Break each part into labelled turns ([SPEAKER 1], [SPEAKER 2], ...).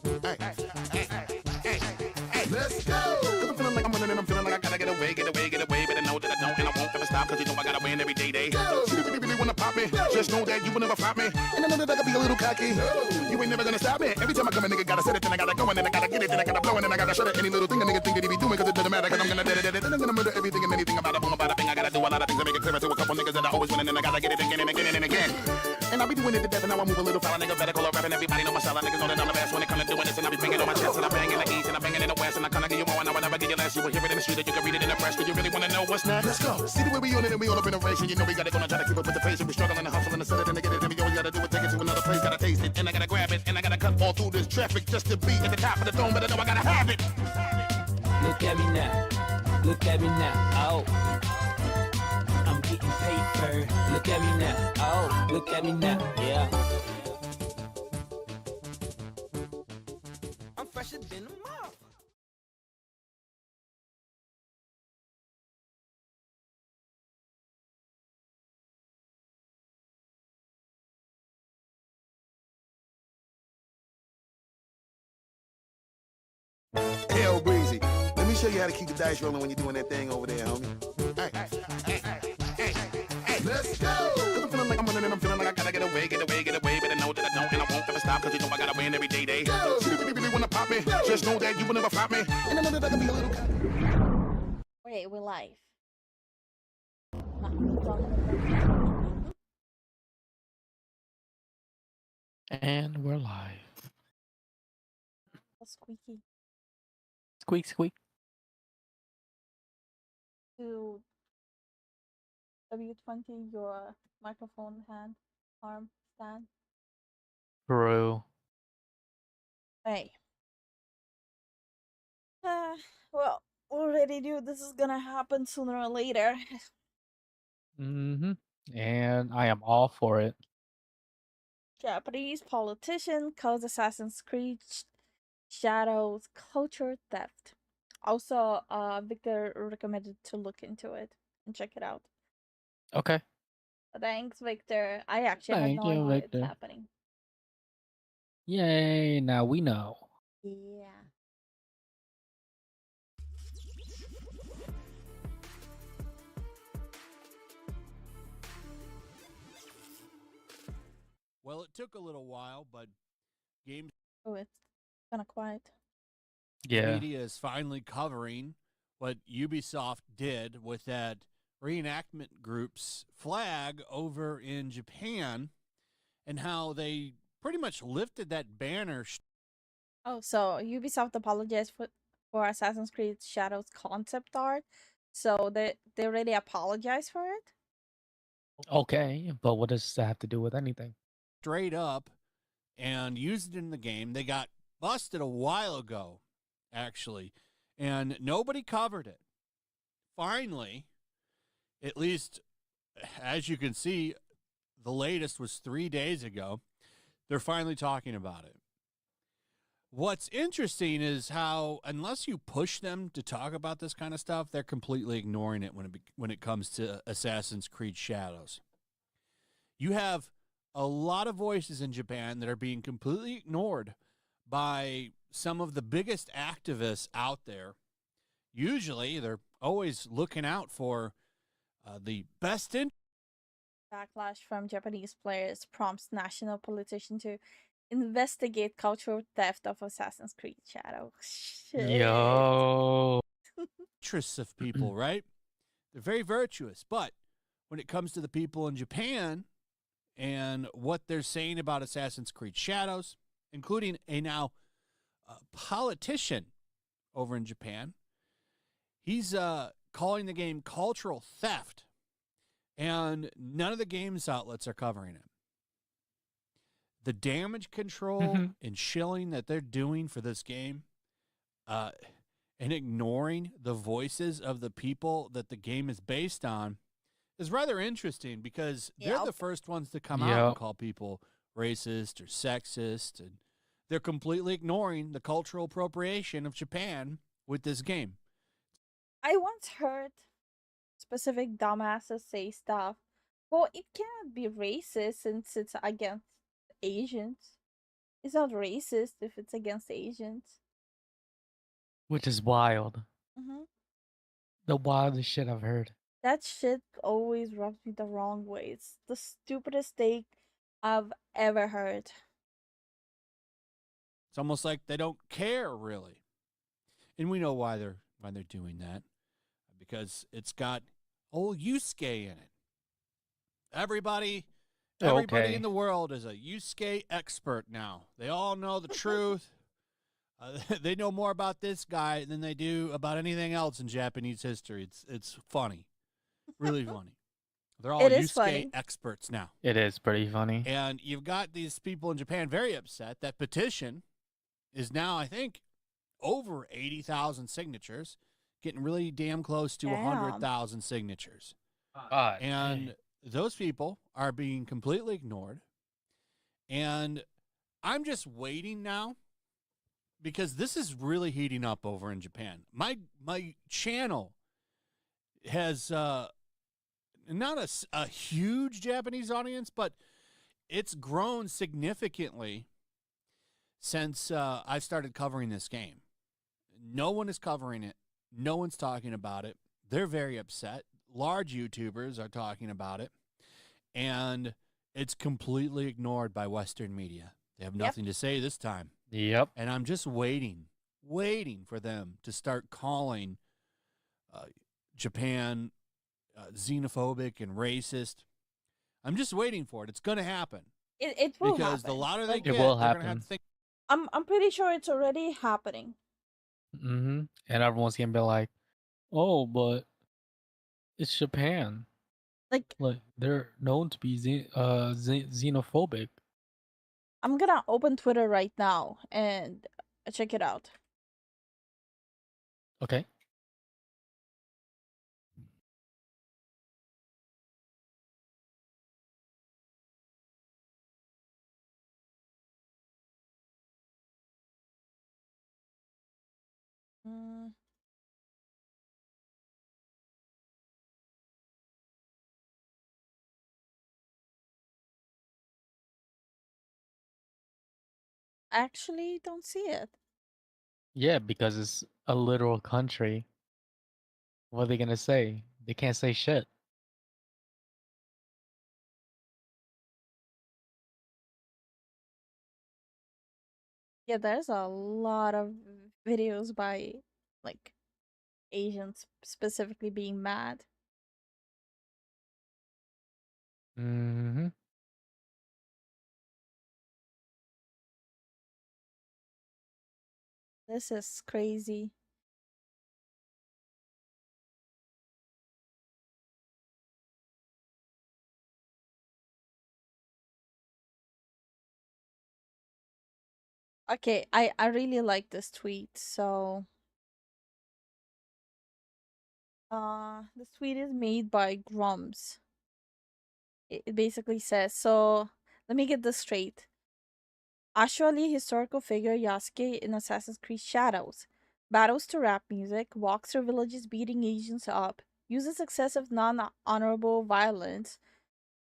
[SPEAKER 1] Hey, hey, hey, hey, let's go! Cause I'm feeling like I'm winning and I'm feeling like I gotta get away. But I know that I don't and I won't ever stop. Cause you know I gotta win every day. See, really wanna pop me. Just know that you will never flop me. And I know that I can be a little cocky. You ain't never gonna stop me. Every time I come a nigga gotta set it, then I gotta go and then I gotta get it, then I gotta blow and then I gotta shut it. Any little thing a nigga think that he be doing, cause it doesn't matter, cause I'm gonna then I'm gonna murder everything and anything about a boom, about a thing. I gotta do a lot of things to make it clearer to a couple niggas that I always win and then I gotta get it again and again and again. And I be doing it to death and now I move a little foul. Nigga better call up rapping. Everybody know my style. Niggas know that I'm the best when it comes to doing this. And I be banging on my chest and I bang in the east and I banging in the west. And I kinda give you more and I will never give you less. You will hear it in the street and you can read it in the press. Do you really wanna know what's next? Let's go. See the way we on it and we all up in a race. And you know we gotta go and try to keep up with the pace. And we struggling to hustle and to set it and to get it. And we always gotta do it, take it to another place. Gotta taste it and I gotta grab it. And I gotta cut all through this traffic just to be at the top of the throne. But I know I gotta have it.
[SPEAKER 2] Look at me now. Look at me now. Oh. I'm getting paper. Look at me now. Oh, look at me now. Yeah. I'm fresher than a motherfucker.
[SPEAKER 1] Hell breezy. Let me show you how to keep the dice rolling when you're doing that thing over there, homie. Hey, hey, hey, let's go! Cause I'm feeling like I'm winning and I'm feeling like I gotta get away. But I know that I don't and I won't ever stop. Cause you know I gotta win every day. See, you really wanna pop me. Just know that you will never flop me. And I know that I can be a little
[SPEAKER 3] Wait, we're live.
[SPEAKER 4] And we're live.
[SPEAKER 3] Squeaky.
[SPEAKER 4] Squeak, squeak.
[SPEAKER 3] To W20 your microphone arm stand.
[SPEAKER 4] True.
[SPEAKER 3] Hey. Well, already knew this is gonna happen sooner or later.
[SPEAKER 4] Mm-hmm. And I am all for it.
[SPEAKER 3] Japanese politician calls Assassin's Creed Shadows culture theft. Also, Victor recommended to look into it and check it out.
[SPEAKER 4] Okay.
[SPEAKER 3] Thanks, Victor. I actually had
[SPEAKER 4] Thank
[SPEAKER 3] no
[SPEAKER 4] you,
[SPEAKER 3] idea
[SPEAKER 4] Victor.
[SPEAKER 3] it's happening.
[SPEAKER 4] Yay, now we know.
[SPEAKER 3] Yeah.
[SPEAKER 5] Well, it took a little while, but game
[SPEAKER 3] Oh, it's kind of quiet.
[SPEAKER 4] Yeah.
[SPEAKER 5] media is finally covering what Ubisoft did with that reenactment group's flag over in Japan and how they pretty much lifted that banner.
[SPEAKER 3] Oh, so Ubisoft apologized for Assassin's Creed Shadows concept art. So they really apologize for it?
[SPEAKER 4] Okay, but what does that have to do with anything?
[SPEAKER 5] Straight up and used it in the game. They got busted a while ago, actually, and nobody covered it. Finally, at least as you can see, the latest was 3 days ago. They're finally talking about it. What's interesting is how, unless you push them to talk about this kind of stuff, they're completely ignoring it when it comes to Assassin's Creed Shadows. You have a lot of voices in Japan that are being completely ignored by some of the biggest activists out there. Usually, they're always looking out for the best in.
[SPEAKER 3] Backlash from Japanese players prompts national politician to investigate cultural theft of Assassin's Creed Shadows. Shit.
[SPEAKER 4] Yo.
[SPEAKER 5] Interests of people, right? They're very virtuous. But when it comes to the people in Japan and what they're saying about Assassin's Creed Shadows, including a now politician over in Japan, he's calling the game cultural theft. And none of the games outlets are covering it. The damage control and shilling that they're doing for this game and ignoring the voices of the people that the game is based on is rather interesting because they're the first ones to come out and call people racist or sexist, and they're completely ignoring the cultural appropriation of Japan with this game.
[SPEAKER 3] I once heard specific dumbasses say stuff. Well, it cannot be racist since it's against Asians. It's not racist if it's against Asians.
[SPEAKER 4] Which is wild.
[SPEAKER 3] Hmm.
[SPEAKER 4] The wildest shit I've heard.
[SPEAKER 3] That shit always rubs me the wrong way. It's the stupidest take I've ever heard.
[SPEAKER 5] It's almost like they don't care really. And we know why they're doing that. Because it's got old Yusuke in it. Everybody
[SPEAKER 4] Okay.
[SPEAKER 5] in the world is a Yusuke expert now. They all know the truth. They know more about this guy than they do about anything else in Japanese history. It's funny, really funny. They're all
[SPEAKER 3] It is
[SPEAKER 5] Yusuke
[SPEAKER 3] funny.
[SPEAKER 5] experts now.
[SPEAKER 4] It is pretty funny.
[SPEAKER 5] And you've got these people in Japan very upset. That petition is now, I think, over 80,000 signatures, getting really damn close to
[SPEAKER 3] Damn.
[SPEAKER 5] 100,000 signatures.
[SPEAKER 4] God,
[SPEAKER 5] And those people are being completely ignored. And I'm just waiting now because this is really heating up over in Japan. My channel has not a huge Japanese audience, but it's grown significantly since I've started covering this game. No one is covering it. No one's talking about it. They're very upset. Large YouTubers are talking about it, and it's completely ignored by Western media. They have nothing to say this time.
[SPEAKER 4] Yep.
[SPEAKER 5] And I'm just waiting for them to start calling Japan xenophobic and racist. I'm just waiting for it. It's going to happen.
[SPEAKER 3] It will
[SPEAKER 5] Because
[SPEAKER 3] happen.
[SPEAKER 5] the louder they
[SPEAKER 3] Like,
[SPEAKER 5] get,
[SPEAKER 4] will
[SPEAKER 5] they're going to have
[SPEAKER 4] happen.
[SPEAKER 5] to think.
[SPEAKER 3] I'm pretty sure it's already happening.
[SPEAKER 4] Mm-hmm. And everyone's gonna be like, "Oh, but it's Japan.
[SPEAKER 3] Like,
[SPEAKER 4] Like they're known to be xenophobic."
[SPEAKER 3] I'm gonna open Twitter right now and check it out.
[SPEAKER 4] Okay.
[SPEAKER 3] Mm. Actually, don't see it.
[SPEAKER 4] Yeah, because it's a literal country. What are they gonna say? They can't say shit.
[SPEAKER 3] Yeah, there's a lot of videos by like Asians specifically being mad.
[SPEAKER 4] Mm-hmm.
[SPEAKER 3] This is crazy. Okay, I really like this tweet. So, this tweet is made by Grums. It basically says, so let me get this straight. Actually, historical figure Yasuke in Assassin's Creed Shadows battles to rap music, walks through villages beating Asians up, uses excessive non-honorable violence,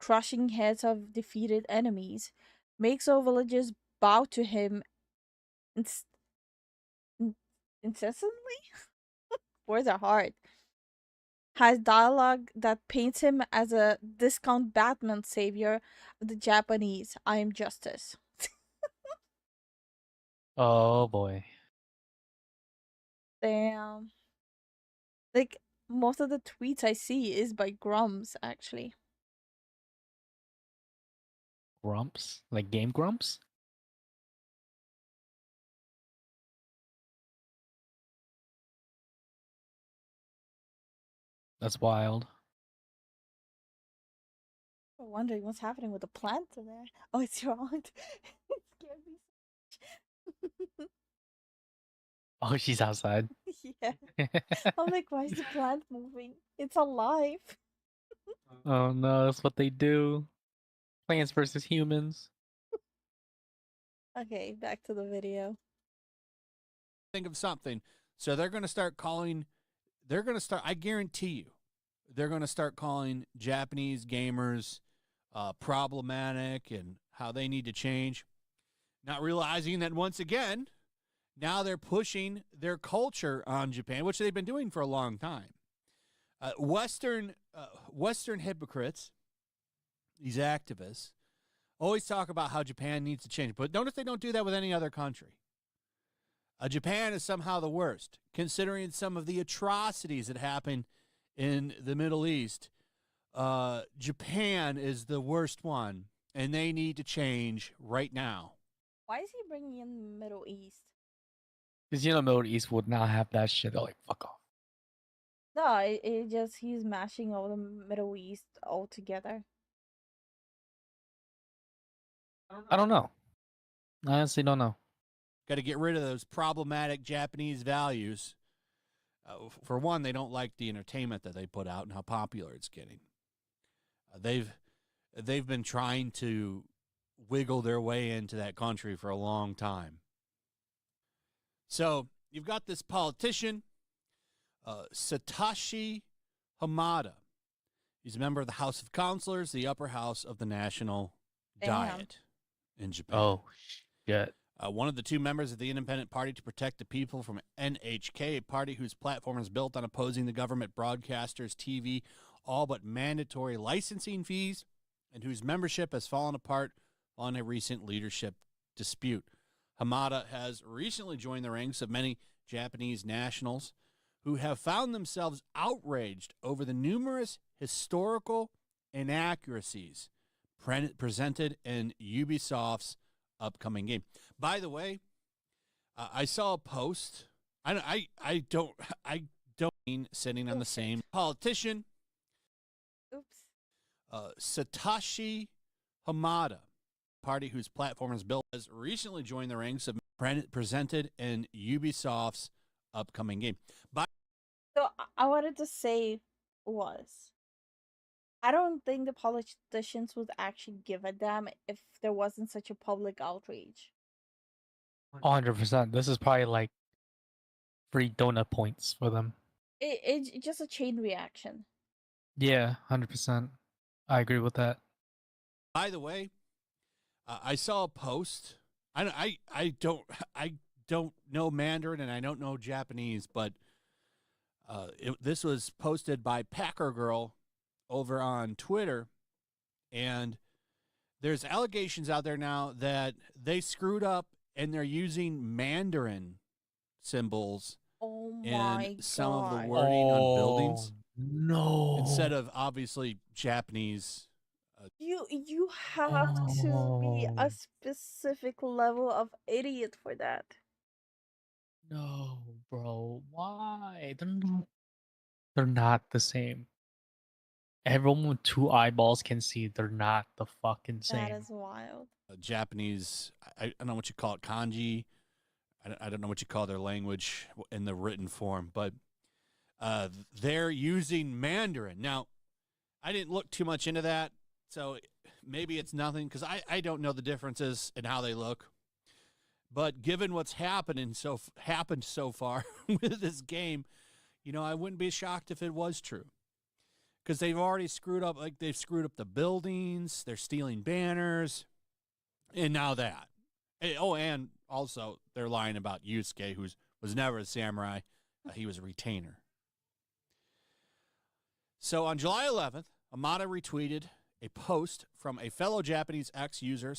[SPEAKER 3] crushing heads of defeated enemies, makes all villagers bow to him inc- incessantly. Words are hard. Has dialogue that paints him as a discount Batman savior of the Japanese. I am justice.
[SPEAKER 4] Oh boy.
[SPEAKER 3] Damn. Like, most of the tweets I see is by Grums, actually.
[SPEAKER 4] Grumps? Like Game Grumps? That's wild.
[SPEAKER 3] I'm wondering what's happening with the plant in there. Oh, it's your aunt. It scared me so much.
[SPEAKER 4] Oh, she's outside.
[SPEAKER 3] Yeah. I'm like, why is the plant moving? It's alive.
[SPEAKER 4] Oh no, that's what they do. Plants versus humans.
[SPEAKER 3] Okay, back to the video.
[SPEAKER 5] Think of something. So they're going to start calling. They're going to start. I guarantee you, they're going to start calling Japanese gamers problematic and how they need to change. not realizing that once again, now they're pushing their culture on Japan, which they've been doing for a long time. Western hypocrites, these activists, always talk about how Japan needs to change. But notice they don't do that with any other country. Japan is somehow the worst, considering some of the atrocities that happen in the Middle East. Japan is the worst one, and they need to change right now.
[SPEAKER 3] Why is he bringing in the Middle East?
[SPEAKER 4] Because Middle East would not have that shit. They're like, fuck off.
[SPEAKER 3] No, it just he's mashing all the Middle East all together.
[SPEAKER 4] I don't know. I honestly don't know.
[SPEAKER 5] Got to get rid of those problematic Japanese values. For one, they don't like the entertainment that they put out and how popular it's getting. They've been trying to wiggle their way into that country for a long time. So you've got this politician, Satoshi Hamada. He's a member of the House of Councilors, the upper house of the National Diet in Japan.
[SPEAKER 4] Oh, shit.
[SPEAKER 5] One of the two members of the Independent Party to Protect the People from NHK, a party whose platform is built on opposing the government broadcasters' TV, all but mandatory licensing fees, and whose membership has fallen apart on a recent leadership dispute. Hamada has recently joined the ranks of many Japanese nationals who have found themselves outraged over the numerous historical inaccuracies presented in Ubisoft's upcoming game. By the way, I saw a post. I don't mean sitting on the same politician.
[SPEAKER 3] Oops.
[SPEAKER 5] Satoshi Hamada, party whose platform is built, has recently joined the ranks of presented in Ubisoft's upcoming game.
[SPEAKER 3] So I wanted to say I don't think the politicians would actually give a damn if there wasn't such a public outrage.
[SPEAKER 4] 100%. This is probably like free donut points for them.
[SPEAKER 3] It's just a chain reaction.
[SPEAKER 4] Yeah, 100%. I agree with that.
[SPEAKER 5] By the way, I saw a post. I don't know Mandarin and I don't know Japanese, but this was posted by Packer Girl over on Twitter, and there's allegations out there now that they screwed up and they're using Mandarin symbols in some of the wording on buildings.
[SPEAKER 4] No.
[SPEAKER 5] Instead of obviously Japanese.
[SPEAKER 3] You have to be a specific level of idiot for that.
[SPEAKER 4] No, bro. Why? They're not the same. Everyone with two eyeballs can see they're not the fucking same.
[SPEAKER 3] That is wild.
[SPEAKER 5] Japanese, I don't know what you call it, kanji. I don't know what you call their language in the written form, but they're using Mandarin. Now, I didn't look too much into that, so maybe it's nothing, because I don't know the differences in how they look. But given what's happened so far with this game, I wouldn't be shocked if it was true. Because they've already screwed up, they've screwed up the buildings, they're stealing banners, and now that. And also they're lying about Yusuke, who was never a samurai. He was a retainer. So on July 11th, Amada retweeted a post from a fellow Japanese ex-user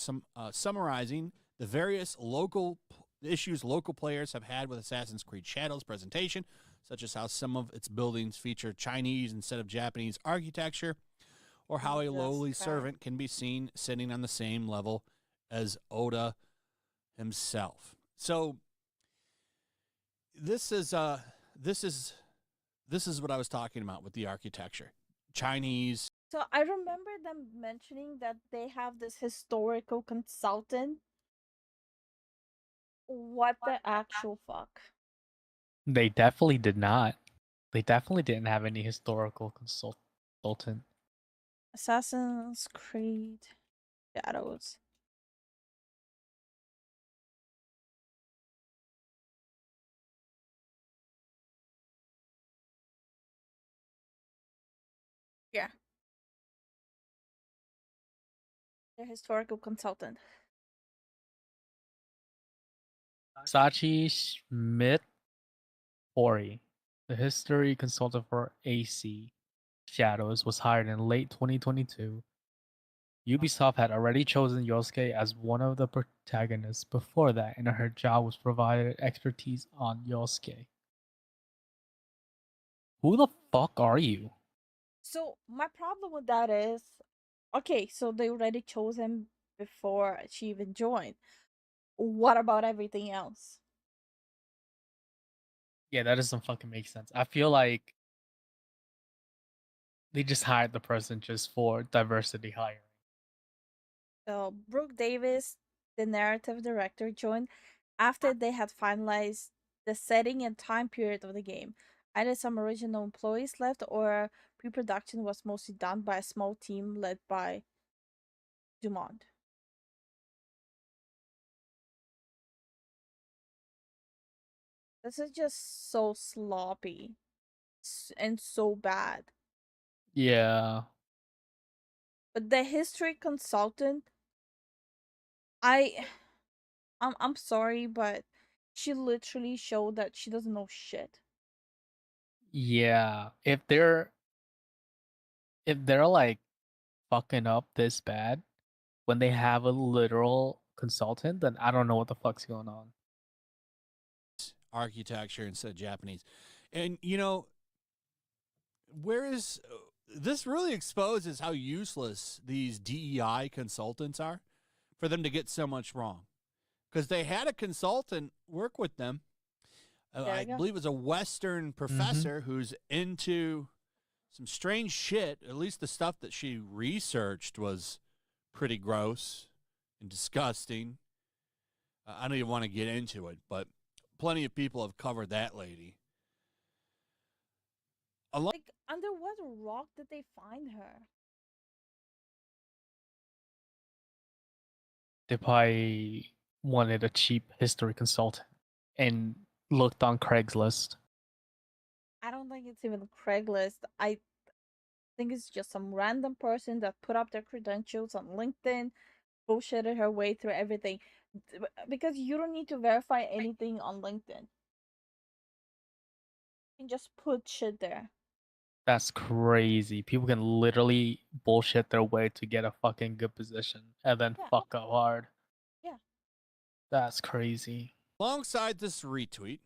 [SPEAKER 5] summarizing the various local issues local players have had with Assassin's Creed Shadows presentation, such as how some of its buildings feature Chinese instead of Japanese architecture, or how a lowly servant can be seen sitting on the same level as Oda himself. So this is what I was talking about with the architecture. Chinese.
[SPEAKER 3] So I remember them mentioning that they have this historical consultant. What the actual fuck?
[SPEAKER 4] They definitely did not. They definitely didn't have any historical consultant.
[SPEAKER 3] Assassin's Creed Shadows. Yeah. The historical consultant.
[SPEAKER 4] Sachi Schmidt Ori, the history consultant for AC Shadows, was hired in late 2022. Ubisoft had already chosen Yosuke as one of the protagonists before that, and her job was provided expertise on Yosuke. Who the fuck are you?
[SPEAKER 3] So my problem with that is, okay, so they already chose him before she even joined. What about everything else?
[SPEAKER 4] Yeah, that doesn't fucking make sense. I feel like they just hired the person just for diversity hiring.
[SPEAKER 3] So Brooke Davis, the narrative director, joined after they had finalized the setting and time period of the game. Either some original employees left or pre-production was mostly done by a small team led by Dumont. This is just so sloppy and so bad.
[SPEAKER 4] Yeah.
[SPEAKER 3] But the history consultant, I I'm sorry, but she literally showed that she doesn't know shit.
[SPEAKER 4] Yeah. If they're like fucking up this bad when they have a literal consultant, then I don't know what the fuck's going on.
[SPEAKER 5] Architecture instead of Japanese. And, you know, where is this really exposes how useless these DEI consultants are for them to get so much wrong. Because they had a consultant work with them.
[SPEAKER 3] There
[SPEAKER 5] I
[SPEAKER 3] we go.
[SPEAKER 5] believe it was a Western professor who's into some strange shit. At least the stuff that she researched was pretty gross and disgusting. I don't even want to get into it, but plenty of people have covered that lady.
[SPEAKER 3] Like, under what rock did they find her?
[SPEAKER 4] They probably wanted a cheap history consultant and looked on Craigslist.
[SPEAKER 3] I don't think it's even Craigslist. I think it's just some random person that put up their credentials on LinkedIn, bullshitted her way through everything. Because you don't need to verify anything on LinkedIn. You can just put shit there.
[SPEAKER 4] That's crazy. People can literally bullshit their way to get a fucking good position and then
[SPEAKER 3] Yeah.
[SPEAKER 4] fuck up hard.
[SPEAKER 3] Yeah.
[SPEAKER 4] That's crazy.
[SPEAKER 5] Alongside this retweet,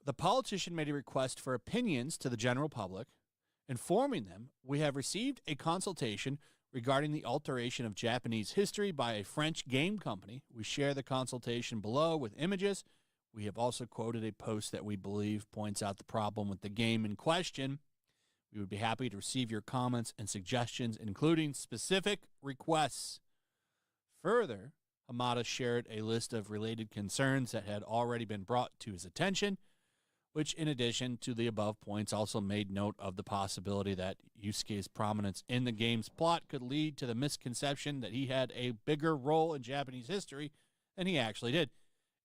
[SPEAKER 5] the politician made a request for opinions to the general public, informing them we have received a consultation regarding the alteration of Japanese history by a French game company. We share the consultation below with images. We have also quoted a post that we believe points out the problem with the game in question. We would be happy to receive your comments and suggestions, including specific requests. Further, Hamada shared a list of related concerns that had already been brought to his attention, which, in addition to the above points, also made note of the possibility that Yusuke's prominence in the game's plot could lead to the misconception that he had a bigger role in Japanese history than he actually did.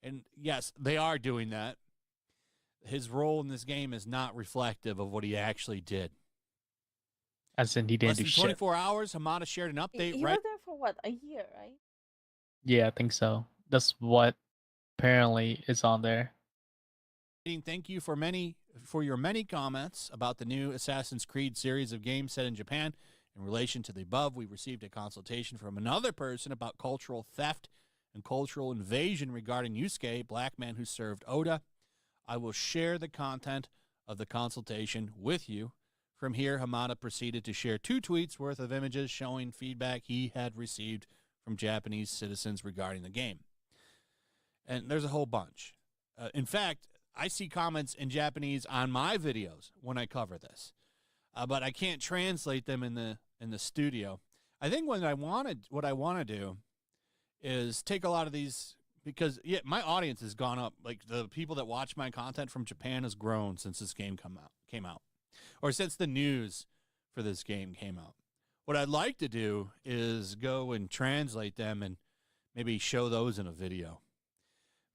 [SPEAKER 5] And yes, they are doing that. His role in this game is not reflective of what he actually did.
[SPEAKER 4] As in, he didn't
[SPEAKER 5] Less
[SPEAKER 4] do
[SPEAKER 5] than
[SPEAKER 4] shit.
[SPEAKER 5] 24 hours, Hamada shared an update.
[SPEAKER 3] He was there for what, a year, right?
[SPEAKER 4] Yeah, I think so. That's what apparently is on there.
[SPEAKER 5] Thank you for your many comments about the new Assassin's Creed series of games set in Japan. In relation to the above, we received a consultation from another person about cultural theft and cultural invasion regarding Yusuke, black man who served Oda. I will share the content of the consultation with you. From here, Hamada proceeded to share 2 tweets worth of images showing feedback he had received from Japanese citizens regarding the game. And there's a whole bunch. In fact, I see comments in Japanese on my videos when I cover this, but I can't translate them in the studio. I think what I want to do is take a lot of these, because my audience has gone up. Like, the people that watch my content from Japan has grown since this game came out, or since the news for this game came out. What I'd like to do is go and translate them and maybe show those in a video,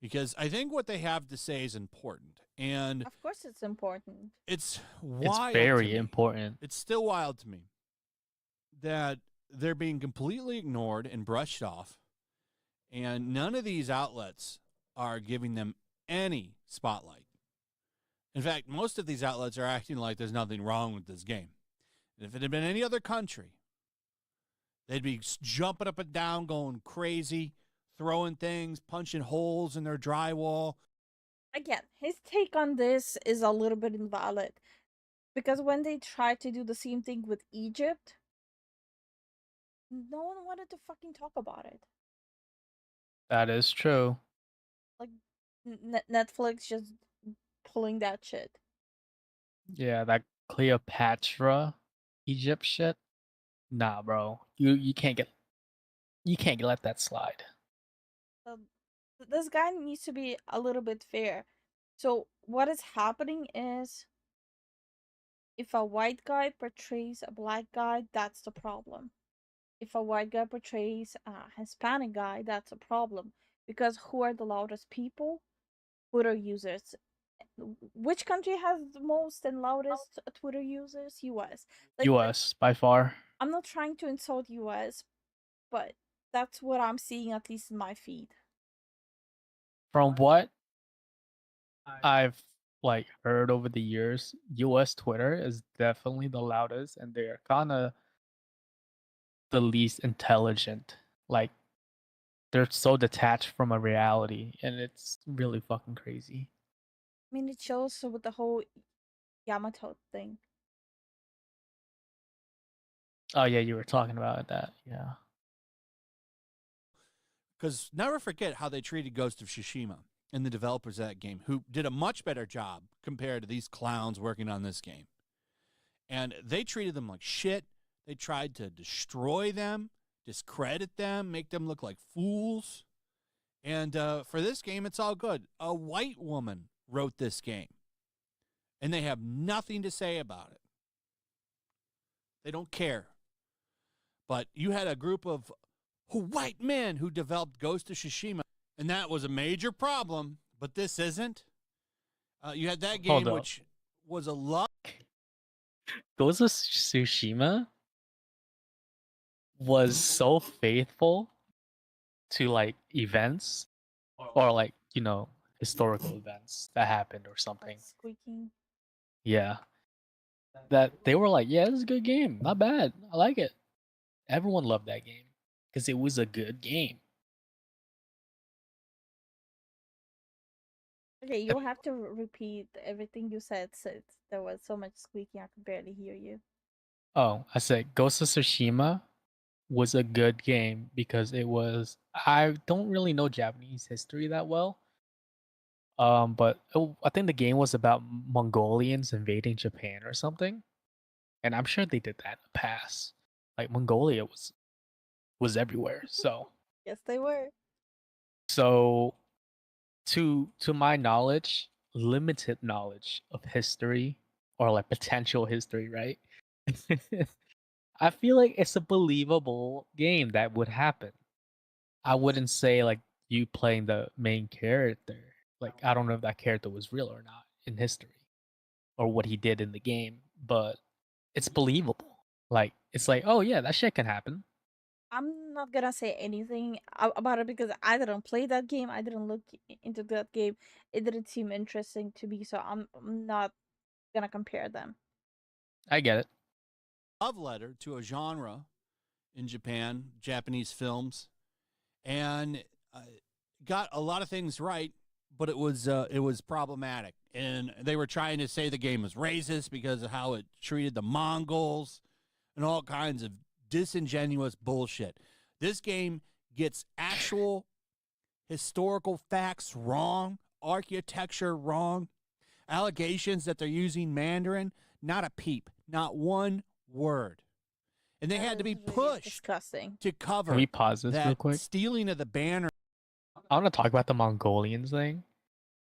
[SPEAKER 5] because I think what they have to say is important. And
[SPEAKER 3] Of course it's important.
[SPEAKER 5] it's wild.
[SPEAKER 4] It's very important.
[SPEAKER 5] It's still wild to me that they're being completely ignored and brushed off, and none of these outlets are giving them any spotlight. In fact, most of these outlets are acting like there's nothing wrong with this game. And if it had been any other country, they'd be jumping up and down, going crazy, throwing things, punching holes in their drywall.
[SPEAKER 3] Again, his take on this is a little bit invalid. Because when they tried to do the same thing with Egypt, no one wanted to fucking talk about it.
[SPEAKER 4] That is true.
[SPEAKER 3] Like, Netflix just pulling that shit.
[SPEAKER 4] Yeah, that Cleopatra Egypt shit. Nah, bro. You can't let that slide.
[SPEAKER 3] This guy needs to be a little bit fair. So what is happening is, if a white guy portrays a black guy, that's the problem. If a white guy portrays a Hispanic guy, that's a problem. Because who are the loudest people? Twitter users. Which country has the most and loudest Twitter users? US. Like,
[SPEAKER 4] US by far.
[SPEAKER 3] I'm not trying to insult US, but that's what I'm seeing, at least in my feed.
[SPEAKER 4] From what I've like heard over the years, US Twitter is definitely the loudest, and they're kind of the least intelligent. Like, they're so detached from a reality, and it's really fucking crazy.
[SPEAKER 3] I mean, it shows with the whole Yamato thing.
[SPEAKER 4] Oh yeah, you were talking about that. Yeah.
[SPEAKER 5] Because never forget how they treated Ghost of Tsushima and the developers of that game, who did a much better job compared to these clowns working on this game. And they treated them like shit. They tried to destroy them, discredit them, make them look like fools. And for this game, it's all good. A white woman wrote this game, and they have nothing to say about it. They don't care. But you had a group of white men who developed Ghost of Tsushima, and that was a major problem, but this isn't. You had that game, which was a lot.
[SPEAKER 4] Ghost of Tsushima was so faithful to like events or like, historical events that happened or something.
[SPEAKER 3] Like squeaking.
[SPEAKER 4] Yeah. That they were like, yeah, this is a good game. Not bad. I like it. Everyone loved that game because it was a good game.
[SPEAKER 3] Okay, you'll have to repeat everything you said since there was so much squeaking I could barely hear you.
[SPEAKER 4] Oh, I said Ghost of Tsushima was a good game because I don't really know Japanese history that well. But I think the game was about Mongolians invading Japan or something. And I'm sure they did that in the past. Like Mongolia was everywhere. So
[SPEAKER 3] Yes, they were.
[SPEAKER 4] So to my knowledge, limited knowledge of history or like potential history, right? I feel like it's a believable game that would happen. I wouldn't say like you playing the main character. Like, I don't know if that character was real or not in history or what he did in the game, but it's believable. Like, it's like, oh yeah, that shit can happen.
[SPEAKER 3] I'm not gonna say anything about it because I didn't play that game. I didn't look into that game. It didn't seem interesting to me, so I'm not gonna compare them.
[SPEAKER 4] I get it.
[SPEAKER 5] Love letter to a genre in Japan, Japanese films, and got a lot of things right, but it was problematic, and they were trying to say the game was racist because of how it treated the Mongols and all kinds of disingenuous bullshit. This game gets actual historical facts wrong, architecture wrong, allegations that they're using Mandarin, not a peep, not one word. And they had to be pushed
[SPEAKER 3] disgusting
[SPEAKER 5] to cover
[SPEAKER 4] Can we pause this real
[SPEAKER 5] that
[SPEAKER 4] quick?
[SPEAKER 5] stealing of the banner.
[SPEAKER 4] I want to talk about the Mongolians thing.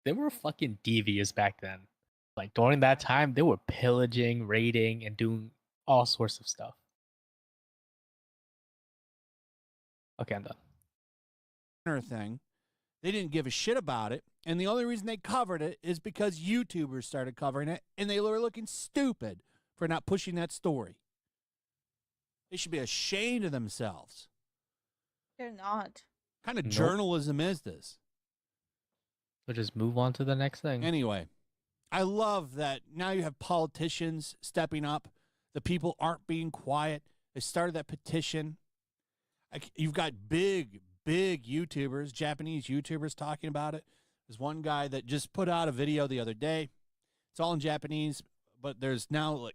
[SPEAKER 4] They were fucking devious back then. Like, during that time, they were pillaging, raiding, and doing all sorts of stuff. Okay, I'm done.
[SPEAKER 5] Thing. They didn't give a shit about it. And the only reason they covered it is because YouTubers started covering it, and they were looking stupid for not pushing that story. They should be ashamed of themselves.
[SPEAKER 3] They're not.
[SPEAKER 5] What kind of
[SPEAKER 4] Nope.
[SPEAKER 5] journalism is this?
[SPEAKER 4] So just move on to the next thing.
[SPEAKER 5] Anyway, I love that now you have politicians stepping up. The people aren't being quiet. They started that petition. You've got big YouTubers, Japanese YouTubers talking about it. There's one guy that just put out a video the other day. It's all in Japanese, but there's now,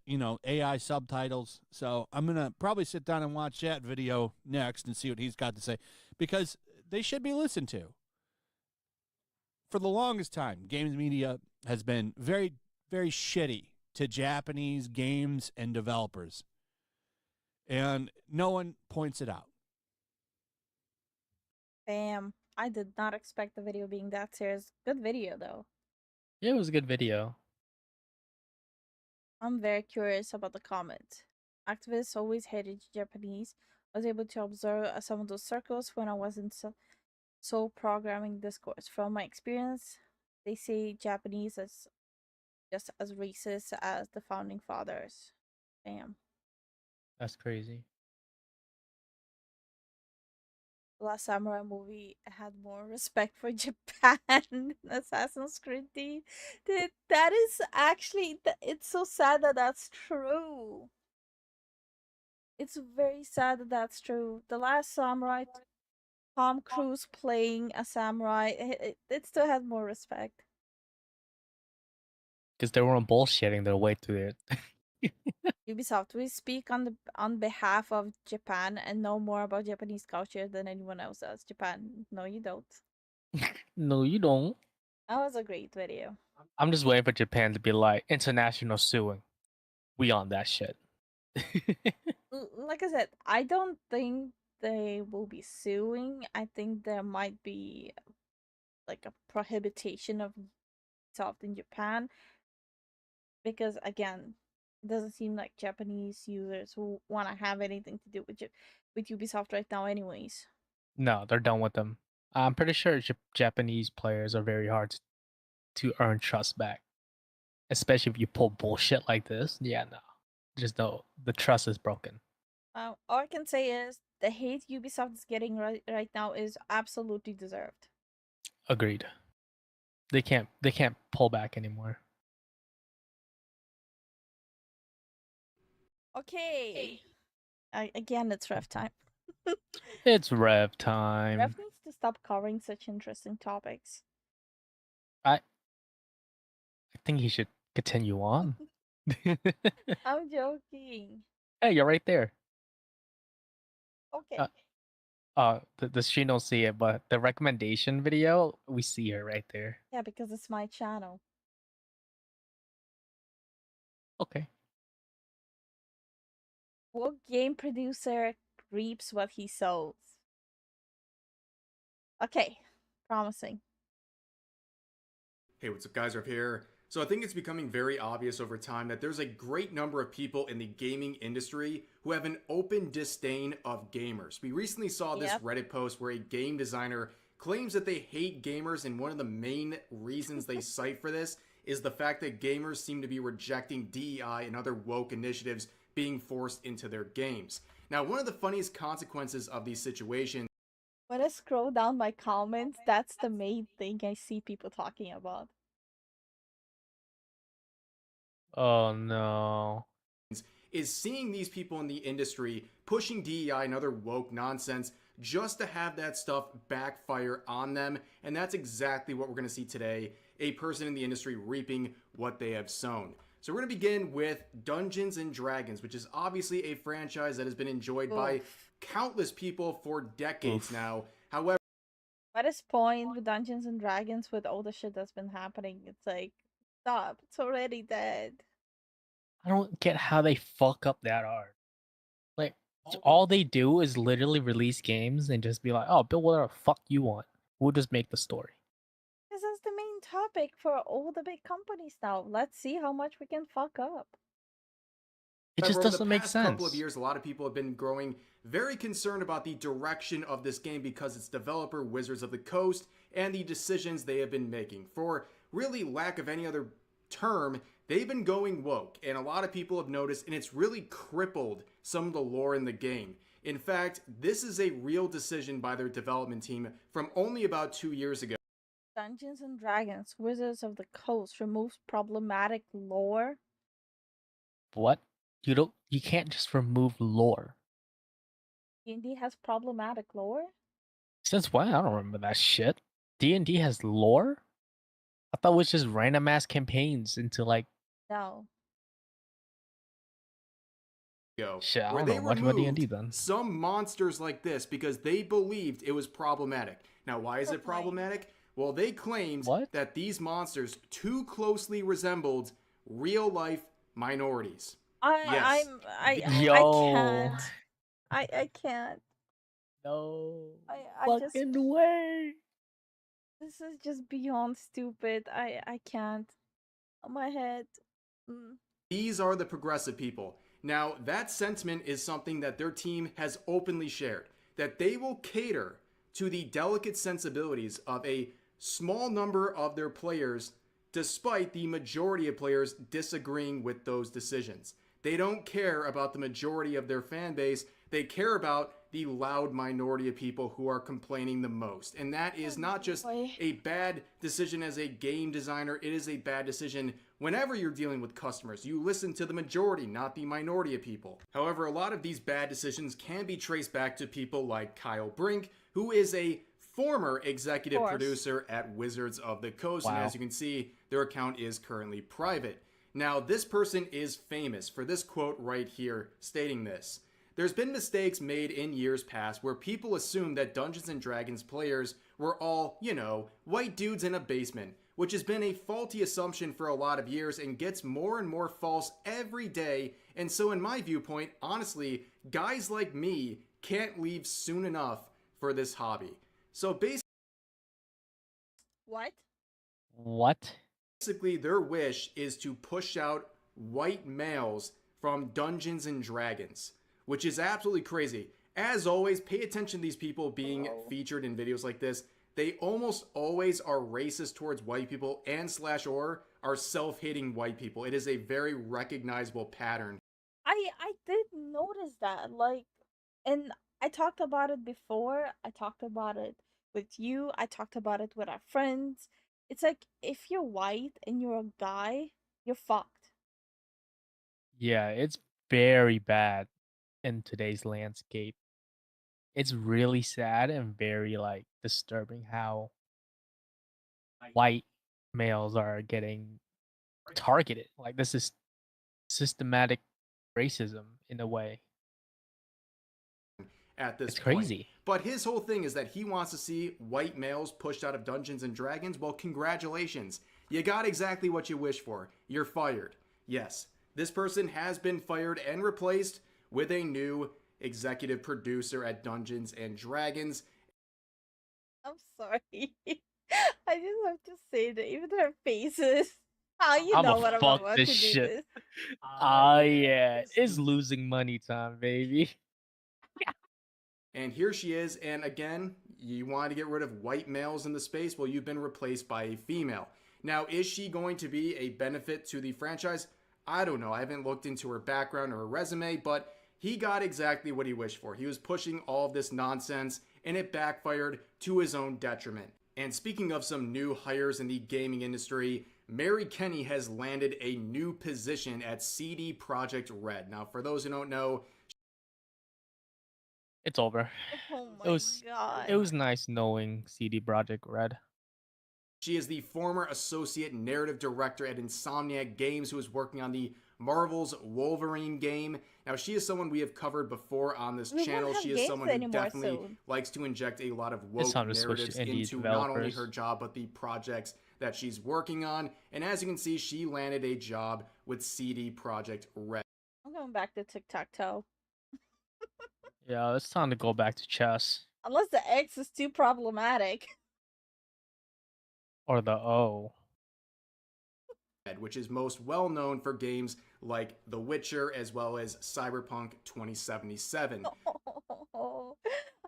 [SPEAKER 5] AI subtitles. So I'm going to probably sit down and watch that video next and see what he's got to say, because they should be listened to. For the longest time, games media has been very, very shitty to Japanese games and developers. And no one points it out.
[SPEAKER 3] Bam. I did not expect the video being that serious. Good video, though.
[SPEAKER 4] Yeah, it was a good video.
[SPEAKER 3] I'm very curious about the comment. Activists always hated Japanese. I was able to observe some of those circles when I was in Soul programming discourse. From my experience, they say Japanese is just as racist as the founding fathers. Damn.
[SPEAKER 4] That's crazy.
[SPEAKER 3] The Last Samurai movie had more respect for Japan than Assassin's Creed did. That is actually, it's so sad that that's true. It's very sad that that's true. The Last Samurai, Tom Cruise playing a samurai, it still has more respect.
[SPEAKER 4] Because they weren't bullshitting their way through it.
[SPEAKER 3] Ubisoft, we speak on behalf of Japan and know more about Japanese culture than anyone else does. Japan, no, you don't.
[SPEAKER 4] No, you don't.
[SPEAKER 3] That was a great video.
[SPEAKER 4] I'm just waiting for Japan to be like, international suing. We on that shit.
[SPEAKER 3] Like I said, I don't think they will be suing. I think there might be like a prohibition of Ubisoft in Japan, because again, it doesn't seem like Japanese users who want to have anything to do with Ubisoft right now anyways.
[SPEAKER 4] No, they're done with them. I'm pretty sure Japanese players are very hard to earn trust back. Especially if you pull bullshit like this. Yeah, no. Just know the trust is broken.
[SPEAKER 3] All I can say is the hate Ubisoft is getting right now is absolutely deserved.
[SPEAKER 4] Agreed. They can't pull back anymore.
[SPEAKER 3] Okay. Again, it's ref time.
[SPEAKER 4] It's rev time.
[SPEAKER 3] Ref needs to stop covering such interesting topics.
[SPEAKER 4] I think he should continue on.
[SPEAKER 3] I'm joking.
[SPEAKER 4] Hey, you're right there.
[SPEAKER 3] Okay.
[SPEAKER 4] The stream don't see it, but the recommendation video, we see her right there.
[SPEAKER 3] Yeah, because it's my channel.
[SPEAKER 4] Okay.
[SPEAKER 3] What game producer reaps what he sows? Okay, promising.
[SPEAKER 6] Hey, what's up guys, Rev here. So I think it's becoming very obvious over time that there's a great number of people in the gaming industry who have an open disdain of gamers. We recently saw this Reddit post where a game designer claims that they hate gamers, and one of the main reasons they cite for this is the fact that gamers seem to be rejecting DEI and other woke initiatives being forced into their games. Now, one of the funniest consequences of these situations—
[SPEAKER 3] when I scroll down my comments, that's the main thing I see people talking about.
[SPEAKER 4] Oh no.
[SPEAKER 6] is seeing these people in the industry pushing DEI and other woke nonsense just to have that stuff backfire on them. And that's exactly what we're going to see today, a person in the industry reaping what they have sown. So we're going to begin with Dungeons & Dragons, which is obviously a franchise that has been enjoyed by countless people for decades now. However,
[SPEAKER 3] at this point with Dungeons & Dragons, with all the shit that's been happening, it's like, stop, it's already dead.
[SPEAKER 4] I don't get how they fuck up that hard. Like, all they do is literally release games and just be like, oh, build whatever the fuck you want. We'll just make the story.
[SPEAKER 3] Because that's the main topic for all the big companies now. Let's see how much we can fuck up.
[SPEAKER 4] It just doesn't make sense.
[SPEAKER 6] Over the past couple of years, a lot of people have been growing very concerned about the direction of this game because its developer, Wizards of the Coast, and the decisions they have been making. For really lack of any other term, they've been going woke, and a lot of people have noticed, and it's really crippled some of the lore in the game. In fact, this is a real decision by their development team from only about 2 years ago.
[SPEAKER 3] Dungeons and Dragons, Wizards of the Coast removes problematic lore.
[SPEAKER 4] What? You can't just remove lore.
[SPEAKER 3] D&D has problematic lore?
[SPEAKER 4] Since when? I don't remember that shit. D&D has lore? I thought it was just random ass campaigns into like
[SPEAKER 3] No.
[SPEAKER 4] shit. I
[SPEAKER 6] Where
[SPEAKER 4] don't
[SPEAKER 6] they
[SPEAKER 4] know much about D&D
[SPEAKER 6] removed
[SPEAKER 4] then.
[SPEAKER 6] some monsters like this because they believed it was problematic. Now, why is it problematic? Well, they claimed that these monsters too closely resembled real life minorities.
[SPEAKER 3] I
[SPEAKER 4] Yo.
[SPEAKER 3] can't. I can't.
[SPEAKER 4] No
[SPEAKER 3] I just
[SPEAKER 4] fucking way.
[SPEAKER 3] This is just beyond stupid. I can't. On my head.
[SPEAKER 6] These are the progressive people. Now, that sentiment is something that their team has openly shared, that they will cater to the delicate sensibilities of a small number of their players, despite the majority of players disagreeing with those decisions. They don't care about the majority of their fan base. They care about the loud minority of people who are complaining the most. And that is not just a bad decision as a game designer. It is a bad decision whenever you're dealing with customers. You listen to the majority, not the minority of people. However, a lot of these bad decisions can be traced back to people like Kyle Brink, who is a former executive producer at Wizards of the Coast. And as you can see, their account is currently private. Now, this person is famous for this quote right here stating this. There's been mistakes made in years past where people assumed that Dungeons & Dragons players were all, white dudes in a basement, which has been a faulty assumption for a lot of years and gets more and more false every day. And so in my viewpoint, honestly, guys like me can't leave soon enough for this hobby. So basically, their wish is to push out white males from Dungeons & Dragons, which is absolutely crazy. As always, pay attention to these people being featured in videos like this. They almost always are racist towards white people and /or are self-hating white people. It is a very recognizable pattern.
[SPEAKER 3] I did notice that. And I talked about it before. I talked about it with you. I talked about it with our friends. It's like, if you're white and you're a guy, you're fucked.
[SPEAKER 4] Yeah, it's very bad in today's landscape. It's really sad and very disturbing how white males are getting targeted. Like, this is systematic racism in a way.
[SPEAKER 6] At this
[SPEAKER 4] It's crazy.
[SPEAKER 6] But his whole thing is that he wants to see white males pushed out of Dungeons and Dragons. Well, congratulations. You got exactly what you wish for. You're fired. Yes, this person has been fired and replaced with a new executive producer at Dungeons and Dragons.
[SPEAKER 3] I'm sorry. I just have to say that even their faces. How you know what I'm about to do this?
[SPEAKER 4] Yeah. It's losing money time, baby.
[SPEAKER 6] And here she is, and again, you want to get rid of white males in the space? Well, you've been replaced by a female. Now, is she going to be a benefit to the franchise? I don't know. I haven't looked into her background or her resume, but he got exactly what he wished for. He was pushing all of this nonsense, and it backfired to his own detriment. And speaking of some new hires in the gaming industry, Mary Kenny has landed a new position at CD Projekt Red. Now, for those who don't know,
[SPEAKER 4] it's over.
[SPEAKER 3] Oh my god.
[SPEAKER 4] It was nice knowing CD Projekt Red.
[SPEAKER 6] She is the former associate narrative director at Insomniac Games who is working on the Marvel's Wolverine game. Now, she is someone we have covered before on this channel. She is someone who definitely likes to inject a lot of woke narratives into not only her job, but the projects that she's working on. And as you can see, she landed a job with CD Projekt Red.
[SPEAKER 3] I'm going back to tic-tac-toe.
[SPEAKER 4] Yeah, it's time to go back to chess.
[SPEAKER 3] Unless the X is too problematic.
[SPEAKER 4] Or the O.
[SPEAKER 6] Which is most well known for games like The Witcher as well as Cyberpunk 2077.
[SPEAKER 3] Oh,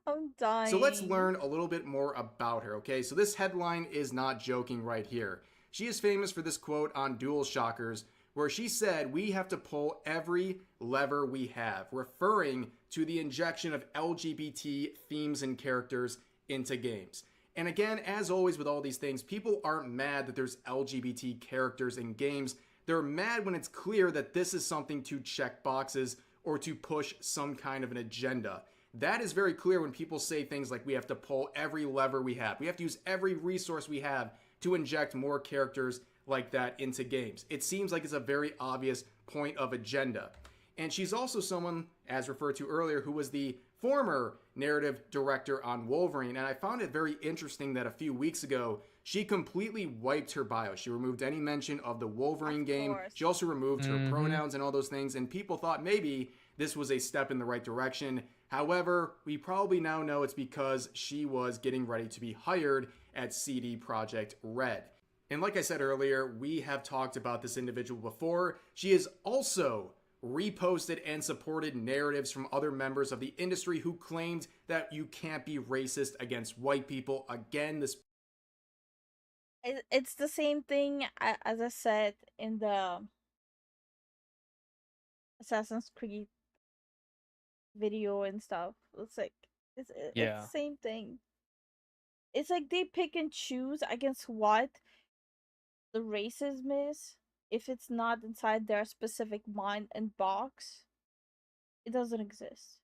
[SPEAKER 3] I'm dying.
[SPEAKER 6] So let's learn a little bit more about her, okay? So this headline is not joking right here. She is famous for this quote on DualShockers where she said, "We have to pull every lever we have," referring to the injection of LGBT themes and characters into games. And again, as always with all these things, people aren't mad that there's LGBT characters in games. They're mad when it's clear that this is something to check boxes or to push some kind of an agenda. That is very clear when people say things like we have to pull every lever we have. We have to use every resource we have to inject more characters like that into games. It seems like it's a very obvious point of agenda. And she's also someone, as referred to earlier, who was the former narrative director on Wolverine. And I found it very interesting that a few weeks ago, she completely wiped her bio. She removed any mention of the Wolverine game. She also removed her pronouns and all those things. And people thought maybe this was a step in the right direction. However, we probably now know it's because she was getting ready to be hired at CD Projekt Red. And like I said earlier, we have talked about this individual before. She has also reposted and supported narratives from other members of the industry who claimed that you can't be racist against white people. Again, this
[SPEAKER 3] It's the same thing as I said in the Assassin's Creed video and stuff. It's like it's the same thing. It's like they pick and choose against what the racism is. If it's not inside their specific mind and box, it doesn't exist.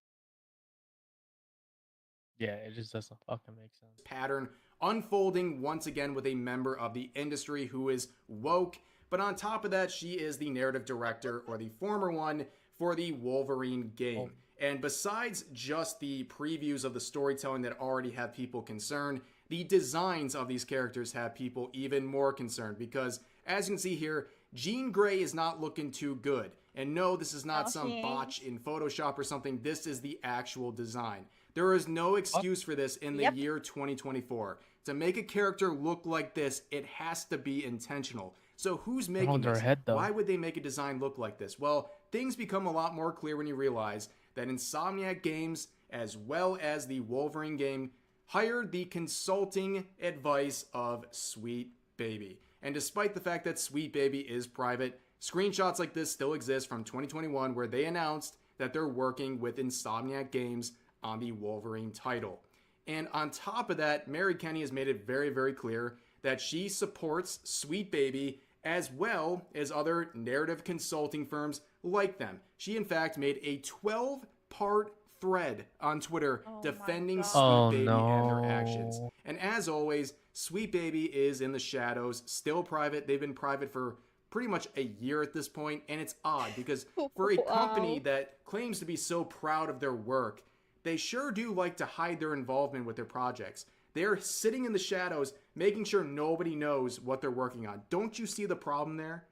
[SPEAKER 4] Yeah, it just doesn't fucking make sense.
[SPEAKER 6] Pattern unfolding once again with a member of the industry who is woke. But on top of that, she is the narrative director, or the former one, for the Wolverine game. And besides just the previews of the storytelling that already have people concerned, the designs of these characters have people even more concerned. Because, as you can see here, Jean Grey is not looking too good. And no, this is not some botch in Photoshop or something. This is the actual design. There is no excuse for this in the year 2024. To make a character look like this, it has to be intentional. So who's making this? Why would they make a design look like this? Well, things become a lot more clear when you realize that Insomniac Games, as well as the Wolverine game, hired the consulting advice of Sweet Baby. And despite the fact that Sweet Baby is private, screenshots like this still exist from 2021 where they announced that they're working with Insomniac Games on the Wolverine title. And on top of that, Mary Kenny has made it very, very clear that she supports Sweet Baby as well as other narrative consulting firms like them. She, in fact, made a 12-part thread on Twitter defending Sweet Baby and her actions. And as always, Sweet Baby is in the shadows, still private. They've been private for pretty much a year at this point, and it's odd because for a company that claims to be so proud of their work, they sure do like to hide their involvement with their projects. They're sitting in the shadows, making sure nobody knows what they're working on. Don't you see the problem there?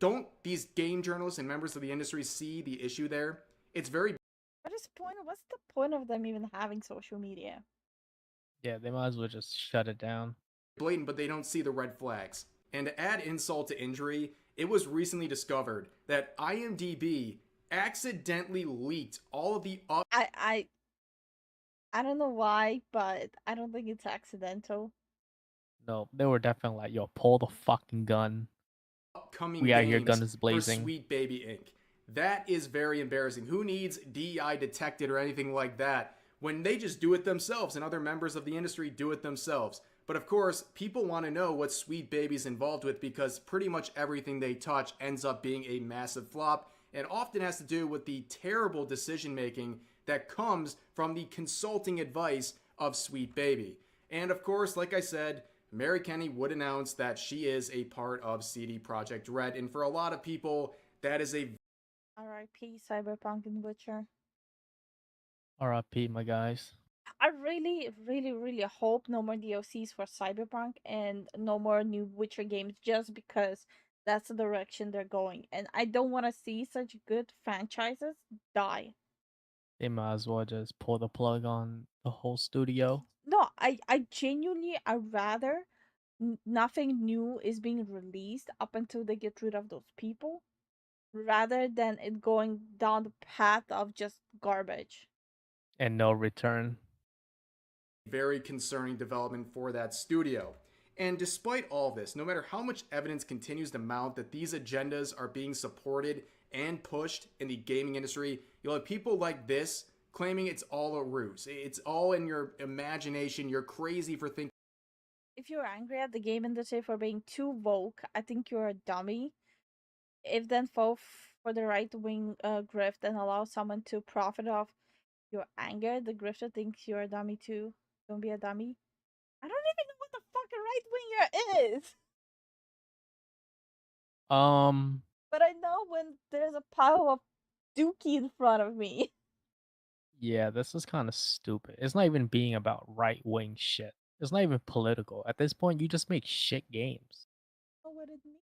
[SPEAKER 6] Don't these game journalists and members of the industry see the issue there? It's very...
[SPEAKER 3] What's the point of them even having social media?
[SPEAKER 4] Yeah, they might as well just shut it down.
[SPEAKER 6] blatant, but they don't see the red flags. And to add insult to injury, it was recently discovered that IMDb accidentally leaked all of the
[SPEAKER 3] I don't know why, but I don't think it's accidental.
[SPEAKER 4] No, they were definitely like, yo, pull the fucking gun.
[SPEAKER 6] upcoming
[SPEAKER 4] We out
[SPEAKER 6] games
[SPEAKER 4] here, gun is
[SPEAKER 6] for
[SPEAKER 4] blazing.
[SPEAKER 6] Sweet Baby Inc. That is very embarrassing. Who needs DEI detected or anything like that when they just do it themselves and other members of the industry do it themselves? But of course, people want to know what Sweet Baby's involved with because pretty much everything they touch ends up being a massive flop and often has to do with the terrible decision making that comes from the consulting advice of Sweet Baby. And of course, like I said, Mary Kenny would announce that she is a part of CD Projekt Red, and for a lot of people, that is a
[SPEAKER 3] R.I.P. Cyberpunk and Witcher.
[SPEAKER 4] RIP, my guys.
[SPEAKER 3] I really, really, really hope no more DLCs for Cyberpunk and no more new Witcher games just because that's the direction they're going. And I don't want to see such good franchises die.
[SPEAKER 4] They might as well just pull the plug on the whole studio.
[SPEAKER 3] No, I genuinely, I rather nothing new is being released up until they get rid of those people rather than it going down the path of just garbage.
[SPEAKER 4] And no return.
[SPEAKER 6] very concerning development for that studio. And despite all this, no matter how much evidence continues to mount that these agendas are being supported and pushed in the gaming industry, you'll have people like this claiming it's all a ruse. It's all in your imagination. You're crazy for thinking
[SPEAKER 3] if you're angry at the game industry for being too woke, I think you're a dummy. If then fall for the right wing grift and allow someone to profit off your anger, the grifter thinks you're a dummy too. Don't be a dummy. I don't even know what the fuck a right winger is. But I know when there's a pile of dookie in front of me.
[SPEAKER 4] Yeah, this is kind of stupid. It's not even being about right wing shit. It's not even political. At this point, you just make shit games.
[SPEAKER 3] I don't know what it means.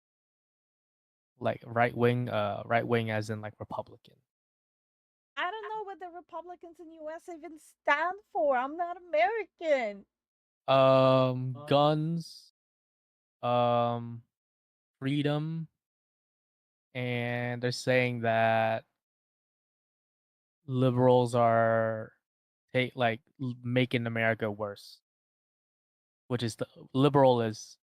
[SPEAKER 4] Like right wing as in like Republican.
[SPEAKER 3] I don't know what the Republicans in US even stand for. I'm not American.
[SPEAKER 4] Guns, freedom, and they're saying that liberals are making America worse, which is the liberal is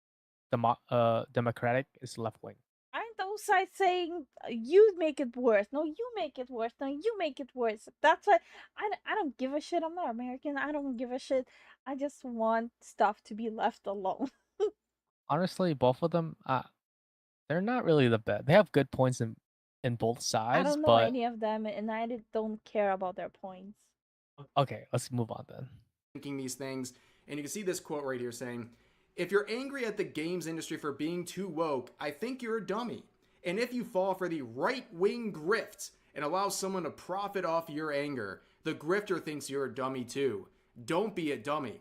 [SPEAKER 4] democratic is left wing.
[SPEAKER 3] Aren't those sides saying you make it worse? No, you make it worse. No, you make it worse. That's why I don't give a shit. I'm not American. I don't give a shit. I just want stuff to be left alone.
[SPEAKER 4] Honestly, both of them, they're not really the best. They have good points in both
[SPEAKER 3] I
[SPEAKER 4] sides,
[SPEAKER 3] don't know
[SPEAKER 4] but
[SPEAKER 3] any of them, and don't care about their points.
[SPEAKER 4] okay, let's move on then.
[SPEAKER 6] Thinking these things, and you can see this quote right here saying, "If you're angry at the games industry for being too woke, I think you're a dummy. And if you fall for the right-wing grift and allow someone to profit off your anger, the grifter thinks you're a dummy too. Don't be a dummy."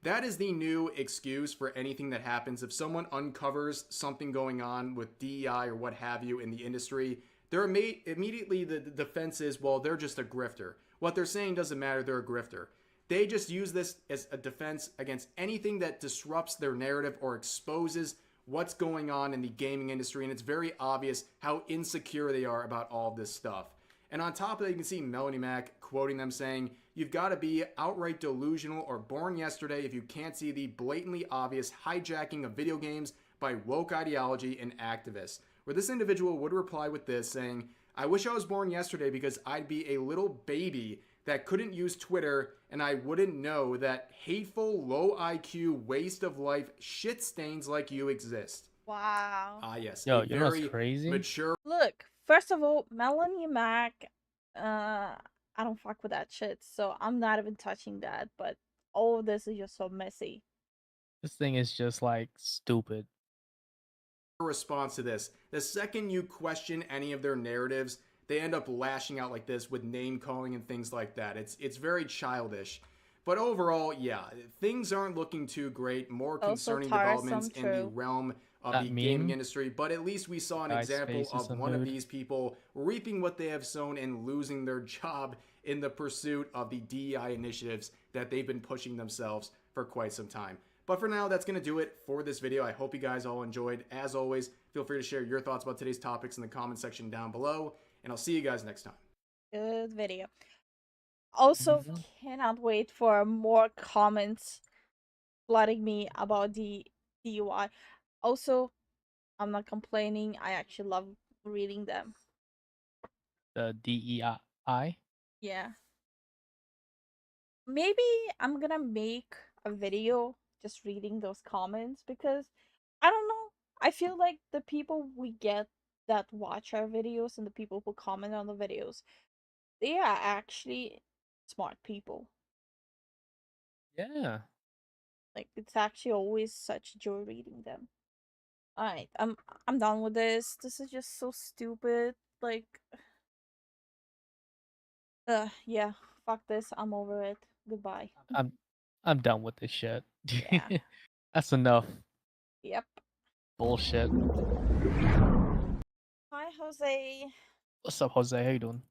[SPEAKER 6] That is the new excuse for anything that happens. If someone uncovers something going on with DEI or what have you in the industry, they're immediately the defense is, well, they're just a grifter. What they're saying doesn't matter, they're a grifter. They just use this as a defense against anything that disrupts their narrative or exposes what's going on in the gaming industry, and it's very obvious how insecure they are about all this stuff. And on top of that, you can see Melanie Mac quoting them saying, "You've got to be outright delusional or born yesterday if you can't see the blatantly obvious hijacking of video games by woke ideology and activists." Where this individual would reply with this saying, "I wish I was born yesterday because I'd be a little baby that couldn't use Twitter and I wouldn't know that hateful, low IQ, waste of life shit stains like you exist."
[SPEAKER 3] Wow.
[SPEAKER 6] Ah, yes.
[SPEAKER 4] Yo,
[SPEAKER 6] A
[SPEAKER 4] you know what's
[SPEAKER 6] very
[SPEAKER 4] crazy?
[SPEAKER 6] mature
[SPEAKER 3] Look, first of all, Melanie Mac, I don't fuck with that shit, so I'm not even touching that. But all of this is just so messy.
[SPEAKER 4] This thing is just like stupid.
[SPEAKER 6] response to this. The second you question any of their narratives, they end up lashing out like this with name calling and things like that. It's very childish. But overall, yeah, things aren't looking too great. More
[SPEAKER 3] Also
[SPEAKER 6] concerning
[SPEAKER 3] tiresome,
[SPEAKER 6] developments in the
[SPEAKER 3] true.
[SPEAKER 6] realm of
[SPEAKER 4] That
[SPEAKER 6] the gaming
[SPEAKER 4] meme,
[SPEAKER 6] industry. But at least we saw an
[SPEAKER 4] guy's
[SPEAKER 6] example
[SPEAKER 4] face is
[SPEAKER 6] of
[SPEAKER 4] a
[SPEAKER 6] one of
[SPEAKER 4] mood.
[SPEAKER 6] these people reaping what they have sown and losing their job in the pursuit of the DEI initiatives that they've been pushing themselves for quite some time. But for now, that's going to do it for this video. I hope you guys all enjoyed. As always, feel free to share your thoughts about today's topics in the comment section down below. And I'll see you guys next time.
[SPEAKER 3] Good video. Also,
[SPEAKER 4] Mhm.
[SPEAKER 3] cannot wait for more comments flooding me about the DUI. Also, I'm not complaining. I actually love reading them.
[SPEAKER 4] The DEI.
[SPEAKER 3] Yeah. Maybe I'm gonna make a video just reading those comments because I don't know. I feel like the people we get that watch our videos and the people who comment on the videos, they are actually smart people.
[SPEAKER 4] Yeah.
[SPEAKER 3] Like it's actually always such joy reading them. Alright, I'm done with this. This is just so stupid. Like yeah, fuck this. I'm over it. Goodbye.
[SPEAKER 4] I'm I'm done with this shit.
[SPEAKER 3] Yeah.
[SPEAKER 4] That's enough
[SPEAKER 3] Yep.
[SPEAKER 4] bullshit.
[SPEAKER 3] Hi Jose.
[SPEAKER 4] What's up, Jose? How you doing?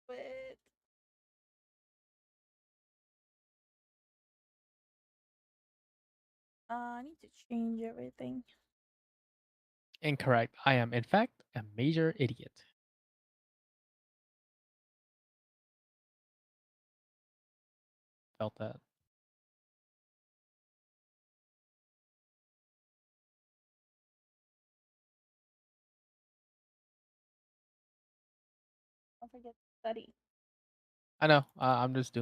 [SPEAKER 3] But I need to change everything.
[SPEAKER 4] Incorrect. I am, in fact, a major idiot. Felt that.
[SPEAKER 3] Don't forget to study.
[SPEAKER 4] I know. I'm just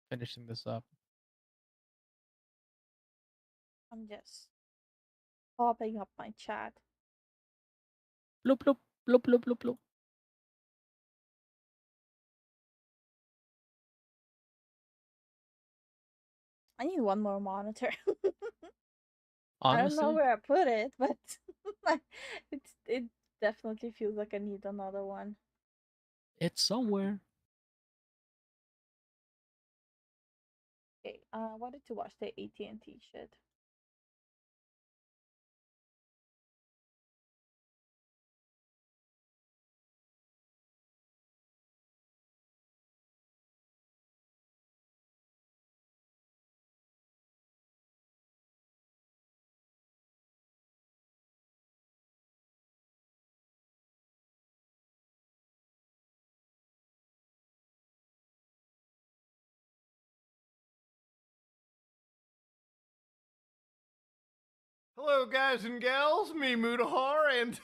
[SPEAKER 4] finishing this up.
[SPEAKER 3] I'm just popping up my chat.
[SPEAKER 4] Bloop bloop bloop bloop bloop bloop.
[SPEAKER 3] I need one more monitor. I don't know
[SPEAKER 4] Honestly,
[SPEAKER 3] where I put it, but it definitely feels like I need another one.
[SPEAKER 4] it's somewhere.
[SPEAKER 3] Okay, I wanted to watch the AT&T shit.
[SPEAKER 7] Hello, guys and gals, me Mudahar, and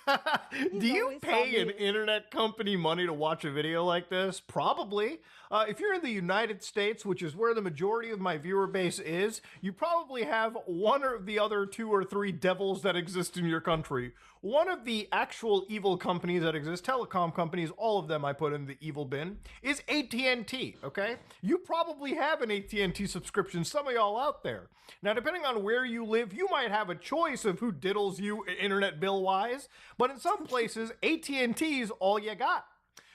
[SPEAKER 7] do you
[SPEAKER 3] always
[SPEAKER 7] pay an
[SPEAKER 3] me.
[SPEAKER 7] internet company money to watch a video like this? Probably. If you're in the United States, which is where the majority of my viewer base is, you probably have one or the other two or three devils that exist in your country. One of the actual evil companies that exist, telecom companies, all of them I put in the evil bin, is AT&T, okay? You probably have an AT&T subscription, some of y'all out there. Now, depending on where you live, you might have a choice of who diddles you internet bill-wise, but in some places, AT&T's all you got.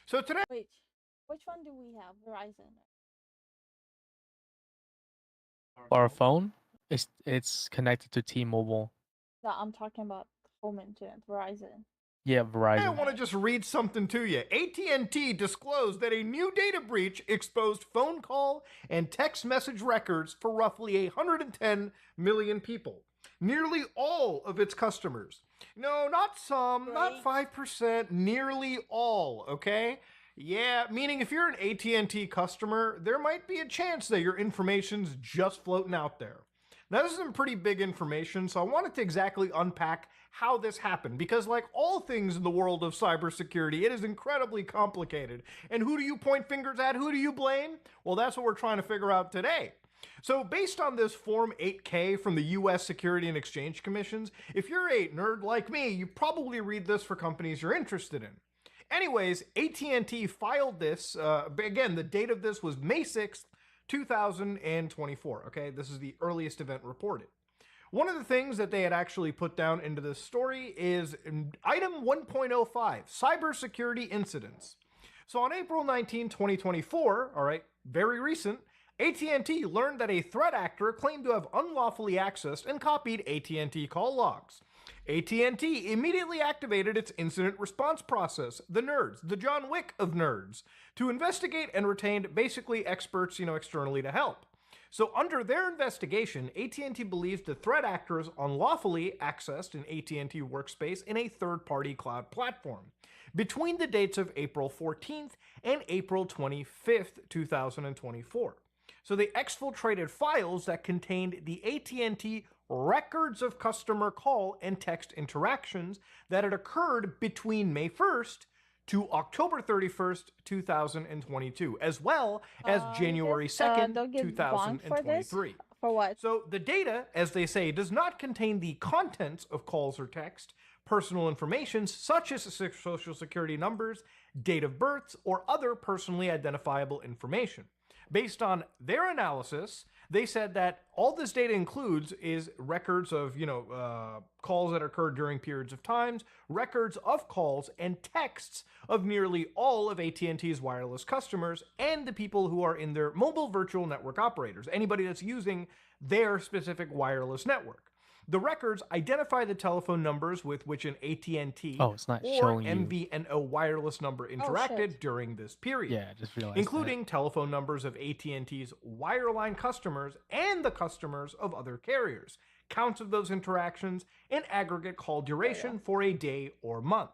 [SPEAKER 7] So today...
[SPEAKER 3] Wait, which one do we have? Verizon.
[SPEAKER 4] Our phone, it's connected to T-Mobile.
[SPEAKER 3] No, I'm talking about home internet, Verizon.
[SPEAKER 4] Yeah,
[SPEAKER 7] I
[SPEAKER 4] Verizon.
[SPEAKER 7] want to just read something to you. AT&T disclosed that a new data breach exposed phone call and text message records for roughly 110 million people. Nearly all of its customers. No, not some, not 5%, nearly all, okay? Yeah, meaning if you're an AT&T customer, there might be a chance that your information's just floating out there. Now, this is some pretty big information, so I wanted to exactly unpack how this happened, because like all things in the world of cybersecurity, it is incredibly complicated. And who do you point fingers at? Who do you blame? Well, that's what we're trying to figure out today. So based on this Form 8K from the US Security and Exchange Commissions, if you're a nerd like me, you probably read this for companies you're interested in. Anyways, AT&T filed this, again, the date of this was May 6th, 2024, okay? This is the earliest event reported. One of the things that they had actually put down into this story is item 1.05, cybersecurity incidents. So on April 19, 2024, all right, very recent, AT&T learned that a threat actor claimed to have unlawfully accessed and copied AT&T call logs. AT&T immediately activated its incident response process, the nerds, the John Wick of nerds, to investigate and retained basically experts, externally to help. So under their investigation, AT&T believes the threat actors unlawfully accessed an AT&T workspace in a third-party cloud platform between the dates of April 14th and April 25th, 2024. So they exfiltrated files that contained the AT&T records of customer call and text interactions that had occurred between May 1st to October 31st, 2022, as well as January 2nd, 2023.
[SPEAKER 3] For what?
[SPEAKER 7] So the data, as they say, does not contain the contents of calls or text, personal information such as social security numbers, date of births, or other personally identifiable information. Based on their analysis, they said that all this data includes is records of, calls that occurred during periods of times, records of calls and texts of nearly all of AT&T's wireless customers and the people who are in their mobile virtual network operators, anybody that's using their specific wireless network. The records identify the telephone numbers with which an AT&T or MVNO wireless number interacted during this period.
[SPEAKER 4] Yeah, just realized
[SPEAKER 7] including telephone numbers of AT&T's wireline customers and the customers of other carriers, counts of those interactions, and aggregate call duration for a day or month.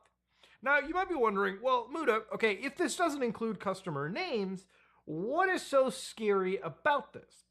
[SPEAKER 7] Now, you might be wondering, well, Muda, okay, if this doesn't include customer names, what is so scary about this?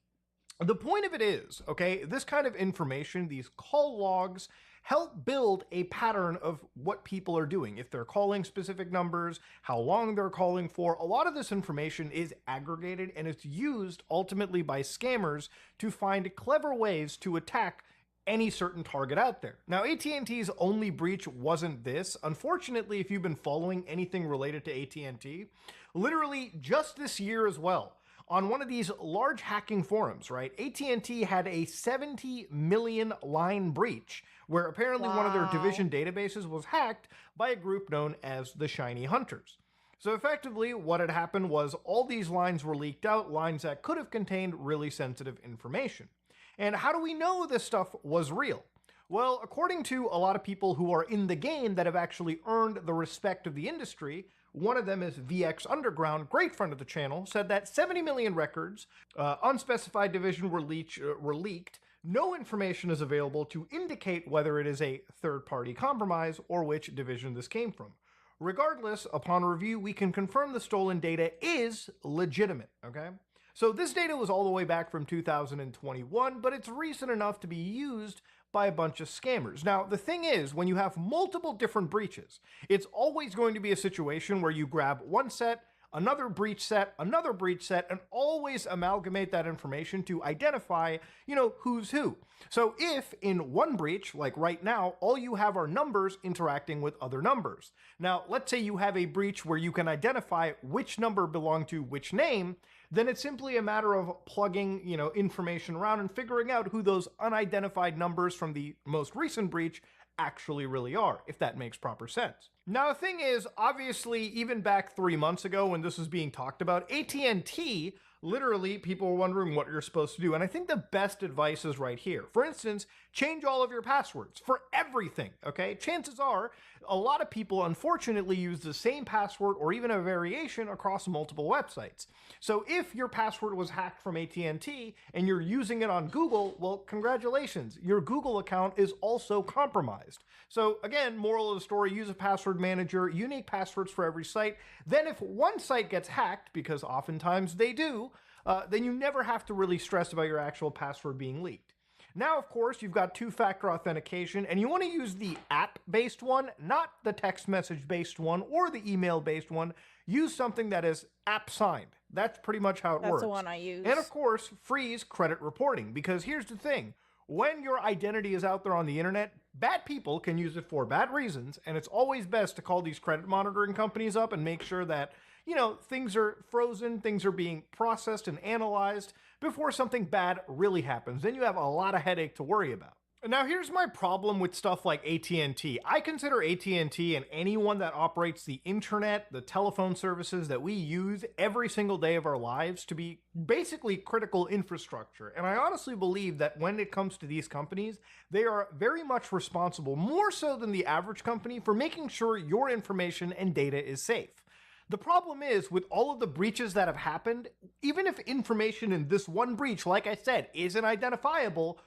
[SPEAKER 7] The point of it is, okay, this kind of information, these call logs, help build a pattern of what people are doing. If they're calling specific numbers, how long they're calling for. A lot of this information is aggregated and it's used ultimately by scammers to find clever ways to attack any certain target out there. Now, AT&T's only breach wasn't this. Unfortunately, if you've been following anything related to AT&T, literally just this year as well, on one of these large hacking forums, right, AT&T had a 70 million line breach where apparently one of their division databases was hacked by a group known as the Shiny Hunters. So effectively, what had happened was all these lines were leaked out, lines that could have contained really sensitive information. And how do we know this stuff was real? Well, according to a lot of people who are in the game that have actually earned the respect of the industry, one of them is VX Underground, great friend of the channel, said that 70 million records, unspecified division were leaked. No information is available to indicate whether it is a third-party compromise or which division this came from. Regardless, upon review, we can confirm the stolen data is legitimate, okay? So this data was all the way back from 2021, but it's recent enough to be used by a bunch of scammers. Now, the thing is, when you have multiple different breaches, it's always going to be a situation where you grab one set, another breach set, and always amalgamate that information to identify, who's who. So if in one breach, like right now, all you have are numbers interacting with other numbers. Now, let's say you have a breach where you can identify which number belonged to which name, then it's simply a matter of plugging, information around and figuring out who those unidentified numbers from the most recent breach actually really are, if that makes proper sense. Now, the thing is, obviously, even back 3 months ago when this was being talked about, AT&T, literally, people were wondering what you're supposed to do. And I think the best advice is right here. For instance, change all of your passwords for everything, okay? Chances are, a lot of people, unfortunately, use the same password or even a variation across multiple websites. So if your password was hacked from AT&T and you're using it on Google, well, congratulations. Your Google account is also compromised. So again, moral of the story, use a password manager, unique passwords for every site. Then if one site gets hacked, because oftentimes they do, then you never have to really stress about your actual password being leaked. Now, of course, you've got two-factor authentication, and you want to use the app-based one, not the text message-based one or the email-based one. Use something that is app-signed. That's pretty much how it works.
[SPEAKER 3] That's the one I use.
[SPEAKER 7] And of course, freeze credit reporting, because here's the thing. When your identity is out there on the internet, bad people can use it for bad reasons, and it's always best to call these credit monitoring companies up and make sure that, things are frozen, things are being processed and analyzed before something bad really happens. Then you have a lot of headache to worry about. Now, here's my problem with stuff like AT&T. I consider AT&T and anyone that operates the internet, the telephone services that we use every single day of our lives to be basically critical infrastructure. And I honestly believe that when it comes to these companies, they are very much responsible, more so than the average company, for making sure your information and data is safe. The problem is, with all of the breaches that have happened, even if information in this one breach, like I said, isn't identifiable,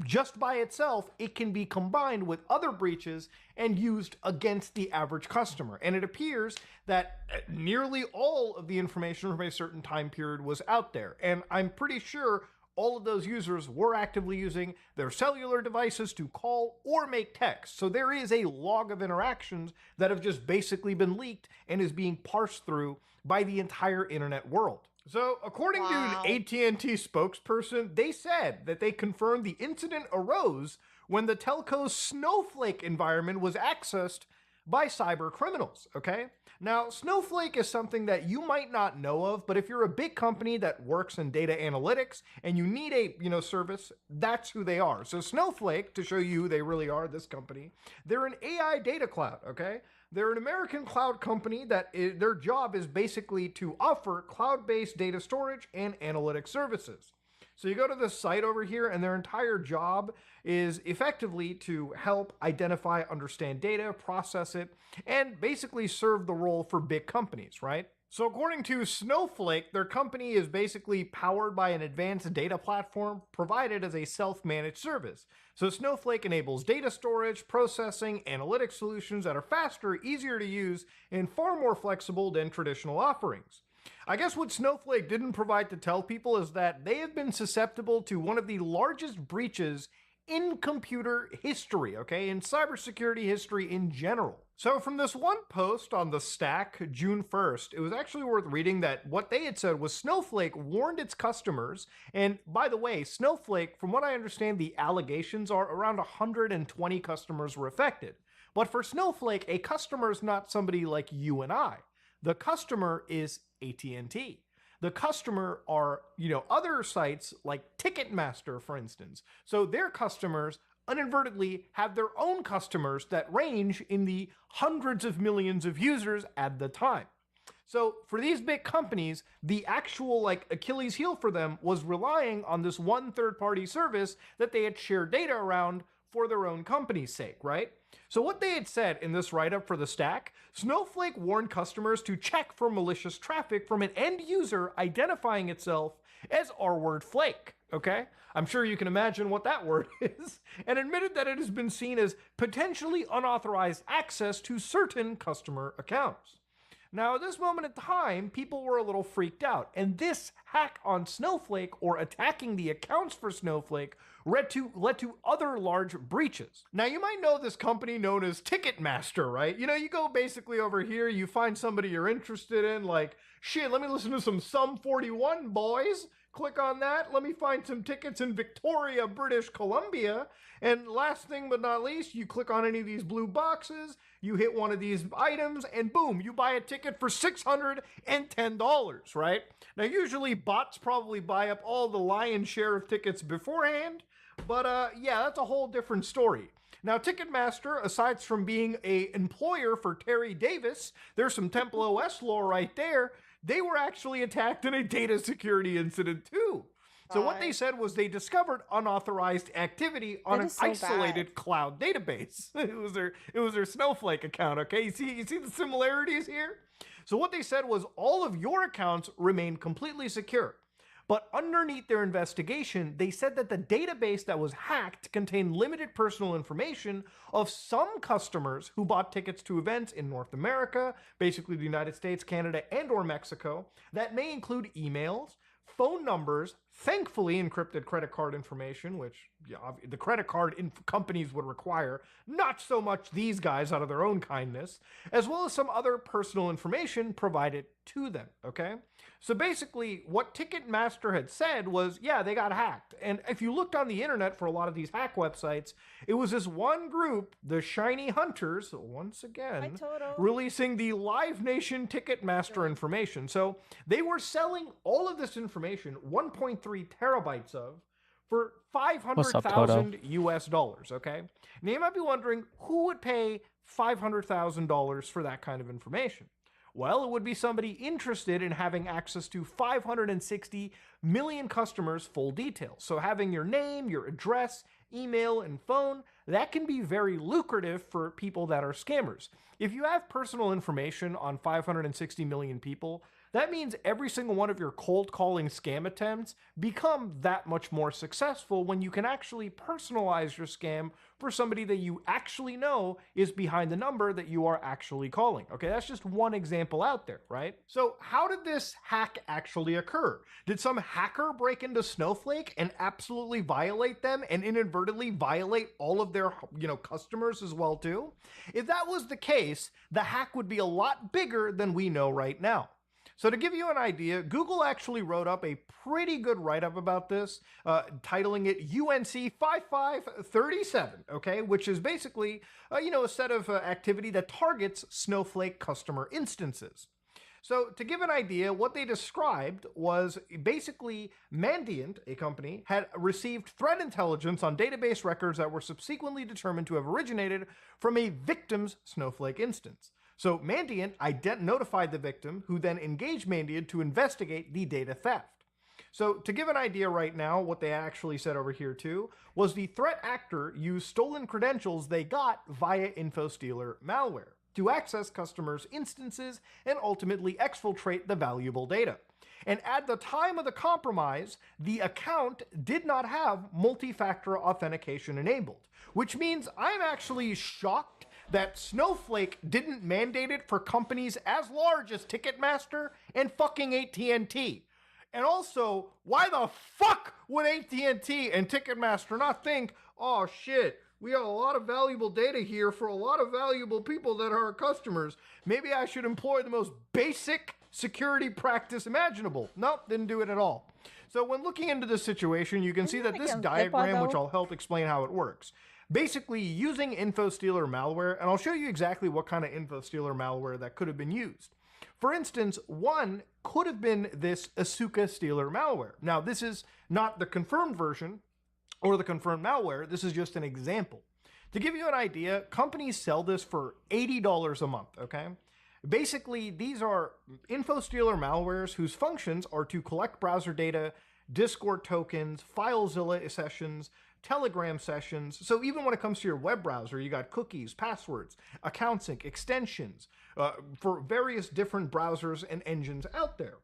[SPEAKER 7] just by itself, it can be combined with other breaches and used against the average customer. And it appears that nearly all of the information from a certain time period was out there. And I'm pretty sure all of those users were actively using their cellular devices to call or make text. So there is a log of interactions that have just basically been leaked and is being parsed through by the entire internet world. So according to an AT&T spokesperson, they said that they confirmed the incident arose when the telco's Snowflake environment was accessed by cyber criminals, okay? Now, Snowflake is something that you might not know of, but if you're a big company that works in data analytics and you need a service, that's who they are. So Snowflake, to show you who they really are, this company, they're an AI data cloud, okay? They're an American cloud company that their job is basically to offer cloud-based data storage and analytic services. So you go to the site over here, and their entire job is effectively to help identify, understand data, process it, and basically serve the role for big companies, right? So according to Snowflake, their company is basically powered by an advanced data platform provided as a self-managed service. So Snowflake enables data storage, processing, analytic solutions that are faster, easier to use, and far more flexible than traditional offerings. I guess what Snowflake didn't provide to tell people is that they have been susceptible to one of the largest breaches in computer history, okay, in cybersecurity history in general. So from this one post on the Stack, June 1st, it was actually worth reading that what they had said was Snowflake warned its customers, and by the way, Snowflake, from what I understand, the allegations are around 120 customers were affected. But for Snowflake, a customer is not somebody like you and I. The customer is AT&T. The customer are, other sites like Ticketmaster, for instance. So their customers inadvertently have their own customers that range in the hundreds of millions of users at the time. So for these big companies, the actual Achilles heel for them was relying on this one third-party service that they had shared data around for their own company's sake, right? So what they had said in this write-up for the Stack, Snowflake warned customers to check for malicious traffic from an end user identifying itself as R-word flake, okay? I'm sure you can imagine what that word is, and admitted that it has been seen as potentially unauthorized access to certain customer accounts. Now, at this moment in time, people were a little freaked out, and this hack on Snowflake, or attacking the accounts for Snowflake, led to other large breaches. Now, you might know this company known as Ticketmaster, right? You go basically over here, you find somebody you're interested in, like, shit, let me listen to some Sum 41, boys. Click on that. Let me find some tickets in Victoria, British Columbia. And last thing but not least, you click on any of these blue boxes, you hit one of these items, and boom, you buy a ticket for $610, right? Now, usually bots probably buy up all the lion's share of tickets beforehand, but yeah, that's a whole different story. Now, Ticketmaster, aside from being an employer for Terry Davis, there's some Temple OS lore right there, they were actually attacked in a data security incident too. So what they said was they discovered unauthorized activity on an isolated cloud database. It was their Snowflake account, okay? You see the similarities here? So what they said was all of your accounts remain completely secure. But underneath their investigation, they said that the database that was hacked contained limited personal information of some customers who bought tickets to events in North America, basically the United States, Canada, and or Mexico. That may include emails, phone numbers, thankfully encrypted credit card information, which the credit card companies would require, not so much these guys out of their own kindness, as well as some other personal information provided to them, okay? So basically, what Ticketmaster had said was, yeah, they got hacked. And if you looked on the internet for a lot of these hack websites, it was this one group, the Shiny Hunters, once again, releasing the Live Nation Ticketmaster information. So they were selling all of this information, 1.3 terabytes of, for $500,000 US dollars, okay? Now you might be wondering, who would pay $500,000 for that kind of information? Well, it would be somebody interested in having access to 560 million customers' full details. So having your name, your address, email, and phone, that can be very lucrative for people that are scammers. If you have personal information on 560 million people, that means every single one of your cold calling scam attempts become that much more successful when you can actually personalize your scam for somebody that you actually know is behind the number that you are actually calling. Okay, that's just one example out there, right? So how did this hack actually occur? Did some hacker break into Snowflake and absolutely violate them and inadvertently violate all of their, customers as well too? If that was the case, the hack would be a lot bigger than we know right now. So to give you an idea, Google actually wrote up a pretty good write-up about this, titling it UNC 5537, okay, which is basically, a set of activity that targets Snowflake customer instances. So to give an idea, what they described was basically Mandiant, a company, had received threat intelligence on database records that were subsequently determined to have originated from a victim's Snowflake instance. So Mandiant notified the victim, who then engaged Mandiant to investigate the data theft. So to give an idea right now, what they actually said over here too, was the threat actor used stolen credentials they got via InfoStealer malware to access customers' instances and ultimately exfiltrate the valuable data. And at the time of the compromise, the account did not have multi-factor authentication enabled, which means I'm actually shocked that Snowflake didn't mandate it for companies as large as Ticketmaster and fucking AT&T. And also, why the fuck would AT&T and Ticketmaster not think, oh shit, we have a lot of valuable data here for a lot of valuable people that are our customers. Maybe I should employ the most basic security practice imaginable. Nope, didn't do it at all. So when looking into this situation, you can see that this diagram, which I'll help explain how it works. Basically, using InfoStealer malware, and I'll show you exactly what kind of InfoStealer malware that could have been used. For instance, one could have been this Asuka Stealer malware. Now, this is not the confirmed version or the confirmed malware. This is just an example. To give you an idea, companies sell this for $80 a month, okay? Basically, these are InfoStealer malwares whose functions are to collect browser data, Discord tokens, FileZilla sessions, Telegram sessions. So even when it comes to your web browser, you got cookies, passwords, account sync, extensions for various different browsers and engines out there.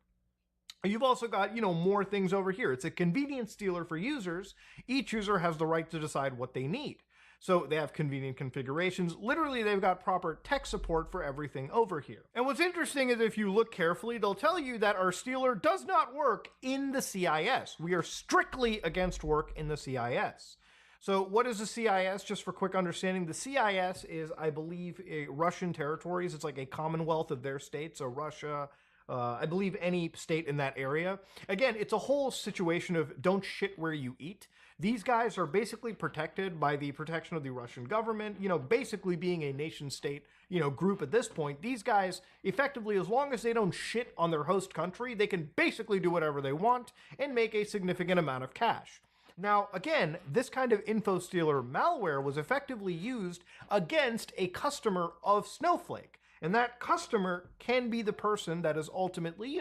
[SPEAKER 7] You've also got, more things over here. It's a convenience stealer for users. Each user has the right to decide what they need. So they have convenient configurations. Literally, they've got proper tech support for everything over here. And what's interesting is if you look carefully, they'll tell you that our stealer does not work in the CIS. We are strictly against work in the CIS. So what is the CIS? Just for quick understanding, the CIS is, I believe, Russian territories. It's like a commonwealth of their states. So Russia, I believe any state in that area. Again, it's a whole situation of don't shit where you eat. These guys are basically protected by the protection of the Russian government, basically being a nation state, group at this point. These guys, effectively, as long as they don't shit on their host country, they can basically do whatever they want and make a significant amount of cash. Now, again, this kind of InfoStealer malware was effectively used against a customer of Snowflake. And that customer can be the person that is ultimately,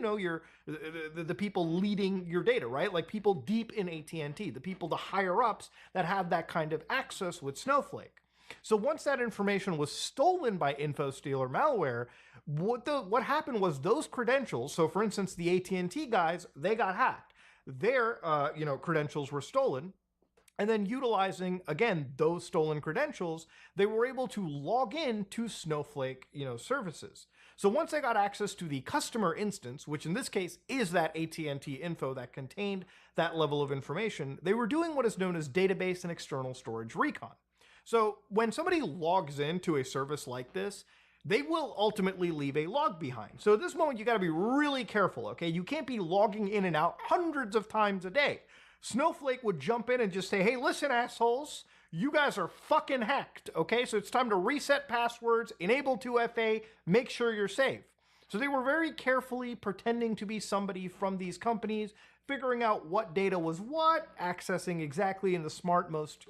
[SPEAKER 7] the people leading your data, right? Like people deep in AT&T, the people, the higher ups that have that kind of access with Snowflake. So once that information was stolen by InfoStealer malware, what happened was those credentials, so for instance, the AT&T guys, they got hacked. Their, credentials were stolen. And then utilizing, again, those stolen credentials, they were able to log in to Snowflake, services. So once they got access to the customer instance, which in this case is that AT&T info that contained that level of information, they were doing what is known as database and external storage recon. So when somebody logs into a service like this, they will ultimately leave a log behind. So at this moment, you got to be really careful, okay? You can't be logging in and out hundreds of times a day. Snowflake would jump in and just say, hey, listen, assholes, you guys are fucking hacked, okay? So it's time to reset passwords, enable 2FA, make sure you're safe. So they were very carefully pretending to be somebody from these companies, figuring out what data was what, accessing exactly in the smart, most,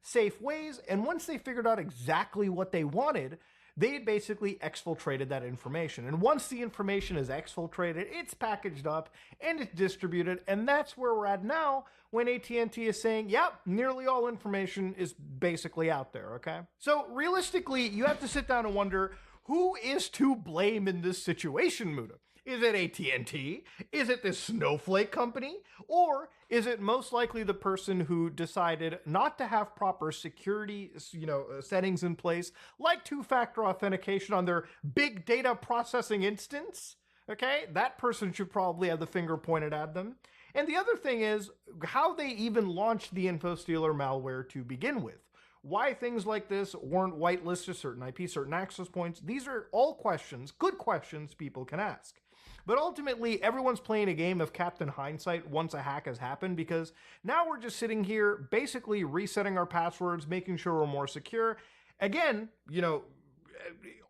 [SPEAKER 7] safe ways. And once they figured out exactly what they wanted, they had basically exfiltrated that information. And once the information is exfiltrated, it's packaged up and it's distributed. And that's where we're at now when AT&T is saying, yep, nearly all information is basically out there, okay? So realistically, you have to sit down and wonder, who is to blame in this situation, Muda? Is it AT&T? Is it this Snowflake company? Or is it most likely the person who decided not to have proper security, settings in place, like two-factor authentication on their big data processing instance? Okay, that person should probably have the finger pointed at them. And the other thing is how they even launched the InfoStealer malware to begin with. Why things like this weren't whitelisted, certain IP, certain access points. These are all questions, good questions people can ask. But ultimately, everyone's playing a game of Captain Hindsight once a hack has happened, because now we're just sitting here basically resetting our passwords, making sure we're more secure. Again,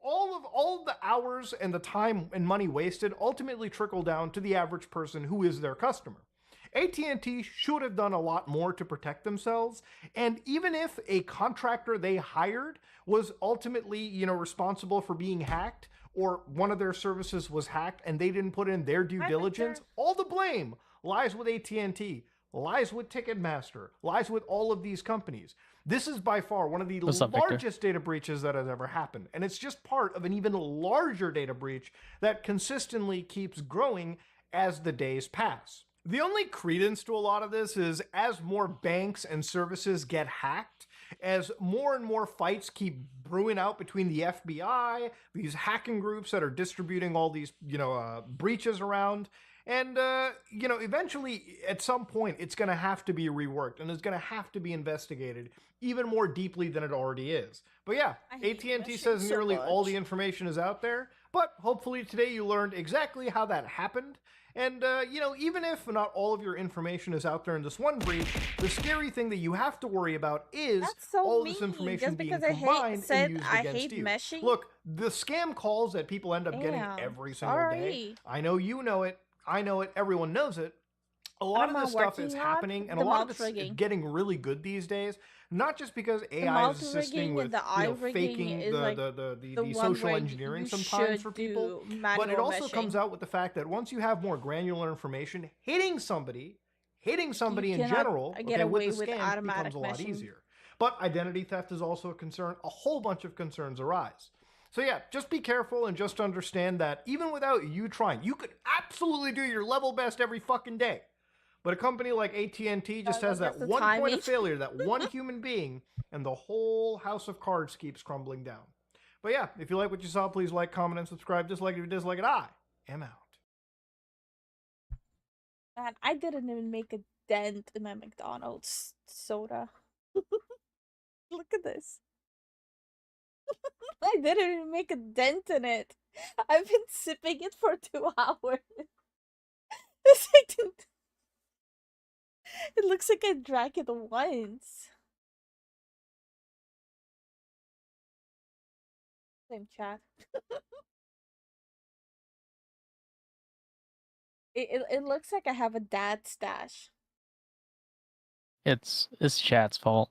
[SPEAKER 7] all of the hours and the time and money wasted ultimately trickle down to the average person who is their customer. AT&T should have done a lot more to protect themselves, and even if a contractor they hired was ultimately, responsible for being hacked, or one of their services was hacked and they didn't put in their due diligence, all the blame lies with AT&T, lies with Ticketmaster, lies with all of these companies. This is by far one of the largest data breaches that has ever happened. And it's just part of an even larger data breach that consistently keeps growing as the days pass. The only credence to a lot of this is as more banks and services get hacked, as more and more fights keep brewing out between the FBI, these hacking groups that are distributing all these, breaches around, And, eventually, at some point, it's going to have to be reworked and it's going to have to be investigated even more deeply than it already is. But yeah, AT&T says nearly all the information is out there, but hopefully today you learned exactly how that happened. And, even if not all of your information is out there in this one breach, the scary thing that you have to worry about is all this information being combined and used against you.
[SPEAKER 3] Meshing?
[SPEAKER 7] Look, the scam calls that people end up getting every single day, I know you know it, I know it, everyone knows it. A lot of this stuff is happening, and a lot of this is getting really good these days. Not just because AI is assisting with faking the social engineering sometimes for people, but it also comes out with the fact that once you have more granular information, hitting somebody in general, with the scam becomes a lot easier. But identity theft is also a concern. A whole bunch of concerns arise. So yeah, just be careful and just understand that even without you trying, you could absolutely do your level best every fucking day. But a company like AT&T just has that one point of failure, that one human being, and the whole house of cards keeps crumbling down. But yeah, if you like what you saw, please like, comment, and subscribe. Dislike it if you dislike it. I am out.
[SPEAKER 3] Man, I didn't even make a dent in my McDonald's soda. Look at this. I didn't even make a dent in it. I've been sipping it for 2 hours. It looks like I drank it once. Same chat. It looks like I have a dad stash.
[SPEAKER 4] It's chat's fault.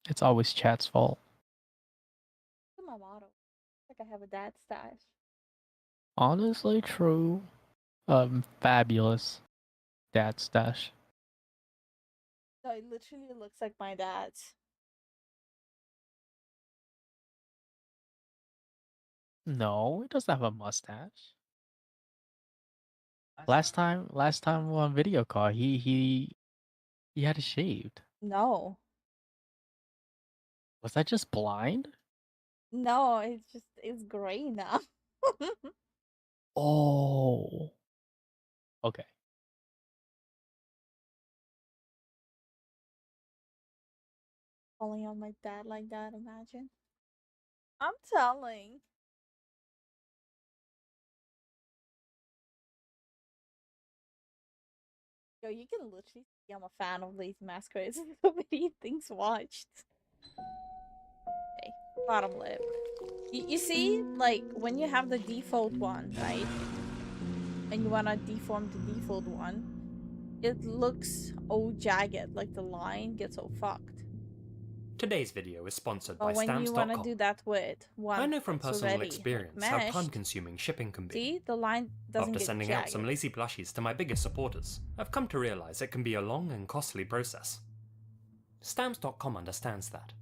[SPEAKER 4] It's always chat's fault.
[SPEAKER 3] That's my motto. Like I have a dad stash.
[SPEAKER 4] Honestly, true. Fabulous dad stash.
[SPEAKER 3] So it literally looks like my dad's.
[SPEAKER 4] No, he doesn't have a mustache. Last time on video call, he had it shaved.
[SPEAKER 3] No.
[SPEAKER 4] Was that just blind?
[SPEAKER 3] No, it's gray now.
[SPEAKER 4] Oh. Okay.
[SPEAKER 3] Calling on my dad like that, imagine. I'm telling. Yo, you can literally see I'm a fan of Lazy Masquerade. So many things watched. Okay, bottom lip. You see, like, when you have the default one, right? And you wanna deform the default one, it looks all jagged, like the line gets all fucked.
[SPEAKER 8] Today's video is sponsored by
[SPEAKER 3] But when you
[SPEAKER 8] Stamps.com.
[SPEAKER 3] wanna do that with one,
[SPEAKER 8] I know from personal
[SPEAKER 3] already,
[SPEAKER 8] experience
[SPEAKER 3] like,
[SPEAKER 8] how
[SPEAKER 3] meshed.
[SPEAKER 8] time-consuming shipping can be.
[SPEAKER 3] See, the line doesn't
[SPEAKER 8] After
[SPEAKER 3] get
[SPEAKER 8] sending
[SPEAKER 3] jagged.
[SPEAKER 8] out some lazy plushies to my biggest supporters, I've come to realize it can be a long and costly process. Stamps.com understands that.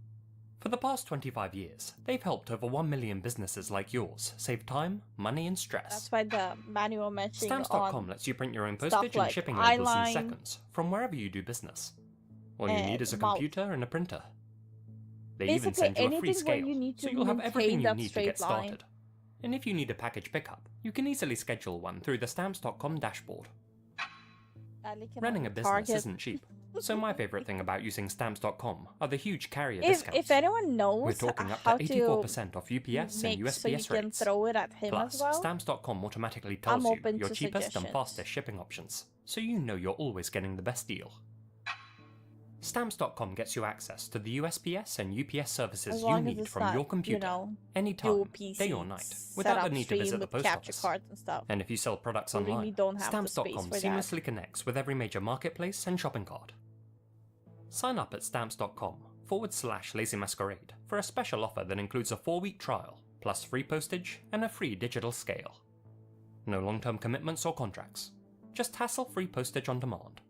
[SPEAKER 8] For the past 25 years, they've helped over 1 million businesses like yours save time, money, and stress.
[SPEAKER 3] That's why the manual meshing
[SPEAKER 8] Stamps.com
[SPEAKER 3] on
[SPEAKER 8] lets you print your own
[SPEAKER 3] stuff
[SPEAKER 8] postage
[SPEAKER 3] like
[SPEAKER 8] and shipping labels in
[SPEAKER 3] eyeline
[SPEAKER 8] seconds from wherever you do business. All you need is a
[SPEAKER 3] mouth.
[SPEAKER 8] computer and a printer. They
[SPEAKER 3] Basically,
[SPEAKER 8] even send you a free
[SPEAKER 3] anything where
[SPEAKER 8] scale,
[SPEAKER 3] you need
[SPEAKER 8] so
[SPEAKER 3] to
[SPEAKER 8] you'll have everything you
[SPEAKER 3] maintain
[SPEAKER 8] need
[SPEAKER 3] that
[SPEAKER 8] to get
[SPEAKER 3] straight line.
[SPEAKER 8] started. And if you need a package pickup, you can easily schedule one through the Stamps.com dashboard. Running a business isn't cheap, so my favorite thing about using Stamps.com are the huge carrier discounts.
[SPEAKER 3] If anyone knows
[SPEAKER 8] We're talking up
[SPEAKER 3] how
[SPEAKER 8] to 84% off UPS and
[SPEAKER 3] make so
[SPEAKER 8] USPS
[SPEAKER 3] you can
[SPEAKER 8] rates.
[SPEAKER 3] throw it at him
[SPEAKER 8] Plus,
[SPEAKER 3] as well,
[SPEAKER 8] Stamps.com automatically tells
[SPEAKER 3] I'm
[SPEAKER 8] you
[SPEAKER 3] open
[SPEAKER 8] your
[SPEAKER 3] to
[SPEAKER 8] cheapest and
[SPEAKER 3] suggestions.
[SPEAKER 8] fastest shipping options, so you know you're always getting the best deal. Stamps.com gets you access to the USPS and UPS services
[SPEAKER 3] As
[SPEAKER 8] you
[SPEAKER 3] long as
[SPEAKER 8] need
[SPEAKER 3] it's
[SPEAKER 8] from
[SPEAKER 3] not,
[SPEAKER 8] your computer,
[SPEAKER 3] dual
[SPEAKER 8] anytime,
[SPEAKER 3] PC
[SPEAKER 8] day or night,
[SPEAKER 3] set
[SPEAKER 8] without the
[SPEAKER 3] up
[SPEAKER 8] need to visit
[SPEAKER 3] stream
[SPEAKER 8] the
[SPEAKER 3] with
[SPEAKER 8] post
[SPEAKER 3] capture
[SPEAKER 8] office.
[SPEAKER 3] cards and stuff.
[SPEAKER 8] And if you sell products
[SPEAKER 3] We really
[SPEAKER 8] online,
[SPEAKER 3] don't have the space
[SPEAKER 8] Stamps.com
[SPEAKER 3] for that.
[SPEAKER 8] seamlessly connects with every major marketplace and shopping cart. Sign up at Stamps.com/Lazy Masquerade for a special offer that includes a 4-week trial, plus free postage and a free digital scale. No long-term commitments or contracts, just hassle-free postage on demand.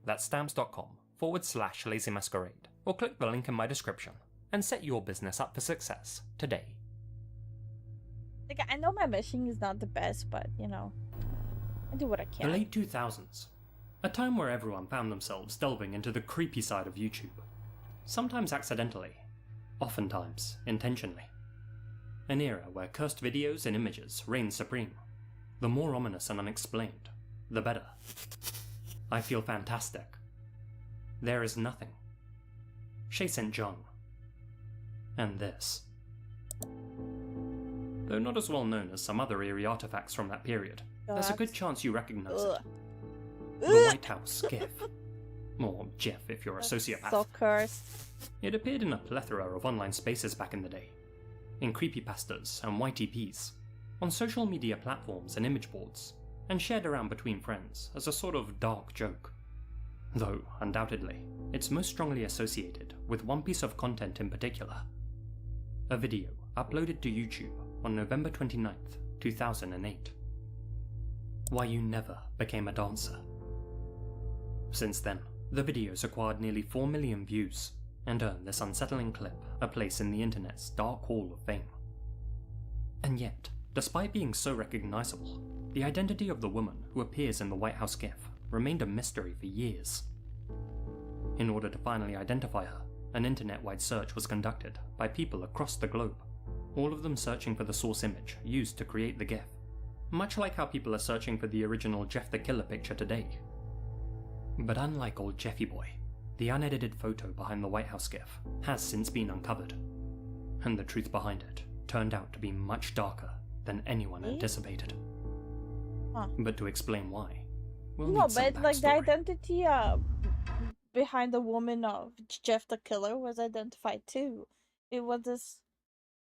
[SPEAKER 8] That's Stamps.com/Lazy Masquerade, or click the link in my description and set your business up for success today.
[SPEAKER 3] Like, I know my meshing is not the best, but you know, I do what I
[SPEAKER 8] The
[SPEAKER 3] can.
[SPEAKER 8] late 2000s, a time where everyone found themselves delving into the creepy side of YouTube, sometimes accidentally, oftentimes intentionally. An era where cursed videos and images reigned supreme, the more ominous and unexplained, the better. I feel fantastic. There is nothing. Shay St. John. And this. Though not as well known as some other eerie artifacts from that period, there's a good chance you recognize it. The White House skiff. Or GIF if you're a sociopath.
[SPEAKER 3] So cursed.
[SPEAKER 8] It appeared in a plethora of online spaces back in the day. In creepypastas and YTPs, on social media platforms and image boards, and shared around between friends as a sort of dark joke. Though, undoubtedly, it's most strongly associated with one piece of content in particular. A video uploaded to YouTube on November 29th, 2008. Why You Never Became a Dancer. Since then, the videos acquired nearly 4 million views and earned this unsettling clip a place in the internet's dark hall of fame. And yet, despite being so recognizable, the identity of the woman who appears in the White House GIF remained a mystery for years. In order to finally identify her, an internet-wide search was conducted by people across the globe, all of them searching for the source image used to create the GIF, much like how people are searching for the original Jeff the Killer picture today. But unlike old Jeffy Boy, the unedited photo behind the White House GIF has since been uncovered, and the truth behind it turned out to be much darker than anyone anticipated.
[SPEAKER 3] Huh.
[SPEAKER 8] But to explain why, we'll
[SPEAKER 3] No,
[SPEAKER 8] need some
[SPEAKER 3] but like the
[SPEAKER 8] backstory.
[SPEAKER 3] identity behind the woman of Jeff the Killer was identified too. It was this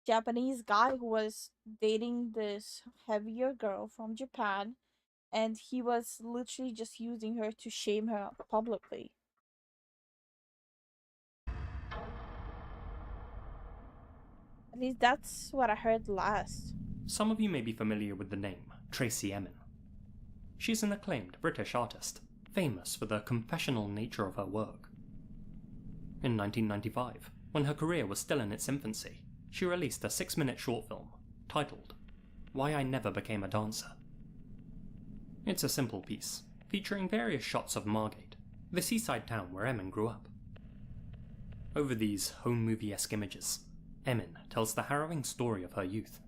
[SPEAKER 3] Japanese guy who was dating this heavier girl from Japan, and he was literally just using her to shame her publicly. At least that's what I heard last.
[SPEAKER 8] Some of you may be familiar with the name Tracey Emin. She's an acclaimed British artist, famous for the confessional nature of her work. In 1995, when her career was still in its infancy, she released a 6-minute short film titled Why I Never Became a Dancer. It's a simple piece, featuring various shots of Margate, the seaside town where Emin grew up. Over these home movie-esque images, Emin tells the harrowing story of her youth,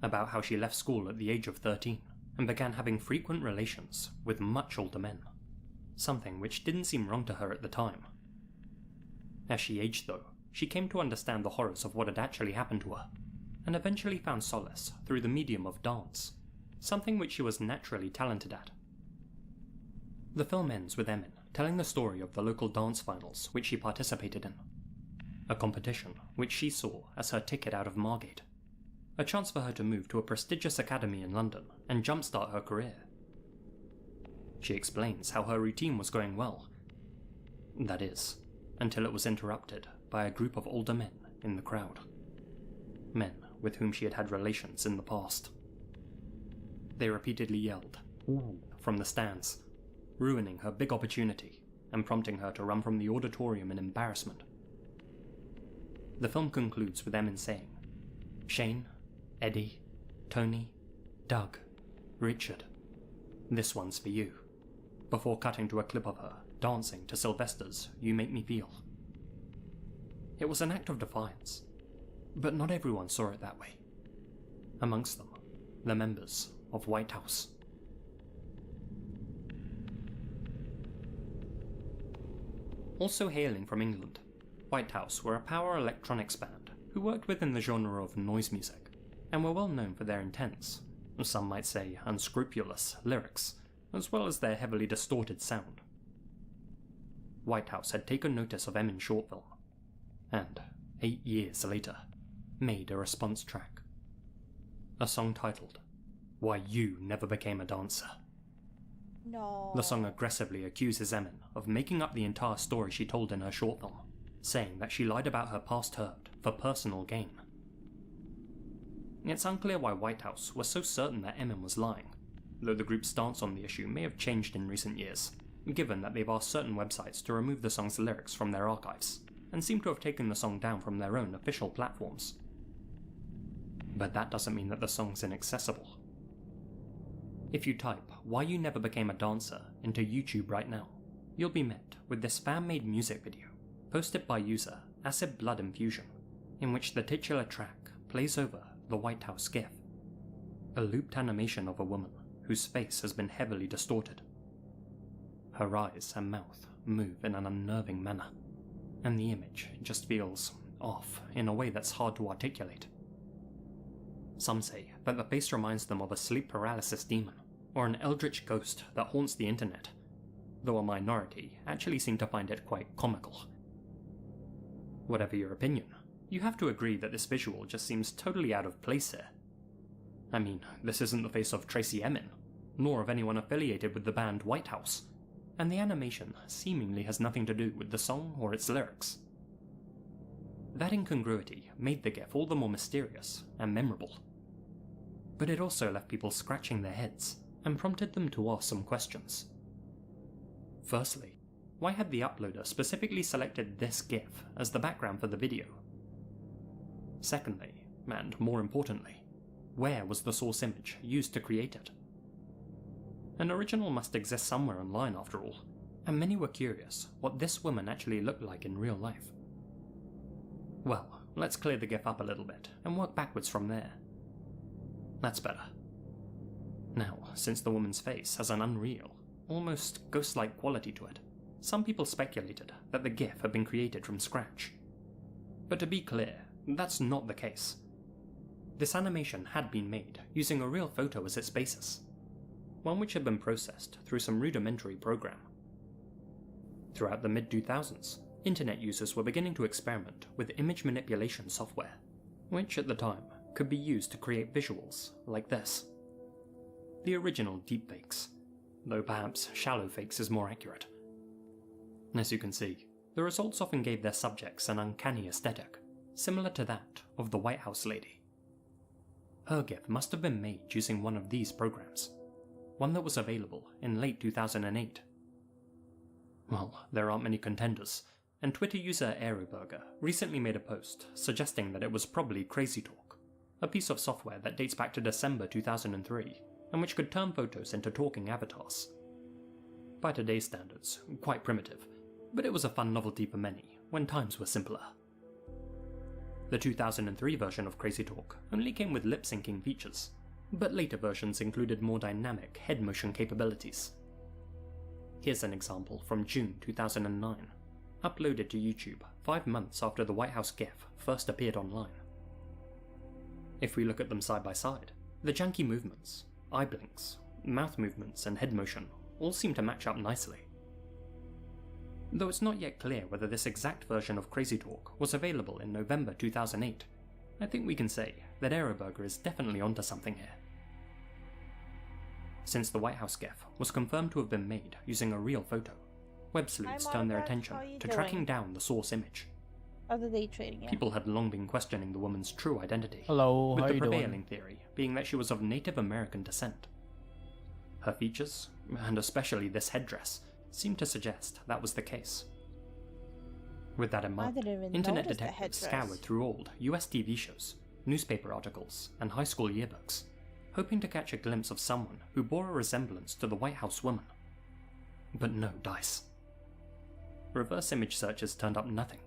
[SPEAKER 8] about how she left school at the age of 13 and began having frequent relations with much older men, something which didn't seem wrong to her at the time. As she aged though, she came to understand the horrors of what had actually happened to her, and eventually found solace through the medium of dance, something which she was naturally talented at. The film ends with Emin telling the story of the local dance finals which she participated in, a competition which she saw as her ticket out of Margate, a chance for her to move to a prestigious academy in London and jumpstart her career. She explains how her routine was going well, that is, until it was interrupted by a group of older men in the crowd, men with whom she had had relations in the past. They repeatedly yelled, "Ooh," from the stands, ruining her big opportunity and prompting her to run from the auditorium in embarrassment. The film concludes with Emin saying, "Shane, Eddie, Tony, Doug, Richard, this one's for you," before cutting to a clip of her dancing to Sylvester's You Make Me Feel. It was an act of defiance, but not everyone saw it that way. Amongst them, the members of White House. Also hailing from England, White House were a power electronics band who worked within the genre of noise music, and were well known for their intense, some might say unscrupulous, lyrics, as well as their heavily distorted sound. White House had taken notice of Emin's short film, and, 8 years later, made a response track. A song titled, Why You Never Became a Dancer.
[SPEAKER 3] No.
[SPEAKER 8] The song aggressively accuses Emin of making up the entire story she told in her short film, saying that she lied about her past hurt for personal gain. It's unclear why White House was so certain that Emin was lying, though the group's stance on the issue may have changed in recent years, given that they've asked certain websites to remove the song's lyrics from their archives, and seem to have taken the song down from their own official platforms. But that doesn't mean that the song's inaccessible. If you type Why You Never Became a Dancer into YouTube right now, you'll be met with this fan-made music video, posted by user Acid Blood Infusion, in which the titular track plays over the White House GIF, a looped animation of a woman whose face has been heavily distorted. Her eyes and mouth move in an unnerving manner, and the image just feels off in a way that's hard to articulate. Some say that the face reminds them of a sleep paralysis demon, or an eldritch ghost that haunts the internet, though a minority actually seem to find it quite comical. Whatever your opinion, you have to agree that this visual just seems totally out of place here. I mean, this isn't the face of Tracy Emin, nor of anyone affiliated with the band White House, and the animation seemingly has nothing to do with the song or its lyrics. That incongruity made the GIF all the more mysterious and memorable. But it also left people scratching their heads and prompted them to ask some questions. Firstly, why had the uploader specifically selected this GIF as the background for the video? Secondly, and more importantly, where was the source image used to create it? An original must exist somewhere online after all, and many were curious what this woman actually looked like in real life. Well, let's clear the GIF up a little bit and work backwards from there. That's better. Now, since the woman's face has an unreal, almost ghost-like quality to it, some people speculated that the GIF had been created from scratch. But to be clear, that's not the case. This animation had been made using a real photo as its basis, one which had been processed through some rudimentary program. Throughout the mid-2000s, internet users were beginning to experiment with image manipulation software, which at the time could be used to create visuals like this. The original deepfakes, though perhaps shallow fakes is more accurate. As you can see, the results often gave their subjects an uncanny aesthetic, similar to that of the White House lady. Her GIF must have been made using one of these programs, one that was available in late 2008. Well, there aren't many contenders, and Twitter user Aeroburger recently made a post suggesting that it was probably Crazy Talk, a piece of software that dates back to December 2003, and which could turn photos into talking avatars. By today's standards, quite primitive, but it was a fun novelty for many when times were simpler. The 2003 version of Crazy Talk only came with lip-syncing features, but later versions included more dynamic head motion capabilities. Here's an example from June 2009, uploaded to YouTube 5 months after the White House GIF first appeared online. If we look at them side by side, the janky movements, eye blinks, mouth movements and head motion all seem to match up nicely. Though it's not yet clear whether this exact version of Crazy Talk was available in November 2008, I think we can say that Aeroburger is definitely onto something here. Since the White House GIF was confirmed to have been made using a real photo, web sleuths turned their attention to tracking down the source image.
[SPEAKER 3] Other day trading, yeah.
[SPEAKER 8] People had long been questioning the woman's true identity,
[SPEAKER 4] Hello,
[SPEAKER 8] with
[SPEAKER 4] how
[SPEAKER 8] the
[SPEAKER 4] you
[SPEAKER 8] prevailing
[SPEAKER 4] doing?
[SPEAKER 8] theory being that she was of Native American descent. Her features, and especially this headdress, seemed to suggest that was the case. With that in mind,
[SPEAKER 3] didn't even
[SPEAKER 8] internet
[SPEAKER 3] notice the
[SPEAKER 8] detectives
[SPEAKER 3] headdress.
[SPEAKER 8] scoured through old US TV shows, newspaper articles, and high school yearbooks, hoping to catch a glimpse of someone who bore a resemblance to the White House woman. But no dice. Reverse image searches turned up nothing.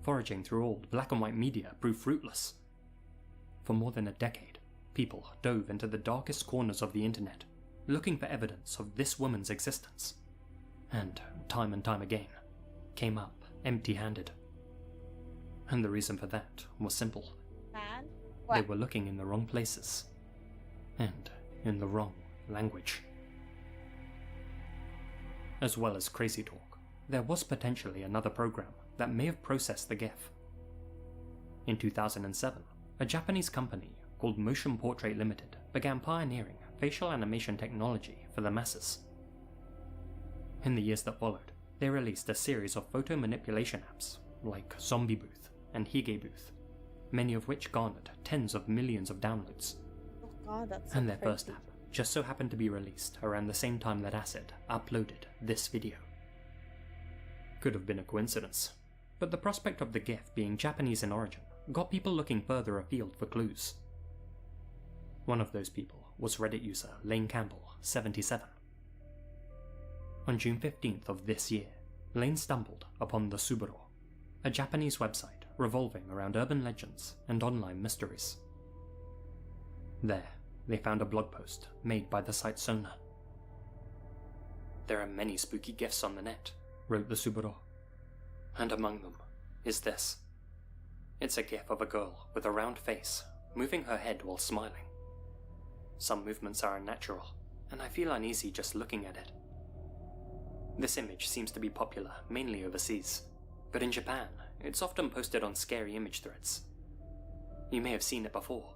[SPEAKER 8] Foraging through old black and white media proved fruitless. For more than a decade, people dove into the darkest corners of the internet, looking for evidence of this woman's existence, and time again, came up empty-handed. And the reason for that was simple.
[SPEAKER 3] Man?
[SPEAKER 8] They
[SPEAKER 3] What?
[SPEAKER 8] were looking in the wrong places, and in the wrong language. As well as Crazy Talk, there was potentially another program that may have processed the GIF. In 2007, a Japanese company called Motion Portrait Limited began pioneering facial animation technology for the masses. In the years that followed, they released a series of photo manipulation apps like Zombie Booth and Hige Booth, many of which garnered tens of millions of downloads.
[SPEAKER 3] Oh god, that's so
[SPEAKER 8] And their first
[SPEAKER 3] crazy.
[SPEAKER 8] app just so happened to be released around the same time that Acid uploaded this video. Could have been a coincidence, but the prospect of the GIF being Japanese in origin got people looking further afield for clues. One of those people was Reddit user Lane Campbell, 77. On June 15th of this year, Lane stumbled upon the Suburo, a Japanese website revolving around urban legends and online mysteries. There, they found a blog post made by the site's owner. "There are many spooky gifs on the net," wrote the Suburo, "and among them is this. It's a gif of a girl with a round face, moving her head while smiling. Some movements are unnatural, and I feel uneasy just looking at it. This image seems to be popular mainly overseas, but in Japan, it's often posted on scary image threads. You may have seen it before.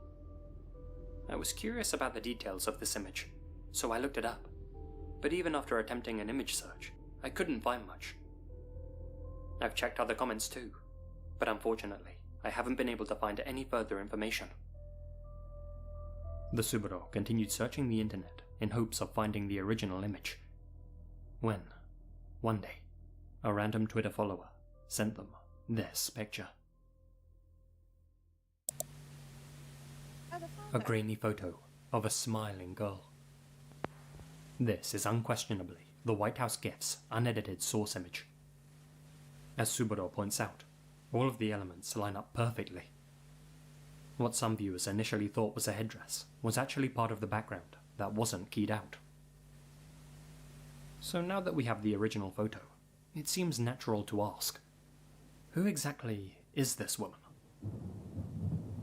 [SPEAKER 8] I was curious about the details of this image, so I looked it up, but even after attempting an image search, I couldn't find much. I've checked other comments too, but unfortunately, I haven't been able to find any further information." The Suburo continued searching the internet in hopes of finding the original image, when, one day, a random Twitter follower sent them this picture. A grainy photo of a smiling girl. This is unquestionably the White House GIF's unedited source image. As Suburo points out, all of the elements line up perfectly. What some viewers initially thought was a headdress was actually part of the background that wasn't keyed out. So now that we have the original photo, it seems natural to ask, who exactly is this woman?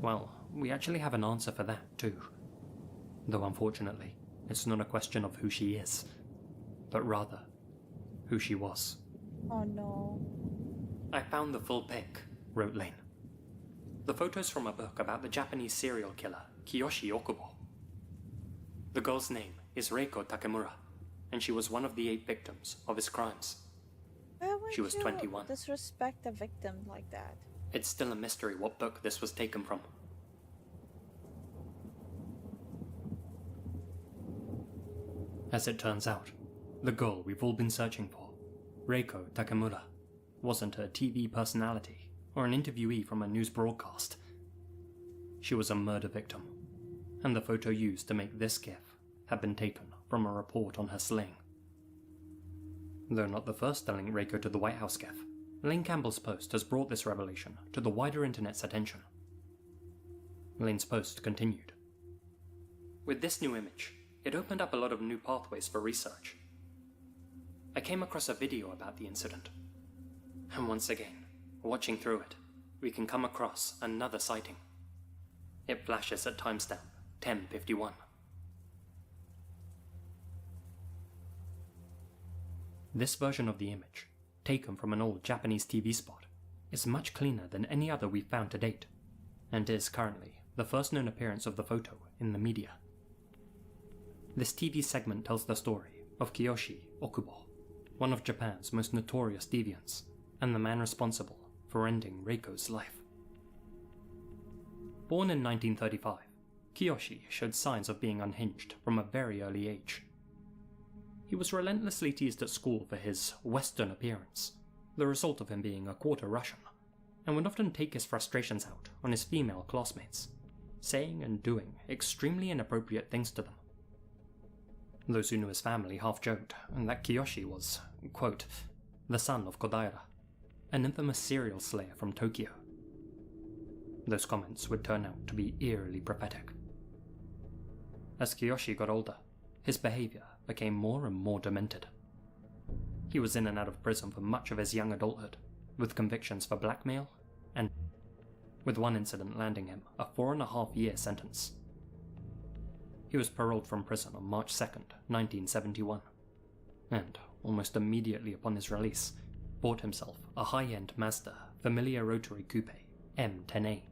[SPEAKER 8] Well, we actually have an answer for that too. Though unfortunately, it's not a question of who she is, but rather, who she was.
[SPEAKER 3] Oh no.
[SPEAKER 8] "I found the full pic," wrote Lane. "The photo's from a book about the Japanese serial killer Kiyoshi Okubo. The girl's name is Reiko Takemura, and she was one of the 8 victims of his crimes.
[SPEAKER 3] Why would
[SPEAKER 8] She was
[SPEAKER 3] you
[SPEAKER 8] 21.
[SPEAKER 3] disrespect a victim like that?
[SPEAKER 8] It's still a mystery what book this was taken from. As it turns out, the girl we've all been searching for, Reiko Takemura, wasn't a TV personality or an interviewee from a news broadcast. She was a murder victim, and the photo used to make this GIF had been taken from a report on her slaying. Though not the first to link Reiko to the White House GIF, Lane Campbell's post has brought this revelation to the wider internet's attention. Lane's post continued. "With this new image, it opened up a lot of new pathways for research. I came across a video about the incident. And once again, watching through it, we can come across another sighting. It flashes at timestamp 10:51. This version of the image, taken from an old Japanese TV spot, is much cleaner than any other we've found to date, and is currently the first known appearance of the photo in the media. This TV segment tells the story of Kiyoshi Okubo, one of Japan's most notorious deviants, and the man responsible for ending Reiko's life. Born in 1935, Kiyoshi showed signs of being unhinged from a very early age. He was relentlessly teased at school for his Western appearance, the result of him being a quarter Russian, and would often take his frustrations out on his female classmates, saying and doing extremely inappropriate things to them. Those who knew his family half joked that Kiyoshi was, quote, the son of Kodaira, an infamous serial slayer from Tokyo. Those comments would turn out to be eerily prophetic. As Kiyoshi got older, his behavior became more and more demented. He was in and out of prison for much of his young adulthood, with convictions for blackmail and with one incident landing him a 4.5-year sentence. He was paroled from prison on March 2nd, 1971, and, almost immediately upon his release, bought himself a high-end Mazda Familia Rotary Coupe M10A.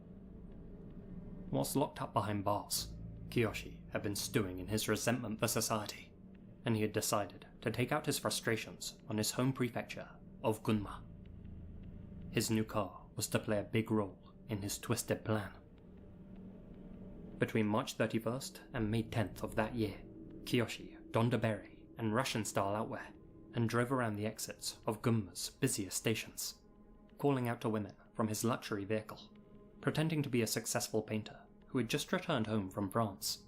[SPEAKER 8] Whilst locked up behind bars, Kiyoshi had been stewing in his resentment for society, and he had decided to take out his frustrations on his home prefecture of Gunma. His new car was to play a big role in his twisted plan. Between March 31st and May 10th of that year, Kiyoshi donned a beret and Russian-style outwear and drove around the exits of Gunma's busiest stations, calling out to women from his luxury vehicle, pretending to be a successful painter who had just returned home from France.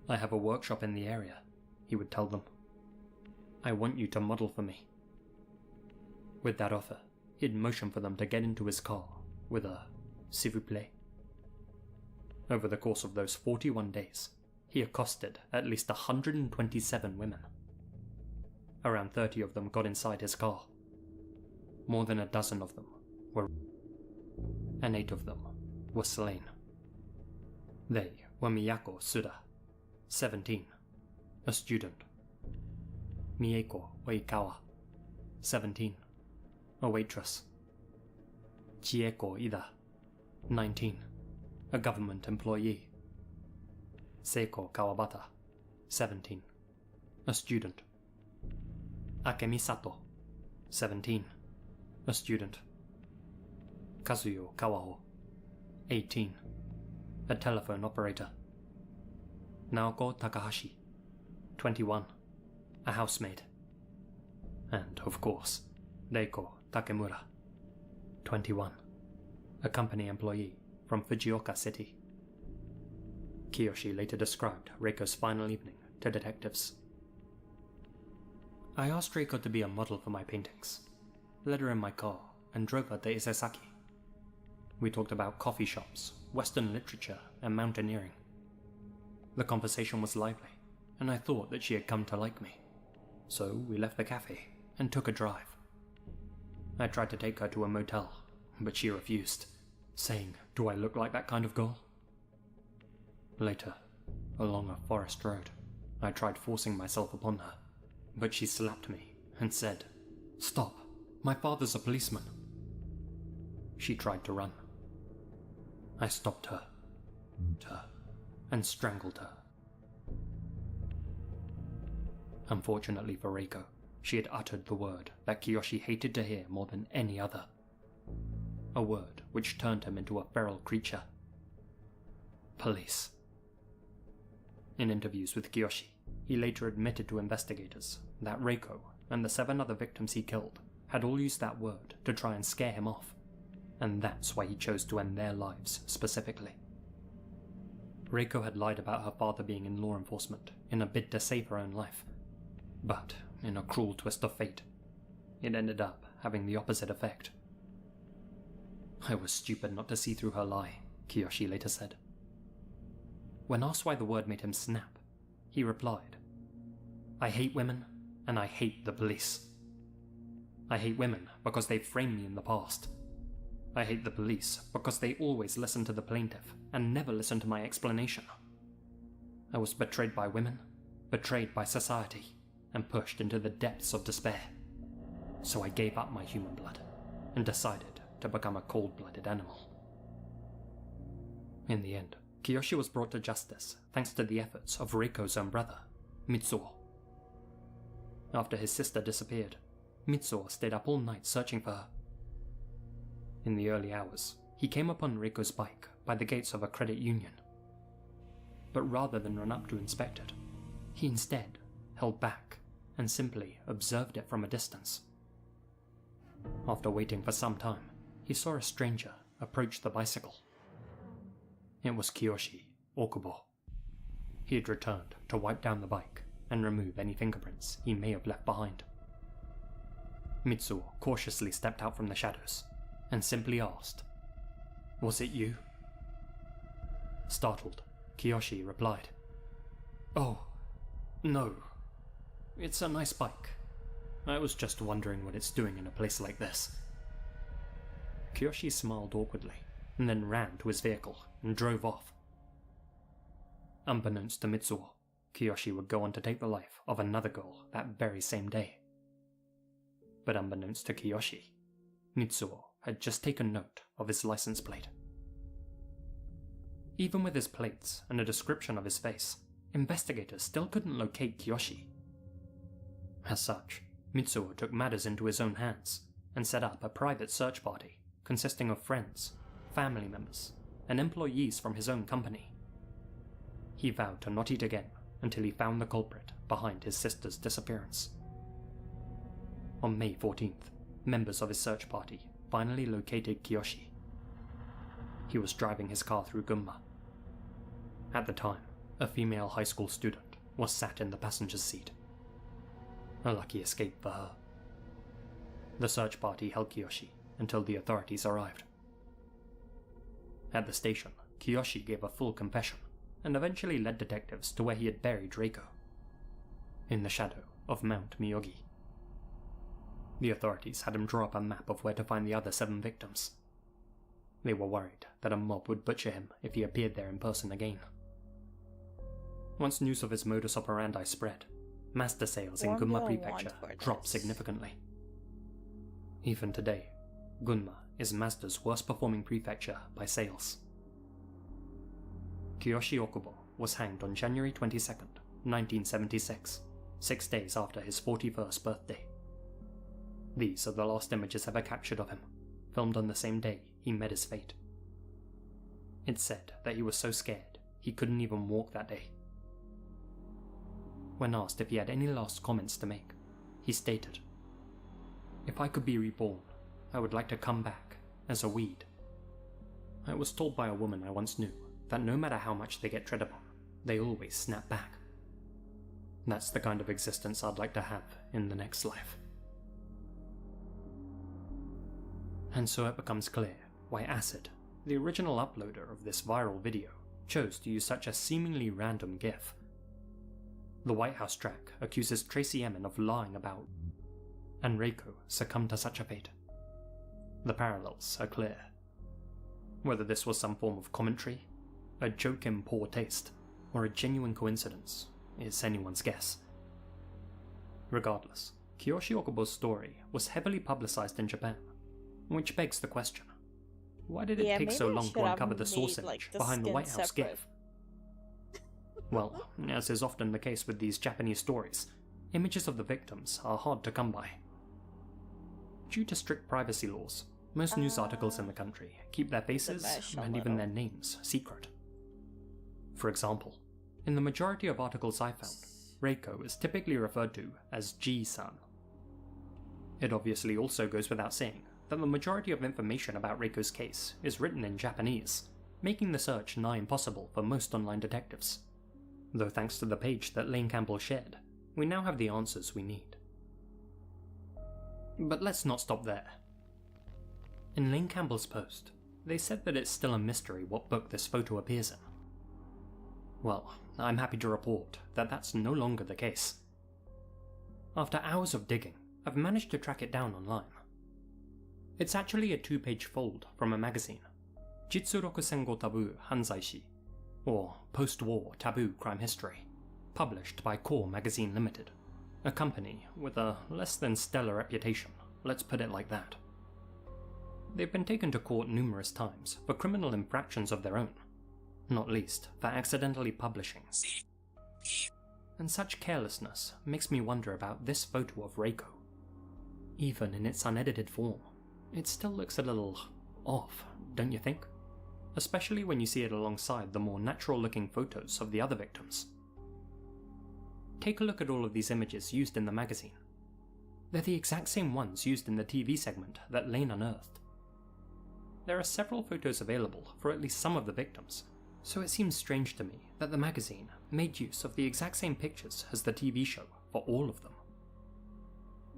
[SPEAKER 8] "I have a workshop in the area," he would tell them. "I want you to model for me." With that offer, he'd motion for them to get into his car with a "s'il vous plaît." Over the course of those 41 days, he accosted at least 127 women. Around 30 of them got inside his car. More than a dozen of them were, and 8 of them were slain. They were Miyako Suda, 17, a student; Mieko Oikawa, 17, a waitress; Chieko Ida, 19, a government employee; Seiko Kawabata, 17, a student; Akemi Sato, 17, a student; Kazuyo Kawaho, 18, a telephone operator; Naoko Takahashi, 21, a housemaid; and, of course, Reiko Takemura, 21, a company employee from Fujioka City. Kiyoshi later described Reiko's final evening to detectives. I asked Reiko to be a model for my paintings, led her in my car, and drove her to Isesaki. We talked about coffee shops, Western literature, and mountaineering. The conversation was lively, and I thought that she had come to like me. So we left the cafe and took a drive. I tried to take her to a motel, but she refused, saying, "Do I look like that kind of girl?" Later, along a forest road, I tried forcing myself upon her, but she slapped me and said, "Stop, my father's a policeman." She tried to run. I stopped her, and strangled her. Unfortunately for Reiko, she had uttered the word that Kiyoshi hated to hear more than any other. A word which turned him into a feral creature. Police. In interviews with Kiyoshi, he later admitted to investigators that Reiko and the 7 other victims he killed had all used that word to try and scare him off, and that's why he chose to end their lives specifically. Reiko had lied about her father being in law enforcement in a bid to save her own life, but in a cruel twist of fate, it ended up having the opposite effect. I was stupid not to see through her lie, Kiyoshi later said. When asked why the word made him snap, he replied, "I hate women, and I hate the police. I hate women because they've framed me in the past. I hate the police because they always listen to the plaintiff and never listen to my explanation. I was betrayed by women, betrayed by society, and pushed into the depths of despair. So I gave up my human blood and decided to become a cold-blooded animal." In the end, Kiyoshi was brought to justice thanks to the efforts of Reiko's own brother, Mitsuo. After his sister disappeared, Mitsuo stayed up all night searching for her. In the early hours, he came upon Reiko's bike by the gates of a credit union. But rather than run up to inspect it, he instead held back and simply observed it from a distance. After waiting for some time, he saw a stranger approach the bicycle. It was Kiyoshi Okubo. He had returned to wipe down the bike and remove any fingerprints he may have left behind. Mitsuo cautiously stepped out from the shadows and simply asked, "Was it you?" Startled, Kiyoshi replied, "Oh, no. It's a nice bike. I was just wondering what it's doing in a place like this." Kiyoshi smiled awkwardly and then ran to his vehicle and drove off. Unbeknownst to Mitsuo, Kiyoshi would go on to take the life of another girl that very same day. But unbeknownst to Kiyoshi, Mitsuo had just taken note of his license plate. Even with his plates and a description of his face, investigators still couldn't locate Kiyoshi. As such, Mitsuo took matters into his own hands and set up a private search party consisting of friends, family members, and employees from his own company. He vowed to not eat again until he found the culprit behind his sister's disappearance. On May 14th, members of his search party finally located Kiyoshi. He was driving his car through Gunma. At the time, a female high school student was sat in the passenger's seat. A lucky escape for her. The search party held Kiyoshi until the authorities arrived. At the station, Kiyoshi gave a full confession and eventually led detectives to where he had buried Reiko, in the shadow of Mount Miyogi. The authorities had him draw up a map of where to find the other 7 victims. They were worried that a mob would butcher him if he appeared there in person again. Once news of his modus operandi spread, Mazda sales in Gunma Prefecture dropped significantly. Even today, Gunma is Mazda's worst performing prefecture by sales. Kiyoshi Okubo was hanged on January 22nd, 1976, 6 days after his 41st birthday. These are the last images ever captured of him, filmed on the same day he met his fate. It's said that he was so scared he couldn't even walk that day. When asked if he had any last comments to make, he stated, "If I could be reborn, I would like to come back as a weed. I was told by a woman I once knew that no matter how much they get tread upon, they always snap back. That's the kind of existence I'd like to have in the next life." And so it becomes clear why Acid, the original uploader of this viral video, chose to use such a seemingly random GIF. The White House track accuses Tracy Emin of lying about, and Reiko succumbed to such a fate. The parallels are clear. Whether this was some form of commentary, a joke in poor taste, or a genuine coincidence is anyone's guess. Regardless, Kiyoshi Okubo's story was heavily publicized in Japan, which begs the question, why did it take so long to uncover the source image behind the White House GIF? Well, as is often the case with these Japanese stories, images of the victims are hard to come by. Due to strict privacy laws, most news articles in the country keep their faces and even their names secret. For example, in the majority of articles I found, Reiko is typically referred to as G-san. It obviously also goes without saying that the majority of information about Reiko's case is written in Japanese, making the search nigh impossible for most online detectives. Though thanks to the page that Lane Campbell shared, we now have the answers we need. But let's not stop there. In Lane Campbell's post, they said that it's still a mystery what book this photo appears in. Well, I'm happy to report that that's no longer the case. After hours of digging, I've managed to track it down online. It's actually a 2-page fold from a magazine, Jitsuroku Sengo Taboo Hanzaishi, or Post-War Taboo Crime History, published by Core Magazine Limited, a company with a less than stellar reputation, let's put it like that. They've been taken to court numerous times for criminal infractions of their own, not least for accidentally publishing. And such carelessness makes me wonder about this photo of Reiko. Even in its unedited form, it still looks a little off, don't you think? Especially when you see it alongside the more natural-looking photos of the other victims. Take a look at all of these images used in the magazine. They're the exact same ones used in the TV segment that Lane unearthed. There are several photos available for at least some of the victims, so it seems strange to me that the magazine made use of the exact same pictures as the TV show for all of them.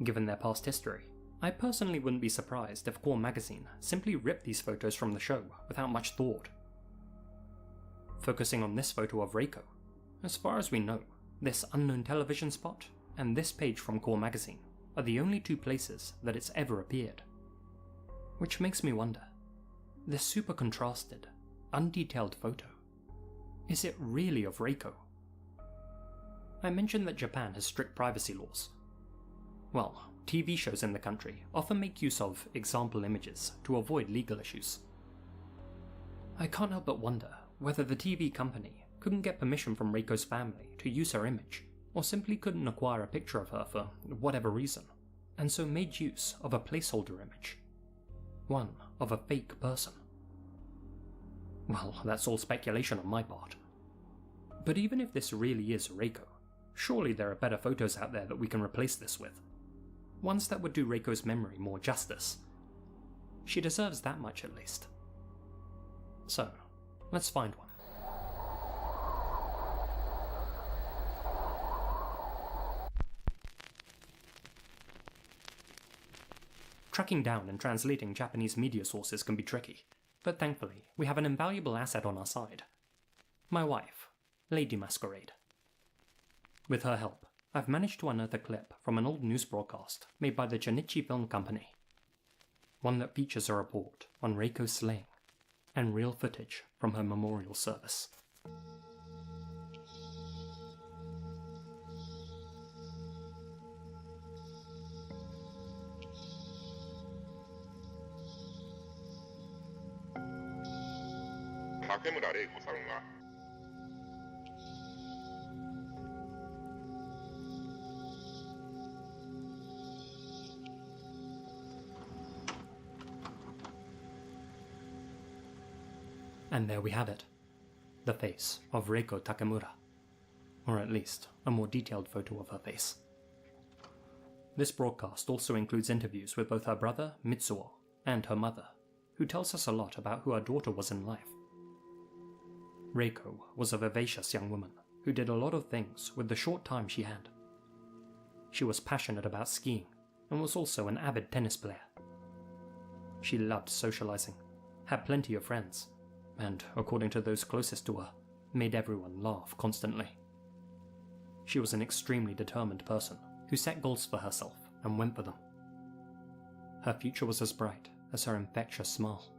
[SPEAKER 8] Given their past history, I personally wouldn't be surprised if Core Magazine simply ripped these photos from the show without much thought. Focusing on this photo of Reiko, as far as we know, this unknown television spot and this page from Core Magazine are the only 2 places that it's ever appeared. Which makes me wonder, this super contrasted, undetailed photo, is it really of Reiko? I mentioned that Japan has strict privacy laws. Well, TV shows in the country often make use of example images to avoid legal issues. I can't help but wonder whether the TV company couldn't get permission from Reiko's family to use her image, or simply couldn't acquire a picture of her for whatever reason, and so made use of a placeholder image. One of a fake person. Well, that's all speculation on my part. But even if this really is Reiko, surely there are better photos out there that we can replace this with. Ones that would do Reiko's memory more justice. She deserves that much at least. So, let's find one. Tracking down and translating Japanese media sources can be tricky, but thankfully we have an invaluable asset on our side. My wife, Lady Masquerade. With her help, I've managed to unearth a clip from an old news broadcast made by the Chonichi Film Company. One that features a report on Reiko's slaying, and real footage from her memorial service. And there we have it. The face of Reiko Takemura. Or at least, a more detailed photo of her face. This broadcast also includes interviews with both her brother, Mitsuo, and her mother, who tells us a lot about who her daughter was in life. Reiko was a vivacious young woman who did a lot of things with the short time she had. She was passionate about skiing and was also an avid tennis player. She loved socializing, had plenty of friends, and, according to those closest to her, made everyone laugh constantly. She was an extremely determined person who set goals for herself and went for them. Her future was as bright as her infectious smile,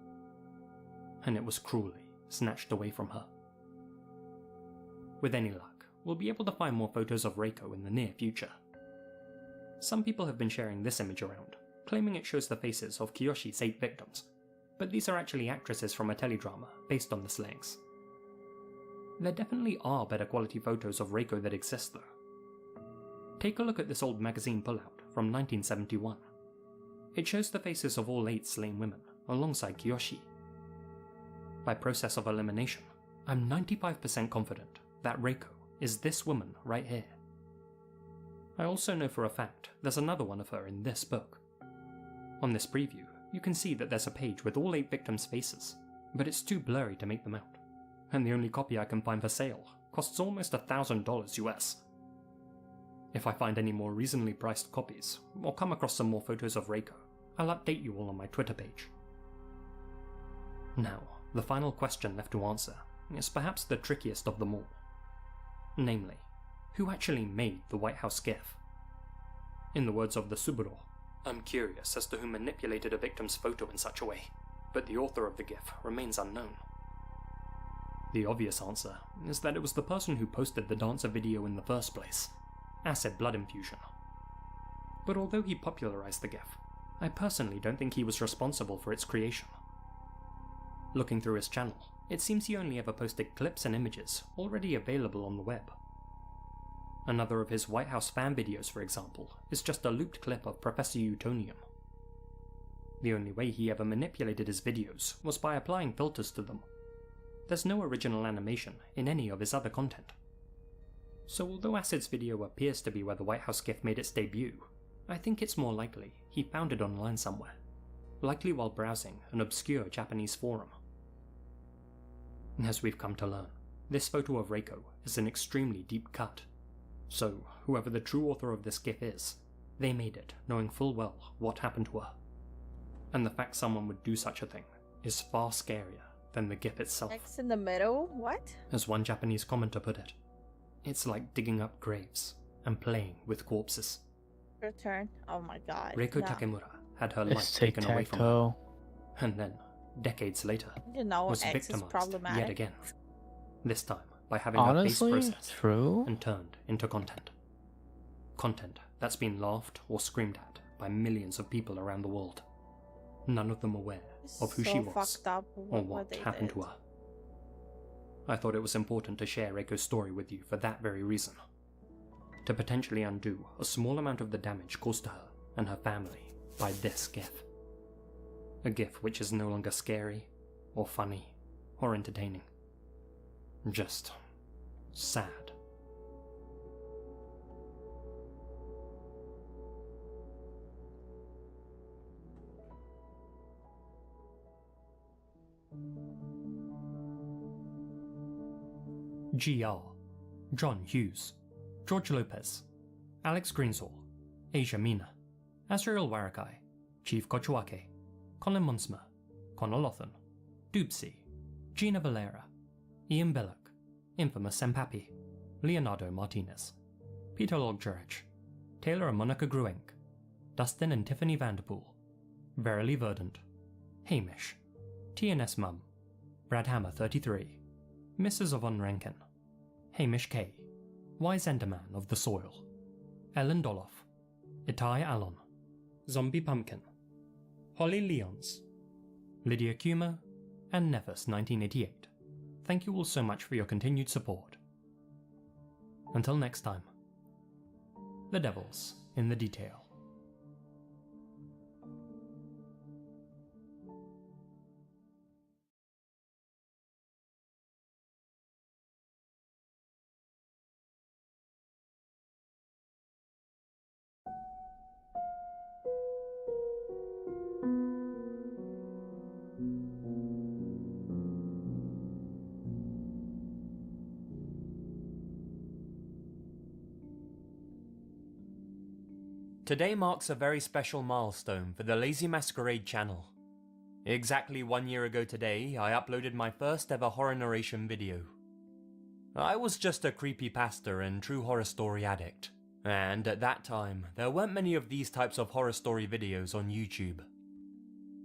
[SPEAKER 8] and it was cruelly snatched away from her. With any luck, we'll be able to find more photos of Reiko in the near future. Some people have been sharing this image around, claiming it shows the faces of Kiyoshi's 8 victims, but these are actually actresses from a teledrama based on the slayings. There definitely are better quality photos of Reiko that exist though. Take a look at this old magazine pullout from 1971. It shows the faces of all 8 slain women alongside Kiyoshi. By process of elimination, I'm 95% confident that Reiko is this woman right here. I also know for a fact there's another one of her in this book. On this preview, you can see that there's a page with all 8 victims' faces, but it's too blurry to make them out, and the only copy I can find for sale costs almost $1,000 US. If I find any more reasonably priced copies, or come across some more photos of Reiko, I'll update you all on my Twitter page. Now, the final question left to answer is perhaps the trickiest of them all. Namely, who actually made the White House GIF? In the words of the Suburo, I'm curious as to who manipulated a victim's photo in such a way, but the author of the GIF remains unknown. The obvious answer is that it was the person who posted the dancer video in the first place, Acid Blood Infusion. But although he popularized the GIF, I personally don't think he was responsible for its creation. Looking through his channel, it seems he only ever posted clips and images already available on the web. Another of his White House fan videos, for example, is just a looped clip of Professor Utonium. The only way he ever manipulated his videos was by applying filters to them. There's no original animation in any of his other content. So although Acid's video appears to be where the White House GIF made its debut, I think it's more likely he found it online somewhere, likely while browsing an obscure Japanese forum. As we've come to learn, this photo of Reiko is an extremely deep cut. So, whoever the true author of this GIF is, they made it knowing full well what happened to her. And the fact someone would do such a thing is far scarier than the GIF itself.
[SPEAKER 3] X in the middle? What?
[SPEAKER 8] As one Japanese commenter put it, it's like digging up graves and playing with corpses.
[SPEAKER 3] Your turn. Oh my god.
[SPEAKER 8] Reiko
[SPEAKER 3] no.
[SPEAKER 8] Takemura had her
[SPEAKER 4] It's
[SPEAKER 8] life taken away from her,
[SPEAKER 4] tic-tac-toe.
[SPEAKER 8] and then, decades later,
[SPEAKER 3] You know,
[SPEAKER 8] was
[SPEAKER 3] X is
[SPEAKER 8] victimized
[SPEAKER 3] problematic.
[SPEAKER 8] yet again. This time by having her face
[SPEAKER 4] Honestly,
[SPEAKER 8] processed
[SPEAKER 4] true.
[SPEAKER 8] and turned into content. Content that's been laughed or screamed at by millions of people around the world. None of them aware of who
[SPEAKER 3] so
[SPEAKER 8] she was
[SPEAKER 3] fucked up
[SPEAKER 8] or what
[SPEAKER 3] they
[SPEAKER 8] happened
[SPEAKER 3] did.
[SPEAKER 8] to her. I thought it was important to share Reiko's story with you for that very reason. To potentially undo a small amount of the damage caused to her and her family by this GIF. A GIF which is no longer scary, or funny, or entertaining. Just sad. GR, John Hughes, George Lopez, Alex Greensall, Asia Mina, Azrael Warakai, Chief Kochuake, Colin Munsmer, Connor Lothan, Doopsy, Gina Valera, Ian Billock, Infamous Sempapi, Leonardo Martinez, Peter Logjurich, Taylor and Monica Gruenk, Dustin and Tiffany Vanderpool, Verily Verdant, Hamish, TNS Mum, Brad Hammer 33, Mrs. Yvonne Rankin, Hamish K, Wise Enderman of the Soil, Ellen Doloff, Itai Alon, Zombie Pumpkin, Holly Leons, Lydia Kuma, and Nephus 1988. Thank you all so much for your continued support. Until next time, the devil's in the detail. Today marks a very special milestone for the Lazy Masquerade channel. Exactly 1 year ago today, I uploaded my first ever horror narration video. I was just a creepypasta and true horror story addict, and at that time, there weren't many of these types of horror story videos on YouTube.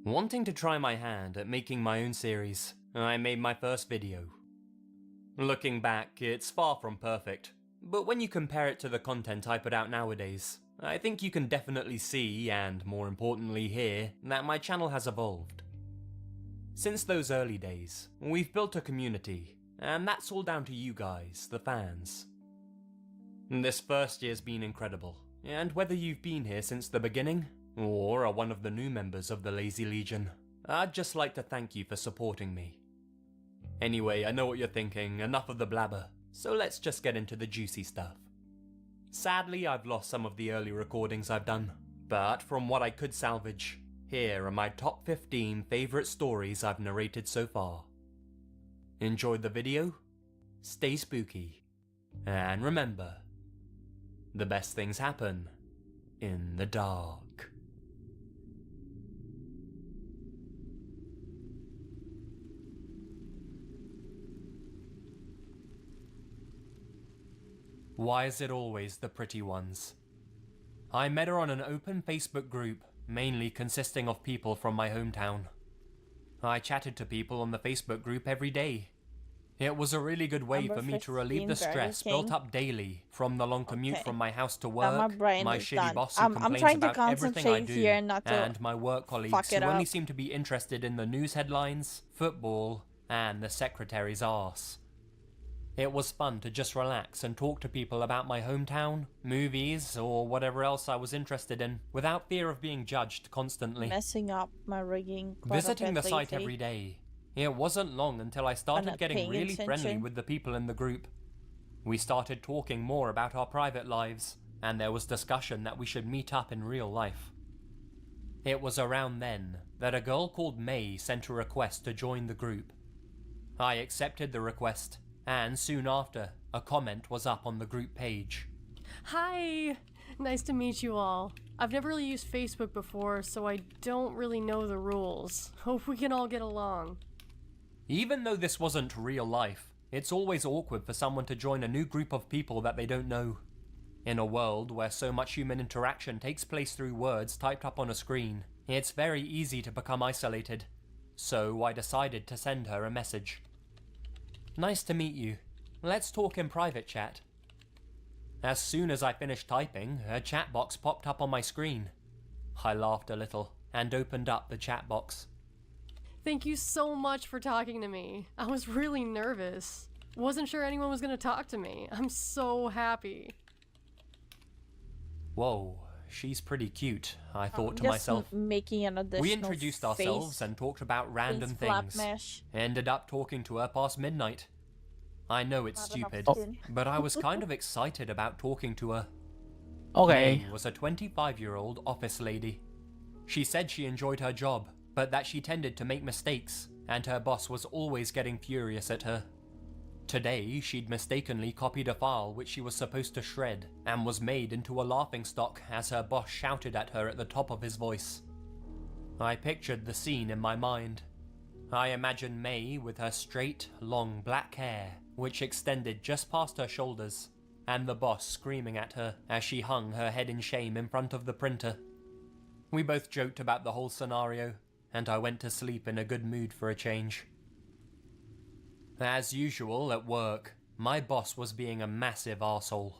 [SPEAKER 8] Wanting to try my hand at making my own series, I made my first video. Looking back, it's far from perfect, but when you compare it to the content I put out nowadays, I think you can definitely see, and more importantly hear, that my channel has evolved. Since those early days, we've built a community, and that's all down to you guys, the fans. This first year's been incredible, and whether you've been here since the beginning, or are one of the new members of the Lazy Legion, I'd just like to thank you for supporting me. Anyway, I know what you're thinking, enough of the blabber, so let's just get into the juicy stuff. Sadly, I've lost some of the early recordings I've done, but from what I could salvage, here are my top 15 favourite stories I've narrated so far. Enjoy the video, stay spooky, and remember, the best things happen in the dark. Why is it always the pretty ones? I met her on an open Facebook group, mainly consisting of people from my hometown. I chatted to people on the Facebook group every day. It was a really good way for me to relieve the stress built up daily from the long commute from my house to work, my shitty boss who complains about everything I do, and my work colleagues who only seem to be interested in the news headlines, football, and the secretary's arse. It was fun to just relax and talk to people about my hometown, movies, or whatever else I was interested in, without fear of being judged constantly.
[SPEAKER 3] Messing up my rigging.
[SPEAKER 8] Visiting the site every day. It wasn't long until I started getting really friendly with the people in the group. We started talking more about our private lives, and there was discussion that we should meet up in real life. It was around then that a girl called May sent a request to join the group. I accepted the request, and soon after, a comment was up on the group page.
[SPEAKER 9] Hi! Nice to meet you all. I've never really used Facebook before, so I don't really know the rules. Hope we can all get along.
[SPEAKER 8] Even though this wasn't real life, it's always awkward for someone to join a new group of people that they don't know. In a world where so much human interaction takes place through words typed up on a screen, it's very easy to become isolated. So I decided to send her a message. Nice to meet you. Let's talk in private chat. As soon as I finished typing, a chat box popped up on my screen. I laughed a little and opened up the chat box.
[SPEAKER 9] Thank you so much for talking to me. I was really nervous. Wasn't sure anyone was gonna talk to me. I'm so happy.
[SPEAKER 8] Whoa, she's pretty cute, I thought to myself.
[SPEAKER 3] Making an additional
[SPEAKER 8] we introduced ourselves and talked about random things. Ended up talking to her past midnight. I know it's stupid, but I was kind of excited about talking to her.
[SPEAKER 4] Okay.
[SPEAKER 8] May was a 25-year-old office lady. She said she enjoyed her job, but that she tended to make mistakes, and her boss was always getting furious at her. Today, she'd mistakenly copied a file which she was supposed to shred, and was made into a laughingstock as her boss shouted at her at the top of his voice. I pictured the scene in my mind. I imagine May with her straight, long black hair, which extended just past her shoulders, and the boss screaming at her as she hung her head in shame in front of the printer. We both joked about the whole scenario, and I went to sleep in a good mood for a change. As usual at work, my boss was being a massive arsehole.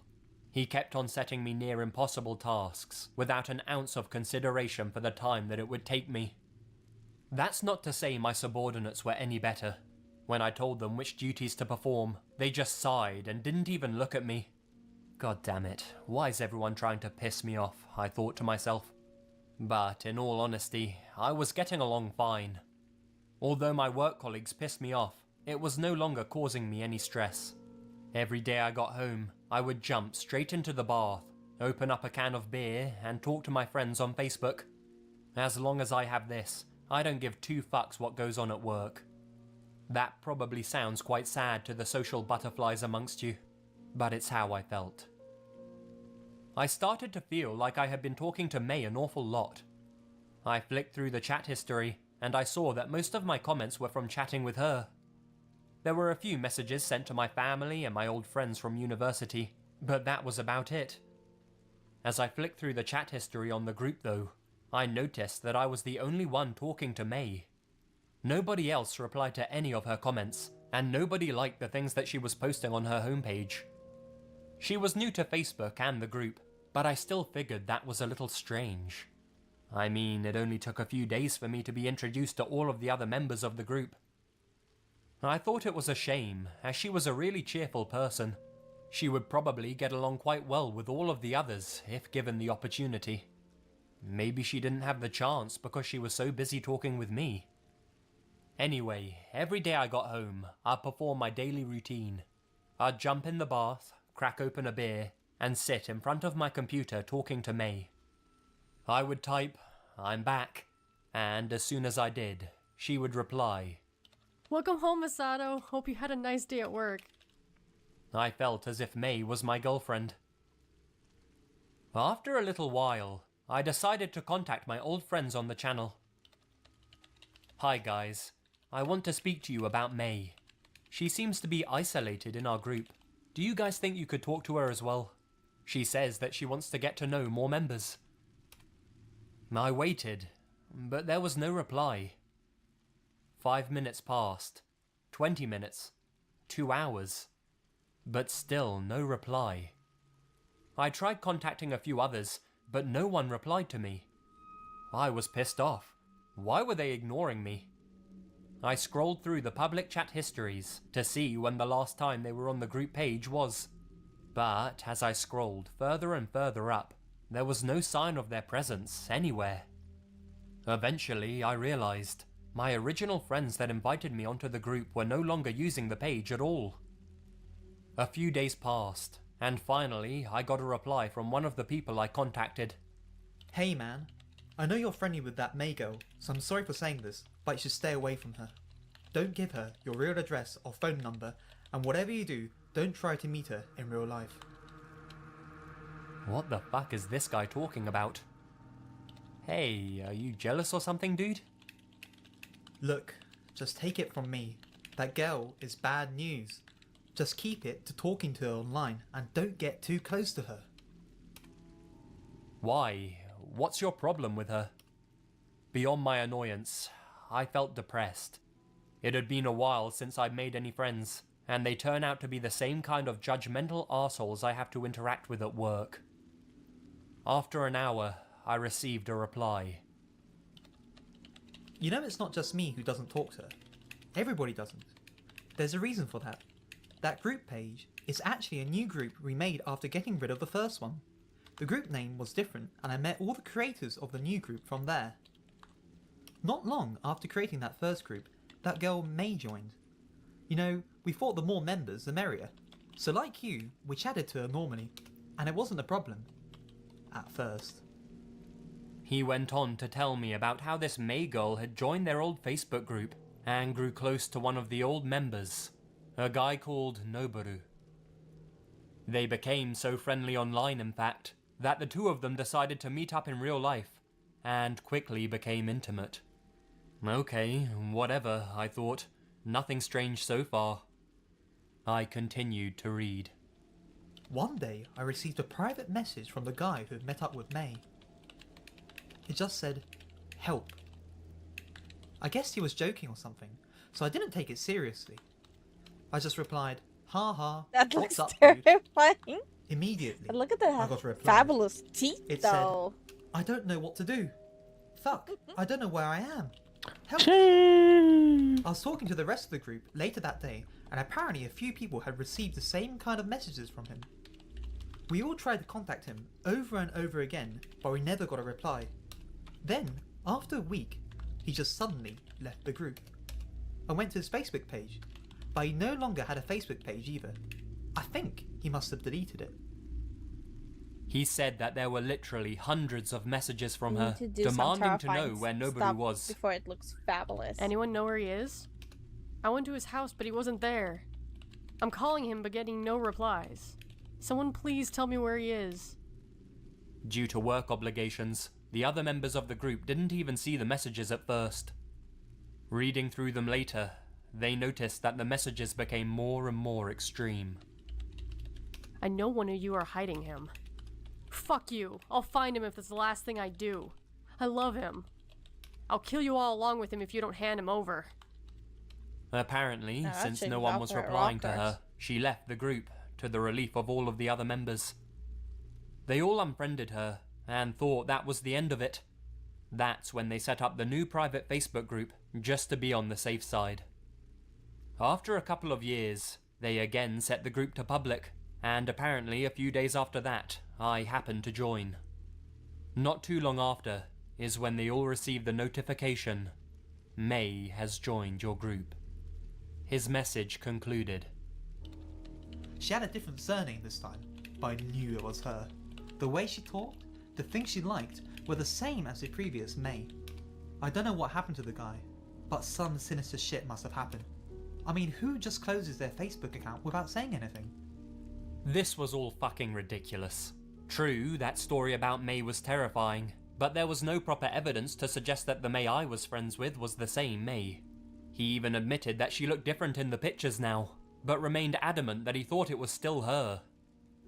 [SPEAKER 8] He kept on setting me near impossible tasks without an ounce of consideration for the time that it would take me. That's not to say my subordinates were any better. When I told them which duties to perform, they just sighed and didn't even look at me. God damn it, why is everyone trying to piss me off, I thought to myself. But in all honesty, I was getting along fine. Although my work colleagues pissed me off, it was no longer causing me any stress. Every day I got home, I would jump straight into the bath, open up a can of beer, and talk to my friends on Facebook. As long as I have this, I don't give two fucks what goes on at work. That probably sounds quite sad to the social butterflies amongst you, but it's how I felt. I started to feel like I had been talking to May an awful lot. I flicked through the chat history, and I saw that most of my comments were from chatting with her. There were a few messages sent to my family and my old friends from university, but that was about it. As I flicked through the chat history on the group though, I noticed that I was the only one talking to May. Nobody else replied to any of her comments, and nobody liked the things that she was posting on her homepage. She was new to Facebook and the group, but I still figured that was a little strange. I mean, it only took a few days for me to be introduced to all of the other members of the group. I thought it was a shame, as she was a really cheerful person. She would probably get along quite well with all of the others, if given the opportunity. Maybe she didn't have the chance because she was so busy talking with me. Anyway, every day I got home, I'd perform my daily routine. I'd jump in the bath, crack open a beer, and sit in front of my computer talking to May. I would type, "I'm back," and as soon as I did, she would reply,
[SPEAKER 9] Welcome home, Masato. Hope you had a nice day at work.
[SPEAKER 8] I felt as if May was my girlfriend. After a little while, I decided to contact my old friends on the channel. Hi guys, I want to speak to you about May. She seems to be isolated in our group. Do you guys think you could talk to her as well? She says that she wants to get to know more members. I waited, but there was no reply. 5 minutes passed, 20 minutes, 2 hours, but still no reply. I tried contacting a few others, but no one replied to me. I was pissed off. Why were they ignoring me? I scrolled through the public chat histories to see when the last time they were on the group page was. But as I scrolled further and further up, there was no sign of their presence anywhere. Eventually, I realized my original friends that invited me onto the group were no longer using the page at all. A few days passed, and finally I got a reply from one of the people I contacted.
[SPEAKER 10] Hey man, I know you're friendly with that May girl, so I'm sorry for saying this, but you should stay away from her. Don't give her your real address or phone number, and whatever you do, don't try to meet her in real life.
[SPEAKER 8] What the fuck is this guy talking about? Hey, are you jealous or something, dude?
[SPEAKER 10] Look, just take it from me. That girl is bad news. Just keep it to talking to her online and don't get too close to her.
[SPEAKER 8] Why? What's your problem with her? Beyond my annoyance, I felt depressed. It had been a while since I'd made any friends, and they turn out to be the same kind of judgmental arseholes I have to interact with at work. After an hour, I received a reply.
[SPEAKER 10] You know it's not just me who doesn't talk to her. Everybody doesn't. There's a reason for that. That group page is actually a new group we made after getting rid of the first one. The group name was different and I met all the creators of the new group from there. Not long after creating that first group, that girl May joined. You know, we thought the more members the merrier. So like you, we chatted to her normally, and it wasn't a problem. At first.
[SPEAKER 8] He went on to tell me about how this May girl had joined their old Facebook group and grew close to one of the old members, a guy called Noboru. They became so friendly online, in fact, that the two of them decided to meet up in real life and quickly became intimate. Okay, whatever, I thought. Nothing strange so far. I continued to read.
[SPEAKER 10] One day, I received a private message from the guy who had met up with May. It just said, "Help." I guessed he was joking or something, so I didn't take it seriously. I just replied, "Ha ha,
[SPEAKER 3] That
[SPEAKER 10] what's
[SPEAKER 3] looks
[SPEAKER 10] up, dude?"
[SPEAKER 3] terrifying.
[SPEAKER 10] Immediately,
[SPEAKER 3] But look at
[SPEAKER 10] I got
[SPEAKER 3] the
[SPEAKER 10] a reply.
[SPEAKER 3] fabulous teeth,
[SPEAKER 10] It
[SPEAKER 3] though.
[SPEAKER 10] said, "I don't know what to do. Fuck, I don't know where I am. Help."
[SPEAKER 4] Chee!
[SPEAKER 10] I was talking to the rest of the group later that day, and apparently a few people had received the same kind of messages from him. We all tried to contact him over and over again, but we never got a reply. Then, after a week, he just suddenly left the group. I went to his Facebook page, but he no longer had a Facebook page either. I think he must have deleted it.
[SPEAKER 8] He said that there were literally hundreds of messages from
[SPEAKER 3] We
[SPEAKER 8] her,
[SPEAKER 3] need to do some
[SPEAKER 8] demanding to know
[SPEAKER 3] terrifying
[SPEAKER 8] where nobody
[SPEAKER 3] stuff
[SPEAKER 8] was.
[SPEAKER 3] before it looks fabulous.
[SPEAKER 9] Anyone know where he is? I went to his house, but he wasn't there. I'm calling him, but getting no replies. Someone please tell me where he is.
[SPEAKER 8] Due to work obligations, the other members of the group didn't even see the messages at first. Reading through them later, they noticed that the messages became more and more extreme.
[SPEAKER 9] I know one of you are hiding him. Fuck you. I'll find him if it's the last thing I do. I love him. I'll kill you all along with him if you don't hand him over.
[SPEAKER 8] Apparently,
[SPEAKER 3] Now, that
[SPEAKER 8] since
[SPEAKER 3] shit
[SPEAKER 8] no
[SPEAKER 3] is
[SPEAKER 8] one
[SPEAKER 3] out
[SPEAKER 8] was
[SPEAKER 3] for
[SPEAKER 8] replying to
[SPEAKER 3] rockers.
[SPEAKER 8] her, she left the group, to the relief of all of the other members. They all unfriended her, and thought that was the end of it. That's when they set up the new private Facebook group, just to be on the safe side. After a couple of years, they again set the group to public, and apparently a few days after that, I happened to join. Not too long after is when they all received the notification, "May has joined your group." His message concluded.
[SPEAKER 10] She had a different surname this time, but I knew it was her. The way she talked, the things she liked, were the same as the previous May. I don't know what happened to the guy, but some sinister shit must have happened. I mean, who just closes their Facebook account without saying anything?
[SPEAKER 8] This was all fucking ridiculous. True, that story about May was terrifying, but there was no proper evidence to suggest that the May I was friends with was the same May. He even admitted that she looked different in the pictures now, but remained adamant that he thought it was still her.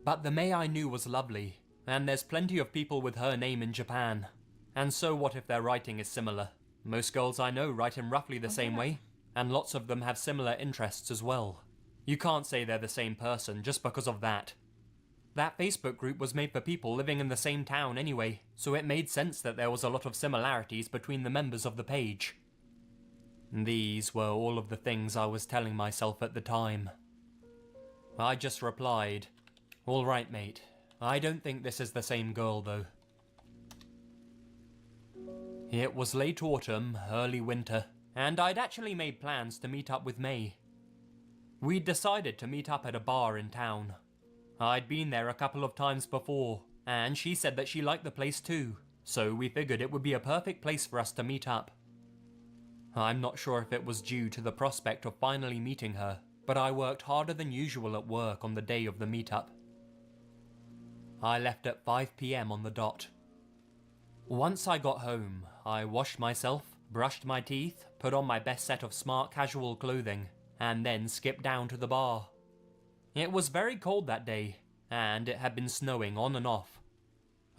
[SPEAKER 8] But the May I knew was lovely, and there's plenty of people with her name in Japan. And so what if their writing is similar? Most girls I know write in roughly the same way, and lots of them have similar interests as well. You can't say they're the same person just because of that. That Facebook group was made for people living in the same town anyway, so it made sense that there was a lot of similarities between the members of the page. These were all of the things I was telling myself at the time. I just replied, "All right, mate. I don't think this is the same girl, though." It was late autumn, early winter, and I'd actually made plans to meet up with May. We'd decided to meet up at a bar in town. I'd been there a couple of times before, and she said that she liked the place too, so we figured it would be a perfect place for us to meet up. I'm not sure if it was due to the prospect of finally meeting her, but I worked harder than usual at work on the day of the meetup. I left at 5 PM on the dot. Once I got home, I washed myself, brushed my teeth, put on my best set of smart casual clothing, and then skipped down to the bar. It was very cold that day, and it had been snowing on and off.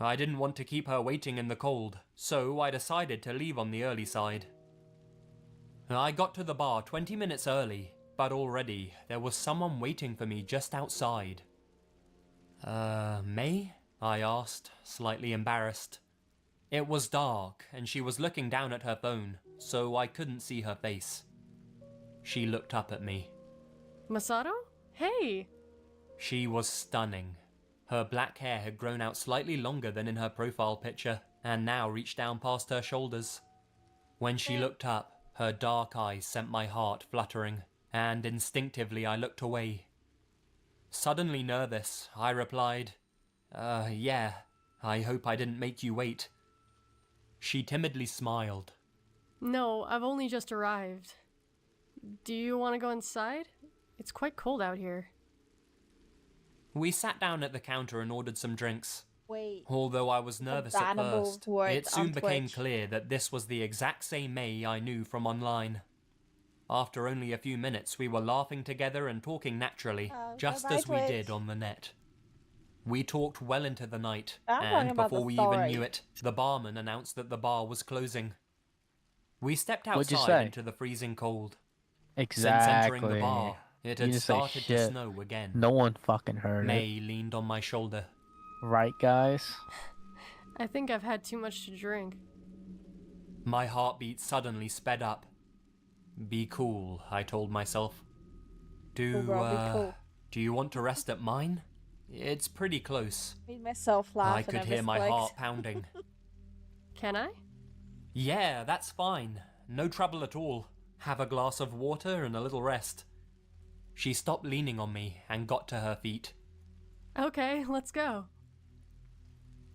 [SPEAKER 8] I didn't want to keep her waiting in the cold, so I decided to leave on the early side. I got to the bar 20 minutes early, but already there was someone waiting for me just outside. May?" I asked, slightly embarrassed. It was dark, and she was looking down at her phone, so I couldn't see her face. She looked up at me.
[SPEAKER 9] Masato? Hey!
[SPEAKER 8] She was stunning. Her black hair had grown out slightly longer than in her profile picture, and now reached down past her shoulders. When she looked up, her dark eyes sent my heart fluttering, and instinctively I looked away. Suddenly nervous, I replied, yeah, I hope I didn't make you wait." She timidly smiled.
[SPEAKER 9] No, I've only just arrived. Do you want to go inside? It's quite cold out here.
[SPEAKER 8] We sat down at the counter and ordered some drinks.
[SPEAKER 3] Wait.
[SPEAKER 8] Although I was nervous at
[SPEAKER 3] bannable
[SPEAKER 8] first,
[SPEAKER 3] word
[SPEAKER 8] it soon
[SPEAKER 3] on
[SPEAKER 8] became
[SPEAKER 3] Twitch.
[SPEAKER 8] clear that this was the exact same May I knew from online. After only a few minutes, we were laughing together and talking naturally, just
[SPEAKER 3] bye-bye,
[SPEAKER 8] as we did
[SPEAKER 3] Twitch.
[SPEAKER 8] on the net. We talked well into the night,
[SPEAKER 3] I'm talking
[SPEAKER 8] and
[SPEAKER 3] about
[SPEAKER 8] before
[SPEAKER 3] the
[SPEAKER 8] we even
[SPEAKER 3] story.
[SPEAKER 8] knew it, the barman announced that the bar was closing. We stepped
[SPEAKER 4] What'd you
[SPEAKER 8] outside
[SPEAKER 4] say?
[SPEAKER 8] into the freezing cold.
[SPEAKER 4] Exactly.
[SPEAKER 8] Since entering the bar, it
[SPEAKER 4] You
[SPEAKER 8] had
[SPEAKER 4] didn't say
[SPEAKER 8] started to
[SPEAKER 4] shit.
[SPEAKER 8] snow again.
[SPEAKER 4] No one fucking heard it.
[SPEAKER 8] May leaned on my shoulder.
[SPEAKER 4] Right, guys?
[SPEAKER 9] I think I've had too much to drink.
[SPEAKER 8] My heartbeat suddenly sped up. Be cool, I told myself.
[SPEAKER 3] Cool, bro, be cool.
[SPEAKER 8] Do you want to rest at mine? It's pretty close.
[SPEAKER 3] Made myself laugh.
[SPEAKER 8] I could hear my heart pounding.
[SPEAKER 9] Can I?
[SPEAKER 8] Yeah, that's fine. No trouble at all. Have a glass of water and a little rest. She stopped leaning on me and got to her feet.
[SPEAKER 9] Okay, let's go.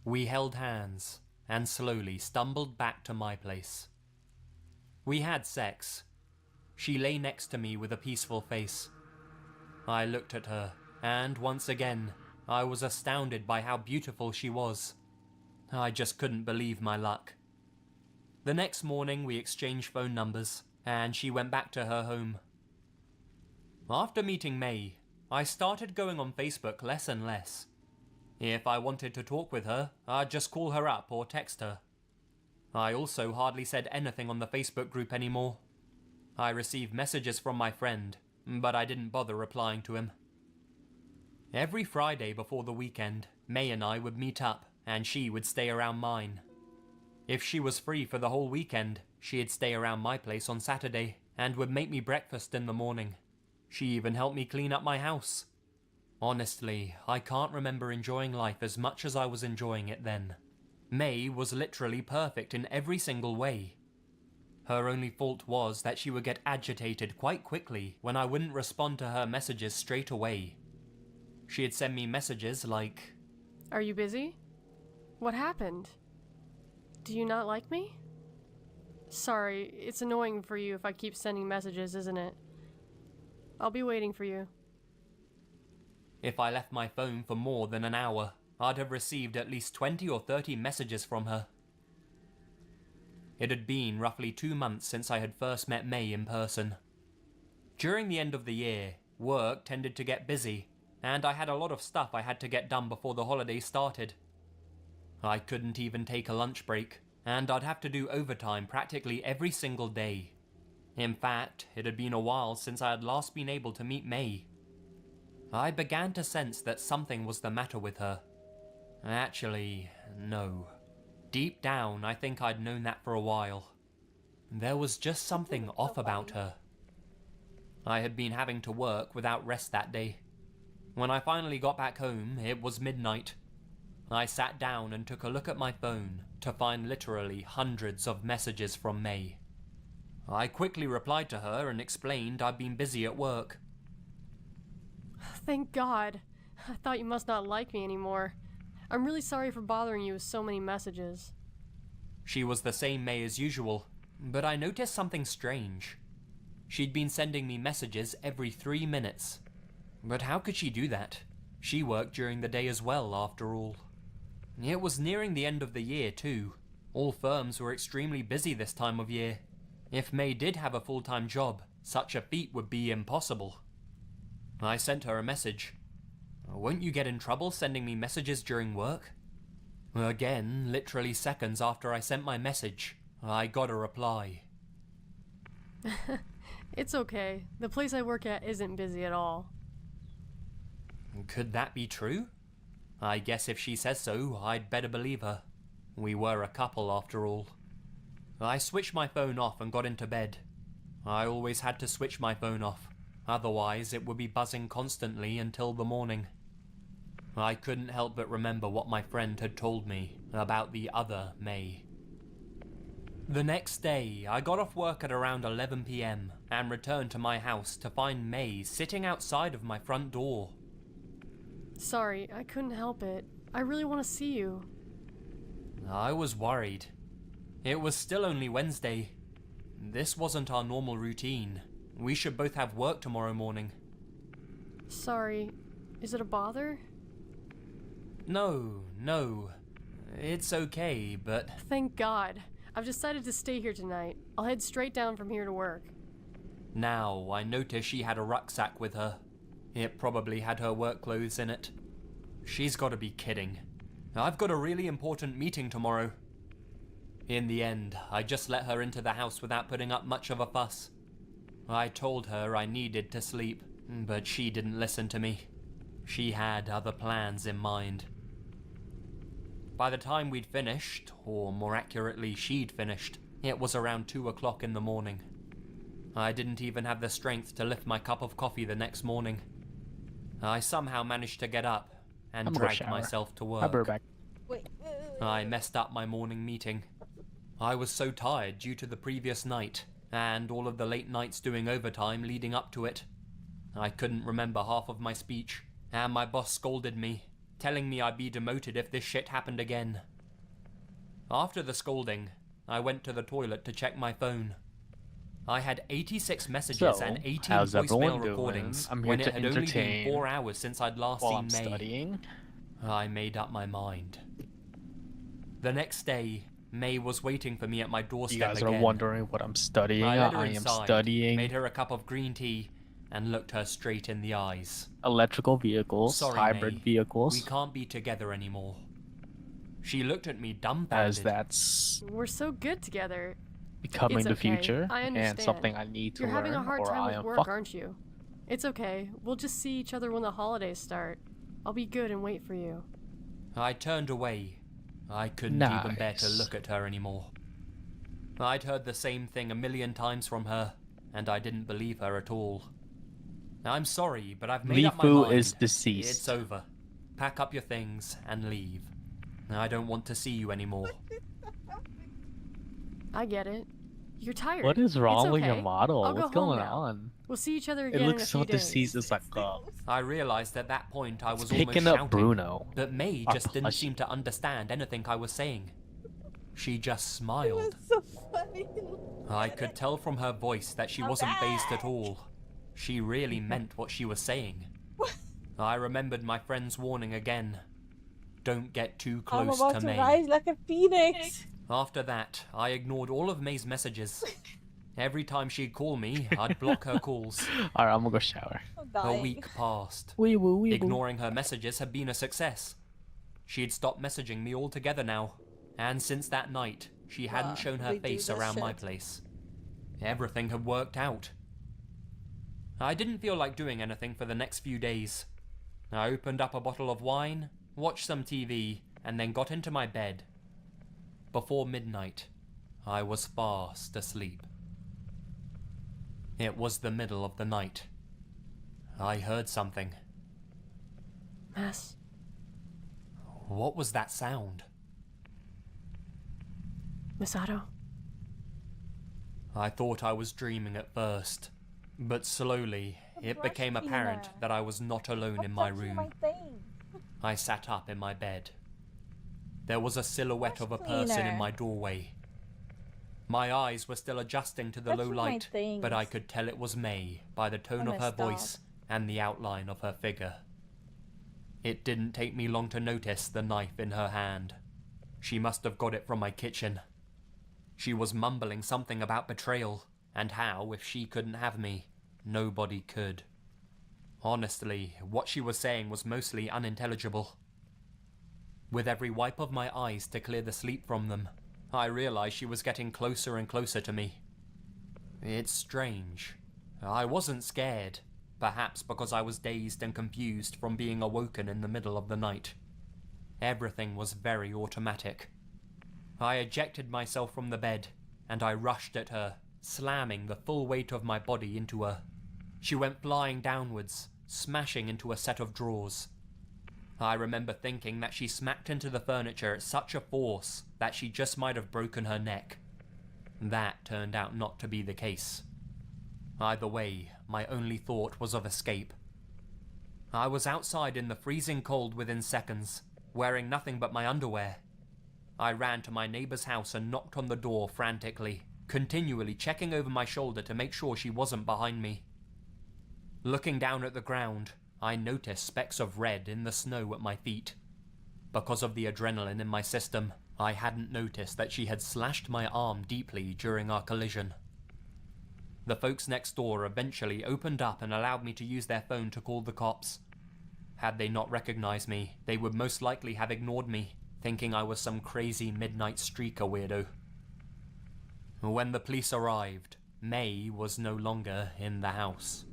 [SPEAKER 8] We held hands and slowly stumbled back to my place. We had sex. She lay next to me with a peaceful face. I looked at her, and once again, I was astounded by how beautiful she was. I just couldn't believe my luck. The next morning, we exchanged phone numbers, and she went back to her home. After meeting May, I started going on Facebook less and less. If I wanted to talk with her, I'd just call her up or text her. I also hardly said anything on the Facebook group anymore. I received messages from my friend, but I didn't bother replying to him. Every Friday before the weekend, May and I would meet up, and she would stay around mine. If she was free for the whole weekend, she'd stay around my place on Saturday, and would make me breakfast in the morning. She even helped me clean up my house. Honestly, I can't remember enjoying life as much as I was enjoying it then. May was literally perfect in every single way. Her only fault was that she would get agitated quite quickly when I wouldn't respond to her messages straight away. She'd send me messages like,
[SPEAKER 9] Are you busy? What happened? Do you not like me? Sorry, it's annoying for you if I keep sending messages, isn't it? I'll be waiting for you.
[SPEAKER 8] If I left my phone for more than an hour, I'd have received at least 20 or 30 messages from her. It had been roughly 2 months since I had first met May in person. During the end of the year, work tended to get busy, and I had a lot of stuff I had to get done before the holidays started. I couldn't even take a lunch break, and I'd have to do overtime practically every single day. In fact, it had been a while since I had last been able to meet May. I began to sense that something was the matter with her. Actually, no. Deep down, I think I'd known that for a while. There was just something off about her. I had been having to work without rest that day. When I finally got back home, it was midnight. I sat down and took a look at my phone to find literally hundreds of messages from May. I quickly replied to her and explained I'd been busy at work.
[SPEAKER 9] Thank God. I thought you must not like me anymore. I'm really sorry for bothering you with so many messages.
[SPEAKER 8] She was the same May as usual, but I noticed something strange. She'd been sending me messages every 3 minutes. But how could she do that? She worked during the day as well, after all. It was nearing the end of the year, too. All firms were extremely busy this time of year. If May did have a full-time job, such a feat would be impossible. I sent her a message. Won't you get in trouble sending me messages during work? Again, literally seconds after I sent my message, I got a reply.
[SPEAKER 9] It's okay. The place I work at isn't busy at all.
[SPEAKER 8] Could that be true? I guess if she says so, I'd better believe her. We were a couple after all. I switched my phone off and got into bed. I always had to switch my phone off, otherwise it would be buzzing constantly until the morning. I couldn't help but remember what my friend had told me about the other May. The next day, I got off work at around 11 PM and returned to my house to find May sitting outside of my front door.
[SPEAKER 9] Sorry, I couldn't help it. I really want to see you.
[SPEAKER 8] I was worried. It was still only Wednesday. This wasn't our normal routine. We should both have work tomorrow morning.
[SPEAKER 9] Sorry, is it a bother?
[SPEAKER 8] No. It's okay, but...
[SPEAKER 9] Thank God. I've decided to stay here tonight. I'll head straight down from here to work.
[SPEAKER 8] Now, I noticed she had a rucksack with her. It probably had her work clothes in it. She's gotta be kidding. I've got a really important meeting tomorrow. In the end, I just let her into the house without putting up much of a fuss. I told her I needed to sleep, but she didn't listen to me. She had other plans in mind. By the time we'd finished, or more accurately she'd finished, it was around 2 o'clock in the morning. I didn't even have the strength to lift my cup of coffee the next morning. I somehow managed to get up and drag myself to work.
[SPEAKER 4] I'll be right back.
[SPEAKER 3] Wait.
[SPEAKER 8] I messed up my morning meeting. I was so tired due to the previous night, and all of the late nights doing overtime leading up to it. I couldn't remember half of my speech, and my boss scolded me, telling me I'd be demoted if this shit happened again. After the scolding, I went to the toilet to check my phone. I had 86 messages and 18 voicemail recordings when it had only been 4 hours since I'd last seen May.
[SPEAKER 4] Studying.
[SPEAKER 8] I made up my mind. The next day, May was waiting for me at my doorstep
[SPEAKER 4] You guys
[SPEAKER 8] again.
[SPEAKER 4] are wondering what I'm studying.
[SPEAKER 8] I let her
[SPEAKER 4] I am
[SPEAKER 8] inside,
[SPEAKER 4] studying
[SPEAKER 8] made her a cup of green tea, and looked her straight in the eyes.
[SPEAKER 4] electrical vehicles,
[SPEAKER 8] Sorry,
[SPEAKER 4] hybrid
[SPEAKER 8] May.
[SPEAKER 4] vehicles.
[SPEAKER 8] We can't be together anymore. She looked at me dumbfounded.
[SPEAKER 4] As that's
[SPEAKER 9] We're so good together.
[SPEAKER 4] becoming
[SPEAKER 9] It's
[SPEAKER 4] the
[SPEAKER 9] okay.
[SPEAKER 4] future
[SPEAKER 9] I
[SPEAKER 4] and
[SPEAKER 9] understand.
[SPEAKER 4] something I need to
[SPEAKER 9] You're
[SPEAKER 4] learn,
[SPEAKER 9] having a hard
[SPEAKER 4] or
[SPEAKER 9] time
[SPEAKER 4] I
[SPEAKER 9] with
[SPEAKER 4] am
[SPEAKER 9] work,
[SPEAKER 4] fucked.
[SPEAKER 9] aren't you? It's okay. We'll just see each other when the holidays start. I'll be good and wait for you.
[SPEAKER 8] I turned away. I couldn't even bear to look at her anymore. I'd heard the same thing a million times from her, and I didn't believe her at all. I'm sorry, but I've made up my
[SPEAKER 4] LifuLifu
[SPEAKER 8] mind.
[SPEAKER 4] is deceased.
[SPEAKER 8] It's over. Pack up your things and leave. I don't want to see you anymore.
[SPEAKER 9] I get it. You're tired.
[SPEAKER 4] What is wrong
[SPEAKER 9] It's
[SPEAKER 4] with your
[SPEAKER 9] okay.
[SPEAKER 4] model?
[SPEAKER 9] I'll go
[SPEAKER 4] What's
[SPEAKER 9] home
[SPEAKER 4] going
[SPEAKER 9] now.
[SPEAKER 4] on?
[SPEAKER 9] We'll see each other
[SPEAKER 4] It
[SPEAKER 9] again in a
[SPEAKER 4] looks
[SPEAKER 9] few
[SPEAKER 4] so
[SPEAKER 9] days.
[SPEAKER 4] deceased. It's like,
[SPEAKER 8] I realized at that point I was
[SPEAKER 4] picking
[SPEAKER 8] almost
[SPEAKER 4] up
[SPEAKER 8] shouting,
[SPEAKER 4] Bruno.
[SPEAKER 8] but May
[SPEAKER 4] Our
[SPEAKER 8] just didn't
[SPEAKER 4] plushie.
[SPEAKER 8] seem to understand anything I was saying. She just smiled.
[SPEAKER 3] So funny.
[SPEAKER 8] I could tell from her voice that she wasn't phased at all. She really meant what she was saying. I remembered my friend's warning again. Don't get too
[SPEAKER 3] I'm
[SPEAKER 8] close
[SPEAKER 3] about
[SPEAKER 8] to
[SPEAKER 3] to
[SPEAKER 8] May.
[SPEAKER 3] rise like a phoenix.
[SPEAKER 8] After that, I ignored all of May's messages. Every time she'd call me, I'd block her calls.
[SPEAKER 4] Alright, I'm gonna go shower.
[SPEAKER 3] I'm
[SPEAKER 8] A
[SPEAKER 3] dying.
[SPEAKER 8] week passed.
[SPEAKER 4] Wee woo, wee woo.
[SPEAKER 8] Ignoring her messages had been a success. She'd stopped messaging me altogether now, and since that night, she hadn't shown her
[SPEAKER 3] they do
[SPEAKER 8] face
[SPEAKER 3] this
[SPEAKER 8] around my
[SPEAKER 3] shit.
[SPEAKER 8] place. Everything had worked out. I didn't feel like doing anything for the next few days. I opened up a bottle of wine, watched some TV, and then got into my bed. Before midnight, I was fast asleep. It was the middle of the night. I heard something.
[SPEAKER 9] Mass.
[SPEAKER 8] What was that sound?
[SPEAKER 9] Misato.
[SPEAKER 8] I thought I was dreaming at first, but slowly it
[SPEAKER 3] brush
[SPEAKER 8] became
[SPEAKER 3] cleaner.
[SPEAKER 8] apparent that I was not alone in my
[SPEAKER 3] Touching
[SPEAKER 8] room.
[SPEAKER 3] my thing.
[SPEAKER 8] I sat up in my bed. There was a silhouette of a
[SPEAKER 3] Brush
[SPEAKER 8] person in
[SPEAKER 3] cleaner.
[SPEAKER 8] my doorway. My eyes were still adjusting to the low
[SPEAKER 3] Touching my
[SPEAKER 8] light, but I
[SPEAKER 3] things.
[SPEAKER 8] could tell it was May by the tone
[SPEAKER 3] I
[SPEAKER 8] of her
[SPEAKER 3] messed up.
[SPEAKER 8] voice and the outline of her figure. It didn't take me long to notice the knife in her hand. She must have got it from my kitchen. She was mumbling something about betrayal, and how, if she couldn't have me, nobody could. Honestly, what she was saying was mostly unintelligible. With every wipe of my eyes to clear the sleep from them, I realized she was getting closer and closer to me. It's strange. I wasn't scared, perhaps because I was dazed and confused from being awoken in the middle of the night. Everything was very automatic. I ejected myself from the bed, and I rushed at her, slamming the full weight of my body into her. She went flying downwards, smashing into a set of drawers. I remember thinking that she smacked into the furniture at such a force that she just might have broken her neck. That turned out not to be the case. Either way, my only thought was of escape. I was outside in the freezing cold within seconds, wearing nothing but my underwear. I ran to my neighbor's house and knocked on the door frantically, continually checking over my shoulder to make sure she wasn't behind me. Looking down at the ground, I noticed specks of red in the snow at my feet. Because of the adrenaline in my system, I hadn't noticed that she had slashed my arm deeply during our collision. The folks next door eventually opened up and allowed me to use their phone to call the cops. Had they not recognized me, they would most likely have ignored me, thinking I was some crazy midnight streaker weirdo. When the police arrived, May was no longer in the house.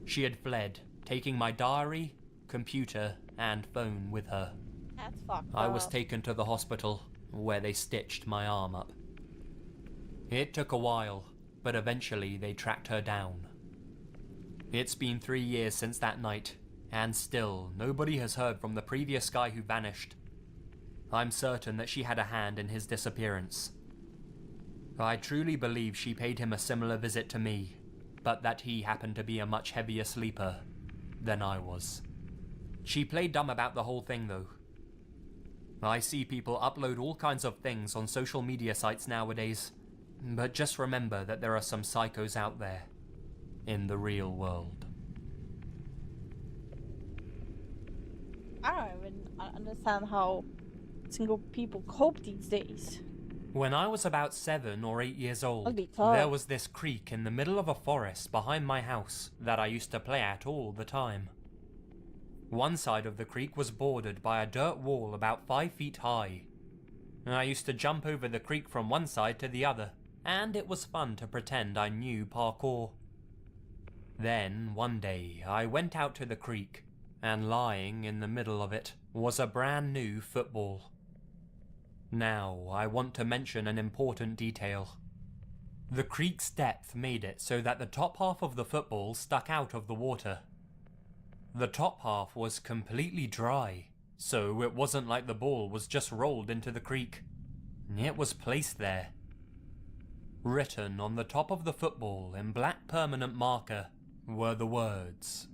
[SPEAKER 8] She had fled, taking my diary, computer, and phone with her.
[SPEAKER 3] That's fucked
[SPEAKER 8] I was
[SPEAKER 3] up.
[SPEAKER 8] taken to the hospital, where they stitched my arm up. It took a while, but eventually they tracked her down. It's been 3 years since that night, and still nobody has heard from the previous guy who vanished. I'm certain that she had a hand in his disappearance. I truly believe she paid him a similar visit to me, but that he happened to be a much heavier sleeper than I was. She played dumb about the whole thing though. I see people upload all kinds of things on social media sites nowadays, but just remember that there are some psychos out there in the real world.
[SPEAKER 3] I don't even understand how single people cope these days.
[SPEAKER 8] When I was about 7 or 8 years old,
[SPEAKER 3] That'd be tough.
[SPEAKER 8] there was this creek in the middle of a forest behind my house that I used to play at all the time. One side of the creek was bordered by a dirt wall about 5 feet high. I used to jump over the creek from one side to the other, and it was fun to pretend I knew parkour. Then, one day, I went out to the creek, and lying in the middle of it was a brand new football. Now, I want to mention an important detail. The creek's depth made it so that the top half of the football stuck out of the water. The top half was completely dry, so it wasn't like the ball was just rolled into the creek. It was placed there. Written on the top of the football in black permanent marker were the words,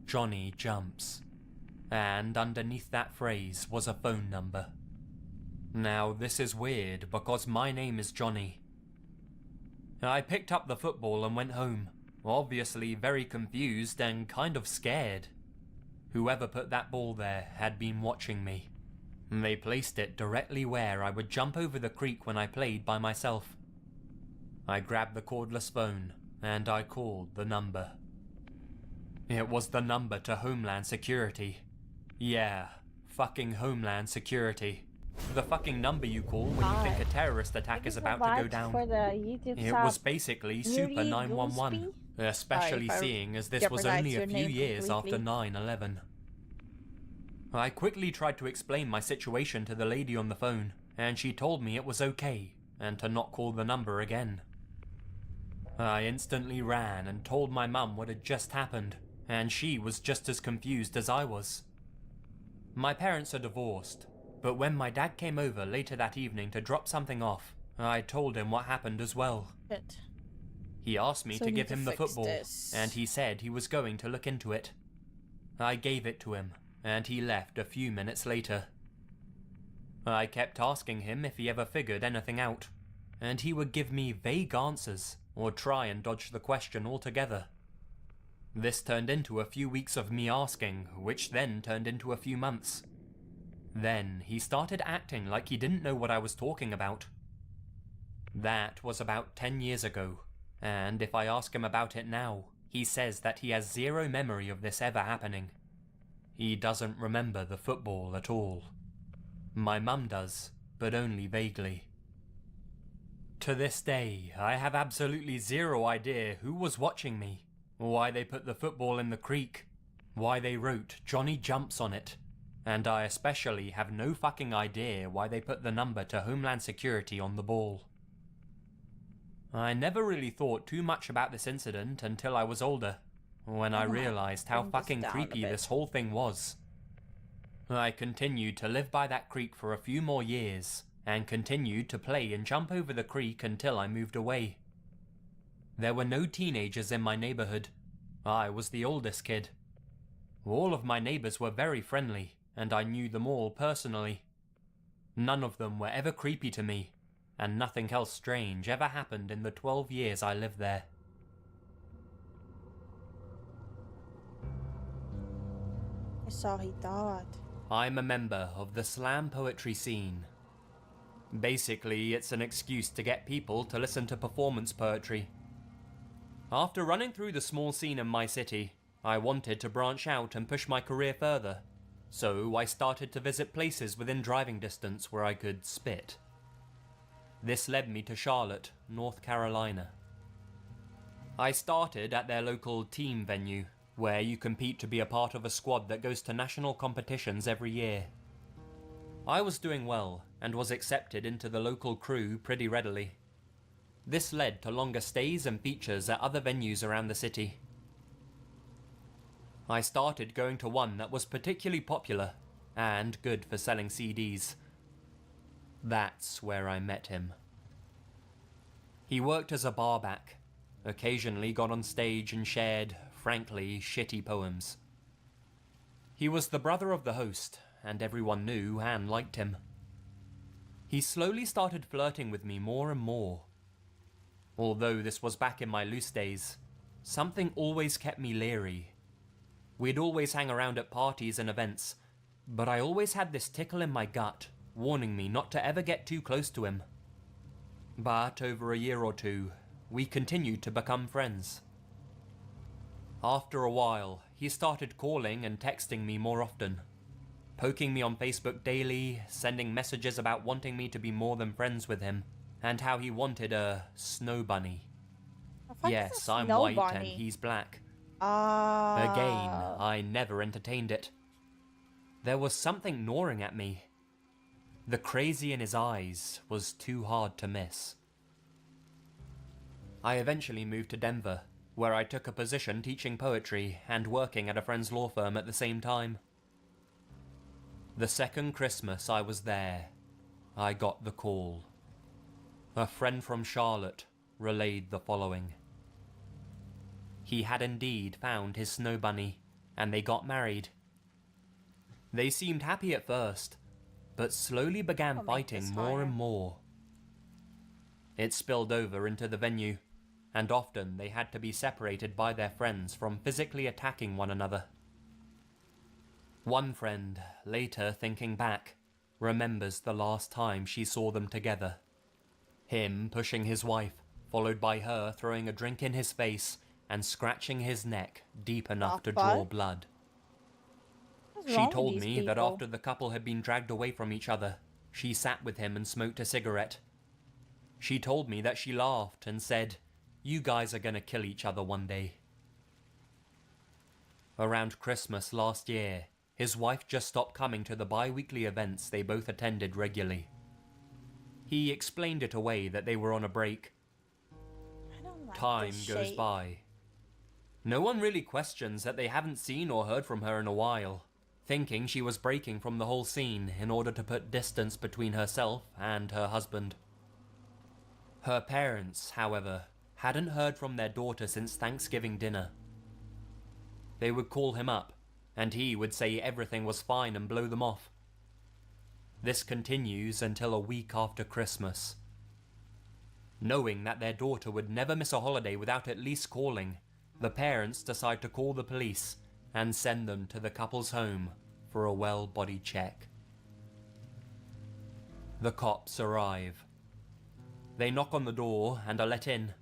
[SPEAKER 8] "Johnny jumps," and underneath that phrase was a phone number. Now this is weird because my name is Johnny. I picked up the football and went home, obviously very confused and kind of scared. Whoever put that ball there had been watching me. They placed it directly where I would jump over the creek when I played by myself. I grabbed the cordless phone and I called the number. It was the number to Homeland Security. Yeah, fucking Homeland Security. The fucking number you call when you think a terrorist attack is about to go down.
[SPEAKER 3] For the YouTube
[SPEAKER 8] It was basically Super 911, especially seeing as this was only a few years after 9/11. I quickly tried to explain my situation to the lady on the phone, and she told me it was okay, and to not call the number again. I instantly ran and told my mum what had just happened, and she was just as confused as I was. My parents are divorced, but when my dad came over later that evening to drop something off, I told him what happened as well.
[SPEAKER 3] Shit.
[SPEAKER 8] He asked me
[SPEAKER 3] So
[SPEAKER 8] to
[SPEAKER 3] we
[SPEAKER 8] give
[SPEAKER 3] need
[SPEAKER 8] him
[SPEAKER 3] to
[SPEAKER 8] the
[SPEAKER 3] fix
[SPEAKER 8] football,
[SPEAKER 3] this.
[SPEAKER 8] and he said he was going to look into it. I gave it to him, and he left a few minutes later. I kept asking him if he ever figured anything out, and he would give me vague answers or try and dodge the question altogether. This turned into a few weeks of me asking, which then turned into a few months. Then he started acting like he didn't know what I was talking about. That was about 10 years ago, and if I ask him about it now, he says that he has zero memory of this ever happening. He doesn't remember the football at all. My mum does, but only vaguely. To this day, I have absolutely zero idea who was watching me, why they put the football in the creek, why they wrote Johnny Jumps on it, and I especially have no fucking idea why they put the number to Homeland Security on the ball. I never really thought too much about this incident until I was older, when I realized how
[SPEAKER 3] bring this
[SPEAKER 8] fucking
[SPEAKER 3] down a
[SPEAKER 8] creepy
[SPEAKER 3] bit.
[SPEAKER 8] this whole thing was. I continued to live by that creek for a few more years, and continued to play and jump over the creek until I moved away. There were no teenagers in my neighborhood. I was the oldest kid. All of my neighbors were very friendly, and I knew them all personally. None of them were ever creepy to me, and nothing else strange ever happened in the 12 years I lived there.
[SPEAKER 3] I saw he died.
[SPEAKER 8] I'm a member of the slam poetry scene. Basically, it's an excuse to get people to listen to performance poetry. After running through the small scene in my city, I wanted to branch out and push my career further, so I started to visit places within driving distance where I could spit. This led me to Charlotte, North Carolina. I started at their local team venue, where you compete to be a part of a squad that goes to national competitions every year. I was doing well, and was accepted into the local crew pretty readily. This led to longer stays and features at other venues around the city. I started going to one that was particularly popular, and good for selling CDs. That's where I met him. He worked as a barback, occasionally got on stage and shared, frankly, shitty poems. He was the brother of the host, and everyone knew and liked him. He slowly started flirting with me more and more. Although this was back in my loose days, something always kept me leery. We'd always hang around at parties and events, but I always had this tickle in my gut, warning me not to ever get too close to him. But over a year or two, we continued to become friends. After a while, he started calling and texting me more often, poking me on Facebook daily, sending messages about wanting me to be more than friends with him, and how he wanted a snow bunny. Yes, I'm white and he's black. Again, I never entertained it. There was something gnawing at me. The crazy in his eyes was too hard to miss. I eventually moved to Denver, where I took a position teaching poetry and working at a friend's law firm at the same time. The second Christmas I was there, I got the call. A friend from Charlotte relayed the following. He had indeed found his snow bunny, and they got married. They seemed happy at first, but slowly began fighting more and more. It spilled over into the venue, and often they had to be separated by their friends from physically attacking one another. One friend, later thinking back, remembers the last time she saw them together. Him pushing his wife, followed by her throwing a drink in his face and scratching his neck deep enough to draw blood. She told me that after the couple had been dragged away from each other, she sat with him and smoked a cigarette. She told me that she laughed and said, "You guys are gonna kill each other one day." Around Christmas last year, his wife just stopped coming to the bi-weekly events they both attended regularly. He explained it away that they were on a break. Time goes by. No one really questions that they haven't seen or heard from her in a while, thinking she was breaking from the whole scene in order to put distance between herself and her husband. Her parents, however, hadn't heard from their daughter since Thanksgiving dinner. They would call him up, and he would say everything was fine and blow them off. This continues until a week after Christmas. Knowing that their daughter would never miss a holiday without at least calling, the parents decide to call the police and send them to the couple's home for a well-body check. The cops arrive. They knock on the door and are let in.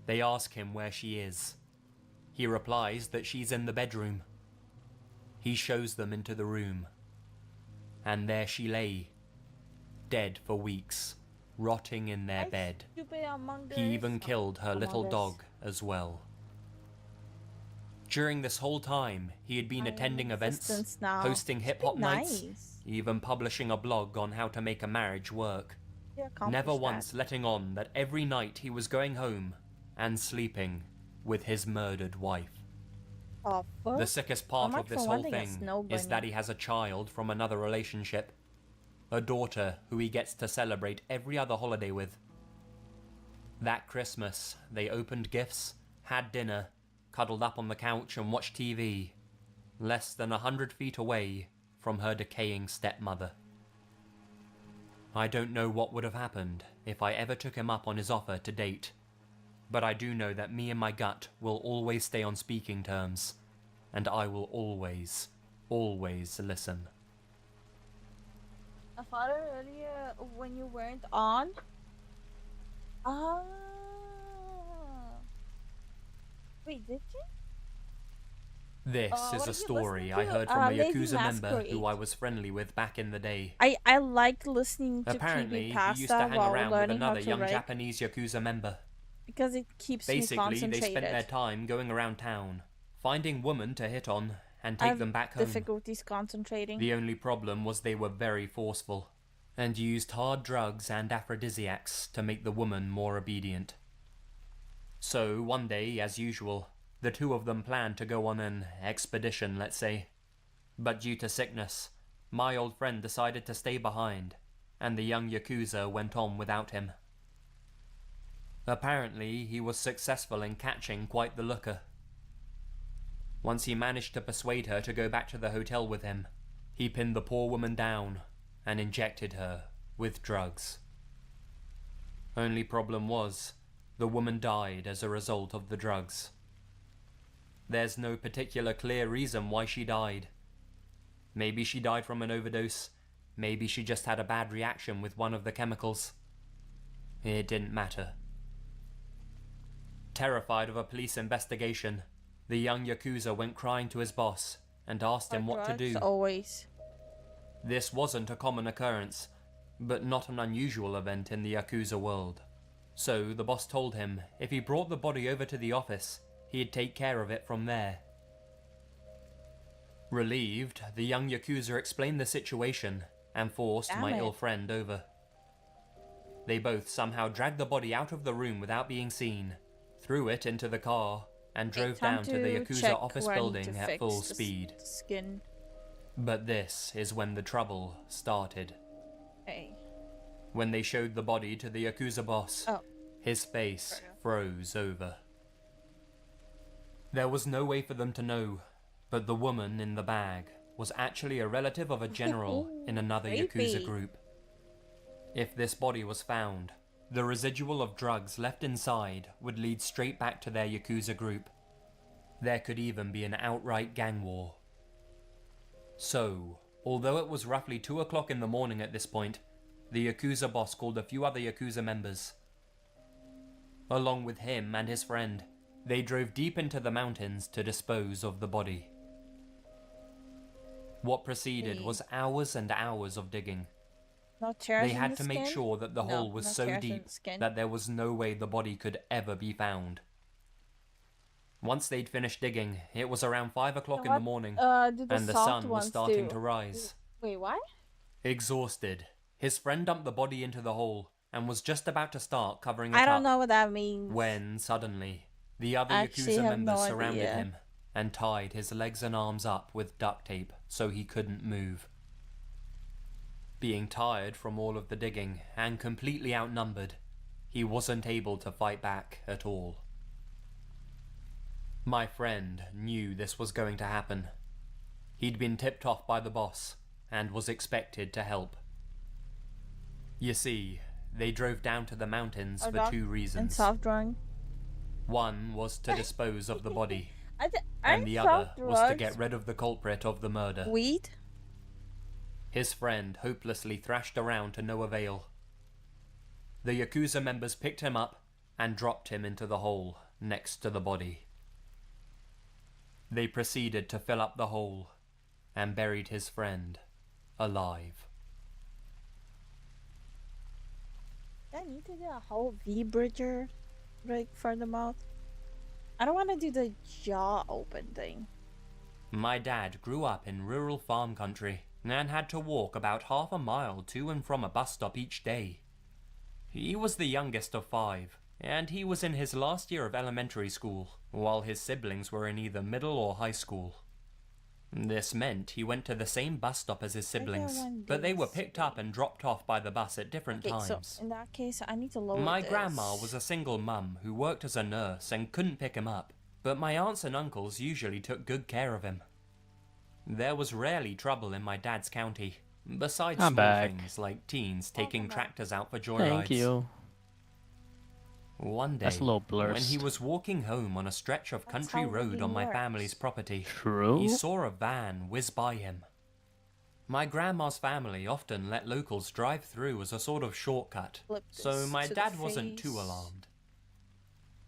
[SPEAKER 8] They ask him where she is. He replies that she's in the bedroom. He shows them into the room. And there she lay, dead for weeks, rotting in their bed. He even killed her little dog as well. During this whole time, he had been attending events, hosting hip-hop nights, even publishing a blog on how to make a marriage work. Never once letting on that every night he was going home and sleeping with his murdered wife. The sickest part of this whole thing is that he has a child from another relationship. A daughter who he gets to celebrate every other holiday with. That Christmas, they opened gifts, had dinner, cuddled up on the couch and watched TV, less than 100 feet away from her decaying stepmother. I don't know what would have happened if I ever took him up on his offer to date, but I do know that me and my gut will always stay on speaking terms, and I will always, always listen.
[SPEAKER 3] I thought earlier when you weren't on. Ah. Wait, did you?
[SPEAKER 8] This is
[SPEAKER 3] what
[SPEAKER 8] a
[SPEAKER 3] are you
[SPEAKER 8] story
[SPEAKER 3] listening
[SPEAKER 8] I
[SPEAKER 3] to?
[SPEAKER 8] heard from a
[SPEAKER 3] Lady
[SPEAKER 8] Yakuza member
[SPEAKER 3] Masquerade.
[SPEAKER 8] who I was friendly with back in the day.
[SPEAKER 3] I like listening to
[SPEAKER 8] Apparently, he
[SPEAKER 3] creepypasta
[SPEAKER 8] used to hang
[SPEAKER 3] while
[SPEAKER 8] around with
[SPEAKER 3] learning how
[SPEAKER 8] another
[SPEAKER 3] to
[SPEAKER 8] young
[SPEAKER 3] write
[SPEAKER 8] Japanese Yakuza member.
[SPEAKER 3] because it keeps me
[SPEAKER 8] Basically, they
[SPEAKER 3] concentrated.
[SPEAKER 8] spent their time going around town, finding women to hit on and take them back home.
[SPEAKER 3] Difficulties concentrating.
[SPEAKER 8] The only problem was they were very forceful, and used hard drugs and aphrodisiacs to make the woman more obedient. So, one day, as usual, the two of them planned to go on an expedition, let's say. But due to sickness, my old friend decided to stay behind, and the young Yakuza went on without him. Apparently, he was successful in catching quite the looker. Once he managed to persuade her to go back to the hotel with him, he pinned the poor woman down and injected her with drugs. Only problem was, the woman died as a result of the drugs. There's no particular clear reason why she died. Maybe she died from an overdose, maybe she just had a bad reaction with one of the chemicals. It didn't matter. Terrified of a police investigation, the young Yakuza went crying to his boss and asked him what to do.
[SPEAKER 3] Always.
[SPEAKER 8] This wasn't a common occurrence, but not an unusual event in the Yakuza world. So the boss told him if he brought the body over to the office, he'd take care of it from there. Relieved, the young Yakuza explained the situation and forced my ill friend over. They both somehow dragged the body out of the room without being seen, threw it into the car, and drove down to the Yakuza office building at full speed.
[SPEAKER 3] Skin.
[SPEAKER 8] But this is when the trouble started.
[SPEAKER 3] Hey.
[SPEAKER 8] When they showed the body to the Yakuza boss, his face froze over. There was no way for them to know, but the woman in the bag was actually a relative of a general in another Yakuza group. If this body was found, the residual of drugs left inside would lead straight back to their Yakuza group. There could even be an outright gang war. So, although it was roughly 2 o'clock in the morning at this point, the Yakuza boss called a few other Yakuza members. Along with him and his friend, they drove deep into the mountains to dispose of the body. What preceded was hours and hours of digging. They had to make sure that the hole was so deep that there was no way the body could ever be found. Once they'd finished digging, it was around 5 o'clock in the morning, and the sun was starting to rise.
[SPEAKER 3] Wait, what?
[SPEAKER 8] Exhausted, his friend dumped the body into the hole and was just about to start covering it up.
[SPEAKER 3] I don't know what that means.
[SPEAKER 8] When, suddenly, the other Yakuza members surrounded him and tied his legs and arms up with duct tape so he couldn't move. Being tired from all of the digging and completely outnumbered, he wasn't able to fight back at all. My friend knew this was going to happen. He'd been tipped off by the boss and was expected to help. You see, they drove down to the mountains for 2 reasons.
[SPEAKER 3] And soft drawing.
[SPEAKER 8] One was to dispose of the body,
[SPEAKER 3] and
[SPEAKER 8] the other was to get rid of the culprit of the murder.
[SPEAKER 3] Weed?
[SPEAKER 8] His friend hopelessly thrashed around to no avail. The Yakuza members picked him up and dropped him into the hole next to the body. They proceeded to fill up the hole and buried his friend alive.
[SPEAKER 3] I need to do a whole V-bridger rig for the mouth. I don't want to do the jaw open thing.
[SPEAKER 8] My dad grew up in rural farm country and had to walk about half a mile to and from a bus stop each day. He was the youngest of 5, and he was in his last year of elementary school, while his siblings were in either middle or high school. This meant he went to the same bus stop as his siblings, but they were picked up and dropped off by the bus at different times.
[SPEAKER 3] So in that case, I need to lower
[SPEAKER 8] My
[SPEAKER 3] this.
[SPEAKER 8] grandma was a single mum who worked as a nurse and couldn't pick him up, but my aunts and uncles usually took good care of him. There was rarely trouble in my dad's county, besides small things like teens taking tractors out for joyrides.
[SPEAKER 4] Thank you.
[SPEAKER 8] One day,
[SPEAKER 4] That's a little blurred.
[SPEAKER 8] when he was walking home on a stretch of country road on my family's property,
[SPEAKER 4] True.
[SPEAKER 8] he saw a van whiz by him. My grandma's family often let locals drive through as a sort of shortcut,
[SPEAKER 3] Flip
[SPEAKER 8] so
[SPEAKER 3] this
[SPEAKER 8] my
[SPEAKER 3] to the
[SPEAKER 8] dad wasn't too
[SPEAKER 3] face.
[SPEAKER 8] alarmed.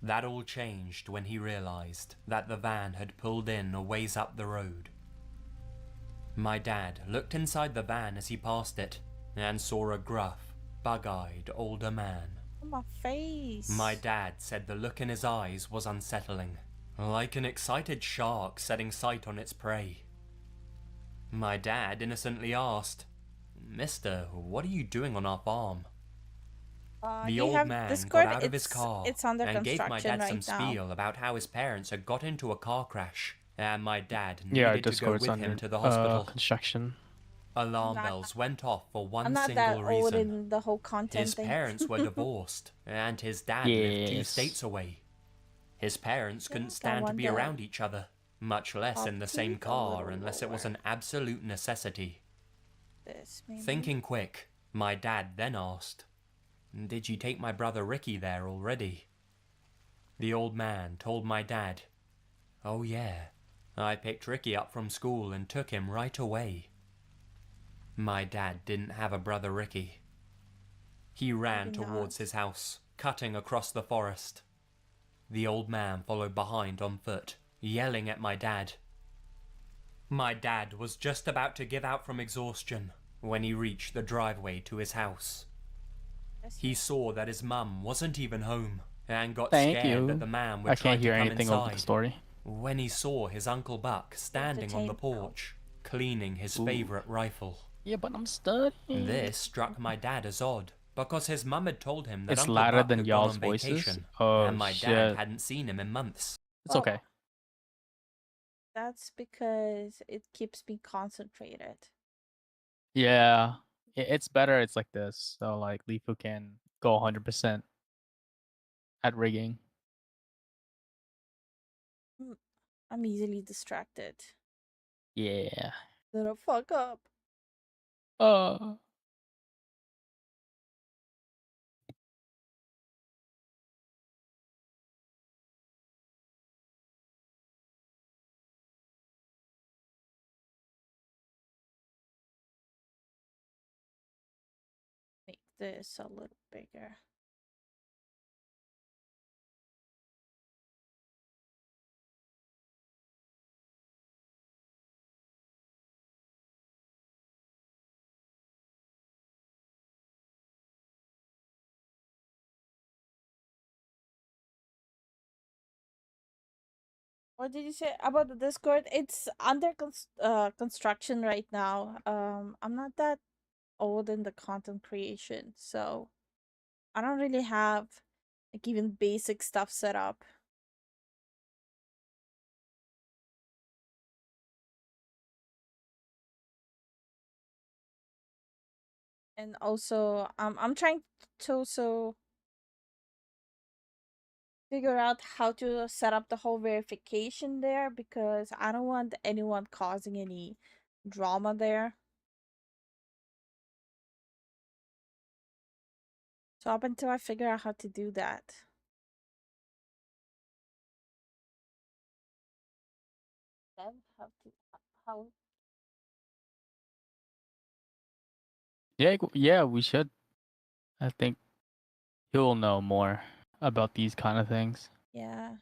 [SPEAKER 8] That all changed when he realized that the van had pulled in a ways up the road. My dad looked inside the van as he passed it and saw a gruff, bug-eyed older man.
[SPEAKER 3] My face.
[SPEAKER 8] My dad said the look in his eyes was unsettling, like an excited shark setting sight on its prey. My dad innocently asked, "Mister, what are you doing on our farm?" The old man
[SPEAKER 3] Discord?
[SPEAKER 8] got out of his car
[SPEAKER 3] It's under
[SPEAKER 8] and gave my
[SPEAKER 3] construction
[SPEAKER 8] dad some
[SPEAKER 3] right now.
[SPEAKER 8] spiel about how his parents had got into a car crash and my dad
[SPEAKER 4] Yeah,
[SPEAKER 8] needed to go
[SPEAKER 4] Discord's
[SPEAKER 8] with
[SPEAKER 4] under
[SPEAKER 8] him to the hospital.
[SPEAKER 4] construction.
[SPEAKER 8] Alarm
[SPEAKER 3] Not-
[SPEAKER 8] bells went off for
[SPEAKER 3] I'm
[SPEAKER 8] one
[SPEAKER 3] not that
[SPEAKER 8] single
[SPEAKER 3] old
[SPEAKER 8] reason.
[SPEAKER 3] in the whole content
[SPEAKER 8] His
[SPEAKER 3] thing.
[SPEAKER 8] parents were divorced and his dad lived 2
[SPEAKER 4] Yes.
[SPEAKER 8] states away. His parents couldn't
[SPEAKER 3] I
[SPEAKER 8] stand to be
[SPEAKER 3] wonder-
[SPEAKER 8] around each other, much less in the same
[SPEAKER 3] Upkeep a
[SPEAKER 8] car
[SPEAKER 3] little
[SPEAKER 8] unless it was
[SPEAKER 3] lower.
[SPEAKER 8] an absolute necessity.
[SPEAKER 3] This maybe.
[SPEAKER 8] Thinking quick, my dad then asked, "Did you take my brother Ricky there already?" The old man told my dad, "Oh yeah, I picked Ricky up from school and took him right away." My dad didn't have a brother Ricky. He ran
[SPEAKER 3] Maybe
[SPEAKER 8] towards
[SPEAKER 3] not.
[SPEAKER 8] his house, cutting across the forest. The old man followed behind on foot, yelling at my dad. My dad was just about to give out from exhaustion when he reached the driveway to his house. He saw that his mum wasn't even home and got
[SPEAKER 4] Thank
[SPEAKER 8] scared
[SPEAKER 4] you.
[SPEAKER 8] that the man would
[SPEAKER 4] I
[SPEAKER 8] try
[SPEAKER 4] can't
[SPEAKER 8] to
[SPEAKER 4] hear
[SPEAKER 8] come
[SPEAKER 4] anything
[SPEAKER 8] inside
[SPEAKER 4] over the story.
[SPEAKER 8] when he saw his Uncle Buck standing on the
[SPEAKER 3] Entertained now.
[SPEAKER 8] porch, cleaning his
[SPEAKER 4] Ooh.
[SPEAKER 8] favorite rifle.
[SPEAKER 4] Yeah, but I'm studying.
[SPEAKER 8] This struck my dad as odd, because his mum had told him that
[SPEAKER 4] It's
[SPEAKER 8] Uncle
[SPEAKER 4] louder
[SPEAKER 8] Buck
[SPEAKER 4] than
[SPEAKER 8] had gone
[SPEAKER 4] y'all's
[SPEAKER 8] on
[SPEAKER 4] voices.
[SPEAKER 8] vacation,
[SPEAKER 4] Oh
[SPEAKER 8] and my dad
[SPEAKER 4] shit.
[SPEAKER 8] hadn't seen him in months.
[SPEAKER 4] It's okay.
[SPEAKER 3] That's because it keeps me concentrated.
[SPEAKER 4] Yeah, it's better. It's like this, so like Lifu can go 100% at rigging.
[SPEAKER 3] I'm easily distracted.
[SPEAKER 4] Yeah.
[SPEAKER 3] Little fuck up.
[SPEAKER 4] Uh.
[SPEAKER 3] Make this a little bigger. What did you say about the Discord? It's under construction right now. I'm not that old in the content creation, so I don't really have like even basic stuff set up. And also, I'm trying to also figure out how to set up the whole verification there because I don't want anyone causing any drama there. So up until I figure out how to do that. Then how
[SPEAKER 4] Yeah, we should. I think he'll know more about these kind of things.
[SPEAKER 3] yeah.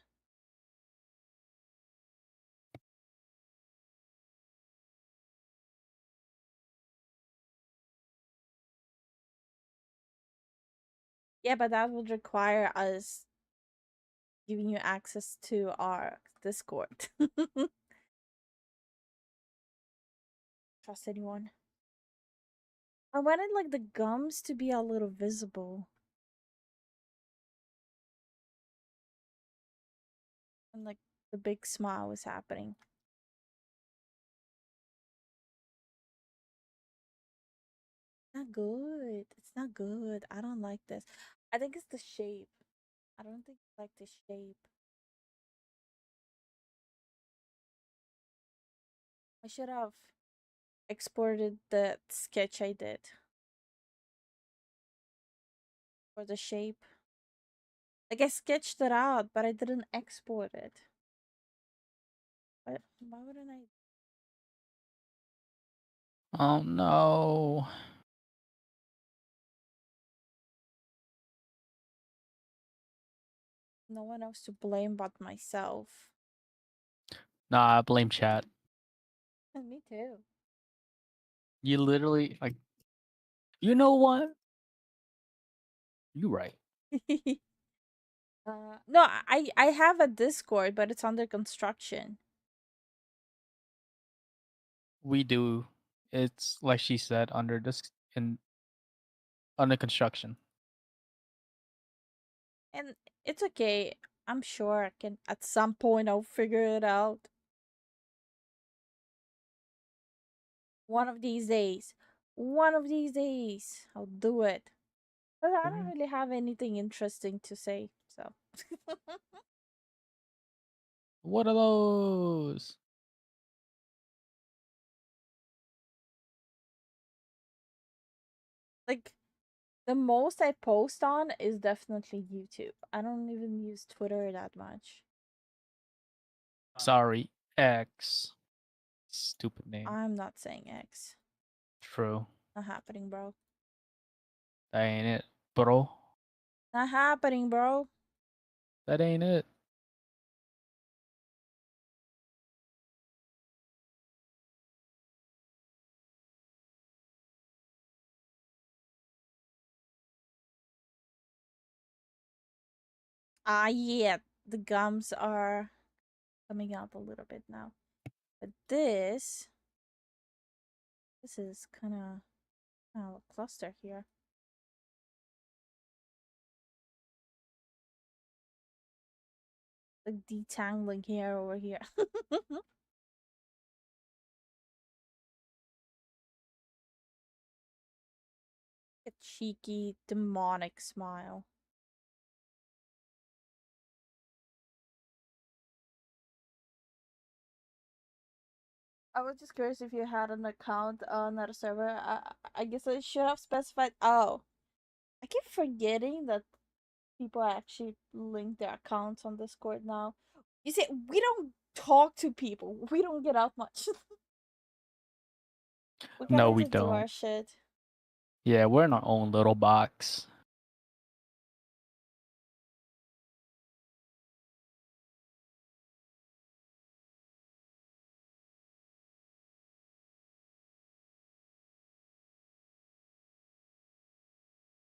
[SPEAKER 3] Yeah, but that would require us giving you access to our Discord. Trust anyone. I wanted like the gums to be a little visible. And like the big smile was happening. Not good. It's not good. I don't like this. I think it's the shape. I don't think I like the shape. I should have exported the sketch I did for the shape. Like I sketched it out, but I didn't export it. Why wouldn't I?
[SPEAKER 4] Oh no.
[SPEAKER 3] No one else to blame but myself.
[SPEAKER 4] Nah, I blame chat.
[SPEAKER 3] And me too.
[SPEAKER 4] You literally like. You know what? You right.
[SPEAKER 3] No, I have a Discord, but it's under construction.
[SPEAKER 4] We do. It's like she said, under construction.
[SPEAKER 3] And it's okay. I'm sure I can at some point I'll figure it out. One of these days. One of these days. I'll do it. But I don't really have anything interesting to say, so.
[SPEAKER 4] What are those?
[SPEAKER 3] Like, the most I post on is definitely YouTube. I don't even use Twitter that much.
[SPEAKER 4] Sorry, X. Stupid name.
[SPEAKER 3] I'm not saying X.
[SPEAKER 4] True.
[SPEAKER 3] Not happening, bro.
[SPEAKER 4] That ain't it, bro.
[SPEAKER 3] Not happening, bro.
[SPEAKER 4] That ain't it.
[SPEAKER 3] Yeah, the gums are coming out a little bit now. But this is kind of a cluster here. Like detangling hair over here. A cheeky, demonic smile. I was just curious if you had an account on that server. I guess I should have specified. Oh, I keep forgetting that people actually link their accounts on Discord now. You see, we don't talk to people. We don't get out much. We
[SPEAKER 4] No,
[SPEAKER 3] kind of
[SPEAKER 4] we
[SPEAKER 3] just do our
[SPEAKER 4] don't.
[SPEAKER 3] shit.
[SPEAKER 4] Yeah, we're in our own little box.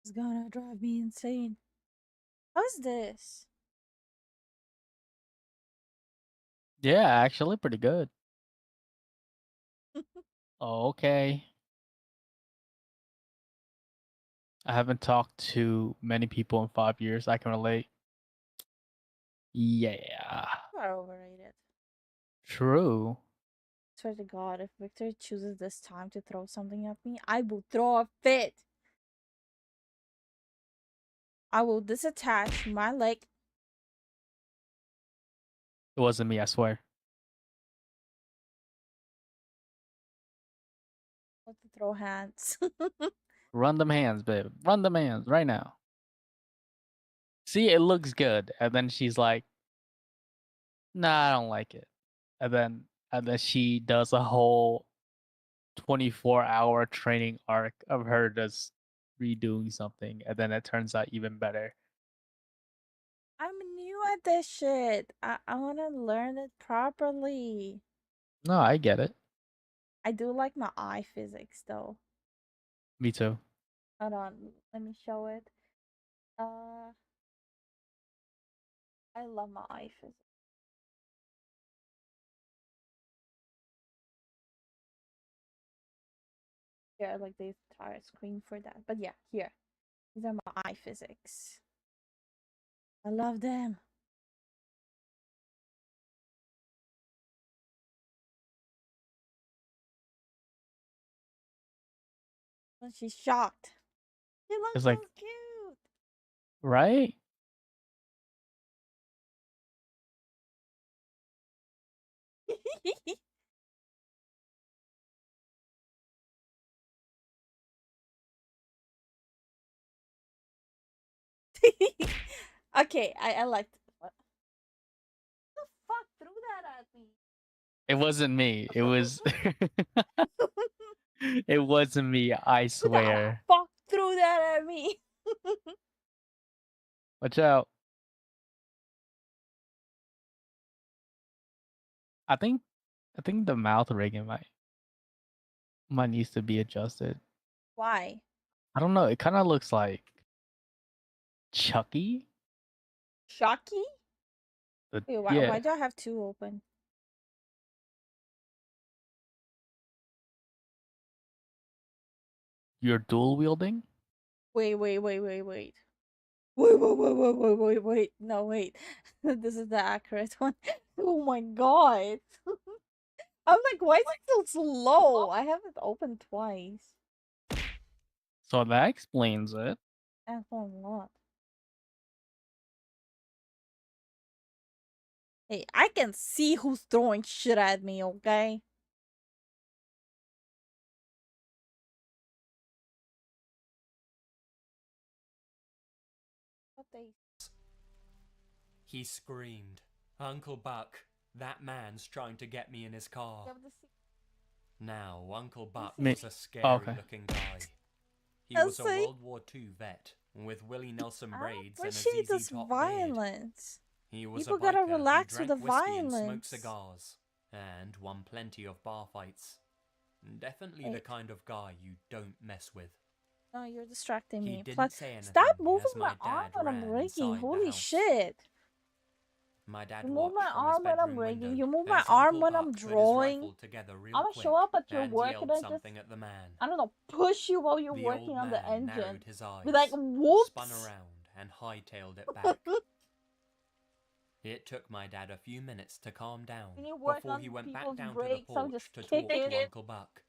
[SPEAKER 3] It's gonna drive me insane. How's this?
[SPEAKER 4] Yeah, actually pretty good. Okay. I haven't talked to many people in 5 years. I can relate. Yeah.
[SPEAKER 3] You are overrated.
[SPEAKER 4] True.
[SPEAKER 3] Swear to God, if Victor chooses this time to throw something at me, I will throw a fit. I will disattach my leg.
[SPEAKER 4] It wasn't me, I swear.
[SPEAKER 3] Want to throw hands.
[SPEAKER 4] Run them hands, babe. Run them hands right now. See, it looks good. And then she's like, nah, I don't like it. And then she does a whole 24-hour training arc of her just redoing something, and then it turns out even better.
[SPEAKER 3] I'm new at this shit. I want to learn it properly.
[SPEAKER 4] No, I get it.
[SPEAKER 3] I do like my eye physics though.
[SPEAKER 4] Me too.
[SPEAKER 3] Hold on, let me show it. Uh, I love my eye physics. Here, like the entire screen for that. But yeah, here. These are my eye physics. I love them. And she's shocked. She looks
[SPEAKER 4] It's
[SPEAKER 3] so
[SPEAKER 4] like,
[SPEAKER 3] cute.
[SPEAKER 4] right?
[SPEAKER 3] Okay, I like what the fuck threw that at me.
[SPEAKER 4] It wasn't me. It was It wasn't me, I
[SPEAKER 3] Who the
[SPEAKER 4] swear.
[SPEAKER 3] fuck threw that at me?
[SPEAKER 4] Watch out. I think the mouth rigging might needs to be adjusted.
[SPEAKER 3] Why?
[SPEAKER 4] I don't know. It kind of looks like Chucky.
[SPEAKER 3] Shocky?
[SPEAKER 4] But
[SPEAKER 3] Wait,
[SPEAKER 4] yeah,
[SPEAKER 3] why do I have two open?
[SPEAKER 4] you're dual wielding.
[SPEAKER 3] Wait. Wait. No, wait. This is the accurate one. Oh my god. I'm like, why is it so slow? I have it open twice.
[SPEAKER 4] So that explains it.
[SPEAKER 3] And for what? Hey, I can see who's throwing shit at me, okay? What they...
[SPEAKER 8] He screamed, "Uncle Buck, that man's trying to get me in his car."
[SPEAKER 3] You have to see...
[SPEAKER 8] Now, Uncle Buck
[SPEAKER 4] Me-
[SPEAKER 8] was a
[SPEAKER 4] okay.
[SPEAKER 8] scary-looking guy. He
[SPEAKER 3] I'll
[SPEAKER 8] was a
[SPEAKER 3] see.
[SPEAKER 8] World War II vet with Willie Nelson
[SPEAKER 3] I
[SPEAKER 8] braids
[SPEAKER 3] don't
[SPEAKER 8] and a
[SPEAKER 3] appreciate
[SPEAKER 8] ZZ
[SPEAKER 3] this
[SPEAKER 8] Top beard.
[SPEAKER 3] violence.
[SPEAKER 8] He was
[SPEAKER 3] People
[SPEAKER 8] a
[SPEAKER 3] gotta
[SPEAKER 8] biker who
[SPEAKER 3] relax with
[SPEAKER 8] drank
[SPEAKER 3] the
[SPEAKER 8] whiskey and smoked
[SPEAKER 3] violence.
[SPEAKER 8] cigars, and won plenty of bar fights. Definitely the
[SPEAKER 3] Wait.
[SPEAKER 8] kind of guy you don't mess with.
[SPEAKER 3] No, you're distracting
[SPEAKER 8] He
[SPEAKER 3] me.
[SPEAKER 8] didn't
[SPEAKER 3] Plus,
[SPEAKER 8] say anything
[SPEAKER 3] stop moving
[SPEAKER 8] as
[SPEAKER 3] my
[SPEAKER 8] my
[SPEAKER 3] arm
[SPEAKER 8] dad
[SPEAKER 3] when I'm
[SPEAKER 8] ran
[SPEAKER 3] rigging.
[SPEAKER 8] inside the
[SPEAKER 3] Holy
[SPEAKER 8] house.
[SPEAKER 3] shit.
[SPEAKER 8] My dad
[SPEAKER 3] You move my
[SPEAKER 8] watched from his
[SPEAKER 3] arm when I'm
[SPEAKER 8] bedroom
[SPEAKER 3] rigging.
[SPEAKER 8] window
[SPEAKER 3] You move my
[SPEAKER 8] as
[SPEAKER 3] arm
[SPEAKER 8] Uncle
[SPEAKER 3] when I'm
[SPEAKER 8] Buck put his
[SPEAKER 3] drawing.
[SPEAKER 8] rifle together real
[SPEAKER 3] I'm gonna
[SPEAKER 8] quick
[SPEAKER 3] show up at your
[SPEAKER 8] and
[SPEAKER 3] work
[SPEAKER 8] yelled
[SPEAKER 3] and I just,
[SPEAKER 8] something at the man.
[SPEAKER 3] I don't know, push you while you're
[SPEAKER 8] The
[SPEAKER 3] working
[SPEAKER 8] old
[SPEAKER 3] on the
[SPEAKER 8] man
[SPEAKER 3] engine.
[SPEAKER 8] narrowed his eyes,
[SPEAKER 3] Be like, whoops.
[SPEAKER 8] spun around, and hightailed it back. It took my dad a few minutes to calm down
[SPEAKER 3] When you work
[SPEAKER 8] before
[SPEAKER 3] on
[SPEAKER 8] he went back
[SPEAKER 3] people's
[SPEAKER 8] down
[SPEAKER 3] brakes,
[SPEAKER 8] to the
[SPEAKER 3] I'll
[SPEAKER 8] porch
[SPEAKER 3] just
[SPEAKER 8] to
[SPEAKER 3] kick
[SPEAKER 8] talk to
[SPEAKER 3] it.
[SPEAKER 8] Uncle Buck.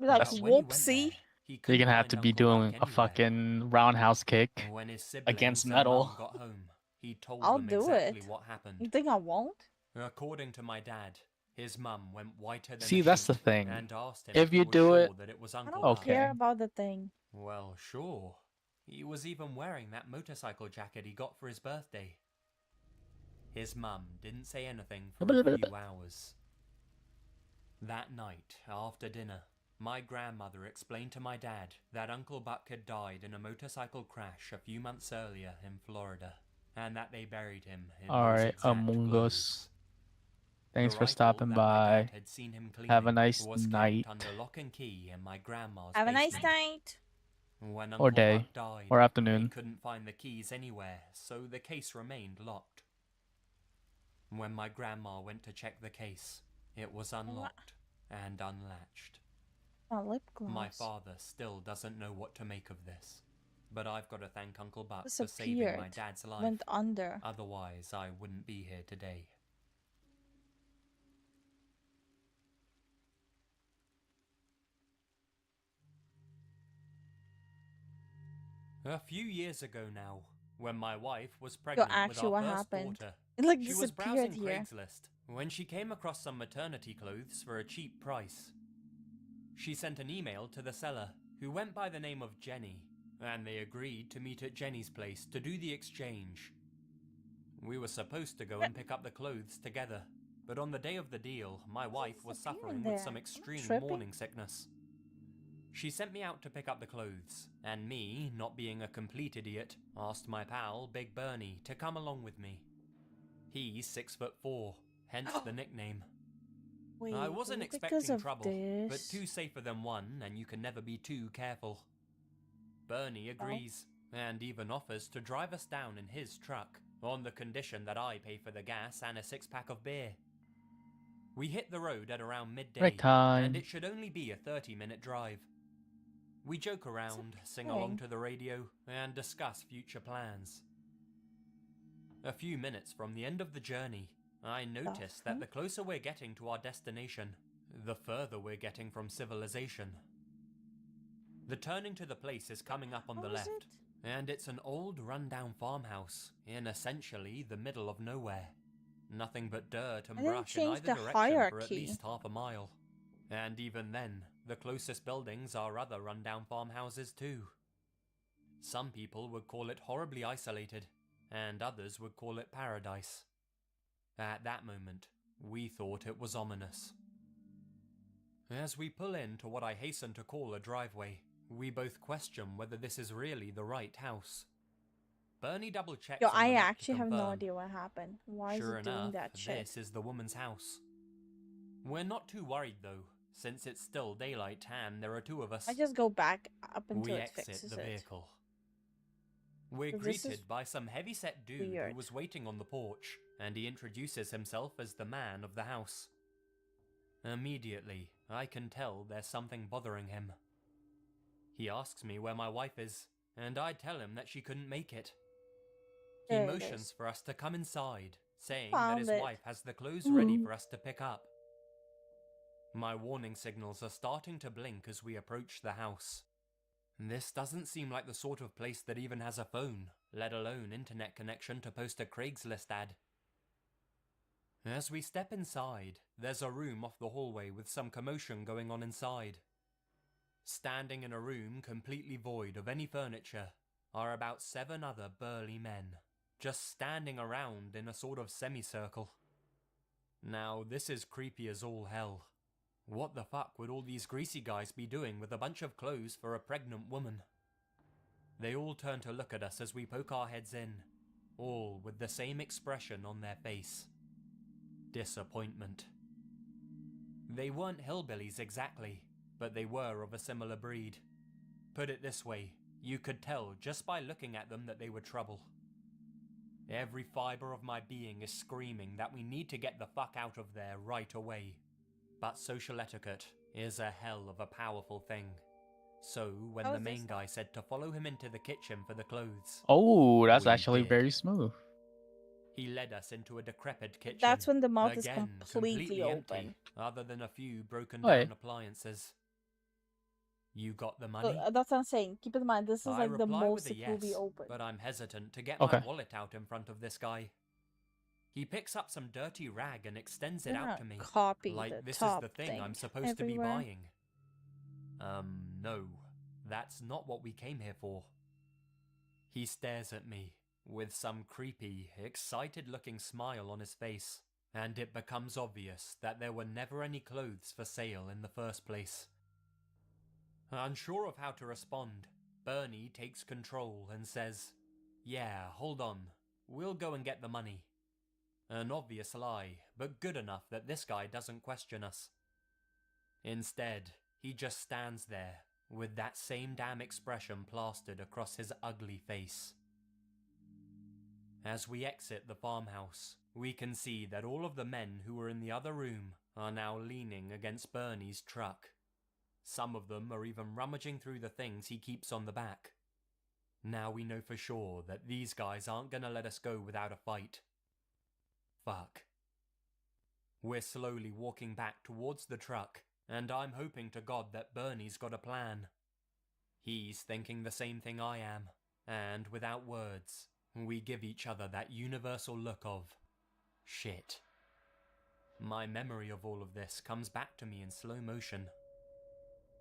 [SPEAKER 3] Be like,
[SPEAKER 8] But when he went
[SPEAKER 3] whoopsie.
[SPEAKER 8] there, he
[SPEAKER 4] You're
[SPEAKER 8] couldn't
[SPEAKER 4] gonna have
[SPEAKER 8] find
[SPEAKER 4] to be
[SPEAKER 8] Uncle Buck
[SPEAKER 4] doing a
[SPEAKER 8] anywhere.
[SPEAKER 4] fucking roundhouse kick
[SPEAKER 8] When his
[SPEAKER 4] against
[SPEAKER 8] siblings and
[SPEAKER 4] metal.
[SPEAKER 8] Mum got home, he told
[SPEAKER 3] I'll
[SPEAKER 8] them
[SPEAKER 3] do
[SPEAKER 8] exactly
[SPEAKER 3] it.
[SPEAKER 8] what happened.
[SPEAKER 3] You think I won't?
[SPEAKER 8] According to my dad, his mum went whiter than
[SPEAKER 4] See,
[SPEAKER 8] a
[SPEAKER 4] that's the
[SPEAKER 8] sheet
[SPEAKER 4] thing.
[SPEAKER 8] and asked him
[SPEAKER 4] If you
[SPEAKER 8] he was
[SPEAKER 4] do
[SPEAKER 8] sure
[SPEAKER 4] it,
[SPEAKER 8] that it was
[SPEAKER 3] I
[SPEAKER 8] Uncle
[SPEAKER 3] don't
[SPEAKER 8] Buck.
[SPEAKER 3] care
[SPEAKER 4] okay.
[SPEAKER 3] about the thing.
[SPEAKER 8] Well, sure. He was even wearing that motorcycle jacket he got for his birthday. His mum didn't say anything for a few hours. That night, after dinner, my grandmother explained to my dad that Uncle Buck had died in a motorcycle crash a few months earlier in Florida, and that they buried him in those
[SPEAKER 4] Alright,
[SPEAKER 8] exact
[SPEAKER 4] Among
[SPEAKER 8] clothes.
[SPEAKER 4] Us. Thanks
[SPEAKER 8] The
[SPEAKER 4] for
[SPEAKER 8] rifle
[SPEAKER 4] stopping
[SPEAKER 8] that my
[SPEAKER 4] by.
[SPEAKER 8] dad had seen him
[SPEAKER 4] Have a
[SPEAKER 8] cleaning
[SPEAKER 4] nice
[SPEAKER 8] was
[SPEAKER 4] night.
[SPEAKER 8] kept under lock and key in my grandma's
[SPEAKER 3] Have a nice
[SPEAKER 8] basement.
[SPEAKER 3] night.
[SPEAKER 8] When
[SPEAKER 4] Or
[SPEAKER 8] Uncle
[SPEAKER 4] day.
[SPEAKER 8] Buck died,
[SPEAKER 4] Or
[SPEAKER 8] they
[SPEAKER 4] afternoon.
[SPEAKER 8] couldn't find the keys anywhere, so the case remained locked. When my grandma went to check the case, it was unlocked and unlatched.
[SPEAKER 3] My lip gloss.
[SPEAKER 8] My father still doesn't know what to make of this, but I've got to thank Uncle Buck for saving my
[SPEAKER 3] Disappeared.
[SPEAKER 8] dad's life.
[SPEAKER 3] Went under.
[SPEAKER 8] Otherwise, I wouldn't be here today. A few years ago now, when my wife was pregnant with
[SPEAKER 3] actually,
[SPEAKER 8] our
[SPEAKER 3] what
[SPEAKER 8] first
[SPEAKER 3] happened?
[SPEAKER 8] daughter,
[SPEAKER 3] It like
[SPEAKER 8] she was
[SPEAKER 3] disappeared
[SPEAKER 8] browsing
[SPEAKER 3] here.
[SPEAKER 8] Craigslist when she came across some maternity clothes for a cheap price. She sent an email to the seller, who went by the name of Jenny, and they agreed to meet at Jenny's place to do the exchange. We were supposed to go and pick up the clothes together, but on the day of the deal, my wife was suffering with some extreme morning sickness. She sent me out to pick up the clothes, and me, not being a complete idiot, asked my pal, Big Bernie, to come along with me. He's 6'4", hence the nickname.
[SPEAKER 3] Wait,
[SPEAKER 8] I wasn't
[SPEAKER 3] because
[SPEAKER 8] expecting
[SPEAKER 3] of
[SPEAKER 8] trouble,
[SPEAKER 3] this?
[SPEAKER 8] but two safer than one, and you can never be too careful. Bernie agrees, and even offers to drive us down in his truck, on the condition that I pay for the gas and a 6-pack of beer. We hit the road at around midday,
[SPEAKER 4] Break time.
[SPEAKER 8] and it should only be a 30-minute drive. We joke around, sing along to the radio, and discuss future plans. A few minutes from the end of the journey, I notice that the closer we're getting to our destination, the further we're getting from civilization. The turning to the place is coming up on the left, and it's an old rundown farmhouse in essentially the middle of nowhere. Nothing but dirt and brush in either direction for at least half a mile. And even then, the closest buildings are other rundown farmhouses too. Some people would call it horribly isolated, and others would call it paradise. At that moment, we thought it was ominous. As we pull into what I hasten to call a driveway, we both question whether this is really the right house. Bernie double checks
[SPEAKER 3] Yo,
[SPEAKER 8] on
[SPEAKER 3] I
[SPEAKER 8] the map
[SPEAKER 3] actually
[SPEAKER 8] to
[SPEAKER 3] have no
[SPEAKER 8] confirm.
[SPEAKER 3] idea what happened. Why
[SPEAKER 8] Sure
[SPEAKER 3] is it doing
[SPEAKER 8] enough,
[SPEAKER 3] that shit?
[SPEAKER 8] this is the woman's house. We're not too worried though, since it's still daylight and there are two of us.
[SPEAKER 3] I just go back up until
[SPEAKER 8] We
[SPEAKER 3] it
[SPEAKER 8] exit
[SPEAKER 3] fixes
[SPEAKER 8] the
[SPEAKER 3] it.
[SPEAKER 8] vehicle. We're
[SPEAKER 3] So this is
[SPEAKER 8] greeted by some heavy-set dude
[SPEAKER 3] weird.
[SPEAKER 8] who was waiting on the porch, and he introduces himself as the man of the house. Immediately, I can tell there's something bothering him. He asks me where my wife is, and I tell him that she couldn't make it. He
[SPEAKER 3] There it
[SPEAKER 8] motions
[SPEAKER 3] is.
[SPEAKER 8] for us to come inside, saying
[SPEAKER 3] Found
[SPEAKER 8] that his
[SPEAKER 3] it.
[SPEAKER 8] wife has the clothes ready for us to pick up. My warning signals are starting to blink as we approach the house. This doesn't seem like the sort of place that even has a phone, let alone internet connection to post a Craigslist ad. As we step inside, there's a room off the hallway with some commotion going on inside. Standing in a room completely void of any furniture are about 7 other burly men, just standing around in a sort of semicircle. Now, this is creepy as all hell. What the fuck would all these greasy guys be doing with a bunch of clothes for a pregnant woman? They all turn to look at us as we poke our heads in, all with the same expression on their face. Disappointment. They weren't hillbillies exactly, but they were of a similar breed. Put it this way, you could tell just by looking at them that they were trouble. Every fiber of my being is screaming that we need to get the fuck out of there right away. But social etiquette is a hell of a powerful thing. So, when
[SPEAKER 3] How
[SPEAKER 8] the
[SPEAKER 3] is
[SPEAKER 8] main
[SPEAKER 3] this?
[SPEAKER 8] guy said to follow him into the kitchen for the clothes,
[SPEAKER 4] Oh, that's
[SPEAKER 8] we
[SPEAKER 4] actually
[SPEAKER 8] did.
[SPEAKER 4] very smooth.
[SPEAKER 8] He led us into a decrepit kitchen.
[SPEAKER 3] That's when the mouth is
[SPEAKER 8] Again,
[SPEAKER 3] completely
[SPEAKER 8] empty,
[SPEAKER 3] open.
[SPEAKER 8] other than a few broken
[SPEAKER 4] Wait.
[SPEAKER 8] down appliances. You got the
[SPEAKER 3] So,
[SPEAKER 8] money?
[SPEAKER 3] that's what I'm saying. Keep in mind, this is
[SPEAKER 8] I
[SPEAKER 3] like the
[SPEAKER 8] reply
[SPEAKER 3] most
[SPEAKER 8] with a
[SPEAKER 3] it
[SPEAKER 8] yes,
[SPEAKER 3] will be open.
[SPEAKER 8] but I'm hesitant to get
[SPEAKER 4] Okay.
[SPEAKER 8] my wallet out in front of this guy. He picks up some dirty rag and extends it
[SPEAKER 3] They're
[SPEAKER 8] out
[SPEAKER 3] not
[SPEAKER 8] to me.
[SPEAKER 3] copy
[SPEAKER 8] Like
[SPEAKER 3] the
[SPEAKER 8] this is
[SPEAKER 3] top
[SPEAKER 8] the thing I'm
[SPEAKER 3] thing
[SPEAKER 8] supposed to be
[SPEAKER 3] everywhere.
[SPEAKER 8] buying. No. That's not what we came here for. He stares at me with some creepy, excited-looking smile on his face, and it becomes obvious that there were never any clothes for sale in the first place. Unsure of how to respond, Bernie takes control and says, "Yeah, hold on. We'll go and get the money." An obvious lie, but good enough that this guy doesn't question us. Instead, he just stands there, with that same damn expression plastered across his ugly face. As we exit the farmhouse, we can see that all of the men who were in the other room are now leaning against Bernie's truck. Some of them are even rummaging through the things he keeps on the back. Now we know for sure that these guys aren't gonna let us go without a fight. Fuck. We're slowly walking back towards the truck, and I'm hoping to God that Bernie's got a plan. He's thinking the same thing I am, and without words, we give each other that universal look of shit. My memory of all of this comes back to me in slow motion.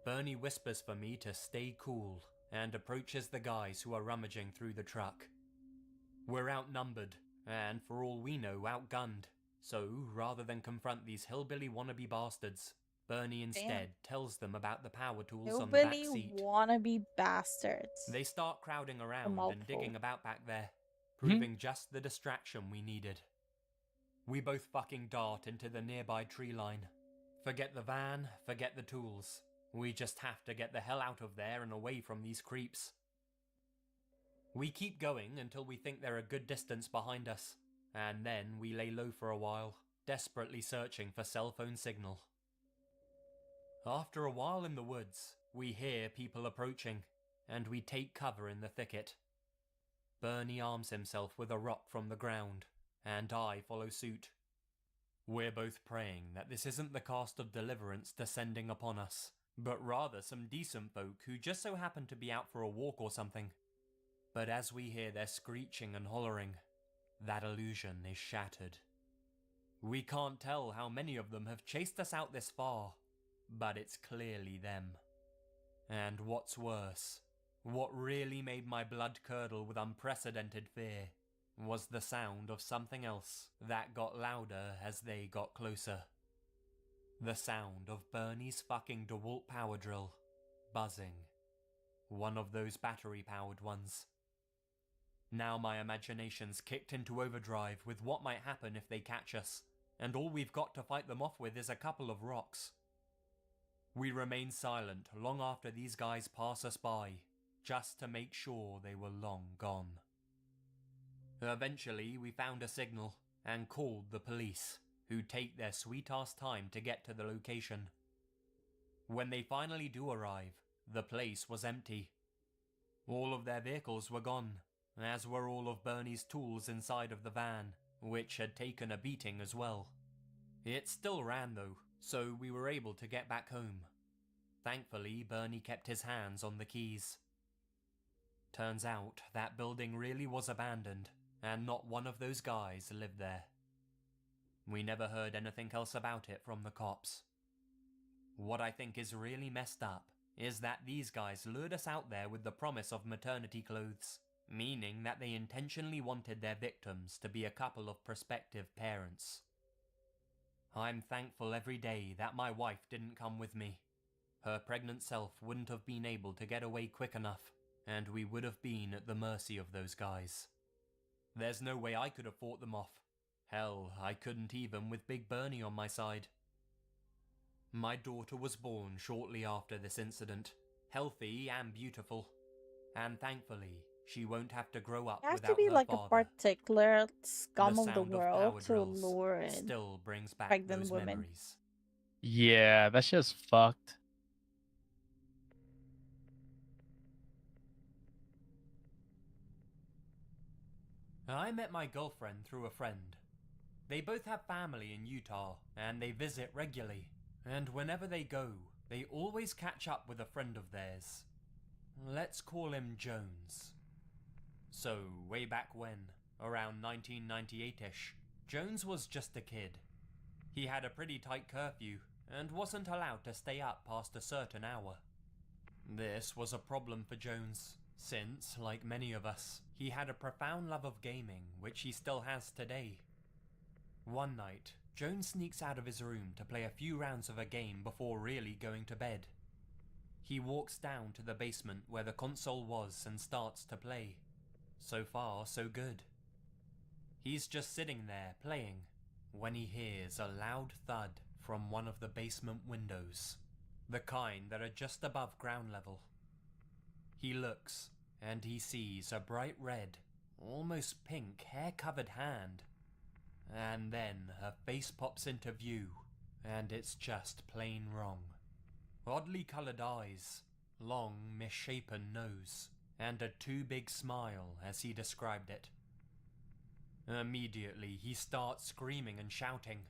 [SPEAKER 8] Bernie whispers for me to stay cool and approaches the guys who are rummaging through the truck. We're outnumbered, and for all we know, outgunned. So, rather than confront these hillbilly wannabe bastards, Bernie instead tells them about the power tools on the back
[SPEAKER 3] Hillbilly
[SPEAKER 8] seat.
[SPEAKER 3] wannabe bastards.
[SPEAKER 8] They start crowding around and
[SPEAKER 3] mouthful.
[SPEAKER 8] digging about back there, proving just the distraction we needed. We both fucking dart into the nearby tree line. Forget the van, forget the tools. We just have to get the hell out of there and away from these creeps. We keep going until we think they're a good distance behind us, and then we lay low for a while, desperately searching for cell phone signal. After a while in the woods, we hear people approaching, and we take cover in the thicket. Bernie arms himself with a rock from the ground, and I follow suit. We're both praying that this isn't the cast of Deliverance descending upon us, but rather some decent folk who just so happen to be out for a walk or something. But as we hear their screeching and hollering, that illusion is shattered. We can't tell how many of them have chased us out this far, but it's clearly them. And what's worse, what really made my blood curdle with unprecedented fear, was the sound of something else that got louder as they got closer. The sound of Bernie's fucking DeWalt power drill buzzing. One of those battery-powered ones. Now my imagination's kicked into overdrive with what might happen if they catch us, and all we've got to fight them off with is a couple of rocks. We remain silent long after these guys pass us by, just to make sure they were long gone. Eventually, we found a signal and called the police, who take their sweet-ass time to get to the location. When they finally do arrive, the place was empty. All of their vehicles were gone, as were all of Bernie's tools inside of the van, which had taken a beating as well. It still ran though, so we were able to get back home. Thankfully, Bernie kept his hands on the keys. Turns out, that building really was abandoned, and not one of those guys lived there. We never heard anything else about it from the cops. What I think is really messed up is that these guys lured us out there with the promise of maternity clothes, meaning that they intentionally wanted their victims to be a couple of prospective parents. I'm thankful every day that my wife didn't come with me. Her pregnant self wouldn't have been able to get away quick enough, and we would have been at the mercy of those guys. There's no way I could have fought them off. Hell, I couldn't even with Big Bernie on my side. My daughter was born shortly after this incident, healthy and beautiful, and thankfully, she won't have to grow up
[SPEAKER 3] You have
[SPEAKER 8] without
[SPEAKER 3] to be
[SPEAKER 8] her
[SPEAKER 3] like
[SPEAKER 8] father.
[SPEAKER 3] a particular scum of the
[SPEAKER 8] sound of
[SPEAKER 3] world
[SPEAKER 8] power
[SPEAKER 3] to
[SPEAKER 8] drills
[SPEAKER 3] lure in
[SPEAKER 8] still brings back
[SPEAKER 3] pregnant
[SPEAKER 8] those
[SPEAKER 3] women.
[SPEAKER 8] memories.
[SPEAKER 4] Yeah, that's just fucked.
[SPEAKER 8] I met my girlfriend through a friend. They both have family in Utah, and they visit regularly. And whenever they go, they always catch up with a friend of theirs. Let's call him Jones. So, way back when, around 1998-ish, Jones was just a kid. He had a pretty tight curfew, and wasn't allowed to stay up past a certain hour. This was a problem for Jones, since, like many of us, he had a profound love of gaming, which he still has today. One night, Jones sneaks out of his room to play a few rounds of a game before really going to bed. He walks down to the basement where the console was and starts to play. So far, so good. He's just sitting there playing when he hears a loud thud from one of the basement windows, the kind that are just above ground level. He looks and he sees a bright red, almost pink hair-covered hand. And then her face pops into view, and it's just plain wrong. Oddly coloured eyes, long misshapen nose, and a too big smile as he described it. Immediately he starts screaming and shouting.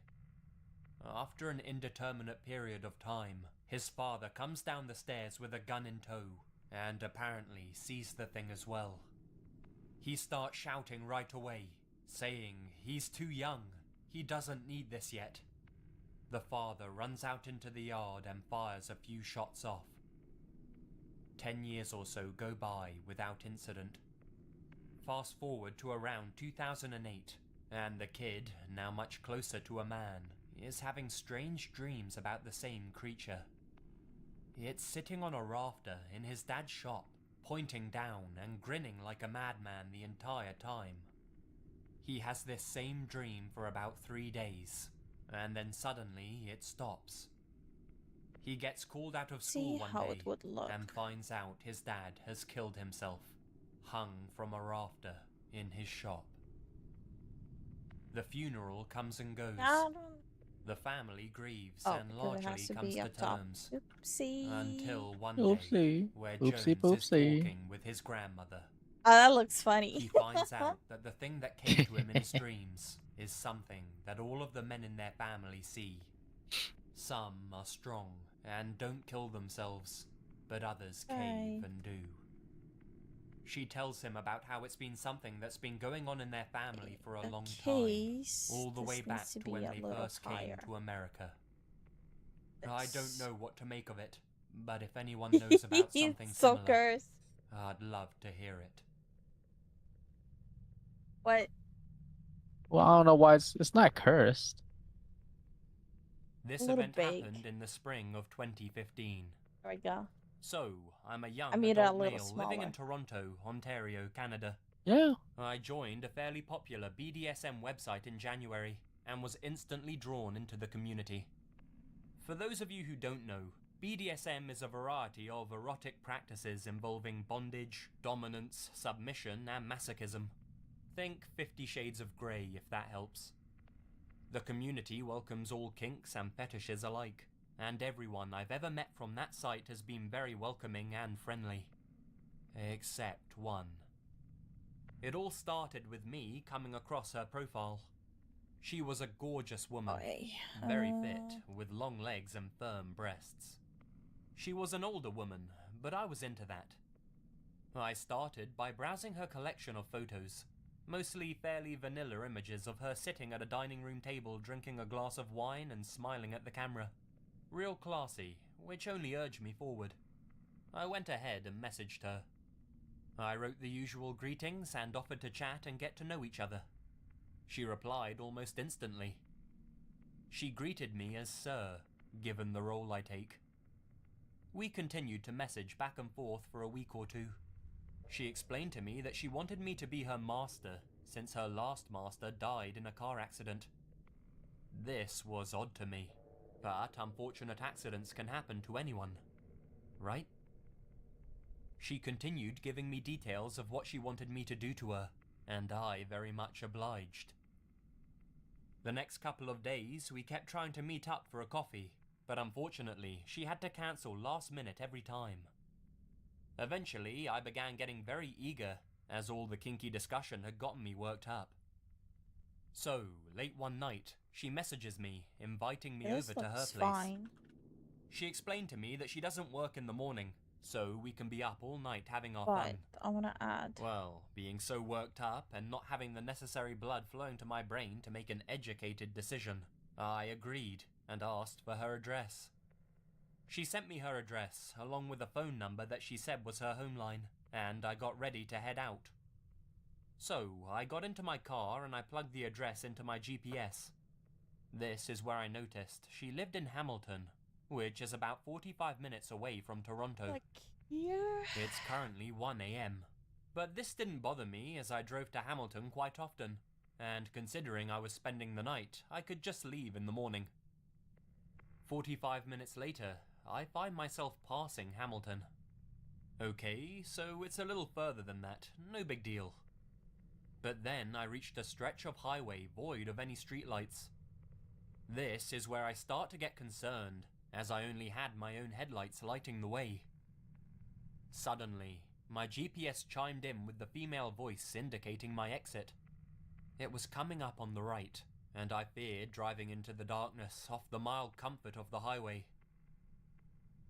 [SPEAKER 8] After an indeterminate period of time, his father comes down the stairs with a gun in tow, and apparently sees the thing as well. He starts shouting right away, saying he's too young, he doesn't need this yet. The father runs out into the yard and fires a few shots off. 10 years or so go by without incident. Fast forward to around 2008, and the kid, now much closer to a man, is having strange dreams about the same creature. It's sitting on a rafter in his dad's shop, pointing down and grinning like a madman the entire time. He has this same dream for about 3 days, and then suddenly it stops. He gets called out of school one day and finds out his dad has killed himself, hung from a rafter in his shop. The funeral comes and goes. The family grieves and largely comes to terms. Until one day, where Jones is talking with his grandmother.
[SPEAKER 3] Oh, that looks funny.
[SPEAKER 8] He finds out that the thing that came to him in his dreams is something that all of the men in their family see. Some are strong and don't kill themselves, but others cave and do. She tells him about how it's been something that's been going on in their family for a long time, all the way back to when they first came to America. I don't know what to make of it, but if anyone knows about something similar, I'd love to hear it.
[SPEAKER 3] What?
[SPEAKER 4] Well, I don't know why it's not cursed.
[SPEAKER 8] This
[SPEAKER 3] A little
[SPEAKER 8] event
[SPEAKER 3] big.
[SPEAKER 8] happened in the spring of 2015.
[SPEAKER 3] There we go.
[SPEAKER 8] So, I'm a young
[SPEAKER 3] I made it a
[SPEAKER 8] adult
[SPEAKER 3] little
[SPEAKER 8] male living in
[SPEAKER 3] smaller.
[SPEAKER 8] Toronto, Ontario, Canada.
[SPEAKER 4] Yeah.
[SPEAKER 8] I joined a fairly popular BDSM website in January and was instantly drawn into the community. For those of you who don't know, BDSM is a variety of erotic practices involving bondage, dominance, submission, and masochism. Think 50 Shades of Grey if that helps. The community welcomes all kinks and fetishes alike, and everyone I've ever met from that site has been very welcoming and friendly. Except one. It all started with me coming across her profile. She was a gorgeous woman, very fit, with long legs and firm breasts. She was an older woman, but I was into that. I started by browsing her collection of photos, mostly fairly vanilla images of her sitting at a dining room table drinking a glass of wine and smiling at the camera. Real classy, which only urged me forward. I went ahead and messaged her. I wrote the usual greetings and offered to chat and get to know each other. She replied almost instantly. She greeted me as Sir, given the role I take. We continued to message back and forth for a week or two. She explained to me that she wanted me to be her master, since her last master died in a car accident. This was odd to me, but unfortunate accidents can happen to anyone, right? She continued giving me details of what she wanted me to do to her, and I very much obliged. The next couple of days, we kept trying to meet up for a coffee, but unfortunately, she had to cancel last minute every time. Eventually, I began getting very eager, as all the kinky discussion had gotten me worked up. So, late one night, she messages me, inviting me over to her place.
[SPEAKER 3] Fine.
[SPEAKER 8] She explained to me that she doesn't work in the morning, so we can be up all night having our
[SPEAKER 3] But
[SPEAKER 8] fun.
[SPEAKER 3] I want to add.
[SPEAKER 8] Well, being so worked up and not having the necessary blood flowing to my brain to make an educated decision, I agreed and asked for her address. She sent me her address, along with a phone number that she said was her home line, and I got ready to head out. So, I got into my car and I plugged the address into my GPS. This is where I noticed she lived in Hamilton, which is about 45 minutes away from Toronto.
[SPEAKER 3] Like here?
[SPEAKER 8] It's currently 1 AM. But this didn't bother me as I drove to Hamilton quite often, and considering I was spending the night, I could just leave in the morning. 45 minutes later, I find myself passing Hamilton. Okay, so it's a little further than that, no big deal. But then I reached a stretch of highway void of any streetlights. This is where I start to get concerned, as I only had my own headlights lighting the way. Suddenly, my GPS chimed in with the female voice indicating my exit. It was coming up on the right, and I feared driving into the darkness off the mild comfort of the highway.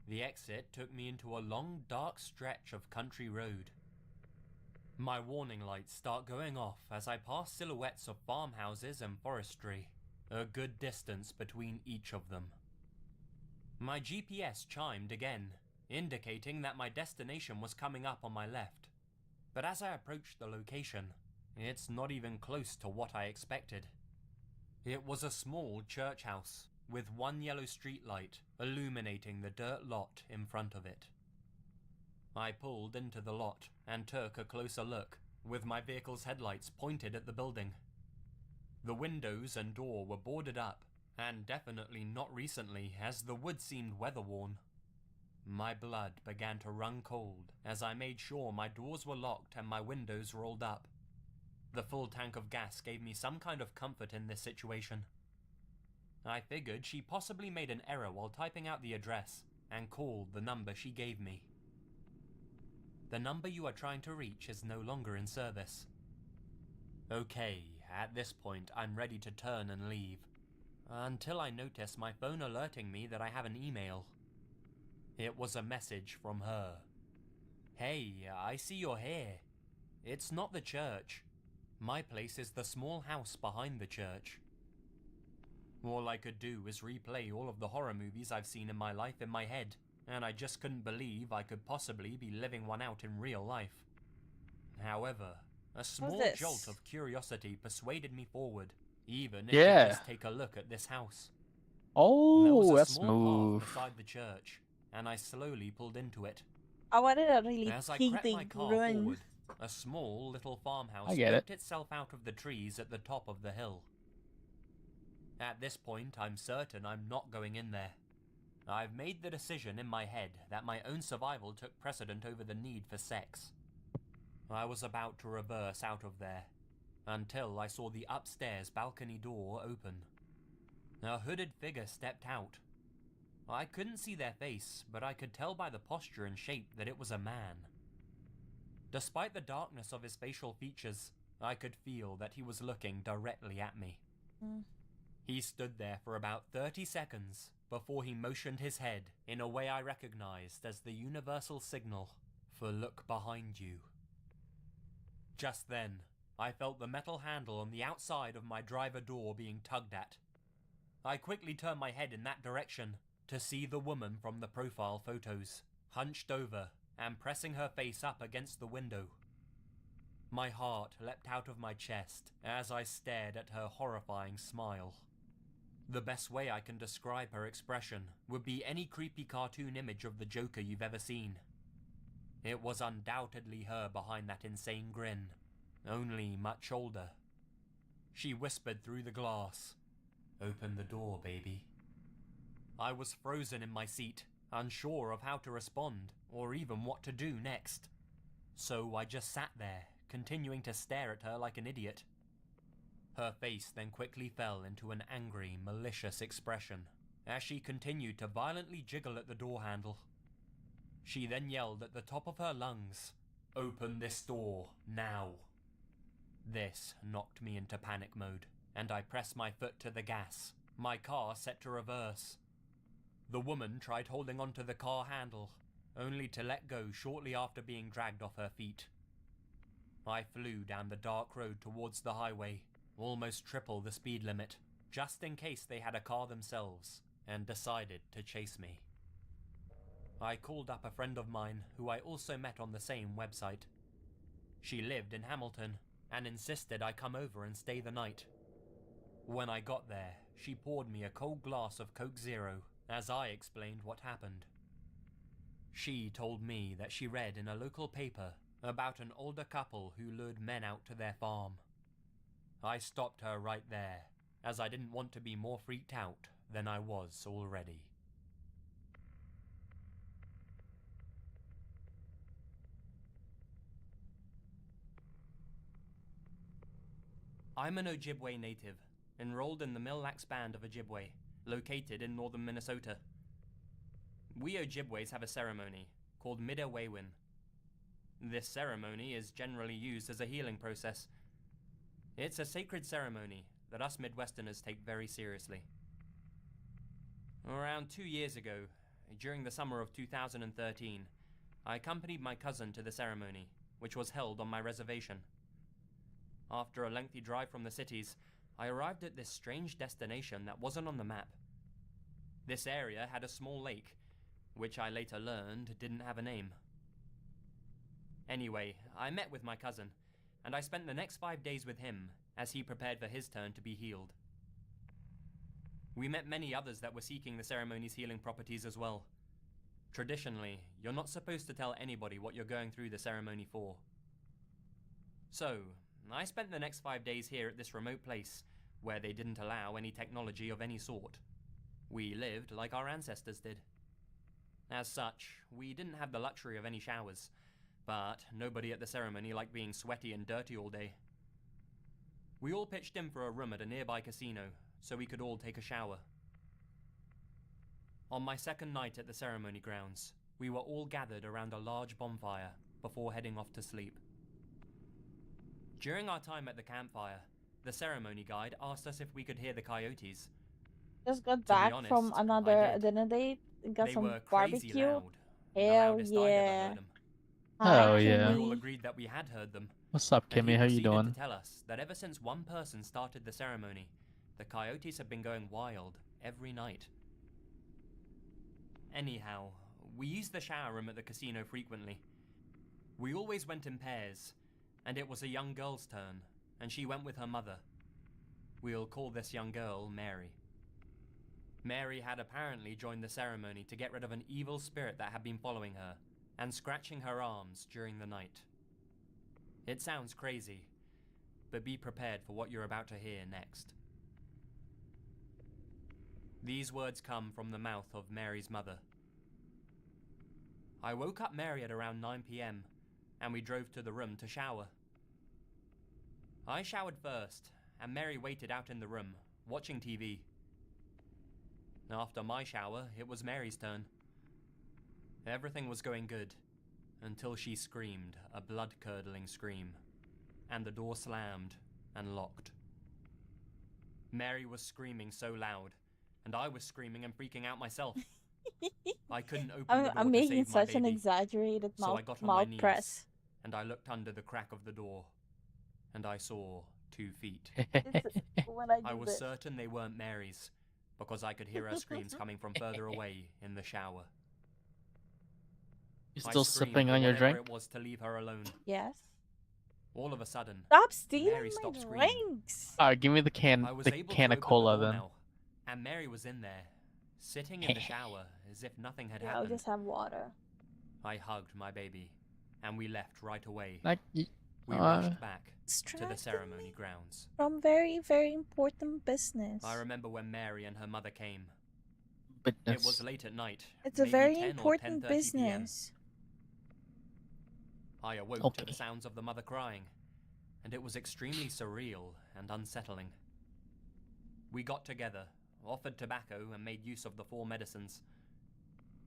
[SPEAKER 8] The exit took me into a long, dark stretch of country road. My warning lights start going off as I pass silhouettes of farmhouses and forestry, a good distance between each of them. My GPS chimed again, indicating that my destination was coming up on my left. But as I approached the location, it's not even close to what I expected. It was a small church house, with one yellow streetlight illuminating the dirt lot in front of it. I pulled into the lot and took a closer look, with my vehicle's headlights pointed at the building. The windows and door were boarded up, and definitely not recently, as the wood seemed weather-worn. My blood began to run cold as I made sure my doors were locked and my windows rolled up. The full tank of gas gave me some kind of comfort in this situation. I figured she possibly made an error while typing out the address and called the number she gave me. The number you are trying to reach is no longer in service. Okay, at this point I'm ready to turn and leave, until I notice my phone alerting me that I have an email. It was a message from her. Hey, I see you're here. It's not the church. My place is the small house behind the church. All I could do was replay all of the horror movies I've seen in my life in my head, and I just couldn't believe I could possibly be living one out in real life. However, a small jolt of curiosity persuaded me forward, even if I just take a look at this house. There was
[SPEAKER 4] Oh,
[SPEAKER 8] a
[SPEAKER 4] that's
[SPEAKER 8] small
[SPEAKER 4] smooth.
[SPEAKER 8] path beside the church, and I slowly pulled into it.
[SPEAKER 3] I wanted a really
[SPEAKER 8] As I crept my
[SPEAKER 3] painted
[SPEAKER 8] car
[SPEAKER 3] ruin.
[SPEAKER 8] forward, a small little farmhouse
[SPEAKER 4] I get it.
[SPEAKER 8] poked itself out of the trees at the top of the hill. At this point, I'm certain I'm not going in there. I've made the decision in my head that my own survival took precedent over the need for sex. I was about to reverse out of there, until I saw the upstairs balcony door open. A hooded figure stepped out. I couldn't see their face, but I could tell by the posture and shape that it was a man. Despite the darkness of his facial features, I could feel that he was looking directly at me. He stood there for about 30 seconds before he motioned his head in a way I recognized as the universal signal for look behind you. Just then, I felt the metal handle on the outside of my driver door being tugged at. I quickly turned my head in that direction to see the woman from the profile photos, hunched over and pressing her face up against the window. My heart leapt out of my chest as I stared at her horrifying smile. The best way I can describe her expression would be any creepy cartoon image of the Joker you've ever seen. It was undoubtedly her behind that insane grin, only much older. She whispered through the glass, "Open the door, baby." I was frozen in my seat, unsure of how to respond, or even what to do next. So I just sat there, continuing to stare at her like an idiot. Her face then quickly fell into an angry, malicious expression, as she continued to violently jiggle at the door handle. She then yelled at the top of her lungs, "Open this door, now." This knocked me into panic mode, and I pressed my foot to the gas, my car set to reverse. The woman tried holding onto the car handle, only to let go shortly after being dragged off her feet. I flew down the dark road towards the highway, almost triple the speed limit, just in case they had a car themselves, and decided to chase me. I called up a friend of mine who I also met on the same website. She lived in Hamilton, and insisted I come over and stay the night. When I got there, she poured me a cold glass of Coke Zero as I explained what happened. She told me that she read in a local paper about an older couple who lured men out to their farm. I stopped her right there, as I didn't want to be more freaked out than I was already. I'm an Ojibwe native, enrolled in the Mille Lacs Band of Ojibwe, located in northern Minnesota. We Ojibways have a ceremony called Midawewin. This ceremony is generally used as a healing process. It's a sacred ceremony that us Midwesterners take very seriously. Around 2 years ago, during the summer of 2013, I accompanied my cousin to the ceremony, which was held on my reservation. After a lengthy drive from the cities, I arrived at this strange destination that wasn't on the map. This area had a small lake, which I later learned didn't have a name. Anyway, I met with my cousin, and I spent the next 5 days with him as he prepared for his turn to be healed. We met many others that were seeking the ceremony's healing properties as well. Traditionally, you're not supposed to tell anybody what you're going through the ceremony for. So, I spent the next 5 days here at this remote place, where they didn't allow any technology of any sort. We lived like our ancestors did. As such, we didn't have the luxury of any showers, but nobody at the ceremony liked being sweaty and dirty all day. We all pitched in for a room at a nearby casino, so we could all take a shower. On my second night at the ceremony grounds, we were all gathered around a large bonfire before heading off to sleep. During our time at the campfire, the ceremony guide asked us if we could hear the coyotes.
[SPEAKER 3] Just got
[SPEAKER 8] To be
[SPEAKER 3] back
[SPEAKER 8] honest,
[SPEAKER 3] from
[SPEAKER 8] I
[SPEAKER 3] another
[SPEAKER 8] did.
[SPEAKER 3] dinner date. Got
[SPEAKER 8] They
[SPEAKER 3] some
[SPEAKER 8] were crazy
[SPEAKER 3] barbecue.
[SPEAKER 8] loud. The
[SPEAKER 3] Hell
[SPEAKER 8] loudest I'd ever
[SPEAKER 3] yeah.
[SPEAKER 8] heard 'em.
[SPEAKER 4] Oh,
[SPEAKER 3] Hi,
[SPEAKER 4] yeah.
[SPEAKER 8] We all
[SPEAKER 3] Kimmy.
[SPEAKER 8] agreed that we had heard them.
[SPEAKER 4] What's up,
[SPEAKER 8] And he
[SPEAKER 4] Kimmy? How you
[SPEAKER 8] proceeded
[SPEAKER 4] doing?
[SPEAKER 8] to tell us that ever since one person started the ceremony, the coyotes have been going wild every night. Anyhow, we used the shower room at the casino frequently. We always went in pairs, and it was a young girl's turn, and she went with her mother. We'll call this young girl Mary. Mary had apparently joined the ceremony to get rid of an evil spirit that had been following her and scratching her arms during the night. It sounds crazy, but be prepared for what you're about to hear next. These words come from the mouth of Mary's mother. I woke up Mary at around 9 p.m. and we drove to the room to shower. I showered first, and Mary waited out in the room, watching TV. After my shower, it was Mary's turn. Everything was going good, until she screamed a blood-curdling scream, and the door slammed and locked. Mary was screaming so loud, and I was screaming and freaking out myself. I couldn't open the door
[SPEAKER 3] I'm
[SPEAKER 8] to
[SPEAKER 3] making
[SPEAKER 8] save my
[SPEAKER 3] such an
[SPEAKER 8] baby,
[SPEAKER 3] exaggerated
[SPEAKER 8] so
[SPEAKER 3] mouth,
[SPEAKER 8] I got on my
[SPEAKER 3] mouth
[SPEAKER 8] knees,
[SPEAKER 3] press.
[SPEAKER 8] and I looked under the crack of the door, and I saw 2 feet.
[SPEAKER 3] When I
[SPEAKER 8] I
[SPEAKER 3] do
[SPEAKER 8] was
[SPEAKER 3] this.
[SPEAKER 8] certain they weren't Mary's, because I could hear her screams coming from further away in the shower.
[SPEAKER 4] You
[SPEAKER 8] I
[SPEAKER 4] still
[SPEAKER 8] screamed
[SPEAKER 4] sipping
[SPEAKER 8] for
[SPEAKER 4] on your
[SPEAKER 8] whatever
[SPEAKER 4] drink?
[SPEAKER 8] It was to leave her alone.
[SPEAKER 3] Yes.
[SPEAKER 8] All of a sudden,
[SPEAKER 3] Stop stealing
[SPEAKER 8] Mary
[SPEAKER 3] my
[SPEAKER 8] stopped screaming.
[SPEAKER 3] drinks.
[SPEAKER 4] Alright, give me the
[SPEAKER 8] I was
[SPEAKER 4] can
[SPEAKER 8] able
[SPEAKER 4] of
[SPEAKER 8] to open
[SPEAKER 4] cola
[SPEAKER 8] the door
[SPEAKER 4] then.
[SPEAKER 8] now, and Mary was in there, sitting in the shower as if nothing had
[SPEAKER 3] Yeah, I'll
[SPEAKER 8] happened.
[SPEAKER 3] just have water.
[SPEAKER 8] I hugged my baby, and we left right away.
[SPEAKER 4] Like,
[SPEAKER 8] We
[SPEAKER 4] uh,
[SPEAKER 8] rushed back to the
[SPEAKER 3] Distracted
[SPEAKER 8] ceremony
[SPEAKER 3] me
[SPEAKER 8] grounds.
[SPEAKER 3] from very, very important business.
[SPEAKER 8] I remember when Mary and her mother came.
[SPEAKER 4] Witness.
[SPEAKER 8] It was late at night.
[SPEAKER 3] It's a
[SPEAKER 8] maybe
[SPEAKER 3] very
[SPEAKER 8] 10 or
[SPEAKER 3] important
[SPEAKER 8] 10:30
[SPEAKER 3] business.
[SPEAKER 8] PM. I awoke to
[SPEAKER 4] Okay.
[SPEAKER 8] the sounds of the mother crying, and it was extremely surreal and unsettling. We got together, offered tobacco, and made use of the 4 medicines.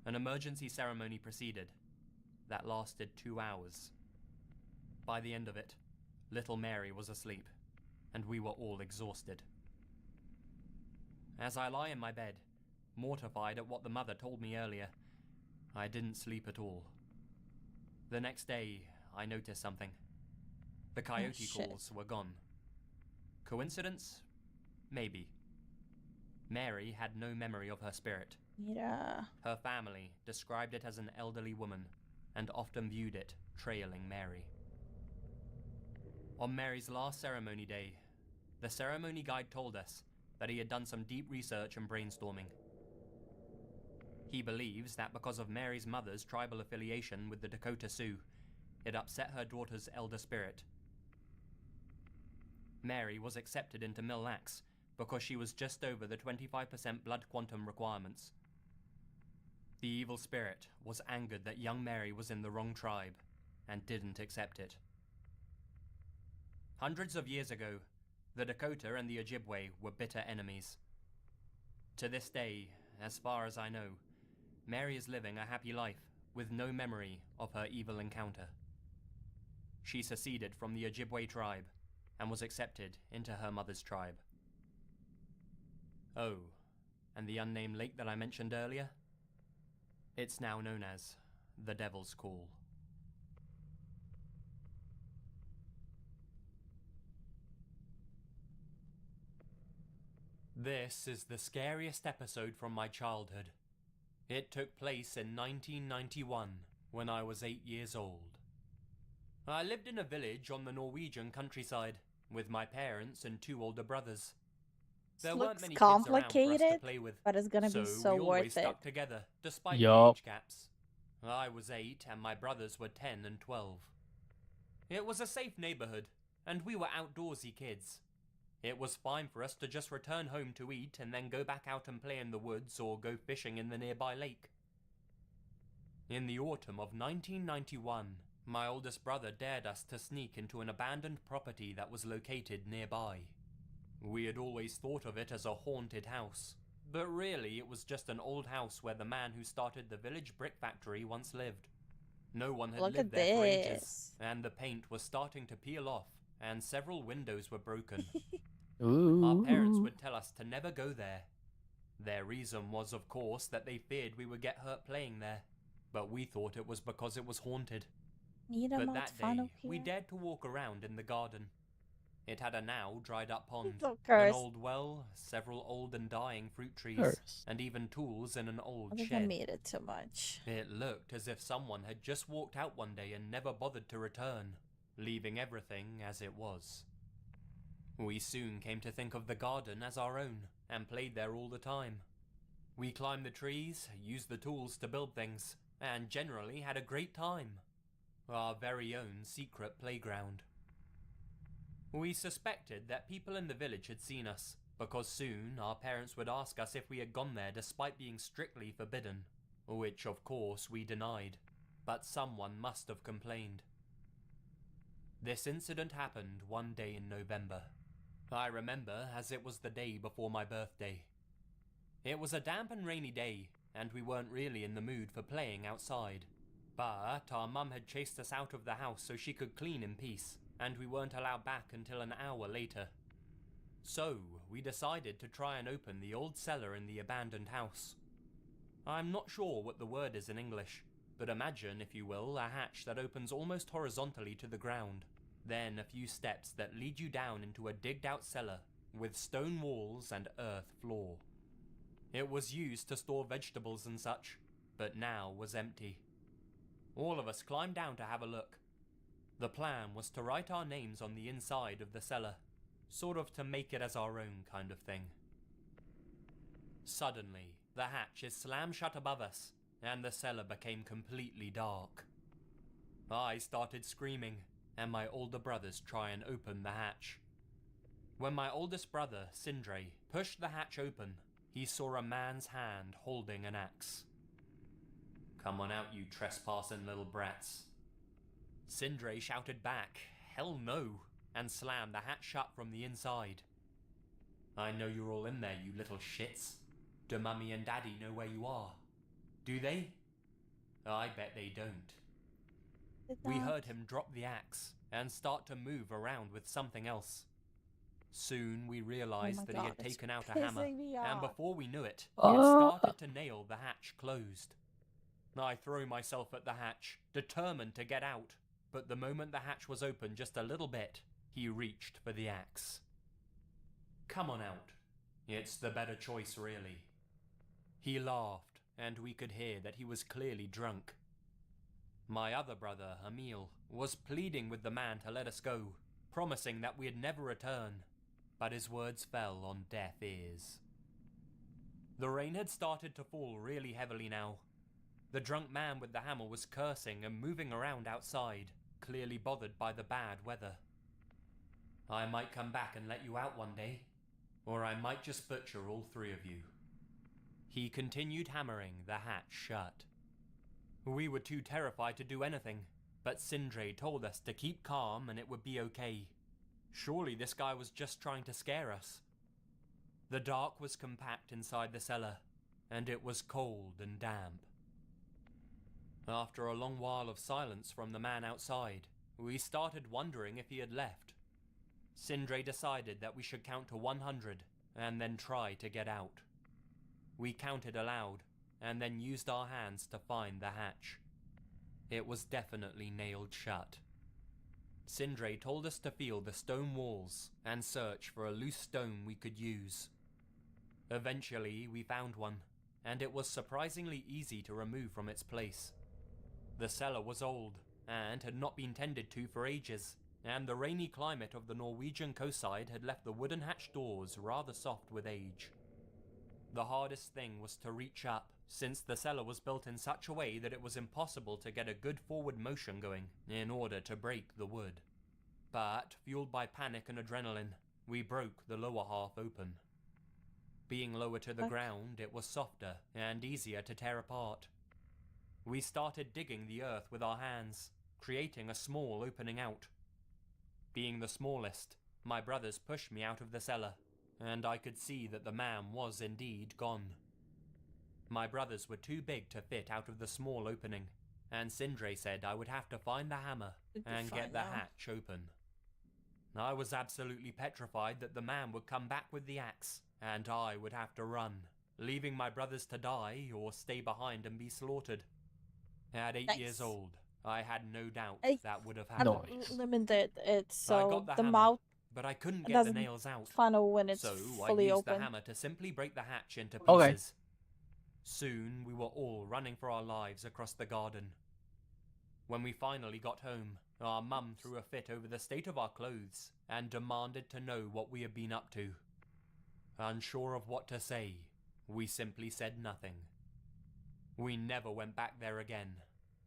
[SPEAKER 8] An emergency ceremony proceeded that lasted 2 hours. By the end of it, little Mary was asleep, and we were all exhausted. As I lie in my bed, mortified at what the mother told me earlier, I didn't sleep at all. The next day, I noticed something. The coyote
[SPEAKER 3] shit.
[SPEAKER 8] calls were gone. Coincidence? Maybe. Mary had no memory of her spirit.
[SPEAKER 3] Yeah.
[SPEAKER 8] Her family described it as an elderly woman and often viewed it trailing Mary. On Mary's last ceremony day, the ceremony guide told us that he had done some deep research and brainstorming. He believes that because of Mary's mother's tribal affiliation with the Dakota Sioux, it upset her daughter's elder spirit. Mary was accepted into Mille Lacs because she was just over the 25% blood quantum requirements. The evil spirit was angered that young Mary was in the wrong tribe and didn't accept it. Hundreds of years ago, the Dakota and the Ojibwe were bitter enemies. To this day, as far as I know, Mary is living a happy life with no memory of her evil encounter. She seceded from the Ojibwe tribe and was accepted into her mother's tribe. Oh, and the unnamed lake that I mentioned earlier? It's now known as the Devil's Call. This is the scariest episode from my childhood. It took place in 1991, when I was 8 years old. I lived in a village on the Norwegian countryside, with my parents and 2 older brothers. There weren't
[SPEAKER 3] Looks
[SPEAKER 8] many kids around for us to
[SPEAKER 3] complicated,
[SPEAKER 8] play with,
[SPEAKER 3] but it's gonna be so
[SPEAKER 8] we always
[SPEAKER 3] worth it.
[SPEAKER 8] stuck together, despite
[SPEAKER 4] Yup.
[SPEAKER 8] the age gaps. I was 8 and my brothers were 10 and 12. It was a safe neighborhood, and we were outdoorsy kids. It was fine for us to just return home to eat and then go back out and play in the woods or go fishing in the nearby lake. In the autumn of 1991, my oldest brother dared us to sneak into an abandoned property that was located nearby. We had always thought of it as a haunted house, but really it was just an old house where the man who started the village brick factory once lived. No one had
[SPEAKER 3] Look
[SPEAKER 8] lived
[SPEAKER 3] at
[SPEAKER 8] there for ages,
[SPEAKER 3] this.
[SPEAKER 8] and the paint was starting to peel off, and several windows were broken.
[SPEAKER 4] Ooh.
[SPEAKER 8] Our parents would tell us to never go there. Their reason was, of course, that they feared we would get hurt playing there, but we thought it was because it was haunted.
[SPEAKER 3] Need a
[SPEAKER 8] But
[SPEAKER 3] mod
[SPEAKER 8] that
[SPEAKER 3] funnel
[SPEAKER 8] day,
[SPEAKER 3] here.
[SPEAKER 8] we dared to walk around in the garden. It had a now dried up pond,
[SPEAKER 3] Of
[SPEAKER 8] an
[SPEAKER 3] course.
[SPEAKER 8] old well, several old and dying fruit trees,
[SPEAKER 4] Course.
[SPEAKER 8] and even tools in an
[SPEAKER 3] I
[SPEAKER 8] old
[SPEAKER 3] think I
[SPEAKER 8] shed.
[SPEAKER 3] made it too much.
[SPEAKER 8] It looked as if someone had just walked out one day and never bothered to return, leaving everything as it was. We soon came to think of the garden as our own, and played there all the time. We climbed the trees, used the tools to build things, and generally had a great time. Our very own secret playground. We suspected that people in the village had seen us, because soon our parents would ask us if we had gone there despite being strictly forbidden, which of course we denied, but someone must have complained. This incident happened one day in November. I remember as it was the day before my birthday. It was a damp and rainy day, and we weren't really in the mood for playing outside. But our mum had chased us out of the house so she could clean in peace, and we weren't allowed back until an hour later. So, we decided to try and open the old cellar in the abandoned house. I'm not sure what the word is in English, but imagine, if you will, a hatch that opens almost horizontally to the ground, then a few steps that lead you down into a digged-out cellar with stone walls and earth floor. It was used to store vegetables and such, but now was empty. All of us climbed down to have a look. The plan was to write our names on the inside of the cellar, sort of to make it as our own kind of thing. Suddenly, the hatch is slammed shut above us, and the cellar became completely dark. I started screaming, and my older brothers try and open the hatch. When my oldest brother, Sindre, pushed the hatch open, he saw a man's hand holding an axe. "Come on out, you trespassing little brats." Sindre shouted back, "Hell no," and slammed the hatch shut from the inside. "I know you're all in there, you little shits. Do Mummy and Daddy know where you are? Do they? I bet they don't." We heard him drop the axe and start to move around with something else. Soon we realized that he had taken out a hammer, and before we knew it, he had started to nail the hatch closed. I threw myself at the hatch, determined to get out, but the moment the hatch was open just a little bit, he reached for the axe. "Come on out. It's the better choice, really." He laughed, and we could hear that he was clearly drunk. My other brother, Emil, was pleading with the man to let us go, promising that we'd never return, but his words fell on deaf ears. The rain had started to fall really heavily now. The drunk man with the hammer was cursing and moving around outside, clearly bothered by the bad weather. "I might come back and let you out one day, or I might just butcher all three of you." He continued hammering the hatch shut. We were too terrified to do anything, but Sindre told us to keep calm and it would be okay. Surely this guy was just trying to scare us. The dark was compact inside the cellar, and it was cold and damp. After a long while of silence from the man outside, we started wondering if he had left. Sindre decided that we should count to 100 and then try to get out. We counted aloud and then used our hands to find the hatch. It was definitely nailed shut. Sindre told us to feel the stone walls and search for a loose stone we could use. Eventually we found one, and it was surprisingly easy to remove from its place. The cellar was old and had not been tended to for ages, and the rainy climate of the Norwegian coastside had left the wooden hatch doors rather soft with age. The hardest thing was to reach up, since the cellar was built in such a way that it was impossible to get a good forward motion going in order to break the wood. But, fueled by panic and adrenaline, we broke the lower half open. Being lower to the ground, it was softer and easier to tear apart. We started digging the earth with our hands, creating a small opening out. Being the smallest, my brothers pushed me out of the cellar, and I could see that the man was indeed gone. My brothers were too big to fit out of the small opening, and Sindre said I would have to find the hammer and get the hatch open. I was absolutely petrified that the man would come back with the axe, and I would have to run, leaving my brothers to die or stay behind and be slaughtered. At 8 years old, I had no doubt that would have happened.
[SPEAKER 3] Limited it so
[SPEAKER 8] I got the hammer,
[SPEAKER 3] mouth
[SPEAKER 8] but I couldn't get the
[SPEAKER 3] doesn't
[SPEAKER 8] nails out.
[SPEAKER 3] funnel when it's
[SPEAKER 8] So
[SPEAKER 3] fully
[SPEAKER 8] I used
[SPEAKER 3] open.
[SPEAKER 8] the hammer to simply break the hatch into pieces.
[SPEAKER 4] Okay.
[SPEAKER 8] Soon we were all running for our lives across the garden. When we finally got home, our mum threw a fit over the state of our clothes and demanded to know what we had been up to. Unsure of what to say, we simply said nothing. We never went back there again.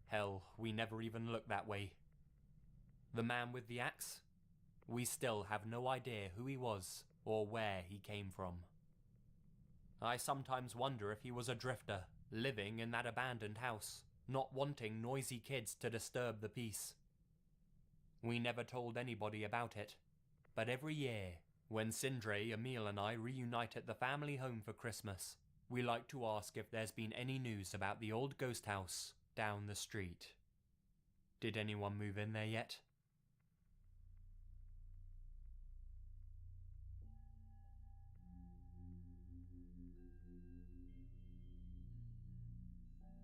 [SPEAKER 8] Hell, we never even looked that way. The man with the axe? We still have no idea who he was or where he came from. I sometimes wonder if he was a drifter, living in that abandoned house, not wanting noisy kids to disturb the peace. We never told anybody about it, but every year, when Sindre, Emil and I reunite at the family home for Christmas, we like to ask if there's been any news about the old ghost house down the street. Did anyone move in there yet?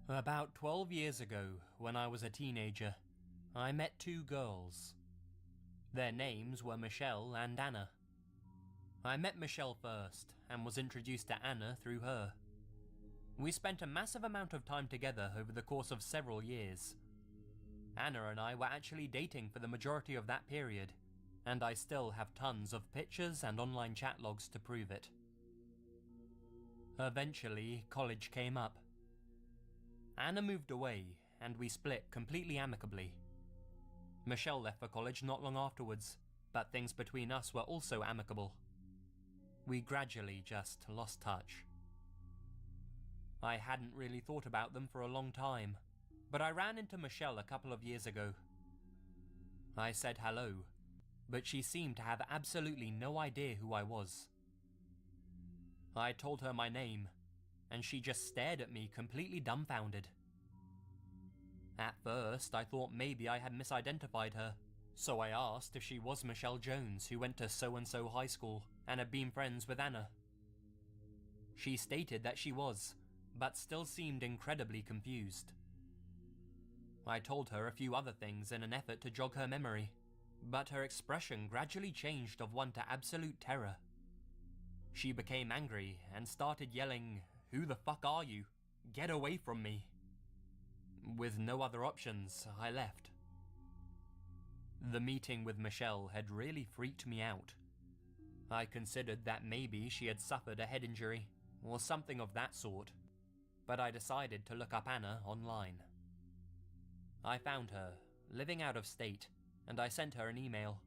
[SPEAKER 8] About 12 years ago, when I was a teenager, I met two girls. Their names were Michelle and Anna. I met Michelle first, and was introduced to Anna through her. We spent a massive amount of time together over the course of several years. Anna and I were actually dating for the majority of that period, and I still have tons of pictures and online chat logs to prove it. Eventually, college came up. Anna moved away, and we split completely amicably. Michelle left for college not long afterwards, but things between us were also amicable. We gradually just lost touch. I hadn't really thought about them for a long time, but I ran into Michelle a couple of years ago. I said hello, but she seemed to have absolutely no idea who I was. I told her my name, and she just stared at me completely dumbfounded. At first, I thought maybe I had misidentified her, so I asked if she was Michelle Jones, who went to so-and-so high school and had been friends with Anna. She stated that she was, but still seemed incredibly confused. I told her a few other things in an effort to jog her memory, but her expression gradually changed of one to absolute terror. She became angry and started yelling, "Who the fuck are you? Get away from me." With no other options, I left. The meeting with Michelle had really freaked me out. I considered that maybe she had suffered a head injury, or something of that sort, but I decided to look up Anna online. I found her, living out of state, and I sent her an email.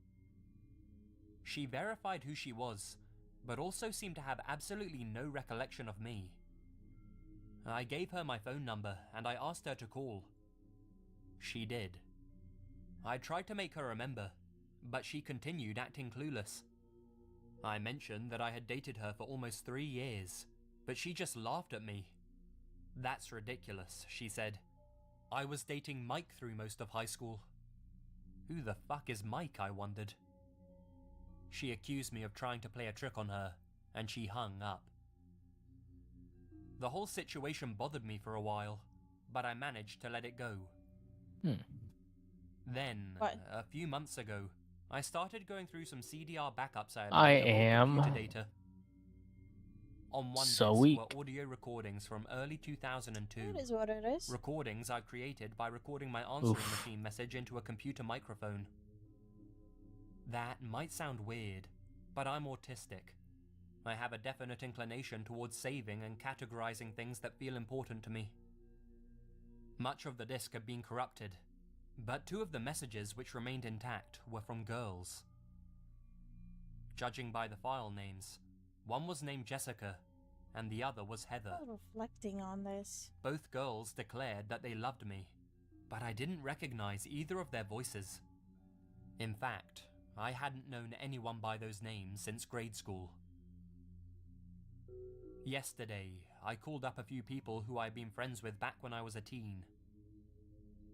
[SPEAKER 8] She verified who she was, but also seemed to have absolutely no recollection of me. I gave her my phone number and I asked her to call. She did. I tried to make her remember, but she continued acting clueless. I mentioned that I had dated her for almost 3 years, but she just laughed at me. "That's ridiculous," she said. "I was dating Mike through most of high school." Who the fuck is Mike, I wondered. She accused me of trying to play a trick on her, and she hung up. The whole situation bothered me for a while, but I managed to let it go. Then, a few months ago, I started going through some CDR backups I had made of old computer data. On one
[SPEAKER 4] So
[SPEAKER 8] disk
[SPEAKER 4] weak.
[SPEAKER 8] were audio recordings from early 2002.
[SPEAKER 3] It is what it is.
[SPEAKER 8] Recordings I created by recording my answering machine message into a computer microphone. That might sound weird, but I'm autistic. I have a definite inclination towards saving and categorizing things that feel important to me. Much of the disk had been corrupted, but 2 of the messages which remained intact were from girls. Judging by the file names, one was named Jessica, and the other was Heather.
[SPEAKER 3] I'm reflecting on this.
[SPEAKER 8] Both girls declared that they loved me, but I didn't recognize either of their voices. In fact, I hadn't known anyone by those names since grade school. Yesterday, I called up a few people who I'd been friends with back when I was a teen.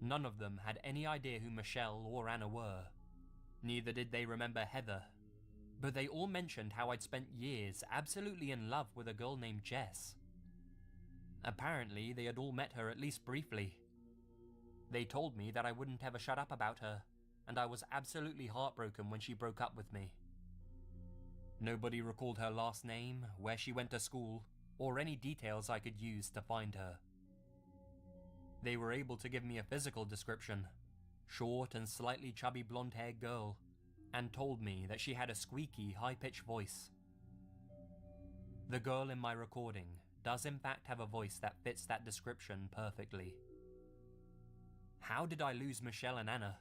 [SPEAKER 8] None of them had any idea who Michelle or Anna were. Neither did they remember Heather, but they all mentioned how I'd spent years absolutely in love with a girl named Jess. Apparently, they had all met her at least briefly. They told me that I wouldn't ever shut up about her, and I was absolutely heartbroken when she broke up with me. Nobody recalled her last name, where she went to school, or any details I could use to find her. They were able to give me a physical description, short and slightly chubby blonde-haired girl, and told me that she had a squeaky, high-pitched voice. The girl in my recording does in fact have a voice that fits that description perfectly. How did I lose Michelle and Anna?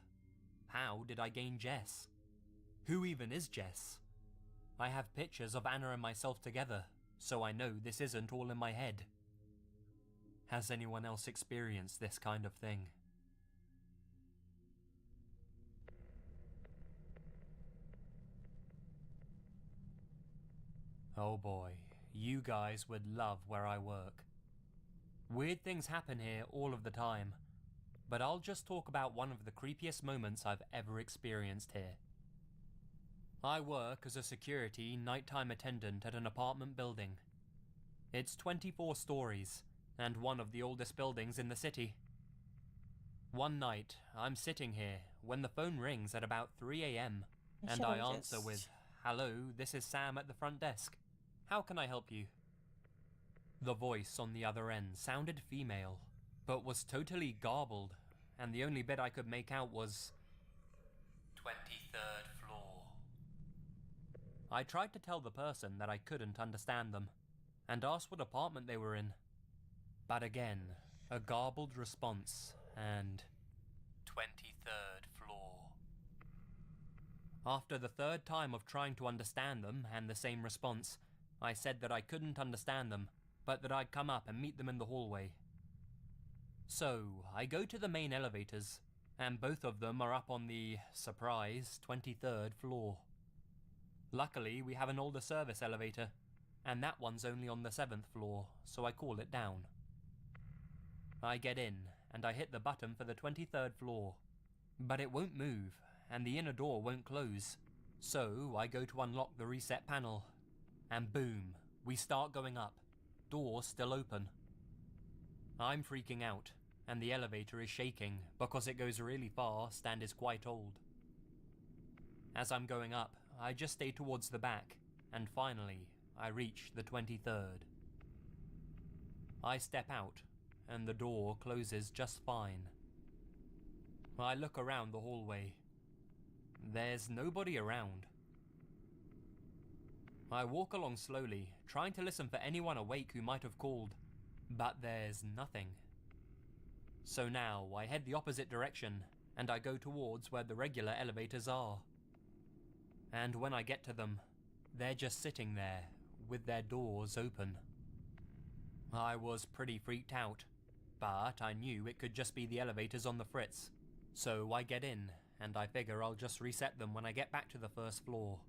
[SPEAKER 8] How did I gain Jess? Who even is Jess? I have pictures of Anna and myself together, so I know this isn't all in my head. Has anyone else experienced this kind of thing? Oh boy, you guys would love where I work. Weird things happen here all of the time, but I'll just talk about one of the creepiest moments I've ever experienced here. I work as a security nighttime attendant at an apartment building. It's 24 stories, and one of the oldest buildings in the city. One night, I'm sitting here when the phone rings at about 3 AM, and I answer with, "Hello, this is Sam at the front desk. How can I help you?" The voice on the other end sounded female, but was totally garbled, and the only bit I could make out was 23rd floor. I tried to tell the person that I couldn't understand them, and asked what apartment they were in. But again, a garbled response, and 23rd floor. After the third time of trying to understand them and the same response, I said that I couldn't understand them, but that I'd come up and meet them in the hallway. So, I go to the main elevators, and both of them are up on the, surprise, 23rd floor. Luckily, we have an older service elevator, and that one's only on the 7th floor, so I call it down. I get in, and I hit the button for the 23rd floor, but it won't move, and the inner door won't close, so I go to unlock the reset panel, and boom, we start going up, door still open. I'm freaking out, and the elevator is shaking because it goes really fast and is quite old. As I'm going up, I just stay towards the back, and finally, I reach the 23rd. I step out, and the door closes just fine. I look around the hallway. There's nobody around. I walk along slowly, trying to listen for anyone awake who might have called, but there's nothing. So now I head the opposite direction, and I go towards where the regular elevators are. And when I get to them, they're just sitting there, with their doors open. I was pretty freaked out, but I knew it could just be the elevators on the fritz, so I get in, and I figure I'll just reset them when I get back to the first floor.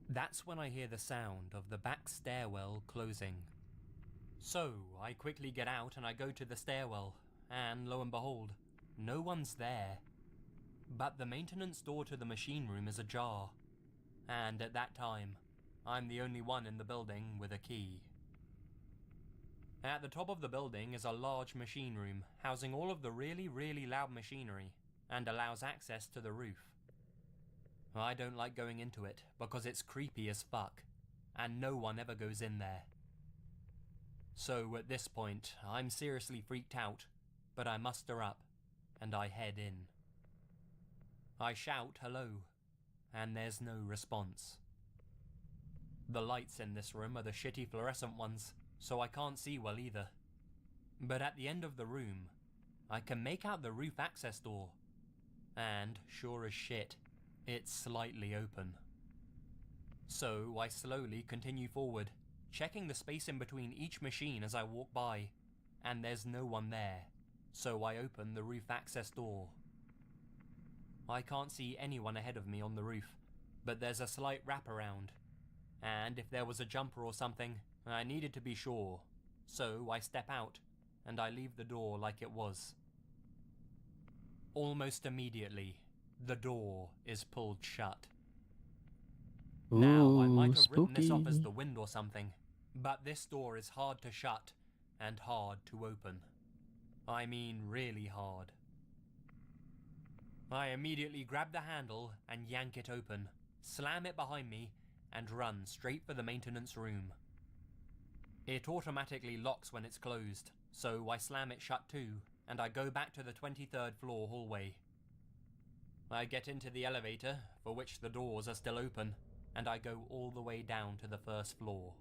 [SPEAKER 8] That's when I hear the sound of the back stairwell closing. So I quickly get out and I go to the stairwell, and lo and behold, no one's there. But the maintenance door to the machine room is ajar, and at that time, I'm the only one in the building with a key. At the top of the building is a large machine room housing all of the really loud machinery, and allows access to the roof. I don't like going into it because it's creepy as fuck, and no one ever goes in there. So at this point, I'm seriously freaked out, but I muster up, and I head in. I shout hello, and there's no response. The lights in this room are the shitty fluorescent ones, so I can't see well either. But at the end of the room, I can make out the roof access door, and sure as shit, it's slightly open. So I slowly continue forward, checking the space in between each machine as I walk by, and there's no one there, so I open the roof access door. I can't see anyone ahead of me on the roof, but there's a slight wraparound, and if there was a jumper or something, I needed to be sure, so I step out, and I leave the door like it was. Almost immediately, the door is pulled shut. Now, I might have written this off as the wind or something, but this door is hard to shut and hard to open. I mean really hard. I immediately grab the handle and yank it open, slam it behind me, and run straight for the maintenance room. It automatically locks when it's closed, so I slam it shut too, and I go back to the 23rd floor hallway. I get into the elevator, for which the doors are still open, and I go all the way down to the first floor.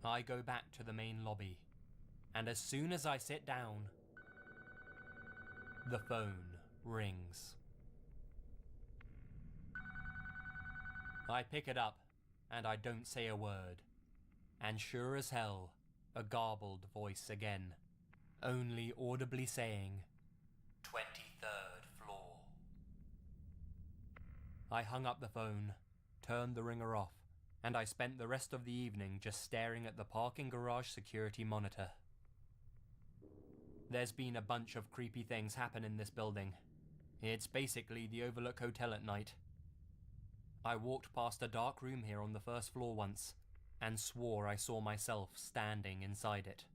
[SPEAKER 8] I go back to the main lobby, and as soon as I sit down, the phone rings. I pick it up, and I don't say a word. And sure as hell, a garbled voice again, only audibly saying, 23rd floor. I hung up the phone, turned the ringer off, and I spent the rest of the evening just staring at the parking garage security monitor. There's been a bunch of creepy things happen in this building. It's basically the Overlook Hotel at night. I walked past a dark room here on the first floor once, and swore I saw myself standing inside it.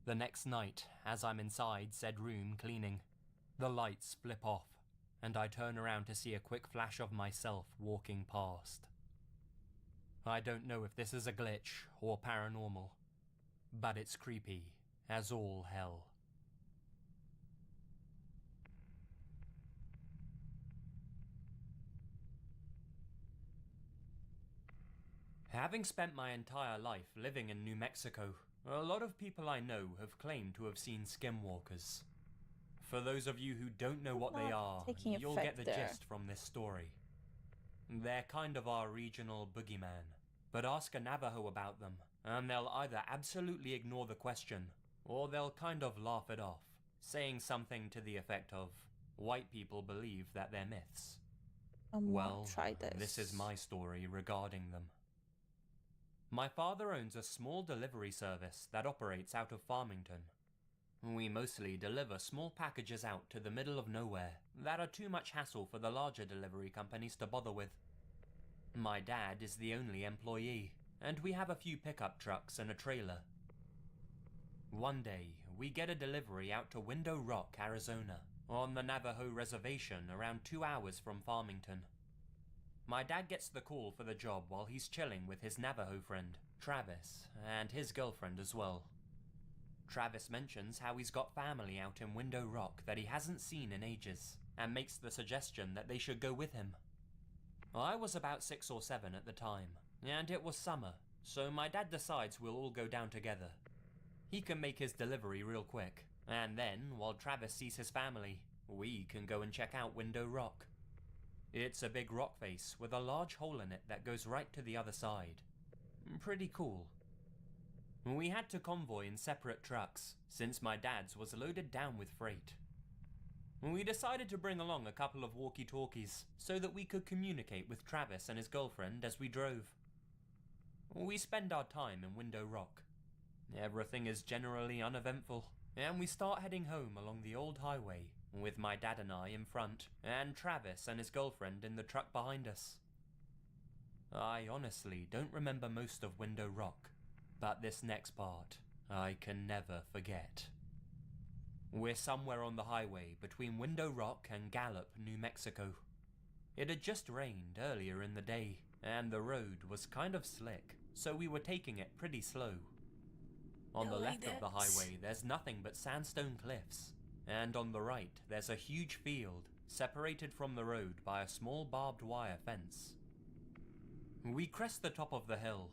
[SPEAKER 8] The next night, as I'm inside said room cleaning, the lights flip off, and I turn around to see a quick flash of myself walking past. I don't know if this is a glitch or paranormal, but it's creepy as all hell. Having spent my entire life living in New Mexico, a lot of people I know have claimed to have seen skinwalkers. For those of you who don't know what they are, you'll get the gist from this story. They're kind of our regional boogeyman, but ask a Navajo about them, and they'll either absolutely ignore the question, or they'll kind of laugh it off, saying something to the effect of, white people believe that they're myths. Well, this is my story regarding them. My father owns a small delivery service that operates out of Farmington. We mostly deliver small packages out to the middle of nowhere that are too much hassle for the larger delivery companies to bother with. My dad is the only employee, and we have a few pickup trucks and a trailer. One day, we get a delivery out to Window Rock, Arizona, on the Navajo reservation around 2 hours from Farmington. My dad gets the call for the job while he's chilling with his Navajo friend, Travis, and his girlfriend as well. Travis mentions how he's got family out in Window Rock that he hasn't seen in ages, and makes the suggestion that they should go with him. I was about 6 or 7 at the time, and it was summer, so my dad decides we'll all go down together. He can make his delivery real quick, and then, while Travis sees his family, we can go and check out Window Rock. It's a big rock face with a large hole in it that goes right to the other side. Pretty cool. We had to convoy in separate trucks, since my dad's was loaded down with freight. We decided to bring along a couple of walkie-talkies so that we could communicate with Travis and his girlfriend as we drove. We spend our time in Window Rock. Everything is generally uneventful, and we start heading home along the old highway, with my dad and I in front, and Travis and his girlfriend in the truck behind us. I honestly don't remember most of Window Rock, but this next part I can never forget. We're somewhere on the highway between Window Rock and Gallup, New Mexico. It had just rained earlier in the day, and the road was kind of slick, so we were taking it pretty slow. On the left of the highway, there's nothing but sandstone cliffs, and on the right, there's a huge field separated from the road by a small barbed wire fence. We crest the top of the hill,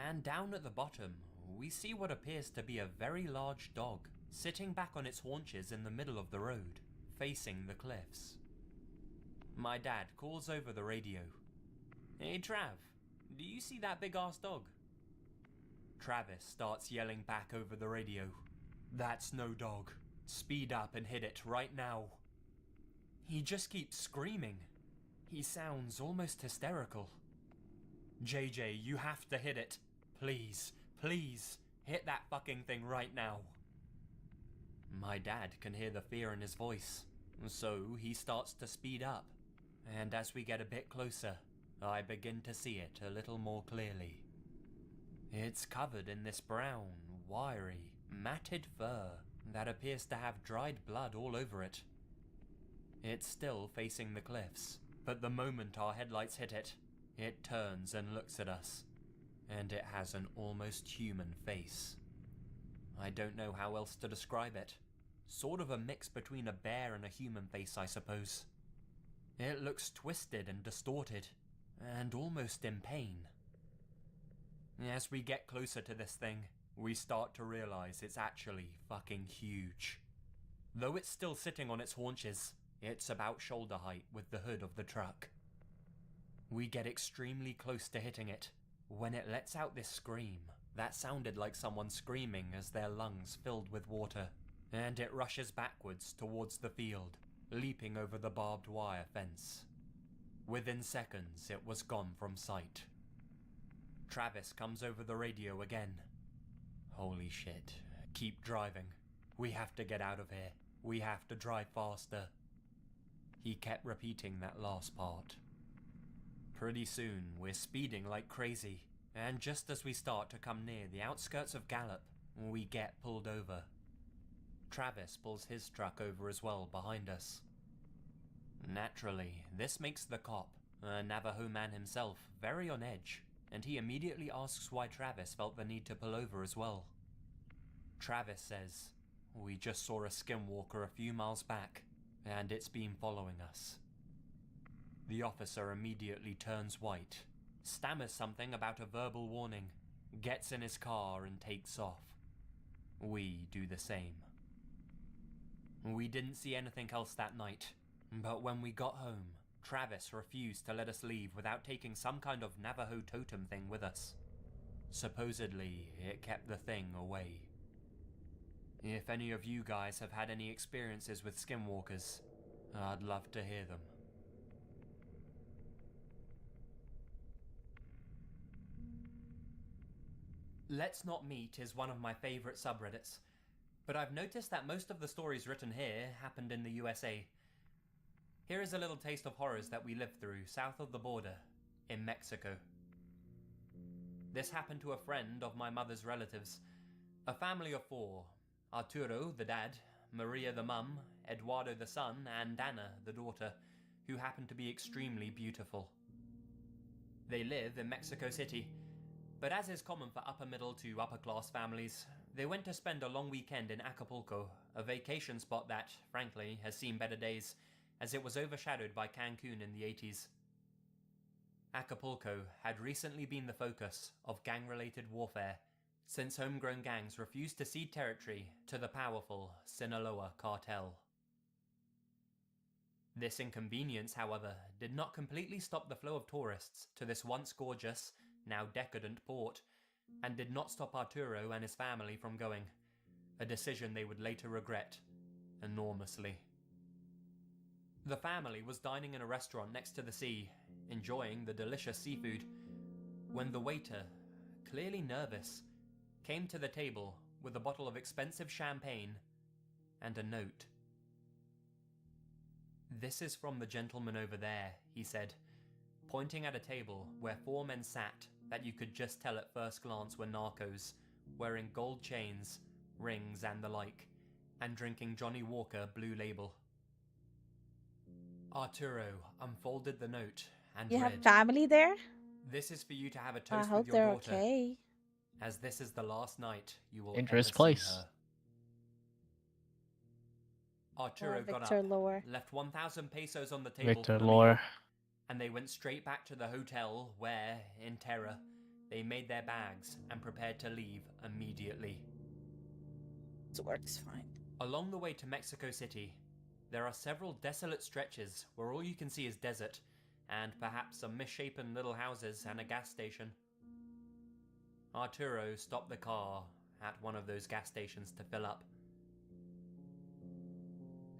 [SPEAKER 8] and down at the bottom, we see what appears to be a very large dog sitting back on its haunches in the middle of the road, facing the cliffs. My dad calls over the radio. "Hey Trav, do you see that big-ass dog?" Travis starts yelling back over the radio, "That's no dog. Speed up and hit it right now." He just keeps screaming. He sounds almost hysterical. "JJ, you have to hit it. Please, please, hit that fucking thing right now." My dad can hear the fear in his voice, so he starts to speed up, and as we get a bit closer, I begin to see it a little more clearly. It's covered in this brown, wiry, matted fur that appears to have dried blood all over it. It's still facing the cliffs, but the moment our headlights hit it, it turns and looks at us, and it has an almost human face. I don't know how else to describe it. Sort of a mix between a bear and a human face, I suppose. It looks twisted and distorted, and almost in pain. As we get closer to this thing, we start to realize it's actually fucking huge. Though it's still sitting on its haunches, it's about shoulder height with the hood of the truck. We get extremely close to hitting it when it lets out this scream that sounded like someone screaming as their lungs filled with water, and it rushes backwards towards the field, leaping over the barbed wire fence. Within seconds, it was gone from sight. Travis comes over the radio again. Holy shit. Keep driving. We have to get out of here. We have to drive faster. He kept repeating that last part. Pretty soon, we're speeding like crazy, and just as we start to come near the outskirts of Gallup, we get pulled over. Travis pulls his truck over as well behind us. Naturally, this makes the cop, a Navajo man himself, very on edge, and he immediately asks why Travis felt the need to pull over as well. Travis says, "We just saw a skinwalker a few miles back, and it's been following us." The officer immediately turns white, stammers something about a verbal warning, gets in his car and takes off. We do the same. We didn't see anything else that night, but when we got home, Travis refused to let us leave without taking some kind of Navajo totem thing with us. Supposedly, it kept the thing away. If any of you guys have had any experiences with skinwalkers, I'd love to hear them. Let's Not Meet is one of my favorite subreddits, but I've noticed that most of the stories written here happened in the USA. Here is a little taste of horrors that we lived through south of the border, in Mexico. This happened to a friend of my mother's relatives, a family of 4, Arturo, the dad, Maria, the mum, Eduardo, the son, and Anna, the daughter, who happened to be extremely beautiful. They live in Mexico City, but as is common for upper middle to upper class families, they went to spend a long weekend in Acapulco, a vacation spot that, frankly, has seen better days, as it was overshadowed by Cancun in the 80s. Acapulco had recently been the focus of gang-related warfare, since homegrown gangs refused to cede territory to the powerful Sinaloa cartel. This inconvenience, however, did not completely stop the flow of tourists to this once gorgeous, now decadent port, and did not stop Arturo and his family from going, a decision they would later regret enormously. The family was dining in a restaurant next to the sea, enjoying the delicious seafood, when the waiter, clearly nervous, came to the table with a bottle of expensive champagne and a note. "This is from the gentleman over there," he said, pointing at a table where 4 men sat that you could just tell at first glance were narcos, wearing gold chains, rings and the like, and drinking Johnny Walker Blue Label. Arturo unfolded the note and
[SPEAKER 3] You
[SPEAKER 8] read,
[SPEAKER 3] have family there?
[SPEAKER 8] "This is for you to have a
[SPEAKER 3] I
[SPEAKER 8] toast
[SPEAKER 3] hope
[SPEAKER 8] with your
[SPEAKER 3] they're
[SPEAKER 8] daughter,
[SPEAKER 3] okay.
[SPEAKER 8] as this is the last night you will
[SPEAKER 4] Dangerous
[SPEAKER 8] ever
[SPEAKER 4] place.
[SPEAKER 8] see her." Arturo
[SPEAKER 3] Oh,
[SPEAKER 8] got
[SPEAKER 3] Victor
[SPEAKER 8] up,
[SPEAKER 3] Lore.
[SPEAKER 8] left 1,000 pesos on the table
[SPEAKER 4] Victor
[SPEAKER 8] for the
[SPEAKER 4] Lore.
[SPEAKER 8] meal, and they went straight back to the hotel where, in terror, they made their bags and prepared to leave immediately.
[SPEAKER 3] This works fine.
[SPEAKER 8] Along the way to Mexico City, there are several desolate stretches where all you can see is desert, and perhaps some misshapen little houses and a gas station. Arturo stopped the car at one of those gas stations to fill up.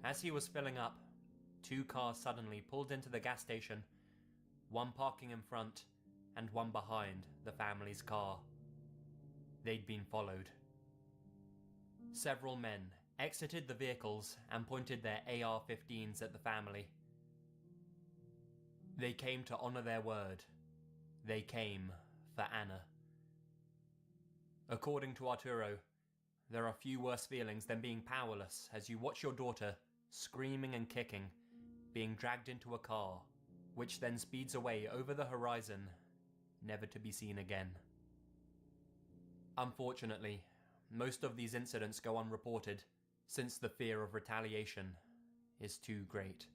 [SPEAKER 8] As he was filling up, 2 cars suddenly pulled into the gas station, one parking in front and one behind the family's car. They'd been followed. Several men exited the vehicles and pointed their AR-15s at the family. They came to honor their word. They came for Anna. According to Arturo, there are few worse feelings than being powerless as you watch your daughter, screaming and kicking, being dragged into a car, which then speeds away over the horizon, never to be seen again. Unfortunately, most of these incidents go unreported, since the fear of retaliation is too great.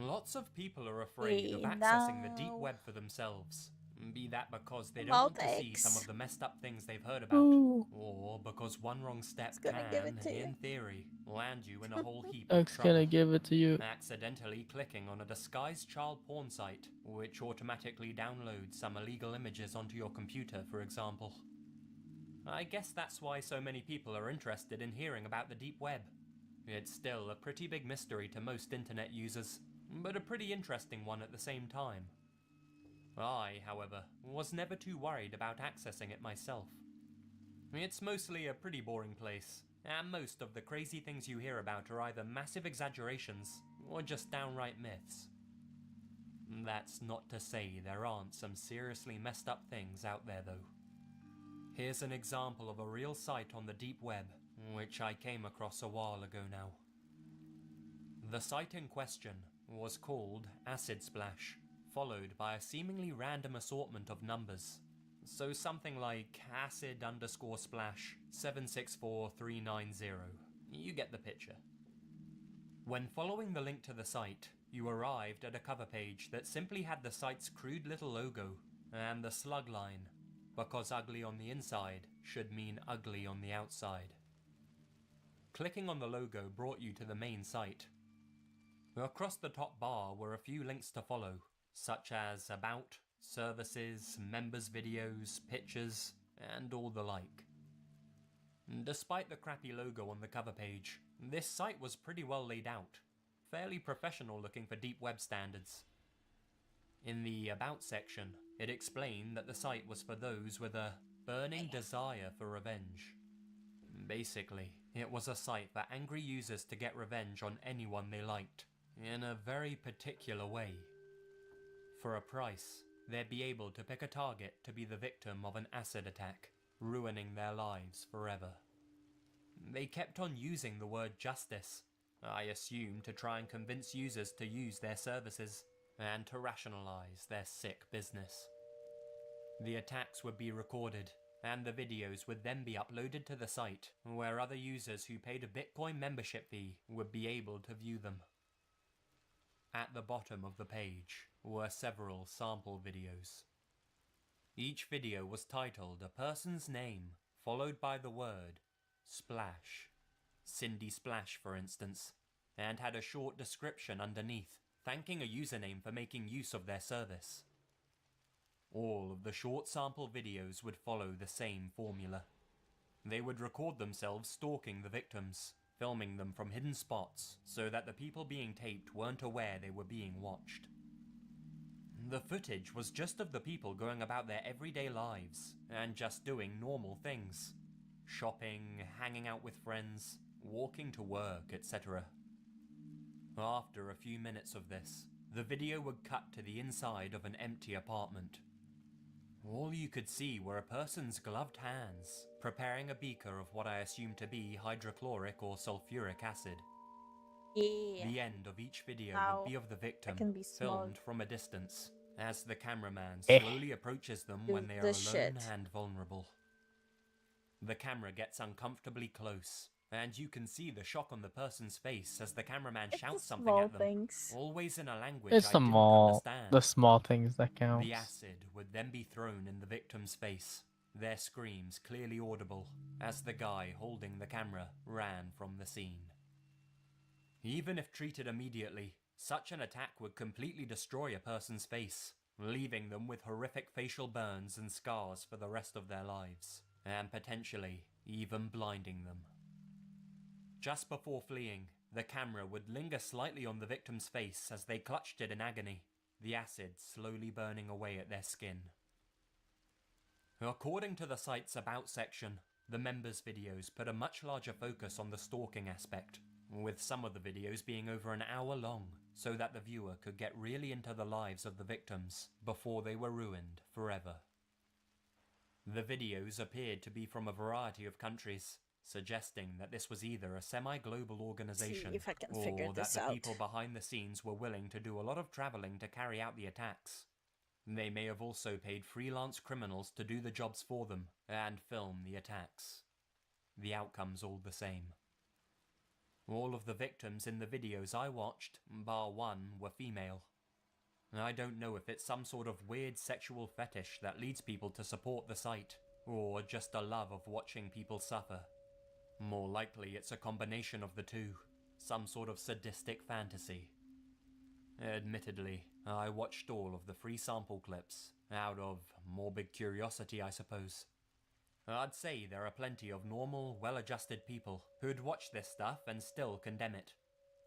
[SPEAKER 8] Lots of people are afraid of
[SPEAKER 3] Hey,
[SPEAKER 8] accessing the deep
[SPEAKER 3] now.
[SPEAKER 8] web for themselves. Be that because they don't
[SPEAKER 3] Mouth
[SPEAKER 8] want to see some
[SPEAKER 3] eggs.
[SPEAKER 8] of the messed up things they've heard about,
[SPEAKER 3] Ooh.
[SPEAKER 8] or because one wrong step
[SPEAKER 3] It's gonna give it
[SPEAKER 8] can,
[SPEAKER 3] to you.
[SPEAKER 8] in theory, land you in a whole heap of
[SPEAKER 4] X
[SPEAKER 8] trouble.
[SPEAKER 4] gonna give it to you.
[SPEAKER 8] Accidentally clicking on a disguised child porn site, which automatically downloads some illegal images onto your computer, for example. I guess that's why so many people are interested in hearing about the deep web. It's still a pretty big mystery to most internet users, but a pretty interesting one at the same time. I, however, was never too worried about accessing it myself. It's mostly a pretty boring place, and most of the crazy things you hear about are either massive exaggerations or just downright myths. That's not to say there aren't some seriously messed up things out there though. Here's an example of a real site on the deep web, which I came across a while ago now. The site in question was called Acid Splash, followed by a seemingly random assortment of numbers. So something like acid_splash 764390. You get the picture. When following the link to the site, you arrived at a cover page that simply had the site's crude little logo and the slug line, because ugly on the inside should mean ugly on the outside. Clicking on the logo brought you to the main site. Across the top bar were a few links to follow, such as about, services, members' videos, pictures, and all the like. Despite the crappy logo on the cover page, this site was pretty well laid out, fairly professional looking for deep web standards. In the About section, it explained that the site was for those with a burning desire for revenge. Basically, it was a site for angry users to get revenge on anyone they liked, in a very particular way. For a price, they'd be able to pick a target to be the victim of an acid attack, ruining their lives forever. They kept on using the word justice, I assume to try and convince users to use their services, and to rationalize their sick business. The attacks would be recorded, and the videos would then be uploaded to the site, where other users who paid a Bitcoin membership fee would be able to view them. At the bottom of the page were several sample videos. Each video was titled a person's name, followed by the word Splash. Cindy Splash, for instance, and had a short description underneath, thanking a username for making use of their service. All of the short sample videos would follow the same formula. They would record themselves stalking the victims, filming them from hidden spots so that the people being taped weren't aware they were being watched. The footage was just of the people going about their everyday lives and just doing normal things. Shopping, hanging out with friends, walking to work, etc. After a few minutes of this, the video would cut to the inside of an empty apartment. All you could see were a person's gloved hands, preparing a beaker of what I assume to be hydrochloric or sulfuric acid.
[SPEAKER 3] Yeah.
[SPEAKER 8] The end of each video
[SPEAKER 3] Wow.
[SPEAKER 8] would be of the victim,
[SPEAKER 3] can be
[SPEAKER 8] filmed
[SPEAKER 3] smug.
[SPEAKER 8] from a distance, as the cameraman
[SPEAKER 4] Eh.
[SPEAKER 8] slowly approaches them
[SPEAKER 3] Do
[SPEAKER 8] when they are
[SPEAKER 3] this
[SPEAKER 8] alone
[SPEAKER 3] shit.
[SPEAKER 8] and vulnerable. The camera gets uncomfortably close, and you can see the shock on the person's face as the cameraman
[SPEAKER 3] It's the
[SPEAKER 8] shouts something
[SPEAKER 3] small
[SPEAKER 8] at them,
[SPEAKER 3] things.
[SPEAKER 8] always in a language
[SPEAKER 4] It's
[SPEAKER 8] I
[SPEAKER 4] the
[SPEAKER 8] didn't understand.
[SPEAKER 4] small things that count.
[SPEAKER 8] The acid would then be thrown in the victim's face, their screams clearly audible as the guy holding the camera ran from the scene. Even if treated immediately, such an attack would completely destroy a person's face, leaving them with horrific facial burns and scars for the rest of their lives, and potentially even blinding them. Just before fleeing, the camera would linger slightly on the victim's face as they clutched it in agony, the acid slowly burning away at their skin. According to the site's About section, the members' videos put a much larger focus on the stalking aspect, with some of the videos being over an hour long, so that the viewer could get really into the lives of the victims before they were ruined forever. The videos appeared to be from a variety of countries, suggesting that this was either a semi-global organization,
[SPEAKER 3] See if I can figure
[SPEAKER 8] or that
[SPEAKER 3] this
[SPEAKER 8] the
[SPEAKER 3] out.
[SPEAKER 8] people behind the scenes were willing to do a lot of traveling to carry out the attacks. They may have also paid freelance criminals to do the jobs for them and film the attacks. The outcome's all the same. All of the victims in the videos I watched, bar one, were female. I don't know if it's some sort of weird sexual fetish that leads people to support the site, or just a love of watching people suffer. More likely it's a combination of the two, some sort of sadistic fantasy. Admittedly, I watched all of the free sample clips, out of morbid curiosity I suppose. I'd say there are plenty of normal, well-adjusted people who'd watch this stuff and still condemn it.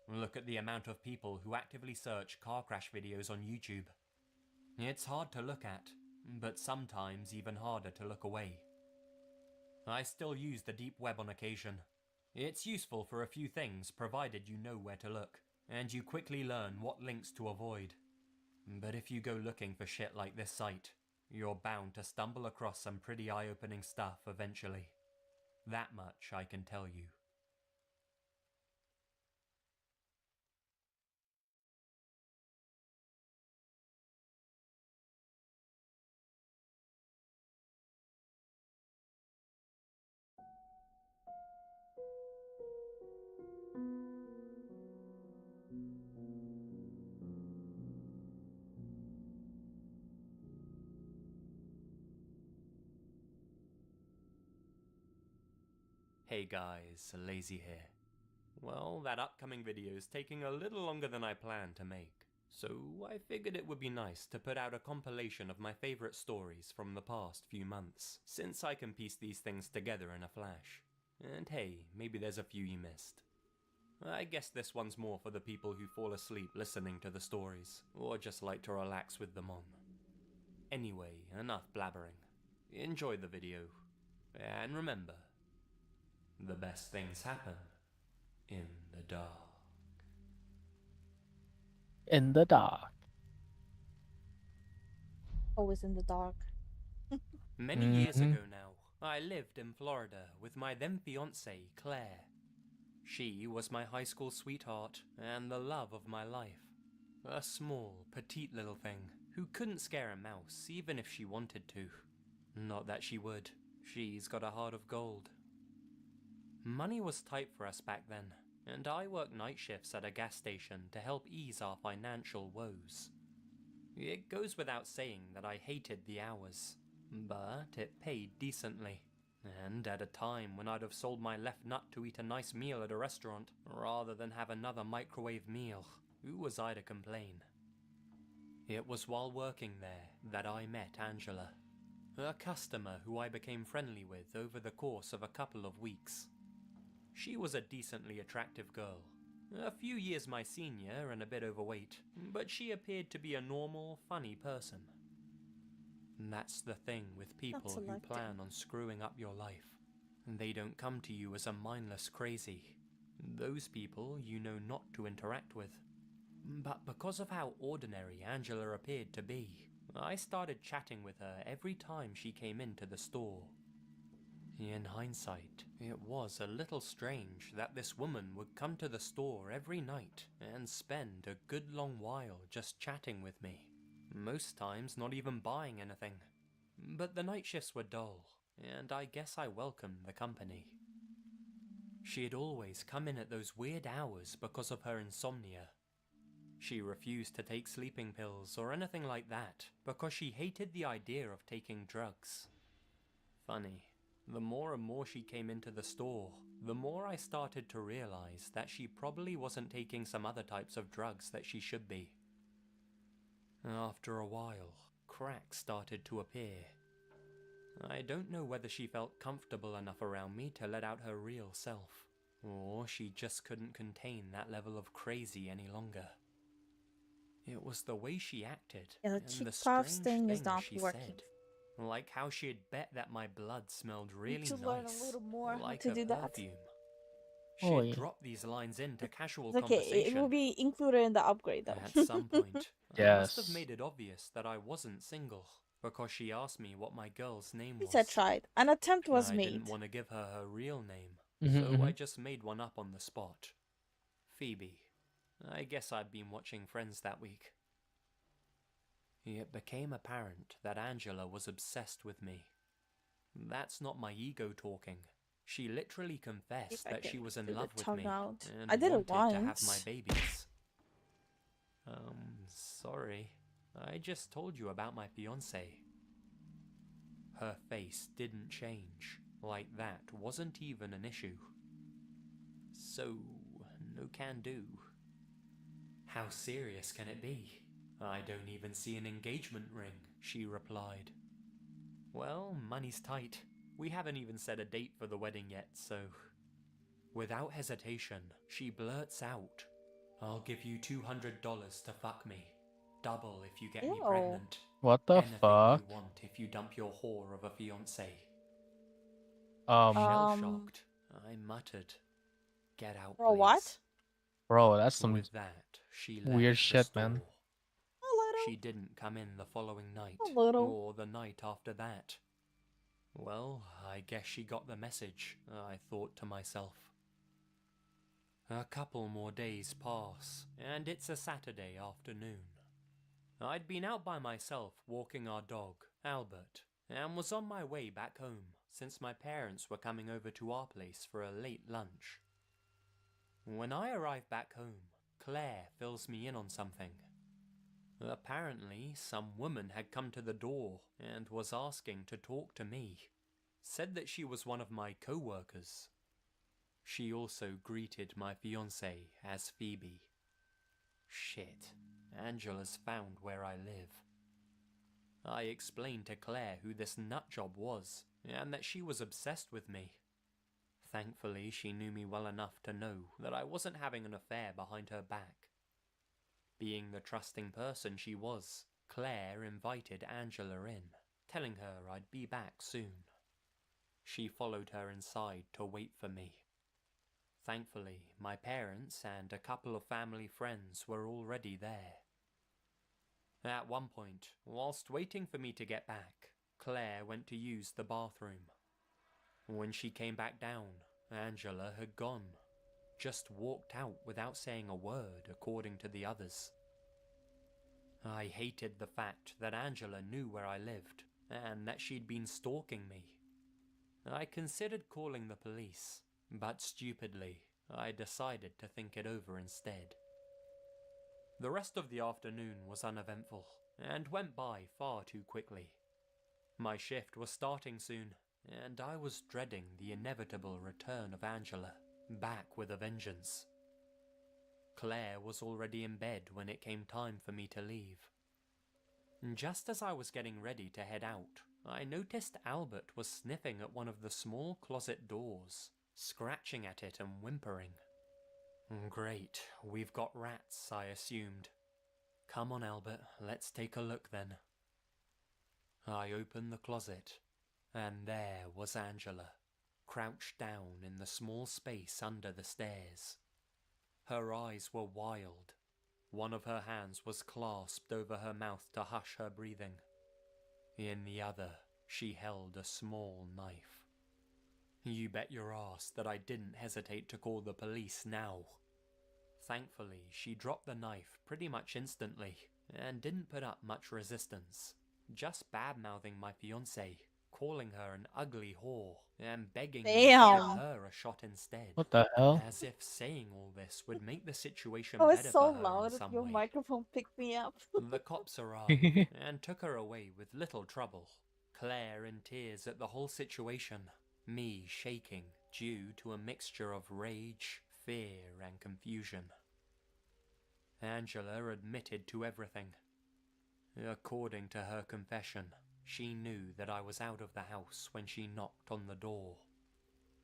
[SPEAKER 8] Look at the amount of people who actively search car crash videos on YouTube. It's hard to look at, but sometimes even harder to look away. I still use the deep web on occasion. It's useful for a few things provided you know where to look, and you quickly learn what links to avoid. But if you go looking for shit like this site, you're bound to stumble across some pretty eye-opening stuff eventually. That much I can tell you. Hey guys, Lazy here. Well, that upcoming video is taking a little longer than I planned to make, so I figured it would be nice to put out a compilation of my favorite stories from the past few months, since I can piece these things together in a flash. And hey, maybe there's a few you missed. I guess this one's more for the people who fall asleep listening to the stories, or just like to relax with them on. Anyway, enough blabbering. Enjoy the video, and remember, the best things happen in the dark.
[SPEAKER 4] In the dark.
[SPEAKER 3] Always in the dark.
[SPEAKER 8] Many years ago now, I lived in Florida with my then fiancée, Claire. She was my high school sweetheart and the love of my life. A small, petite little thing who couldn't scare a mouse even if she wanted to. Not that she would. She's got a heart of gold. Money was tight for us back then, and I worked night shifts at a gas station to help ease our financial woes. It goes without saying that I hated the hours, but it paid decently. And at a time when I'd have sold my left nut to eat a nice meal at a restaurant, rather than have another microwave meal, who was I to complain? It was while working there that I met Angela, a customer who I became friendly with over the course of a couple of weeks. She was a decently attractive girl, a few years my senior and a bit overweight, but she appeared to be a normal, funny person. That's the thing with people who plan on screwing up your life. They don't come to you as a mindless crazy. Those people you know not to interact with. But because of how ordinary Angela appeared to be, I started chatting with her every time she came into the store. In hindsight, it was a little strange that this woman would come to the store every night and spend a good long while just chatting with me. Most times not even buying anything. But the night shifts were dull, and I guess I welcomed the company. She'd always come in at those weird hours because of her insomnia. She refused to take sleeping pills or anything like that because she hated the idea of taking drugs. Funny. The more and more she came into the store, the more I started to realize that she probably wasn't taking some other types of drugs that she should be. After a while, cracks started to appear. I don't know whether she felt comfortable enough around me to let out her real self, or she just couldn't contain that level of crazy any longer. It was the way she acted,
[SPEAKER 3] Yeah, the
[SPEAKER 8] and
[SPEAKER 3] cheek
[SPEAKER 8] the
[SPEAKER 3] puff
[SPEAKER 8] strange
[SPEAKER 3] thing
[SPEAKER 8] things
[SPEAKER 3] is not
[SPEAKER 8] she
[SPEAKER 3] working.
[SPEAKER 8] said. Like how she had bet that my blood smelled really
[SPEAKER 3] Need to
[SPEAKER 8] nice,
[SPEAKER 3] learn a little more how
[SPEAKER 8] like
[SPEAKER 3] to
[SPEAKER 8] a
[SPEAKER 3] do that.
[SPEAKER 8] perfume. She
[SPEAKER 4] Oh,
[SPEAKER 8] had
[SPEAKER 4] yeah.
[SPEAKER 8] dropped these lines into casual
[SPEAKER 3] It's okay, it
[SPEAKER 8] conversation.
[SPEAKER 3] will be included in the upgrade though.
[SPEAKER 8] At some point, I must have
[SPEAKER 4] Yes.
[SPEAKER 8] made it obvious that I wasn't single, because she asked me what my girl's name
[SPEAKER 3] He
[SPEAKER 8] was.
[SPEAKER 3] said tried. An attempt was
[SPEAKER 8] I
[SPEAKER 3] made.
[SPEAKER 8] didn't want to give her her real name,
[SPEAKER 4] Mhm,
[SPEAKER 8] so I
[SPEAKER 4] mhm.
[SPEAKER 8] just made one up on the spot. Phoebe. I guess I'd been watching Friends that week. It became apparent that Angela was obsessed with me. That's not my ego talking. She literally confessed
[SPEAKER 3] I
[SPEAKER 8] that
[SPEAKER 3] can
[SPEAKER 8] she was in
[SPEAKER 3] do the
[SPEAKER 8] love with
[SPEAKER 3] tongue
[SPEAKER 8] me
[SPEAKER 3] out.
[SPEAKER 8] and
[SPEAKER 3] I did it
[SPEAKER 8] wanted to have my
[SPEAKER 3] once.
[SPEAKER 8] babies. Sorry. I just told you about my fiancé. Her face didn't change, like that wasn't even an issue. So, no can do. How serious can it be? I don't even see an engagement ring, she replied. Well, money's tight. We haven't even set a date for the wedding yet, so... Without hesitation, she blurts out, I'll give you $200 to fuck me. Double if you get me
[SPEAKER 3] Ew.
[SPEAKER 8] pregnant.
[SPEAKER 4] What the
[SPEAKER 8] Anything
[SPEAKER 4] fuck?
[SPEAKER 8] you want if you dump your whore of a fiancé.
[SPEAKER 4] Um,
[SPEAKER 8] Shell-shocked, I muttered, Get out,
[SPEAKER 3] Bro,
[SPEAKER 8] please.
[SPEAKER 3] what?
[SPEAKER 4] bro, that's some
[SPEAKER 8] With that, she left
[SPEAKER 4] weird
[SPEAKER 8] the
[SPEAKER 4] shit,
[SPEAKER 8] store.
[SPEAKER 4] man.
[SPEAKER 3] A little.
[SPEAKER 8] She didn't come in the following night,
[SPEAKER 3] A little.
[SPEAKER 8] or the night after that. Well, I guess she got the message, I thought to myself. A couple more days pass, and it's a Saturday afternoon. I'd been out by myself walking our dog, Albert, and was on my way back home, since my parents were coming over to our place for a late lunch. When I arrive back home, Claire fills me in on something. Apparently, some woman had come to the door and was asking to talk to me. Said that she was one of my co-workers. She also greeted my fiancée as Phoebe. Shit, Angela's found where I live. I explained to Claire who this nutjob was, and that she was obsessed with me. Thankfully, she knew me well enough to know that I wasn't having an affair behind her back. Being the trusting person she was, Claire invited Angela in, telling her I'd be back soon. She followed her inside to wait for me. Thankfully, my parents and a couple of family friends were already there. At one point, whilst waiting for me to get back, Claire went to use the bathroom. When she came back down, Angela had gone. Just walked out without saying a word, according to the others. I hated the fact that Angela knew where I lived, and that she'd been stalking me. I considered calling the police, but stupidly, I decided to think it over instead. The rest of the afternoon was uneventful, and went by far too quickly. My shift was starting soon, and I was dreading the inevitable return of Angela, back with a vengeance. Claire was already in bed when it came time for me to leave. Just as I was getting ready to head out, I noticed Albert was sniffing at one of the small closet doors, scratching at it and whimpering. Great, we've got rats, I assumed. Come on, Albert, let's take a look then. I opened the closet, and there was Angela, crouched down in the small space under the stairs. Her eyes were wild. One of her hands was clasped over her mouth to hush her breathing. In the other, she held a small knife. You bet your ass that I didn't hesitate to call the police now. Thankfully, she dropped the knife pretty much instantly, and didn't put up much resistance, just bad-mouthing my fiancée, calling her an ugly whore, and begging me to give her a shot instead.
[SPEAKER 4] What the hell?
[SPEAKER 8] As if saying all this would make the situation
[SPEAKER 3] Oh,
[SPEAKER 8] better
[SPEAKER 3] it's so
[SPEAKER 8] for her
[SPEAKER 3] loud
[SPEAKER 8] in
[SPEAKER 3] if
[SPEAKER 8] some
[SPEAKER 3] your
[SPEAKER 8] way.
[SPEAKER 3] microphone picked me up.
[SPEAKER 8] The cops arrived and took her away with little trouble. Claire in tears at the whole situation, me shaking due to a mixture of rage, fear and confusion. Angela admitted to everything. According to her confession, she knew that I was out of the house when she knocked on the door.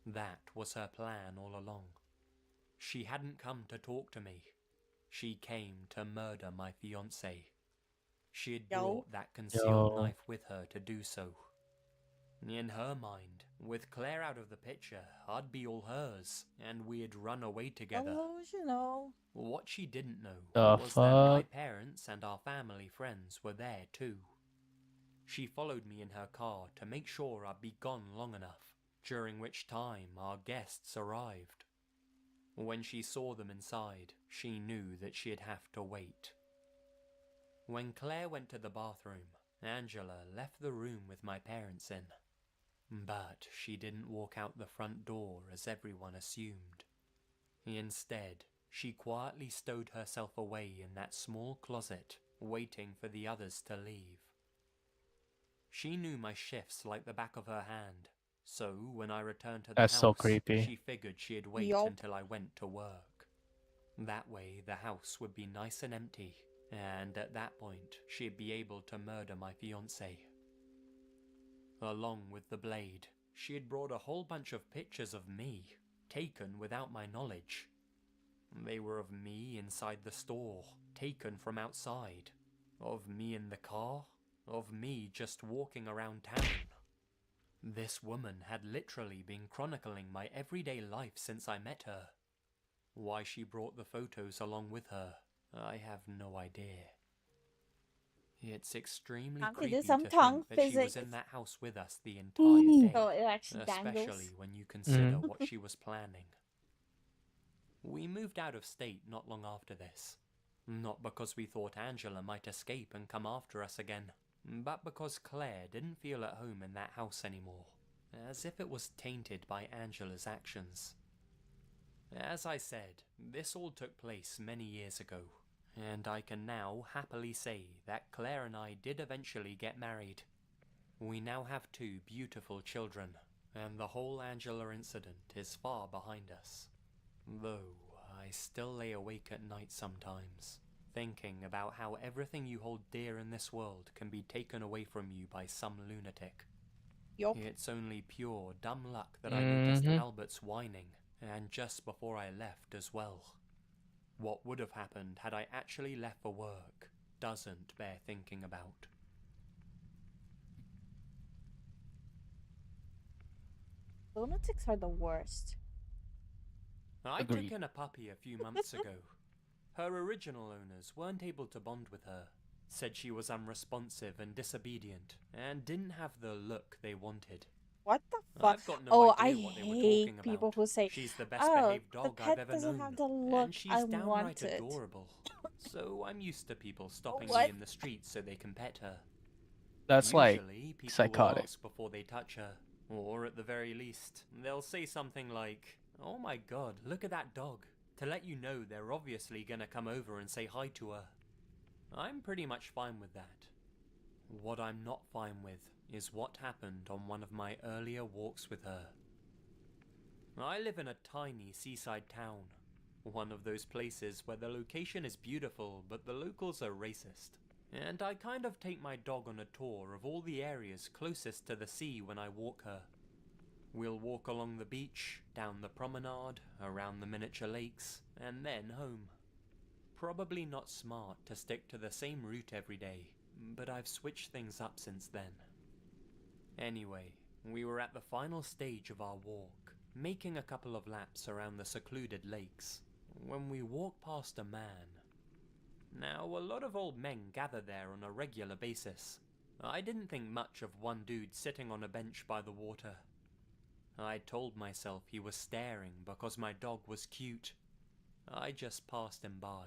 [SPEAKER 8] That was her plan all along. She hadn't come to talk to me. She came to murder my fiancé. She had brought that concealed knife with her to do so. In her mind, with Claire out of the picture, I'd be all hers, and we'd run away together.
[SPEAKER 3] Delusional.
[SPEAKER 8] What she didn't know
[SPEAKER 4] The
[SPEAKER 8] was that my
[SPEAKER 4] fuck?
[SPEAKER 8] parents and our family friends were there too. She followed me in her car to make sure I'd be gone long enough, during which time our guests arrived. When she saw them inside, she knew that she'd have to wait. When Claire went to the bathroom, Angela left the room with my parents in. But she didn't walk out the front door as everyone assumed. Instead, she quietly stowed herself away in that small closet, waiting for the others to leave. She knew my shifts like the back of her hand, so when I returned to the
[SPEAKER 4] That's
[SPEAKER 8] house,
[SPEAKER 4] so creepy.
[SPEAKER 8] she figured she'd wait
[SPEAKER 3] Yup.
[SPEAKER 8] until I went to work. That way, the house would be nice and empty, and at that point, she'd be able to murder my fiancé. Along with the blade, she had brought a whole bunch of pictures of me, taken without my knowledge. They were of me inside the store, taken from outside, of me in the car, of me just walking around town. This woman had literally been chronicling my everyday life since I met her. Why she brought the photos along with her, I have no idea. It's extremely
[SPEAKER 3] Can't
[SPEAKER 8] creepy
[SPEAKER 3] do
[SPEAKER 8] to
[SPEAKER 3] some
[SPEAKER 8] think
[SPEAKER 3] tongue
[SPEAKER 8] that she was
[SPEAKER 3] physics.
[SPEAKER 8] in that house with us the entire day,
[SPEAKER 3] So it actually
[SPEAKER 8] especially
[SPEAKER 3] dangles.
[SPEAKER 8] when you consider what she was planning. We moved out of state not long after this, not because we thought Angela might escape and come after us again, but because Claire didn't feel at home in that house anymore, as if it was tainted by Angela's actions. As I said, this all took place many years ago, and I can now happily say that Claire and I did eventually get married. We now have 2 beautiful children, and the whole Angela incident is far behind us. Though, I still lay awake at night sometimes, thinking about how everything you hold dear in this world can be taken away from you by some lunatic.
[SPEAKER 3] Yup.
[SPEAKER 8] It's only pure dumb luck that I noticed Albert's whining, and just before I left as well. What would have happened had I actually left for work doesn't bear thinking about.
[SPEAKER 3] Lunatics are the worst.
[SPEAKER 8] I
[SPEAKER 4] Agreed.
[SPEAKER 8] took in a puppy a few months ago. Her original owners weren't able to bond with her, said she was unresponsive and disobedient, and didn't have the look they wanted.
[SPEAKER 3] What the fuck?
[SPEAKER 8] I've got no
[SPEAKER 3] Oh, I
[SPEAKER 8] idea what they were
[SPEAKER 3] hate
[SPEAKER 8] talking
[SPEAKER 3] people
[SPEAKER 8] about.
[SPEAKER 3] who say,
[SPEAKER 8] She's the best
[SPEAKER 3] "Oh,
[SPEAKER 8] behaved
[SPEAKER 3] the
[SPEAKER 8] dog
[SPEAKER 3] pet
[SPEAKER 8] I've ever
[SPEAKER 3] doesn't
[SPEAKER 8] known,
[SPEAKER 3] have the look
[SPEAKER 8] and she's
[SPEAKER 3] I
[SPEAKER 8] downright
[SPEAKER 3] wanted."
[SPEAKER 8] adorable. So I'm used to people stopping
[SPEAKER 3] What?
[SPEAKER 8] me in the street so they can pet her.
[SPEAKER 4] That's like
[SPEAKER 8] Usually, people
[SPEAKER 4] psychotic.
[SPEAKER 8] will ask before they touch her, or at the very least, they'll say something like, "Oh my god, look at that dog," to let you know they're obviously gonna come over and say hi to her. I'm pretty much fine with that. What I'm not fine with is what happened on one of my earlier walks with her. I live in a tiny seaside town, one of those places where the location is beautiful but the locals are racist. And I kind of take my dog on a tour of all the areas closest to the sea when I walk her. We'll walk along the beach, down the promenade, around the miniature lakes, and then home. Probably not smart to stick to the same route every day, but I've switched things up since then. Anyway, we were at the final stage of our walk, making a couple of laps around the secluded lakes, when we walked past a man. Now, a lot of old men gather there on a regular basis. I didn't think much of one dude sitting on a bench by the water. I told myself he was staring because my dog was cute. I just passed him by.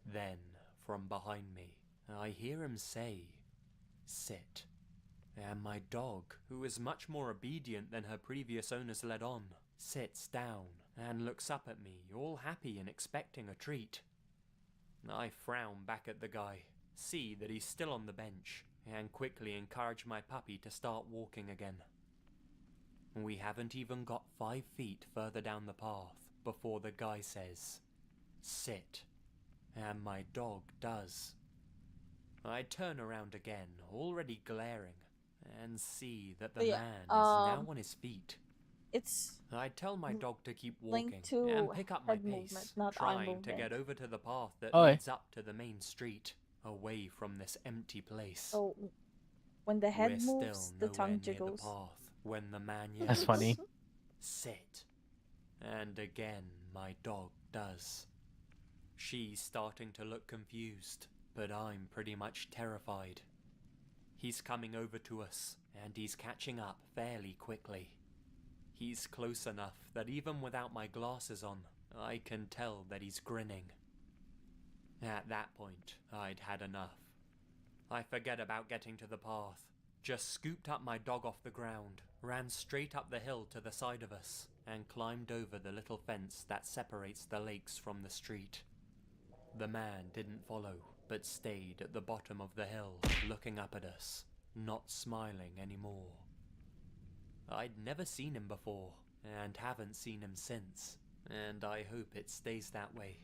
[SPEAKER 8] Then, from behind me, I hear him say, "Sit." And my dog, who is much more obedient than her previous owners led on, sits down and looks up at me, all happy and expecting a treat. I frown back at the guy, see that he's still on the bench, and quickly encourage my puppy to start walking again. We haven't even got 5 feet further down the path before the guy says, "Sit," and my dog does. I turn around again, already glaring, and see that the
[SPEAKER 3] Yeah,
[SPEAKER 8] man is now on his feet.
[SPEAKER 3] It's
[SPEAKER 8] I tell my dog to keep
[SPEAKER 3] linked
[SPEAKER 8] walking
[SPEAKER 3] to
[SPEAKER 8] and pick up my
[SPEAKER 3] head
[SPEAKER 8] pace,
[SPEAKER 3] movement, not eye
[SPEAKER 8] trying to
[SPEAKER 3] movement.
[SPEAKER 8] get over to the path that
[SPEAKER 4] Oi.
[SPEAKER 8] leads up to the main street, away from this empty place.
[SPEAKER 3] so when the head
[SPEAKER 8] We're
[SPEAKER 3] moves,
[SPEAKER 8] still
[SPEAKER 3] the
[SPEAKER 8] nowhere
[SPEAKER 3] tongue
[SPEAKER 8] near
[SPEAKER 3] jiggles.
[SPEAKER 8] the path when the man yells,
[SPEAKER 4] That's funny.
[SPEAKER 8] "Sit." And again, my dog does. She's starting to look confused, but I'm pretty much terrified. He's coming over to us, and he's catching up fairly quickly. He's close enough that even without my glasses on, I can tell that he's grinning. At that point, I'd had enough. I forget about getting to the path, just scooped up my dog off the ground, ran straight up the hill to the side of us, and climbed over the little fence that separates the lakes from the street. The man didn't follow, but stayed at the bottom of the hill, looking up at us, not smiling anymore. I'd never seen him before, and haven't seen him since, and I hope it stays that way.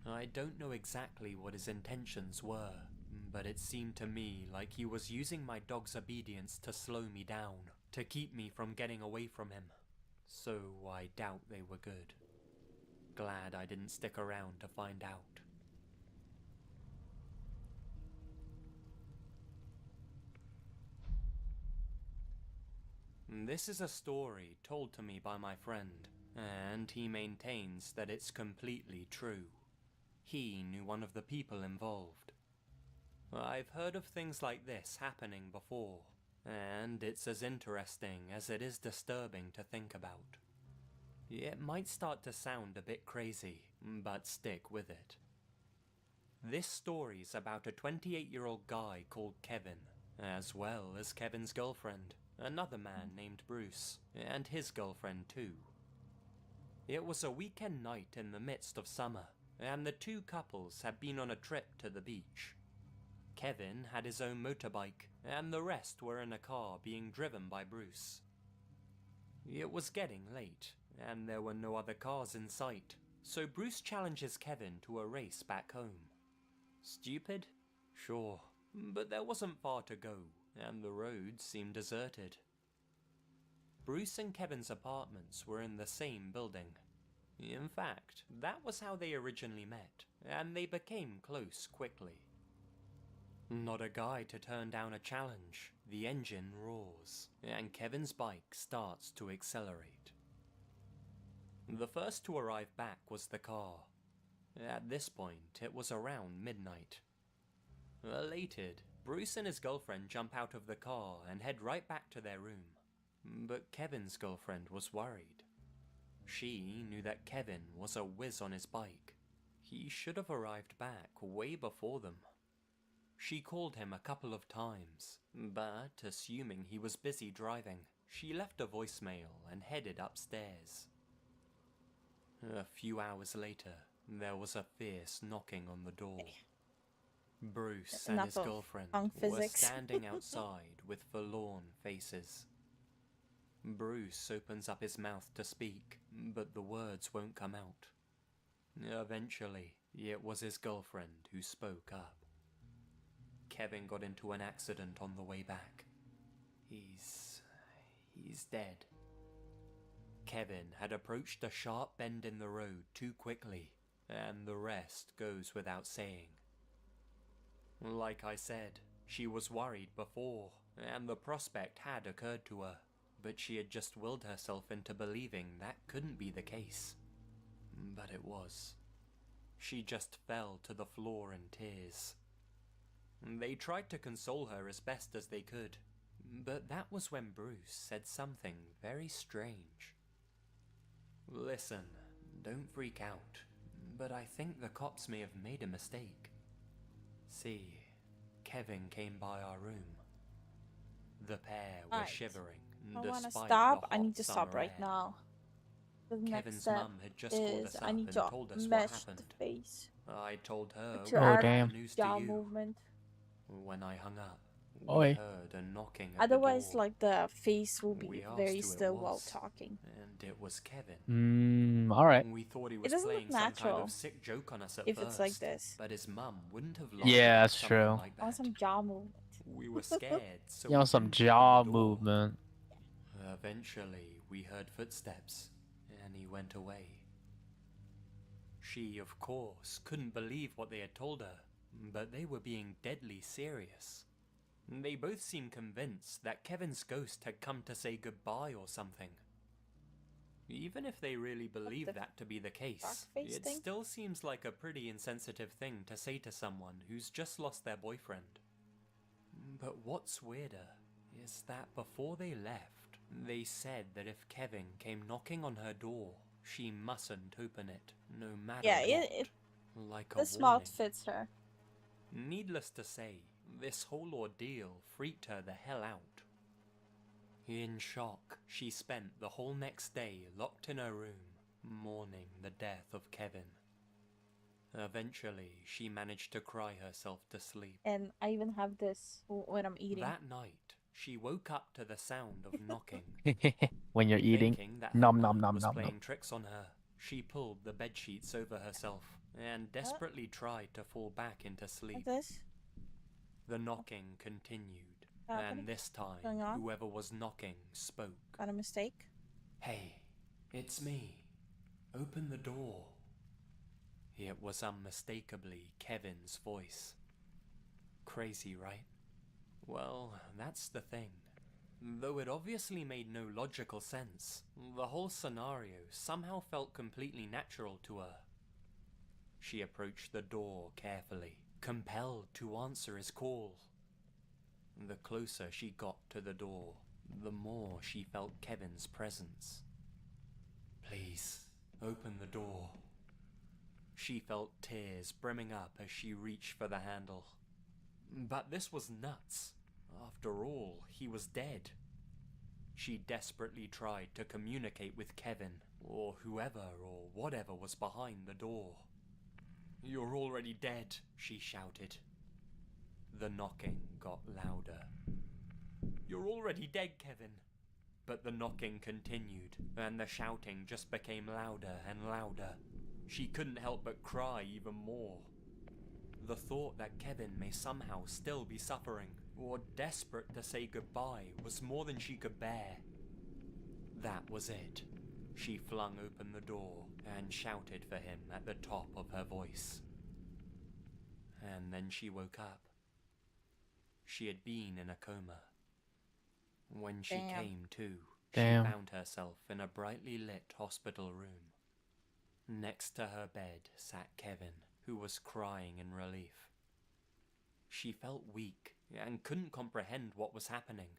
[SPEAKER 8] I don't know exactly what his intentions were, but it seemed to me like he was using my dog's obedience to slow me down, to keep me from getting away from him. So I doubt they were good. Glad I didn't stick around to find out. This is a story told to me by my friend, and he maintains that it's completely true. He knew one of the people involved. I've heard of things like this happening before, and it's as interesting as it is disturbing to think about. It might start to sound a bit crazy, but stick with it. This story's about a 28-year-old guy called Kevin, as well as Kevin's girlfriend, another man named Bruce, and his girlfriend too. It was a weekend night in the midst of summer, and the two couples had been on a trip to the beach. Kevin had his own motorbike, and the rest were in a car being driven by Bruce. It was getting late, and there were no other cars in sight, so Bruce challenges Kevin to a race back home. Stupid? Sure, but there wasn't far to go, and the road seemed deserted. Bruce and Kevin's apartments were in the same building. In fact, that was how they originally met, and they became close quickly. Not a guy to turn down a challenge. The engine roars, and Kevin's bike starts to accelerate. The first to arrive back was the car. At this point, it was around midnight. Elated, Bruce and his girlfriend jump out of the car and head right back to their room. But Kevin's girlfriend was worried. She knew that Kevin was a whiz on his bike. He should have arrived back way before them. She called him a couple of times, but assuming he was busy driving, she left a voicemail and headed upstairs. A few hours later, there was a fierce knocking on the door. Bruce and his girlfriend were standing outside with forlorn faces. Bruce opens up his mouth to speak, but the words won't come out. Eventually, it was his girlfriend who spoke up. Kevin got into an accident on the way back. He's dead. Kevin had approached a sharp bend in the road too quickly, and the rest goes without saying. Like I said, she was worried before, and the prospect had occurred to her, but she had just willed herself into believing that couldn't be the case. But it was. She just fell to the floor in tears. They tried to console her as best as they could, but that was when Bruce said something very strange. Listen, don't freak out, but I think the cops may have made a mistake. See, Kevin came by our room. The pair were shivering
[SPEAKER 3] I want to
[SPEAKER 8] despite
[SPEAKER 3] stop.
[SPEAKER 8] the
[SPEAKER 3] I
[SPEAKER 8] hot
[SPEAKER 3] need to stop
[SPEAKER 8] summer
[SPEAKER 3] right
[SPEAKER 8] air.
[SPEAKER 3] now. The next
[SPEAKER 8] Kevin's
[SPEAKER 3] step
[SPEAKER 8] mum had just called
[SPEAKER 3] is
[SPEAKER 8] us
[SPEAKER 3] I
[SPEAKER 8] up
[SPEAKER 3] need
[SPEAKER 8] and
[SPEAKER 3] to
[SPEAKER 8] told us what
[SPEAKER 3] mesh
[SPEAKER 8] happened.
[SPEAKER 3] the face.
[SPEAKER 8] I told her
[SPEAKER 3] To
[SPEAKER 8] what
[SPEAKER 4] Oh,
[SPEAKER 3] add
[SPEAKER 4] damn.
[SPEAKER 8] the news to
[SPEAKER 3] jaw
[SPEAKER 8] you.
[SPEAKER 3] movement.
[SPEAKER 8] When I hung up, we
[SPEAKER 4] Oi.
[SPEAKER 8] heard a knocking at
[SPEAKER 3] Otherwise,
[SPEAKER 8] the door.
[SPEAKER 3] like the face will
[SPEAKER 8] We
[SPEAKER 3] be
[SPEAKER 8] asked
[SPEAKER 3] very
[SPEAKER 8] who it
[SPEAKER 3] still while
[SPEAKER 8] was,
[SPEAKER 3] talking.
[SPEAKER 8] and it was Kevin.
[SPEAKER 4] Alright.
[SPEAKER 8] We thought he was
[SPEAKER 3] doesn't look
[SPEAKER 8] playing some kind
[SPEAKER 3] natural
[SPEAKER 8] of sick joke on us at
[SPEAKER 3] if
[SPEAKER 8] first,
[SPEAKER 3] it's like this.
[SPEAKER 8] but his mum wouldn't have laughed
[SPEAKER 4] Yeah,
[SPEAKER 8] at
[SPEAKER 4] that's
[SPEAKER 8] something
[SPEAKER 4] true.
[SPEAKER 8] like
[SPEAKER 3] I want
[SPEAKER 8] that.
[SPEAKER 3] some jaw movement.
[SPEAKER 8] We were scared, so
[SPEAKER 4] You know,
[SPEAKER 8] we
[SPEAKER 4] some
[SPEAKER 8] didn't open
[SPEAKER 4] jaw
[SPEAKER 8] the door.
[SPEAKER 4] movement.
[SPEAKER 8] Eventually, we heard footsteps, and he went away. She, of course, couldn't believe what they had told her, but they were being deadly serious. They both seemed convinced that Kevin's ghost had come to say goodbye or something. Even if they really believed that to be the case,
[SPEAKER 3] face
[SPEAKER 8] it
[SPEAKER 3] thing?
[SPEAKER 8] still seems like a pretty insensitive thing to say to someone who's just lost their boyfriend. But what's weirder is that before they left, they said that if Kevin came knocking on her door, she mustn't open it, no matter
[SPEAKER 3] Yeah,
[SPEAKER 8] what.
[SPEAKER 3] it
[SPEAKER 8] Like a
[SPEAKER 3] this
[SPEAKER 8] warning.
[SPEAKER 3] mouth fits her.
[SPEAKER 8] Needless to say, This whole ordeal freaked her the hell out. In shock, she spent the whole next day locked in her room, mourning the death of Kevin. Eventually, she managed to cry herself to sleep.
[SPEAKER 3] And I even have this when I'm eating.
[SPEAKER 8] That night, she woke up to the sound of knocking.
[SPEAKER 4] When you're eating,
[SPEAKER 8] Thinking that her
[SPEAKER 4] nom
[SPEAKER 8] mind
[SPEAKER 4] nom nom
[SPEAKER 8] was
[SPEAKER 4] nom
[SPEAKER 8] playing
[SPEAKER 4] nom.
[SPEAKER 8] tricks on her, she pulled the bed sheets over herself and desperately tried to fall back into sleep.
[SPEAKER 3] What's this?
[SPEAKER 8] The knocking continued,
[SPEAKER 3] Happening?
[SPEAKER 8] and this time,
[SPEAKER 3] Going on?
[SPEAKER 8] whoever was knocking spoke.
[SPEAKER 3] Got a mistake?
[SPEAKER 8] Hey, it's me. Open the door. It was unmistakably Kevin's voice. Crazy, right? Well, that's the thing. Though it obviously made no logical sense, the whole scenario somehow felt completely natural to her. She approached the door carefully, compelled to answer his call. The closer she got to the door, the more she felt Kevin's presence. Please, open the door. She felt tears brimming up as she reached for the handle. But this was nuts. After all, he was dead. She desperately tried to communicate with Kevin, or whoever or whatever was behind the door. You're already dead, she shouted. The knocking got louder. You're already dead, Kevin. But the knocking continued, and the shouting just became louder and louder. She couldn't help but cry even more. The thought that Kevin may somehow still be suffering, or desperate to say goodbye, was more than she could bear. That was it. She flung open the door and shouted for him at the top of her voice. And then she woke up. She had been in a coma. When she came to, she found herself in a brightly lit hospital room. Next to her bed sat Kevin, who was crying in relief. She felt weak and couldn't comprehend what was happening.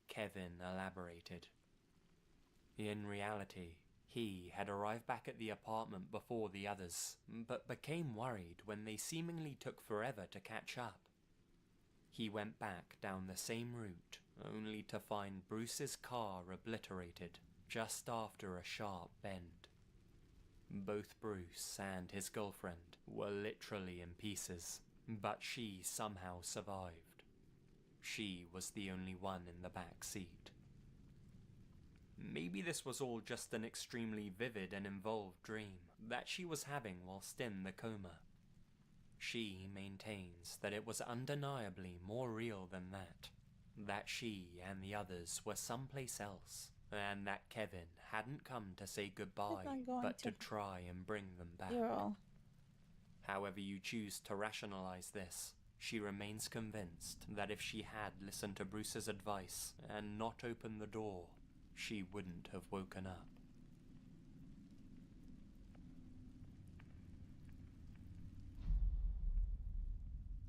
[SPEAKER 8] Kevin elaborated. In reality, he had arrived back at the apartment before the others, but became worried when they seemingly took forever to catch up. He went back down the same route, only to find Bruce's car obliterated just after a sharp bend. Both Bruce and his girlfriend were literally in pieces, but she somehow survived. She was the only one in the back seat. Maybe this was all just an extremely vivid and involved dream that she was having whilst in the coma. She maintains that it was undeniably more real than that she and the others were someplace else, and that Kevin hadn't come to say goodbye, but to try and bring them back. However you choose to rationalize this, she remains convinced that if she had listened to Bruce's advice and not opened the door, she wouldn't have woken up.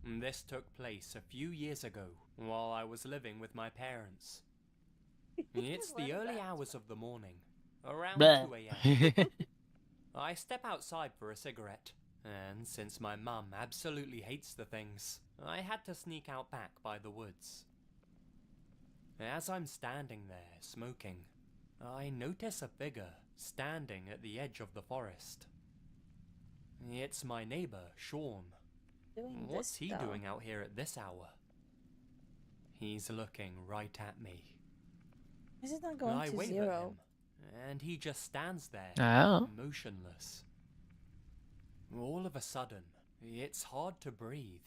[SPEAKER 8] This took place a few years ago, while I was living with my parents. It's the early hours of the morning, around 2 a.m. I step outside for a cigarette, and since my mum absolutely hates the things, I had to sneak out back by the woods. As I'm standing there, smoking, I notice a figure standing at the edge of the forest. It's my neighbor, Sean. What's he doing out here at this hour? He's looking right at me.
[SPEAKER 3] This is not going
[SPEAKER 8] I
[SPEAKER 3] to
[SPEAKER 8] wave
[SPEAKER 3] zero.
[SPEAKER 8] at him, and he just stands there, motionless. All of a sudden, it's hard to breathe.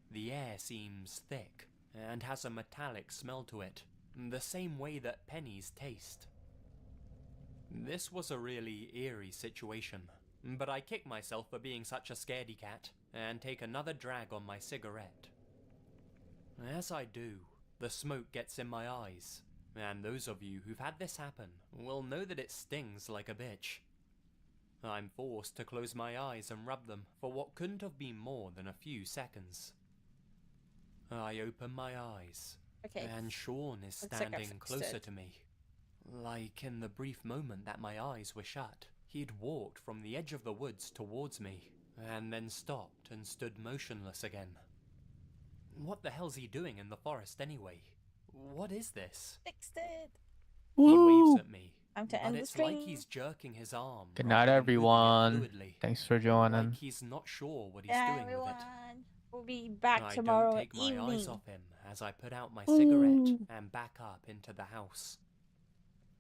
[SPEAKER 8] The air seems thick and has a metallic smell to it, the same way that pennies taste. This was a really eerie situation, but I kick myself for being such a scaredy cat and take another drag on my cigarette. As I do, the smoke gets in my eyes, and those of you who've had this happen will know that it stings like a bitch. I'm forced to close my eyes and rub them for what couldn't have been more than a few seconds. I open my eyes, and Sean is standing closer to me. Like in the brief moment that my eyes were shut, he'd walked from the edge of the woods towards me, and then stopped and stood motionless again. What the hell's he doing in the forest anyway? What is this?
[SPEAKER 3] Fixed it.
[SPEAKER 8] He waves at me.
[SPEAKER 3] Time to
[SPEAKER 8] but
[SPEAKER 3] end the
[SPEAKER 8] it's like
[SPEAKER 3] stream.
[SPEAKER 8] he's jerking his arm.
[SPEAKER 4] Good
[SPEAKER 8] rather
[SPEAKER 4] night,
[SPEAKER 8] than
[SPEAKER 4] everyone.
[SPEAKER 8] moving it fluidly.
[SPEAKER 4] Thanks for joining.
[SPEAKER 8] Like he's not sure what he's
[SPEAKER 3] Yeah,
[SPEAKER 8] doing
[SPEAKER 3] everyone.
[SPEAKER 8] with it.
[SPEAKER 3] We'll be back
[SPEAKER 8] I
[SPEAKER 3] tomorrow
[SPEAKER 8] don't take my
[SPEAKER 3] evening.
[SPEAKER 8] eyes off him as I put out my cigarette and back up into the house.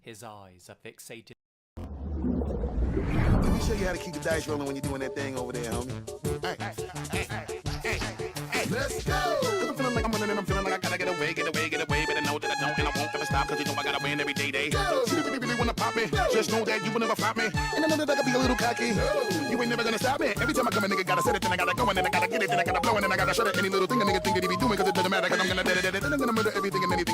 [SPEAKER 8] His eyes are fixated.
[SPEAKER 1] Let me show you how to keep the dice rolling when you're doing that thing over there, homie. Hey, let's go! Cause I'm feeling like I'm winning and I'm feeling like I gotta get away, but I know that I don't and I won't ever stop, cause you know I gotta win every day. See, if you really wanna pop me, just know that you will never flop me. And I know that I can be a little cocky. You ain't never gonna stop me. Every time I come, a nigga gotta set it, then I gotta go, and then I gotta get it, then I gotta blow, and then I gotta shut it. Any little thing a nigga think that he be doing, cause it doesn't matter, cause I'm gonna murder everything and anything.